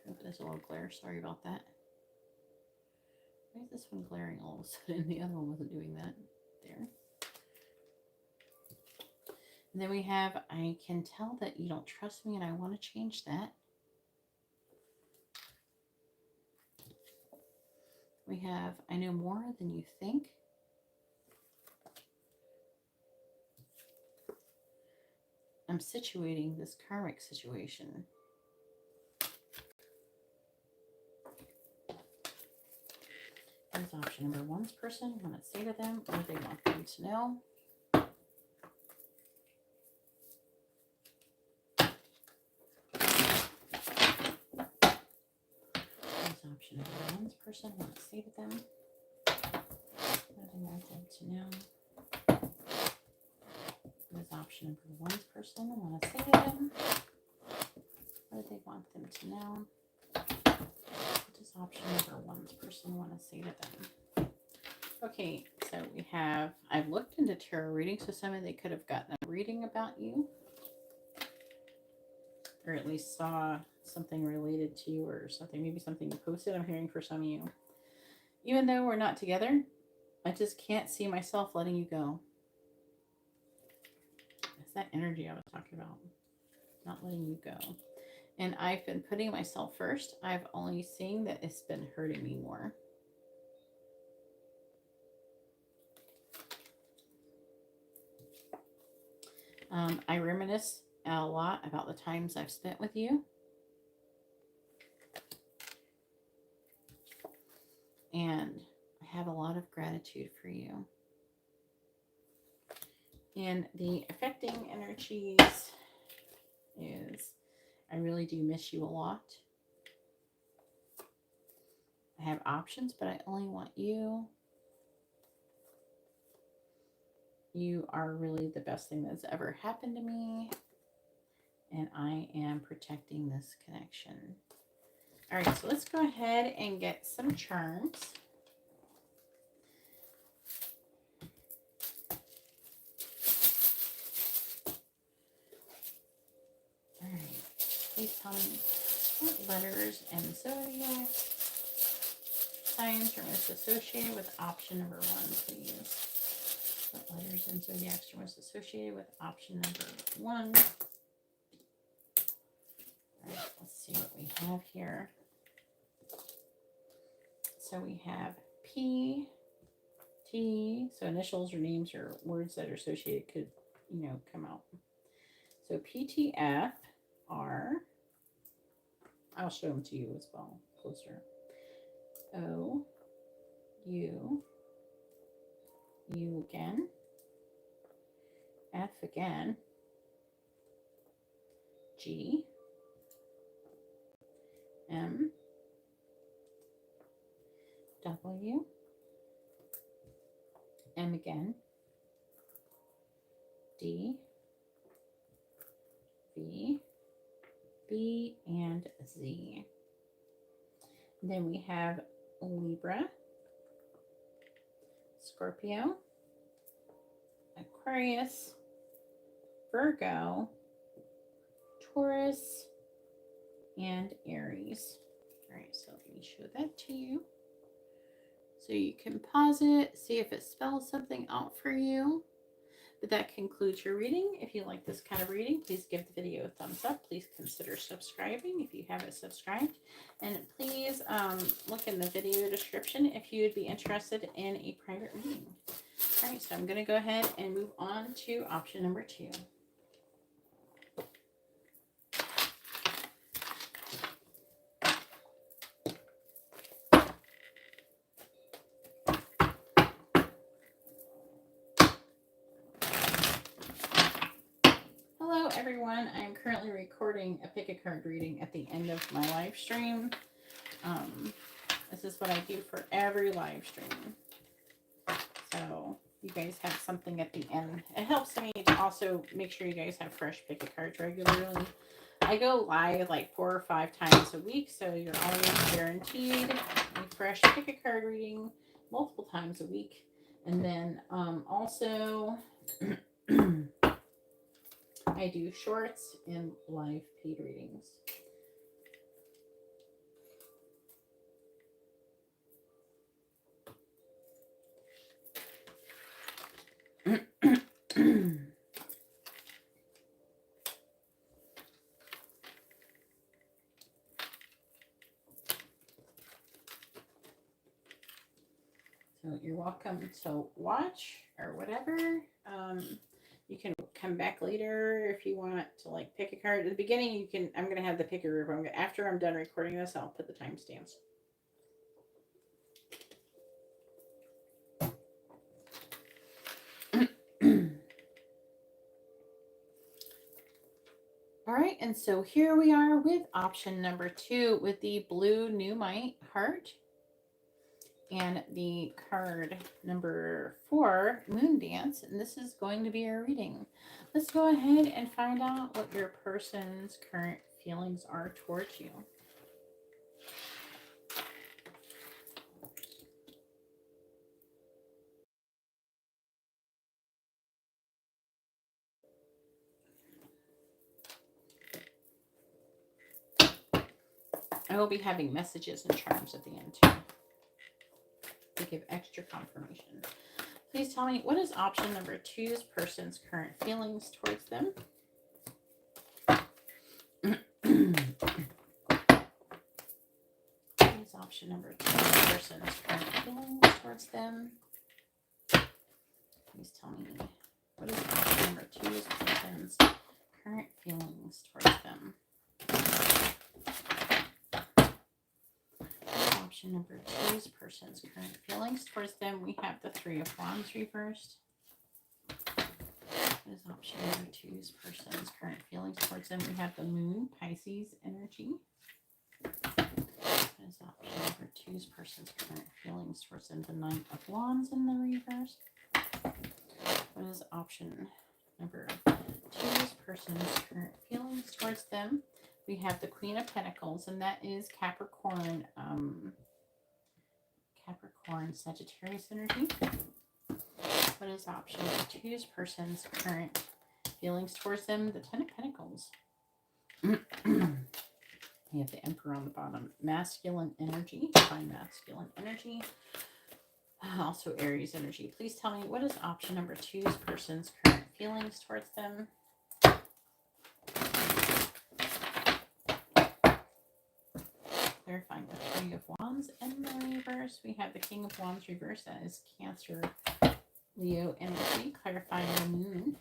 Oh, there's a little glare. Sorry about that. Why is this one glaring all of a sudden? The other one wasn't doing that. There. And then we have, I can tell that you don't trust me and I want to change that. We have, I know more than you think. I'm situating this karmic situation. What is option number one's person want to say to them? What do they want them to know? Option number one's person want to say to them? What do they want them to know? What is option number one's person want to say to them? What do they want them to know? What does option number one's person want to say to them? Okay, so we have, I've looked into tarot readings, so some of they could have gotten a reading about you. Or at least saw something related to you or something, maybe something you posted. I'm hearing for some of you. Even though we're not together, I just can't see myself letting you go. It's that energy I was talking about. Not letting you go. And I've been putting myself first. I've only seen that it's been hurting me more. I reminisce a lot about the times I've spent with you. And I have a lot of gratitude for you. And the affecting energies is, I really do miss you a lot. I have options, but I only want you. You are really the best thing that's ever happened to me. And I am protecting this connection. All right, so let's go ahead and get some charms. All right, please tell me what letters and zodiac signs are most associated with option number one, please. What letters and zodiac storms associated with option number 1. All right, let's see what we have here. So we have P, T, so initials or names or words that are associated could, you know, come out. So PTF are, I'll show them to you as well, closer. O, U, U again, F again, G, M, W, M again, D, V, B, and Z. Then we have Libra, Scorpio, Aquarius, Virgo, Taurus, and Aries. All right, so let me show that to you. So you can pause it, see if it spells something out for you. But that concludes your reading. If you like this kind of reading, please give the video a thumbs up. Please consider subscribing if you haven't subscribed. And please look in the video description if you would be interested in a private reading. All right, so I'm going to go ahead and move on to option number 2. Everyone, I'm currently recording a pick a card reading at the end of my live stream. This is what I do for every live stream, so you guys have something at the end. It helps me to also make sure you guys have fresh pick a cards regularly. I go live like 4 or 5 times a week, so you're always guaranteed a fresh pick a card reading multiple times a week. And then also I do shorts and live paid readings. So you're welcome to watch or whatever. You can come back later if you want to like pick a card. At the beginning, you can. I'm going to have the pick a group. After I'm done recording this, I'll put the timestamps. All right, and so here we are with option number 2 with the blue Numite heart. And the card number 4, Moon Dance, and this is going to be our reading. Let's go ahead and find out what your person's current feelings are towards you. I will be having messages and charms at the end too, to give extra confirmation. Please tell me, what is option number 2's person's current feelings towards them? What is option number 2's person's current feelings towards them? Please tell me, what is option number 2's person's current feelings towards them? Option number 2's person's current feelings towards them. We have the 3 of Wands reversed. What is option number 2's person's current feelings towards them? We have the Moon, Pisces energy. What is option number 2's person's current feelings towards them? The Knight of Wands in the reverse. What is option number 2's person's current feelings towards them? We have the Queen of Pentacles, and that is Capricorn, Sagittarius energy. What is option number 2's person's current feelings towards them? The Ten of Pentacles. We have the Emperor on the bottom. Masculine energy, divine masculine energy. Also Aries energy. Please tell me, what is option number 2's person's current feelings towards them? Clarifying the Three of Wands in the reverse. We have the King of Wands reverse. That is Cancer, Leo energy. Clarifying the Moon.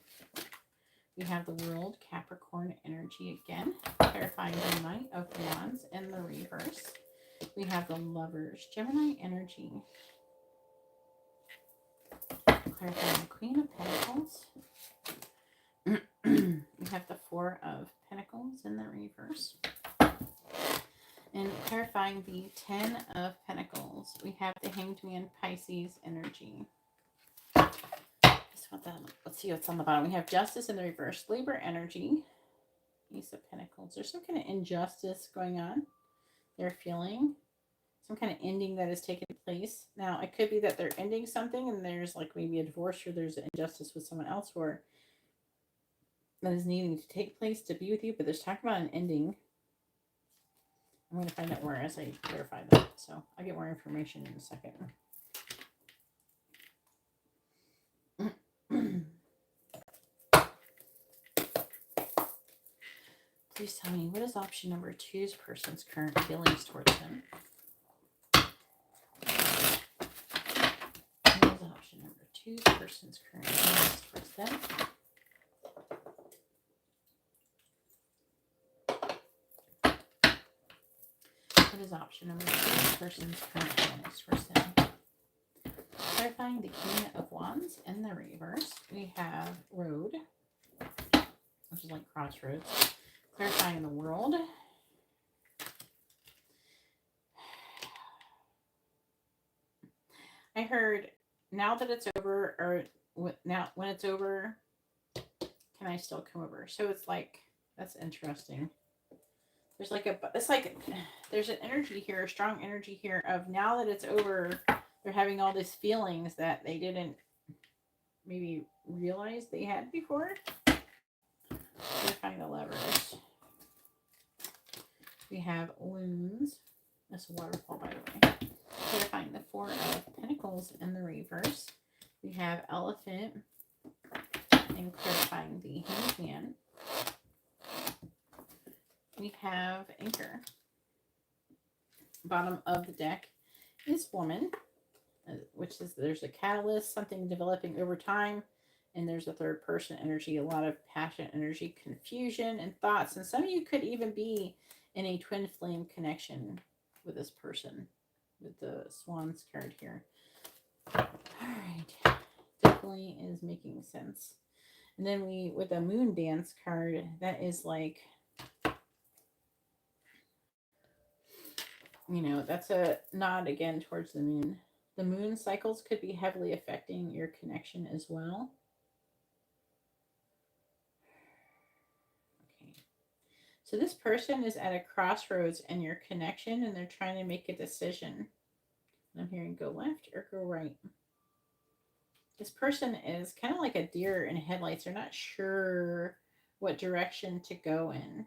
We have the World, Capricorn energy again. Clarifying the Knight of Wands in the reverse. We have the Lovers, Gemini energy. Clarifying the Queen of Pentacles. We have the Four of Pentacles in the reverse. And clarifying the Ten of Pentacles, we have the Hanged Man, Pisces energy. Let's see what's on the bottom. We have Justice in the reverse, Libra energy, Ace of Pentacles. There's some kind of injustice going on. They're feeling some kind of ending that is taking place. Now, it could be that they're ending something and there's like maybe a divorce or there's an injustice with someone else or that is needing to take place to be with you, but there's talk about an ending. I'm going to find out where as I clarify that. So I'll get more information in a second. Please tell me, what is option number 2's person's current feelings towards them? What is option number 2's person's current feelings towards them? What is option number 2's person's current feelings towards them? Clarifying the King of Wands in the reverse. We have Road, which is like crossroads. Clarifying the World. I heard, now that it's over, or now when it's over, can I still come over? So it's like, that's interesting. There's like there's an energy here, a strong energy here of now that it's over, they're having all these feelings that they didn't maybe realize they had before. Clarifying the Lovers. We have Loons. That's a waterfall, by the way. Clarifying the Four of Pentacles in the reverse. We have Elephant. And clarifying the Hanged Man. We have Anchor. Bottom of the deck is Woman, which is there's a catalyst, something developing over time. And there's a third person energy, a lot of passion, energy, confusion, and thoughts. And some of you could even be in a twin flame connection with this person, with the Swans card here. All right. Definitely is making sense. And then with the Moon Dance card, that is like, you know, that's a nod again towards the moon. The moon cycles could be heavily affecting your connection as well. So this person is at a crossroads in your connection and they're trying to make a decision. I'm hearing go left or go right. This person is kind of like a deer in headlights. They're not sure what direction to go in.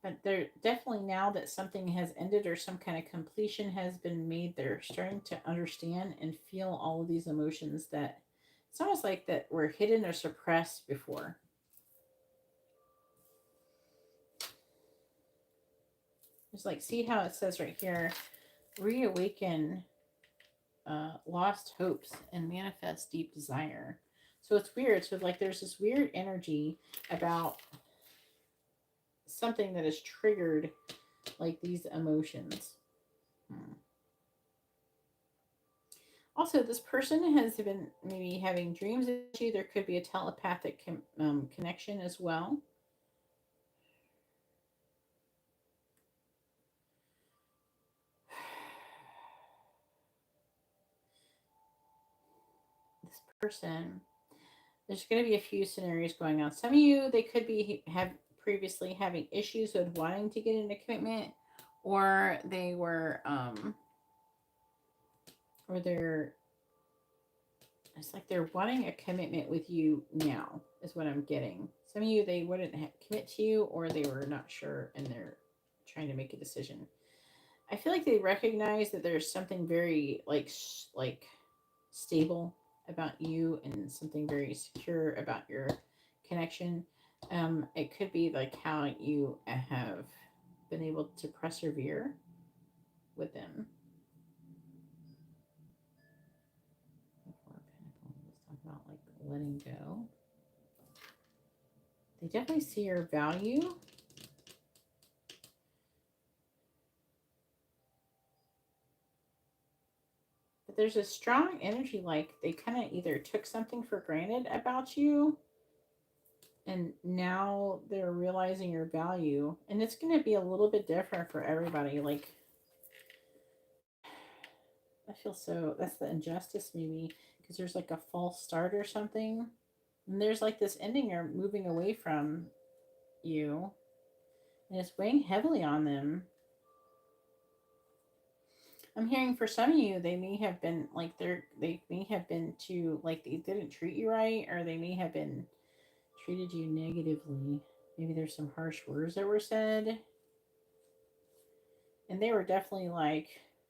But they're definitely, now that something has ended or some kind of completion has been made, they're starting to understand and feel all of these emotions that it's almost like that were hidden or suppressed before. It's like, see how it says right here, reawaken lost hopes and manifest deep desire. So it's weird. So like there's this weird energy about something that has triggered like these emotions. Also, this person has been maybe having dreams of you. There could be a telepathic connection as well. Person, there's going to be a few scenarios going on. Some of you, they could be previously having issues with wanting to get into commitment, or they were or they're, it's like they're wanting a commitment with you now is what I'm getting. Some of you, they wouldn't commit to you, or they were not sure and they're trying to make a decision. I feel like they recognize that there's something very like stable about you and something very secure about your connection. It could be like how you have been able to persevere with them. Four of Pentacles. Let's talk about like letting go. They definitely see your value. But there's a strong energy like they kind of either took something for granted about you and now they're realizing your value. And it's going to be a little bit different for everybody. Like, I feel so, that's the injustice maybe, because there's like a false start or something. And there's like this ending or moving away from you. And it's weighing heavily on them. I'm hearing for some of you, they may have been like they may have been too like they didn't treat you right, or they may have been treated you negatively. Maybe there's some harsh words that were said, and they were definitely like,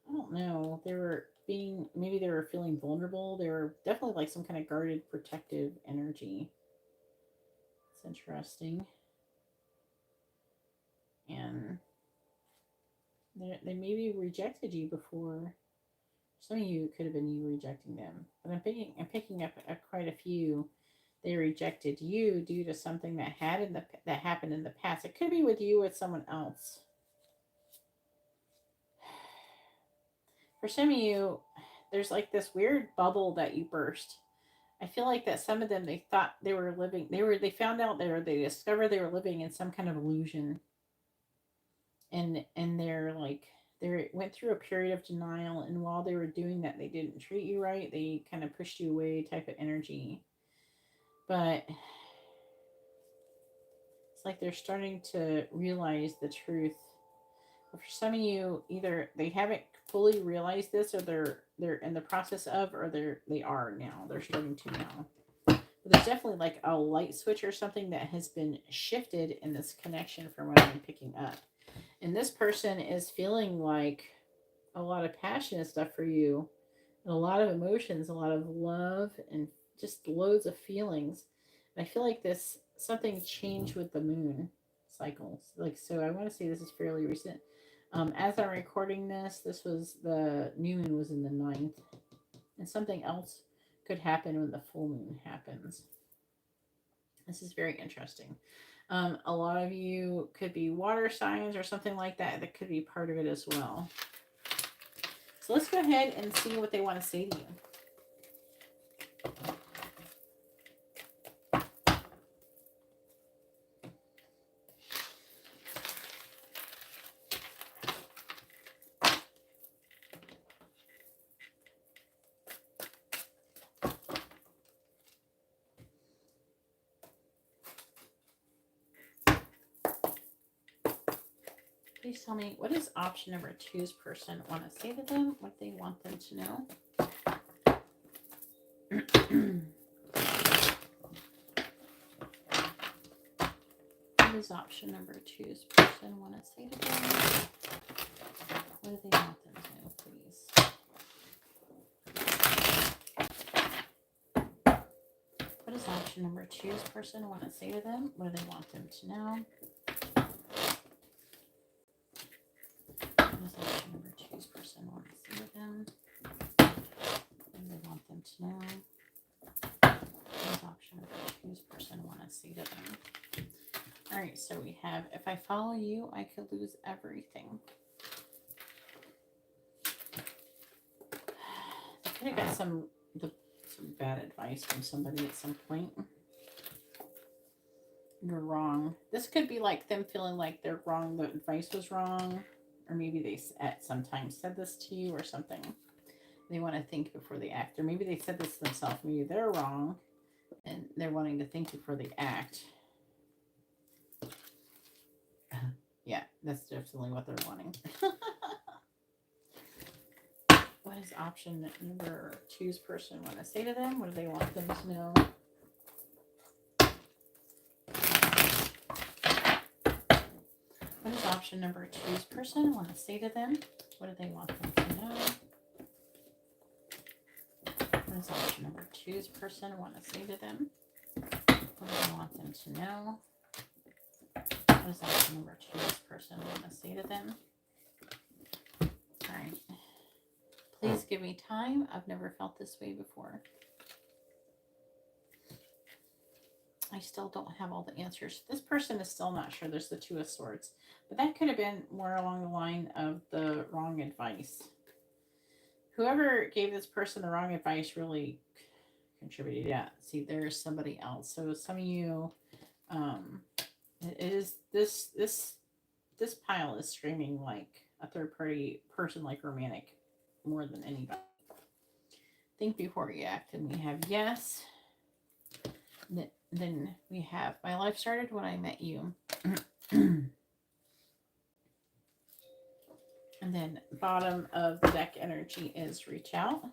I don't know, they were being, maybe they were feeling vulnerable. They were definitely like some kind of guarded, protective energy. It's interesting, and they maybe rejected you before. Some of you could have been you rejecting them, but I'm picking up quite a few. They rejected you due to something that happened in the past. It could be with you with someone else. For some of you, there's like this weird bubble that you burst. I feel like that some of them, they thought they were living. They found out they discovered they were living in some kind of illusion, and they're like they went through a period of denial, and while they were doing that, they didn't treat you right. They kind of pushed you away, type of energy. But it's like they're starting to realize the truth. But for some of you, either they haven't fully realized this, or they're in the process of, or they are now. They're starting to now. But there's definitely like a light switch or something that has been shifted in this connection from what I'm picking up. And this person is feeling like a lot of passion and stuff for you, and a lot of emotions, a lot of love, and just loads of feelings. And I feel like this something changed with the moon cycles. Like, so I want to say this is fairly recent. As I'm recording this, this was the new moon was in the 9th, and something else could happen when the full moon happens. This is very interesting. A lot of you could be water signs or something like that. That could be part of it as well. So let's go ahead and see what they want to say to you. Please tell me, what does option number 2's person want to say to them? What they want them to know? What does option number 2's person want to say to them? What do they want them to know, please? What does option number 2's person want to say to them? What do they want them to know? What does option number 2's person want to say to them? What do they want them to know? What does option number 2's person want to say to them? All right, so we have, if I follow you, I could lose everything. I could have got some bad advice from somebody at some point. You're wrong. This could be like them feeling like they're wrong, the advice was wrong, or maybe they at some time said this to you or something. They want to think before they act, or maybe they said this to themselves. Maybe they're wrong, and they're wanting to think before they act. Yeah, that's definitely what they're wanting. What does option number 2's person want to say to them? What do they want them to know? What does option number 2's person want to say to them? What do they want them to know? What does option number 2's person want to say to them? What do they want them to know? What does option number 2's person want to say to them? All right. Please give me time. I've never felt this way before. I still don't have all the answers. This person is still not sure. There's the 2 of Swords. But that could have been more along the line of the wrong advice. Whoever gave this person the wrong advice really contributed. Yeah, see, there's somebody else. So some of you, it is this pile is screaming like a third party person, like romantic, more than anybody. Think before you act. And we have yes. Then we have my life started when I met you. And then bottom of the deck energy is reach out.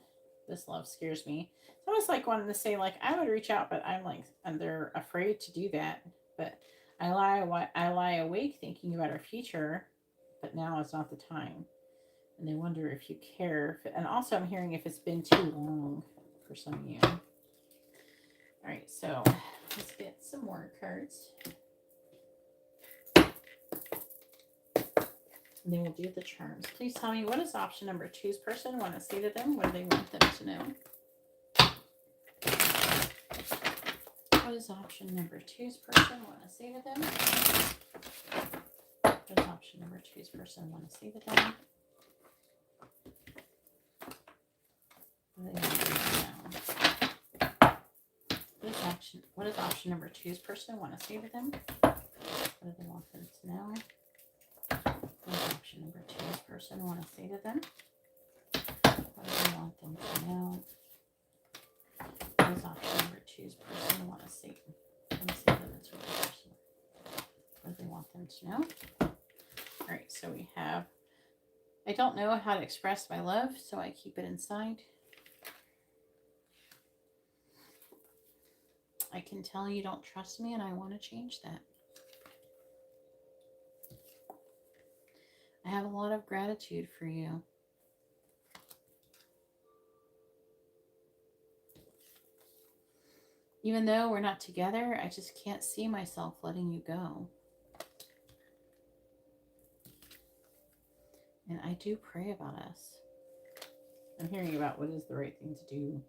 This love scares me. It's almost like wanting to say, like, I would reach out, but I'm like, and they're afraid to do that. But I lie awake thinking about our future, but now is not the time. And they wonder if you care. And also I'm hearing if it's been too long for some of you. All right, so let's get some more cards. And then we'll do the charms. Please tell me, what does option number 2's person want to say to them? What do they want them to know? What does option number 2's person want to say to them? What does option number 2's person want to say to them? What do they want them to know? What does option number 2's person want to say to them? What do they want them to know? What does option number 2's person want to say to them? What do they want them to know? What does option number 2's person want to say? Let me see them. It's really personal. What do they want them to know? All right, so we have, I don't know how to express my love, so I keep it inside. I can tell you don't trust me, and I want to change that. I have a lot of gratitude for you. Even though we're not together, I just can't see myself letting you go. And I do pray about us. I'm hearing about what is the right thing to do.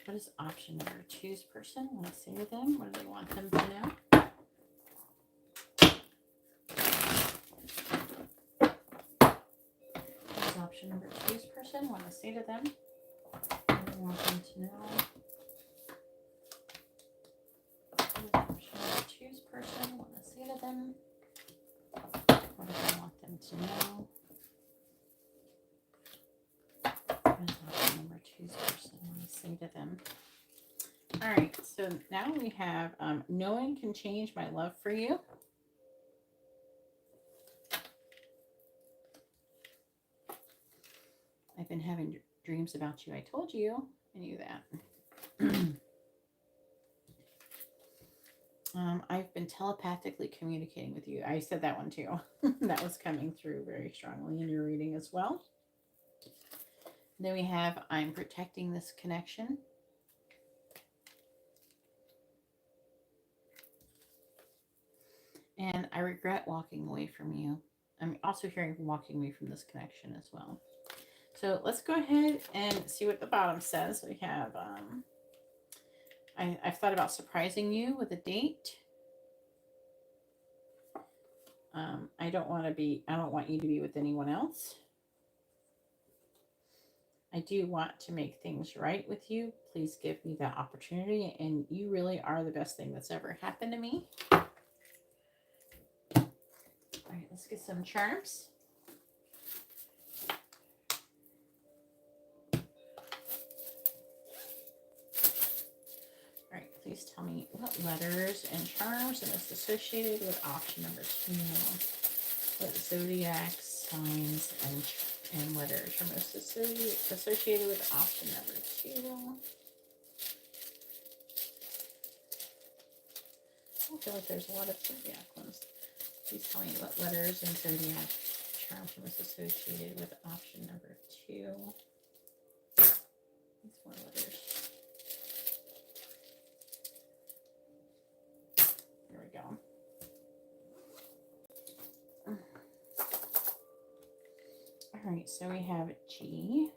What does option number 2's person want to say to them? What do they want them to know? What does option number 2's person want to say to them? What do they want them to know? What does option number 2's person want to say to them? What do they want them to know? What does option number 2's person want to say to them? All right, so now we have no one can change my love for you. I've been having dreams about you. I told you. I knew that. I've been telepathically communicating with you. I said that one too. That was coming through very strongly in your reading as well. Then we have, I'm protecting this connection. And I regret walking away from you. I'm also hearing walking away from this connection as well. So let's go ahead and see what the bottom says. We have, I've thought about surprising you with a date. I don't want you to be with anyone else. I do want to make things right with you. Please give me that opportunity. And you really are the best thing that's ever happened to me. All right, let's get some charms. All right, please tell me what letters and charms are most associated with option number 2. What zodiac signs and letters are most associated with option number 2. I feel like there's a lot of zodiac ones. Please tell me what letters and zodiac charm was associated with option number 2. These 4 letters. There we go. All right, so we have G,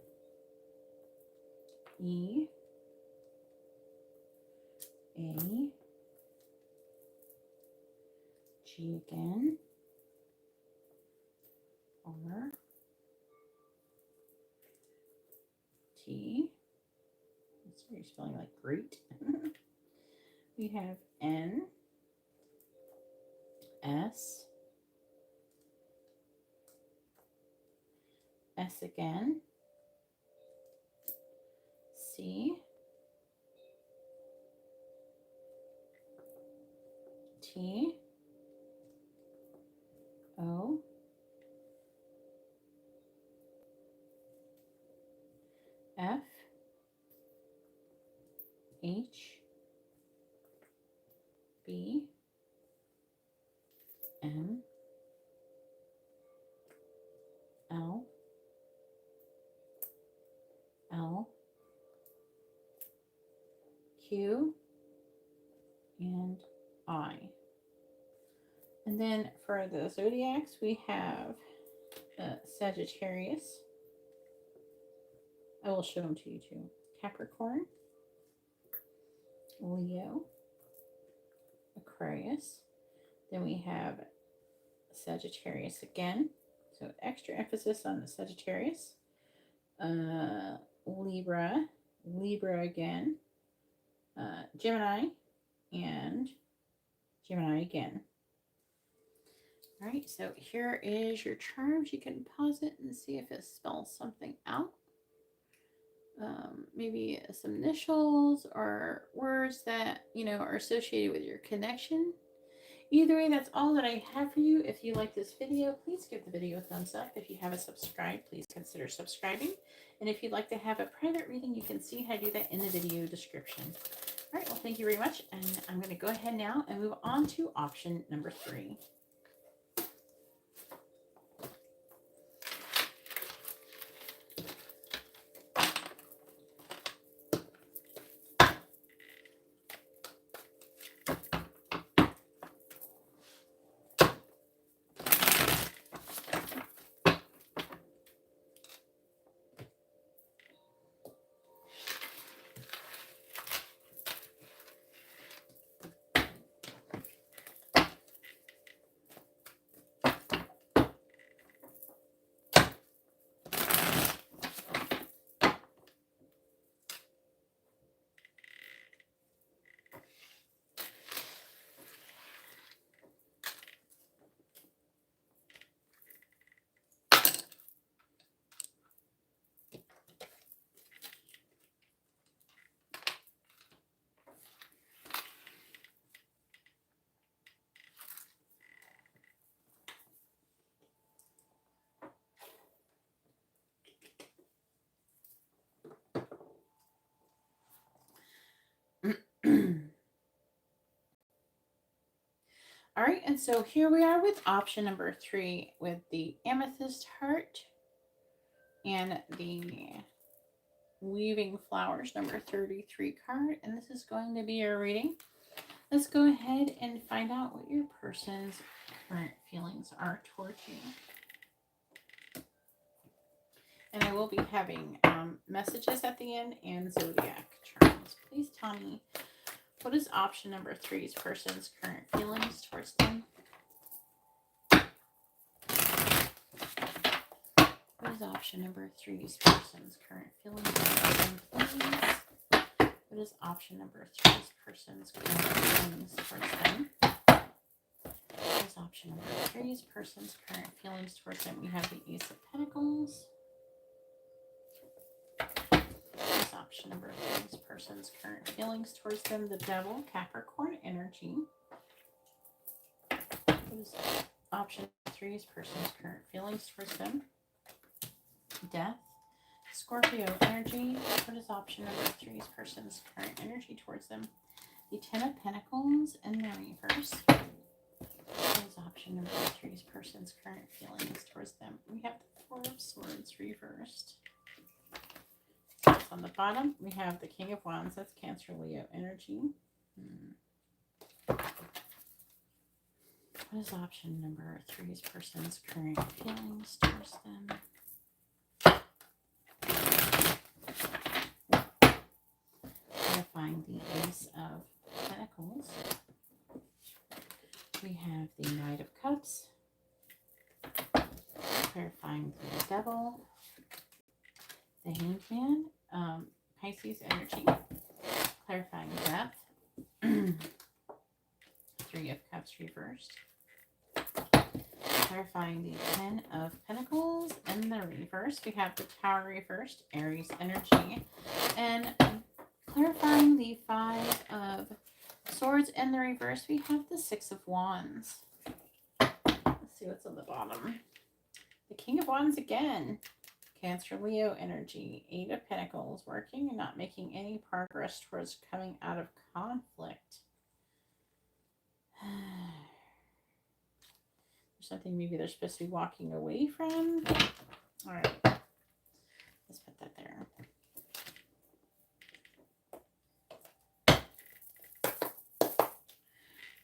E, A, G again, R, T. That's what you're spelling like great. We have N, S, S again, C, T, O, F, H, B, M, L, L, Q, and I. And then for the zodiacs, we have Sagittarius. I will show them to you too. Capricorn, Leo, Aquarius. Then we have Sagittarius again. So extra emphasis on the Sagittarius. Libra, Libra again. Gemini, and Gemini again. All right, so here is your charms. You can pause it and see if it spells something out. Maybe some initials or words that, you know, are associated with your connection. Either way, that's all that I have for you. If you like this video, please give the video a thumbs up. If you haven't subscribed, please consider subscribing. And if you'd like to have a private reading, you can see how to do that in the video description. All right, well, thank you very much. And I'm going to go ahead now and move on to option number 3. All right, and so here we are with option number 3 with the amethyst heart and the weaving flowers number 33 card. And this is going to be your reading. Let's go ahead and find out what your person's current feelings are towards you. And I will be having messages at the end and zodiac charms. Please tell me, what is option number 3's person's current feelings towards them? What is option number 3's person's current feelings towards them, please? What is option number 3's person's current feelings towards them? What is option number 3's person's current feelings towards them? We have the Ace of Pentacles. Option number 3's person's current feelings towards them, the Devil, Capricorn energy. What is option 3's person's current feelings towards them? Death, Scorpio energy. What is option number 3's person's current energy towards them? The Ten of Pentacles and the Reverse. What is option number 3's person's current feelings towards them? We have the Four of Swords reversed. On the bottom, we have the King of Wands. That's Cancer, Leo energy. What is option number 3's person's current feelings towards them? Clarifying the Ace of Pentacles. We have the Knight of Cups. Clarifying the Devil. The Hanged Man. Pisces energy. Clarifying Death. 3 of Cups reversed. Clarifying the Ten of Pentacles in the reverse. We have the Tower reversed, Aries energy. And clarifying the 5 of Swords in the reverse, we have the 6 of Wands. Let's see what's on the bottom. The King of Wands again. Cancer, Leo energy. 8 of Pentacles, working and not making any progress towards coming out of conflict. There's something maybe they're supposed to be walking away from. All right. Let's put that there.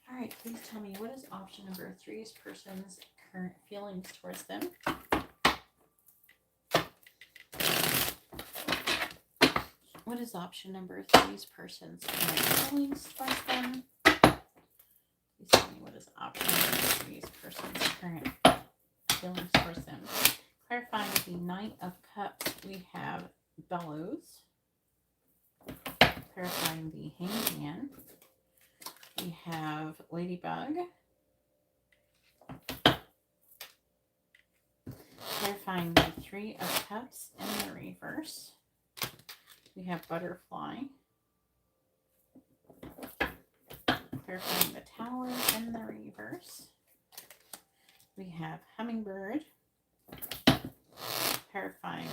All right, please tell me, what is option number 3's person's current feelings towards them? What is option number 3's person's current feelings towards them? Please tell me, what is option number 3's person's current feelings towards them? Clarifying the Knight of Cups, we have Bellows. Clarifying the Hanged Man, we have Ladybug. Clarifying the 3 of Cups in the reverse, we have Butterfly. Clarifying the Tower in the reverse, we have Hummingbird. Clarifying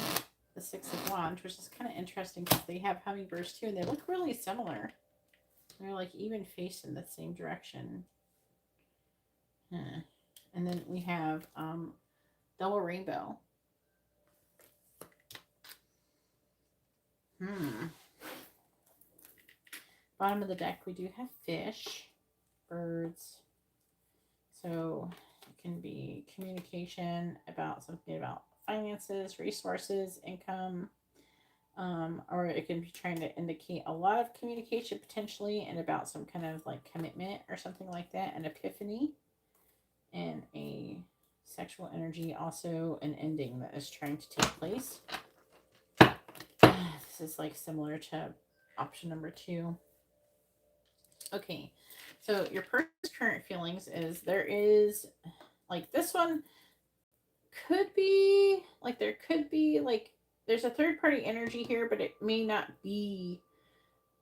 the 6 of Wands, which is kind of interesting because they have hummingbirds too, and they look really similar. They're like even faced in the same direction. And then we have Double Rainbow. Bottom of the deck, we do have fish, birds. So it can be communication about something about finances, resources, income, or it can be trying to indicate a lot of communication potentially and about some kind of like commitment or something like that, an epiphany, and a sexual energy, also an ending that is trying to take place. This is like similar to option number 2. Okay, so your person's current feelings is there is like this one could be like there could be like there's a third party energy here, but it may not be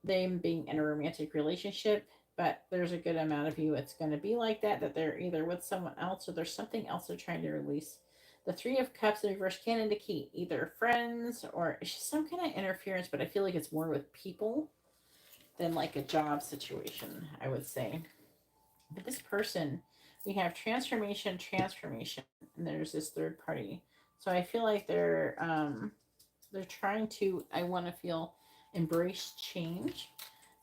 them being in a romantic relationship, but there's a good amount of you it's going to be like that, that they're either with someone else or there's something else they're trying to release. The 3 of Cups in reverse can indicate either friends or it's just some kind of interference, but I feel like it's more with people than like a job situation, I would say. But this person, we have transformation, and there's this third party. So I feel like they're trying to, I want to feel, embrace change.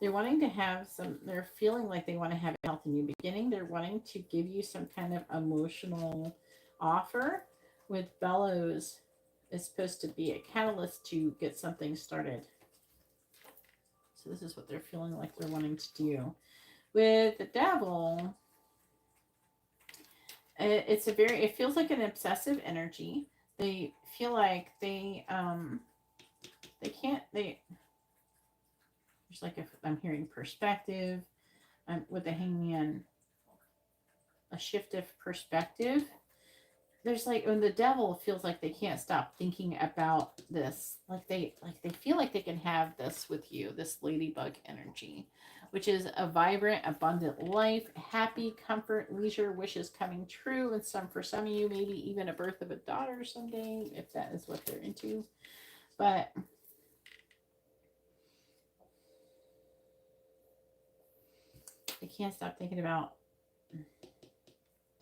They're wanting to have some, they're feeling like they want to have a healthy new beginning. They're wanting to give you some kind of emotional offer. With Bellows, is supposed to be a catalyst to get something started. So this is what they're feeling like they're wanting to do. With the Devil, it feels like an obsessive energy. They feel like there's like, if I'm hearing perspective, with the Hangman, a shift of perspective. There's like, when the Devil feels like they can't stop thinking about this, like they feel like they can have this with you, this ladybug energy, which is a vibrant, abundant life, happy, comfort, leisure, wishes coming true, and for some of you, maybe even a birth of a daughter someday, if that is what they're into. But they can't stop thinking about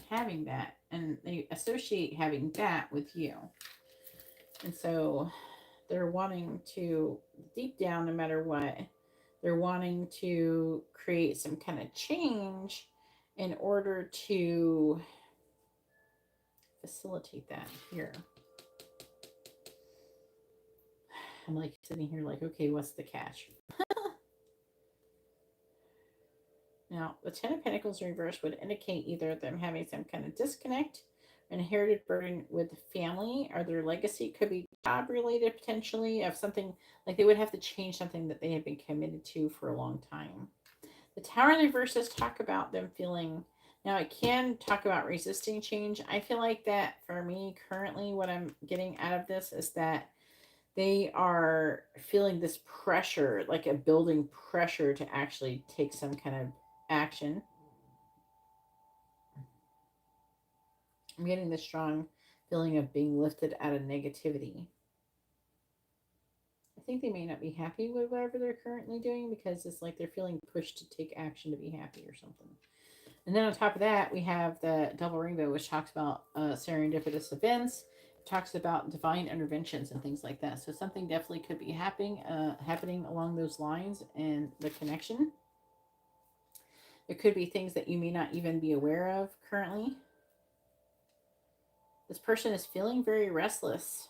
having that, and they associate having that with you. And so they're wanting to, deep down, no matter what, they're wanting to create some kind of change in order to facilitate that here. I'm like sitting here like, okay, what's the catch? Now, the Ten of Pentacles in reverse would indicate either them having some kind of disconnect, inherited burden with the family, or their legacy. Could be job related potentially, of something like they would have to change something that they have been committed to for a long time. The Tower in reverse talk about them feeling, now it can talk about resisting change. I feel like that for me currently, what I'm getting out of this is that they are feeling this pressure, like a building pressure to actually take some kind of action. I'm getting the strong feeling of being lifted out of negativity. I think they may not be happy with whatever they're currently doing, because it's like they're feeling pushed to take action to be happy or something. And then on top of that, we have the double rainbow, which talks about serendipitous events. It talks about divine interventions and things like that. So something definitely could be happening along those lines and the connection. It could be things that you may not even be aware of currently. This person is feeling very restless.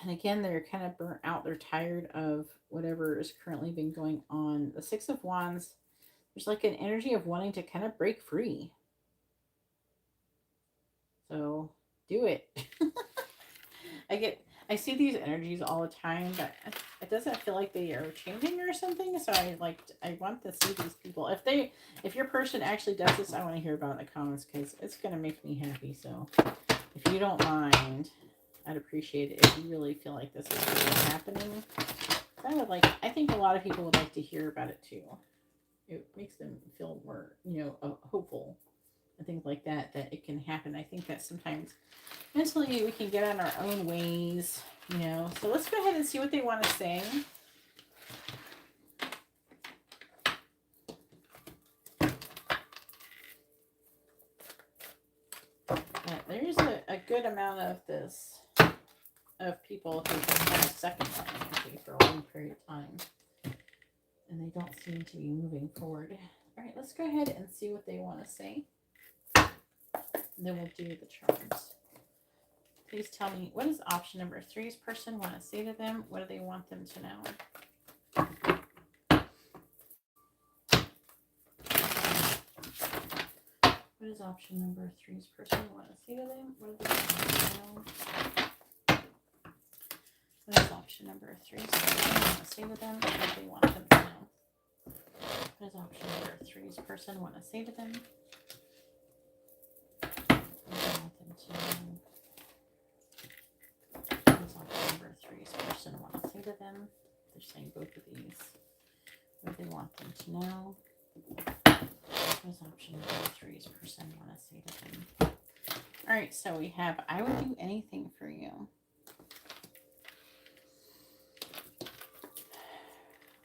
And again, they're kind of burnt out. They're tired of whatever is currently been going on. The Six of Wands, there's like an energy of wanting to kind of break free. So do it. I see these energies all the time, but it doesn't feel like they are changing or something. So I want to see these people. If your person actually does this, I want to hear about it in the comments, because it's going to make me happy. So if you don't mind, I'd appreciate it if you really feel like this is really happening. I think a lot of people would like to hear about it too. It makes them feel more, hopeful and things like that it can happen. I think that sometimes mentally we can get on our own ways, So let's go ahead and see what they want to say. There's a good amount of this, of people who have a second line energy for a long period of time, and they don't seem to be moving forward. All right, let's go ahead and see what they want to say. And then we'll do the charms. Please tell me, what does option number 3's person want to say to them? What do they want them to know? What does option number 3's person want to say to them? What do they want them to know? What does option number 3's person want to say to them? What do they want them to know? What does option number 3's person want to say to them? Want to say to them? They're saying both of these. What do they want them to know? What does option number 3's person want to say to them? All right, so we have, I would do anything for you.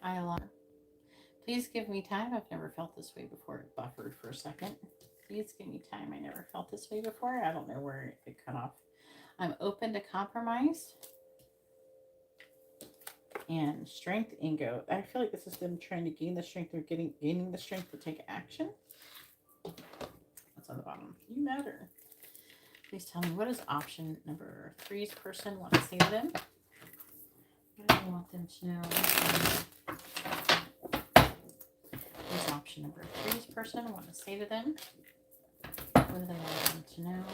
I love. Please give me time. I've never felt this way before. It buffered for a second. Please give me time. I never felt this way before. I don't know where it cut off. I'm open to compromise. And strength, Ingo. I feel like this is them trying to gain the strength. They're gaining the strength to take action. That's on the bottom. You matter. Please tell me, what does option number 3's person want to say to them? What do they want them to know? What does option number 3's person want to say to them? What do they want them to know?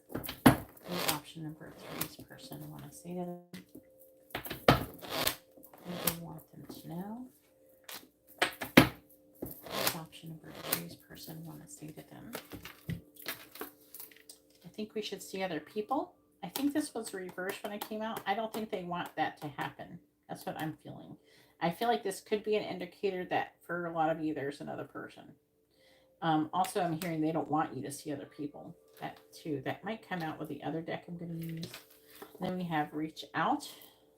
What does option number 3's person want to say to them? What do they want them to know? What does option number 3's person want to say to them? I think we should see other people. I think this was reversed when it came out. I don't think they want that to happen. That's what I'm feeling. I feel like this could be an indicator that for a lot of you, there's another person. Also, I'm hearing they don't want you to see other people. That too. That might come out with the other deck I'm going to use. And then we have reach out.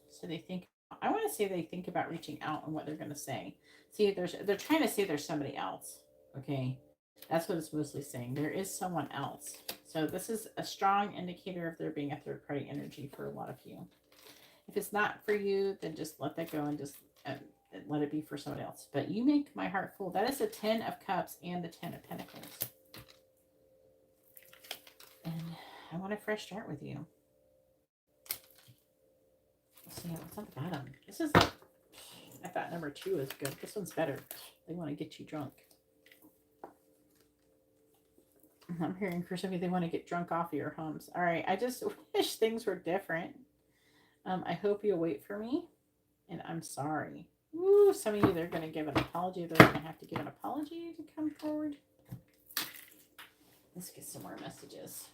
So they think, I want to say they think about reaching out and what they're going to say. See, they're trying to say there's somebody else. okay? That's what it's mostly saying. There is someone else. So this is a strong indicator of there being a third-party energy for a lot of you. If it's not for you, then just let that go and just let it be for somebody else. But you make my heart full. That is the 10 of Cups and the 10 of Pentacles. And I want a fresh start with you. Let's see what's at the bottom. This is, I thought number 2 was good. This one's better. They want to get you drunk. I'm hearing for some of you, they want to get drunk off of your hums. All right. I just wish things were different. I hope you'll wait for me. And I'm sorry. Ooh, some of you, they're going to give an apology. They're going to have to give an apology to come forward. Let's get some more messages.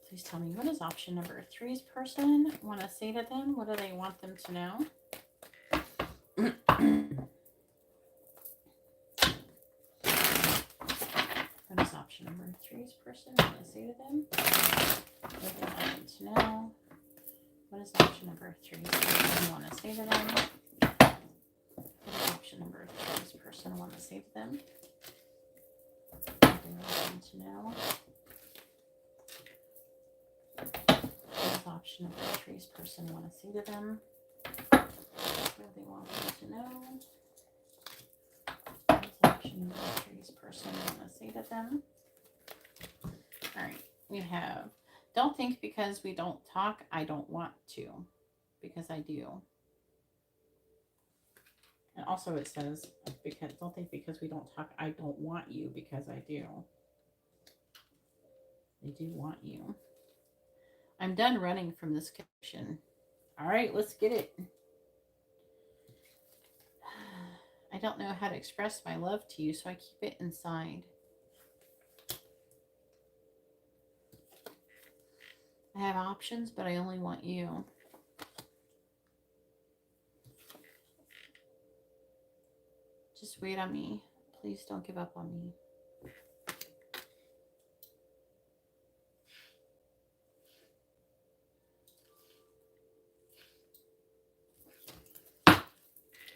Please tell me, what does option number 3's person want to say to them? What do they want them to know? What does option number 3's person want to say to them? What do they want them to know? What does option number 3's person want to say to them? What does option number 3's person want to say to them? What do they want them to know? Option number 3's person want to say to them? What do they want them to know? What does option number 3's person want to say to them? All right, we have, don't think because we don't talk, I don't want to, because I do. And also it says, because don't think because we don't talk, I don't want you, because I do. They do want you. I'm done running from this connection. All right, let's get it. I don't know how to express my love to you, so I keep it inside. I have options, but I only want you. Just wait on me. Please don't give up on me.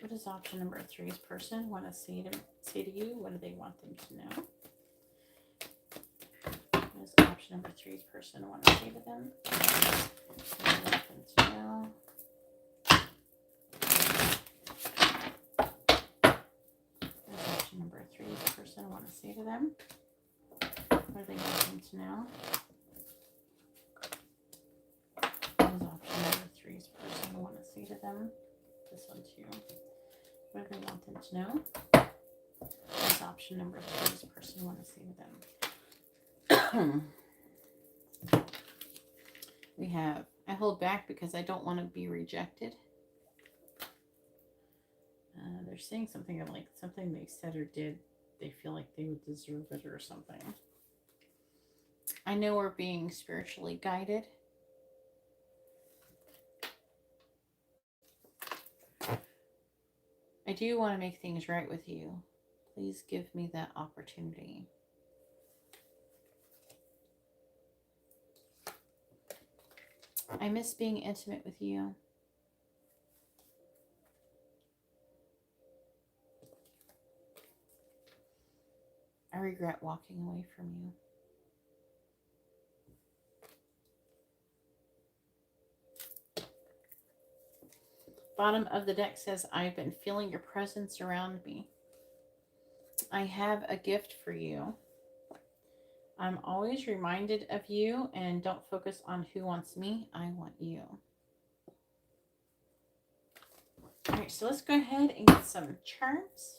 What does option number 3's person want to say to you? What do they want them to know? What does option number 3's person want to say to them? What do they want them to know? What does option number 3's person want to say to them? What do they want them to know? What does option number 3's person want to say to them? This one too. What do they want them to know? What does option number 3's person want to say to them? We have, I hold back because I don't want to be rejected. They're saying something like something they said or did, they feel like they would deserve it or something. I know we're being spiritually guided. I do want to make things right with you. Please give me that opportunity. I miss being intimate with you. I regret walking away from you. Bottom of the deck says, I've been feeling your presence around me. I have a gift for you. I'm always reminded of you, and don't focus on who wants me. I want you. All right, so let's go ahead and get some charts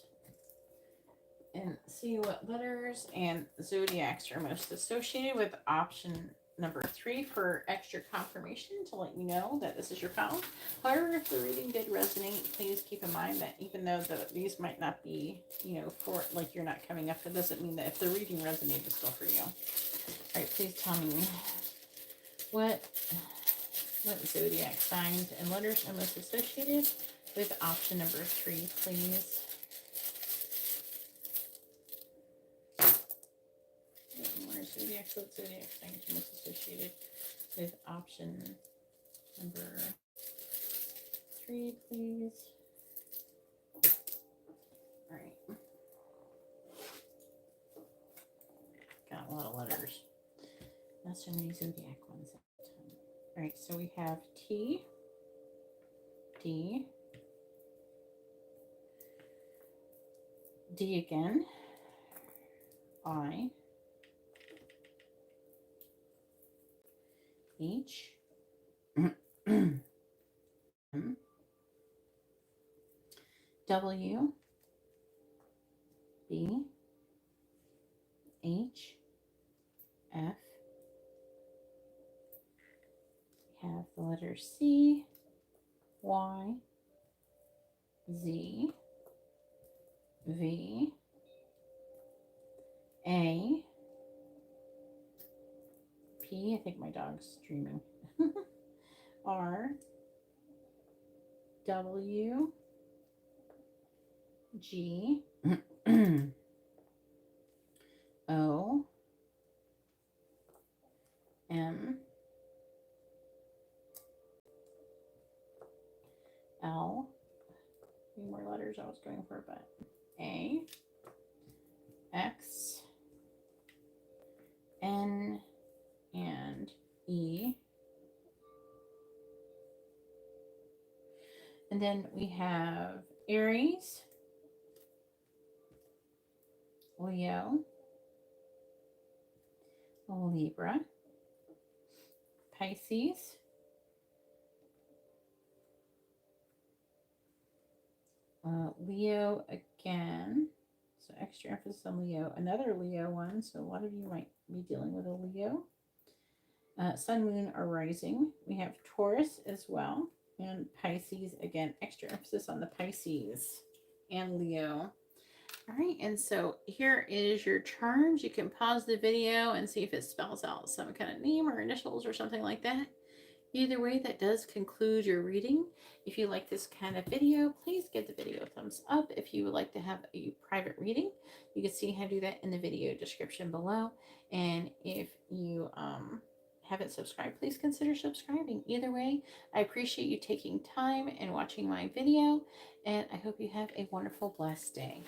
and see what letters and zodiacs are most associated with option number 3 for extra confirmation to let you know that this is your pal. However, if the reading did resonate, please keep in mind that even though these might not be, for like you're not coming up, it doesn't mean that if the reading resonated, it's still for you. All right, please tell me what zodiac signs and letters are most associated with option number 3, please. What zodiac signs are most associated with option number 3, please. All right. Got a lot of letters. Not so many zodiac ones at the time. All right, so we have T, D, D again, I, H, M, W, B, H, F. We have the letter C, Y, Z, V, A, P. I think my dog's dreaming. R, W, G, O, M, L. 3 more letters I was going for, but A, X, N, and E. And then we have Aries, Leo, Libra, Pisces, Leo again. So extra emphasis on Leo. Another Leo one. So a lot of you might be dealing with a Leo. Sun, Moon, or Rising. We have Taurus as well. And Pisces, again, extra emphasis on the Pisces and Leo. All right, and so here is your charms. You can pause the video and see if it spells out some kind of name or initials or something like that. Either way, that does conclude your reading. If you like this kind of video, please give the video a thumbs up. If you would like to have a private reading, you can see how to do that in the video description below. And if you haven't subscribed, please consider subscribing. Either way, I appreciate you taking time and watching my video, and I hope you have a wonderful, blessed day.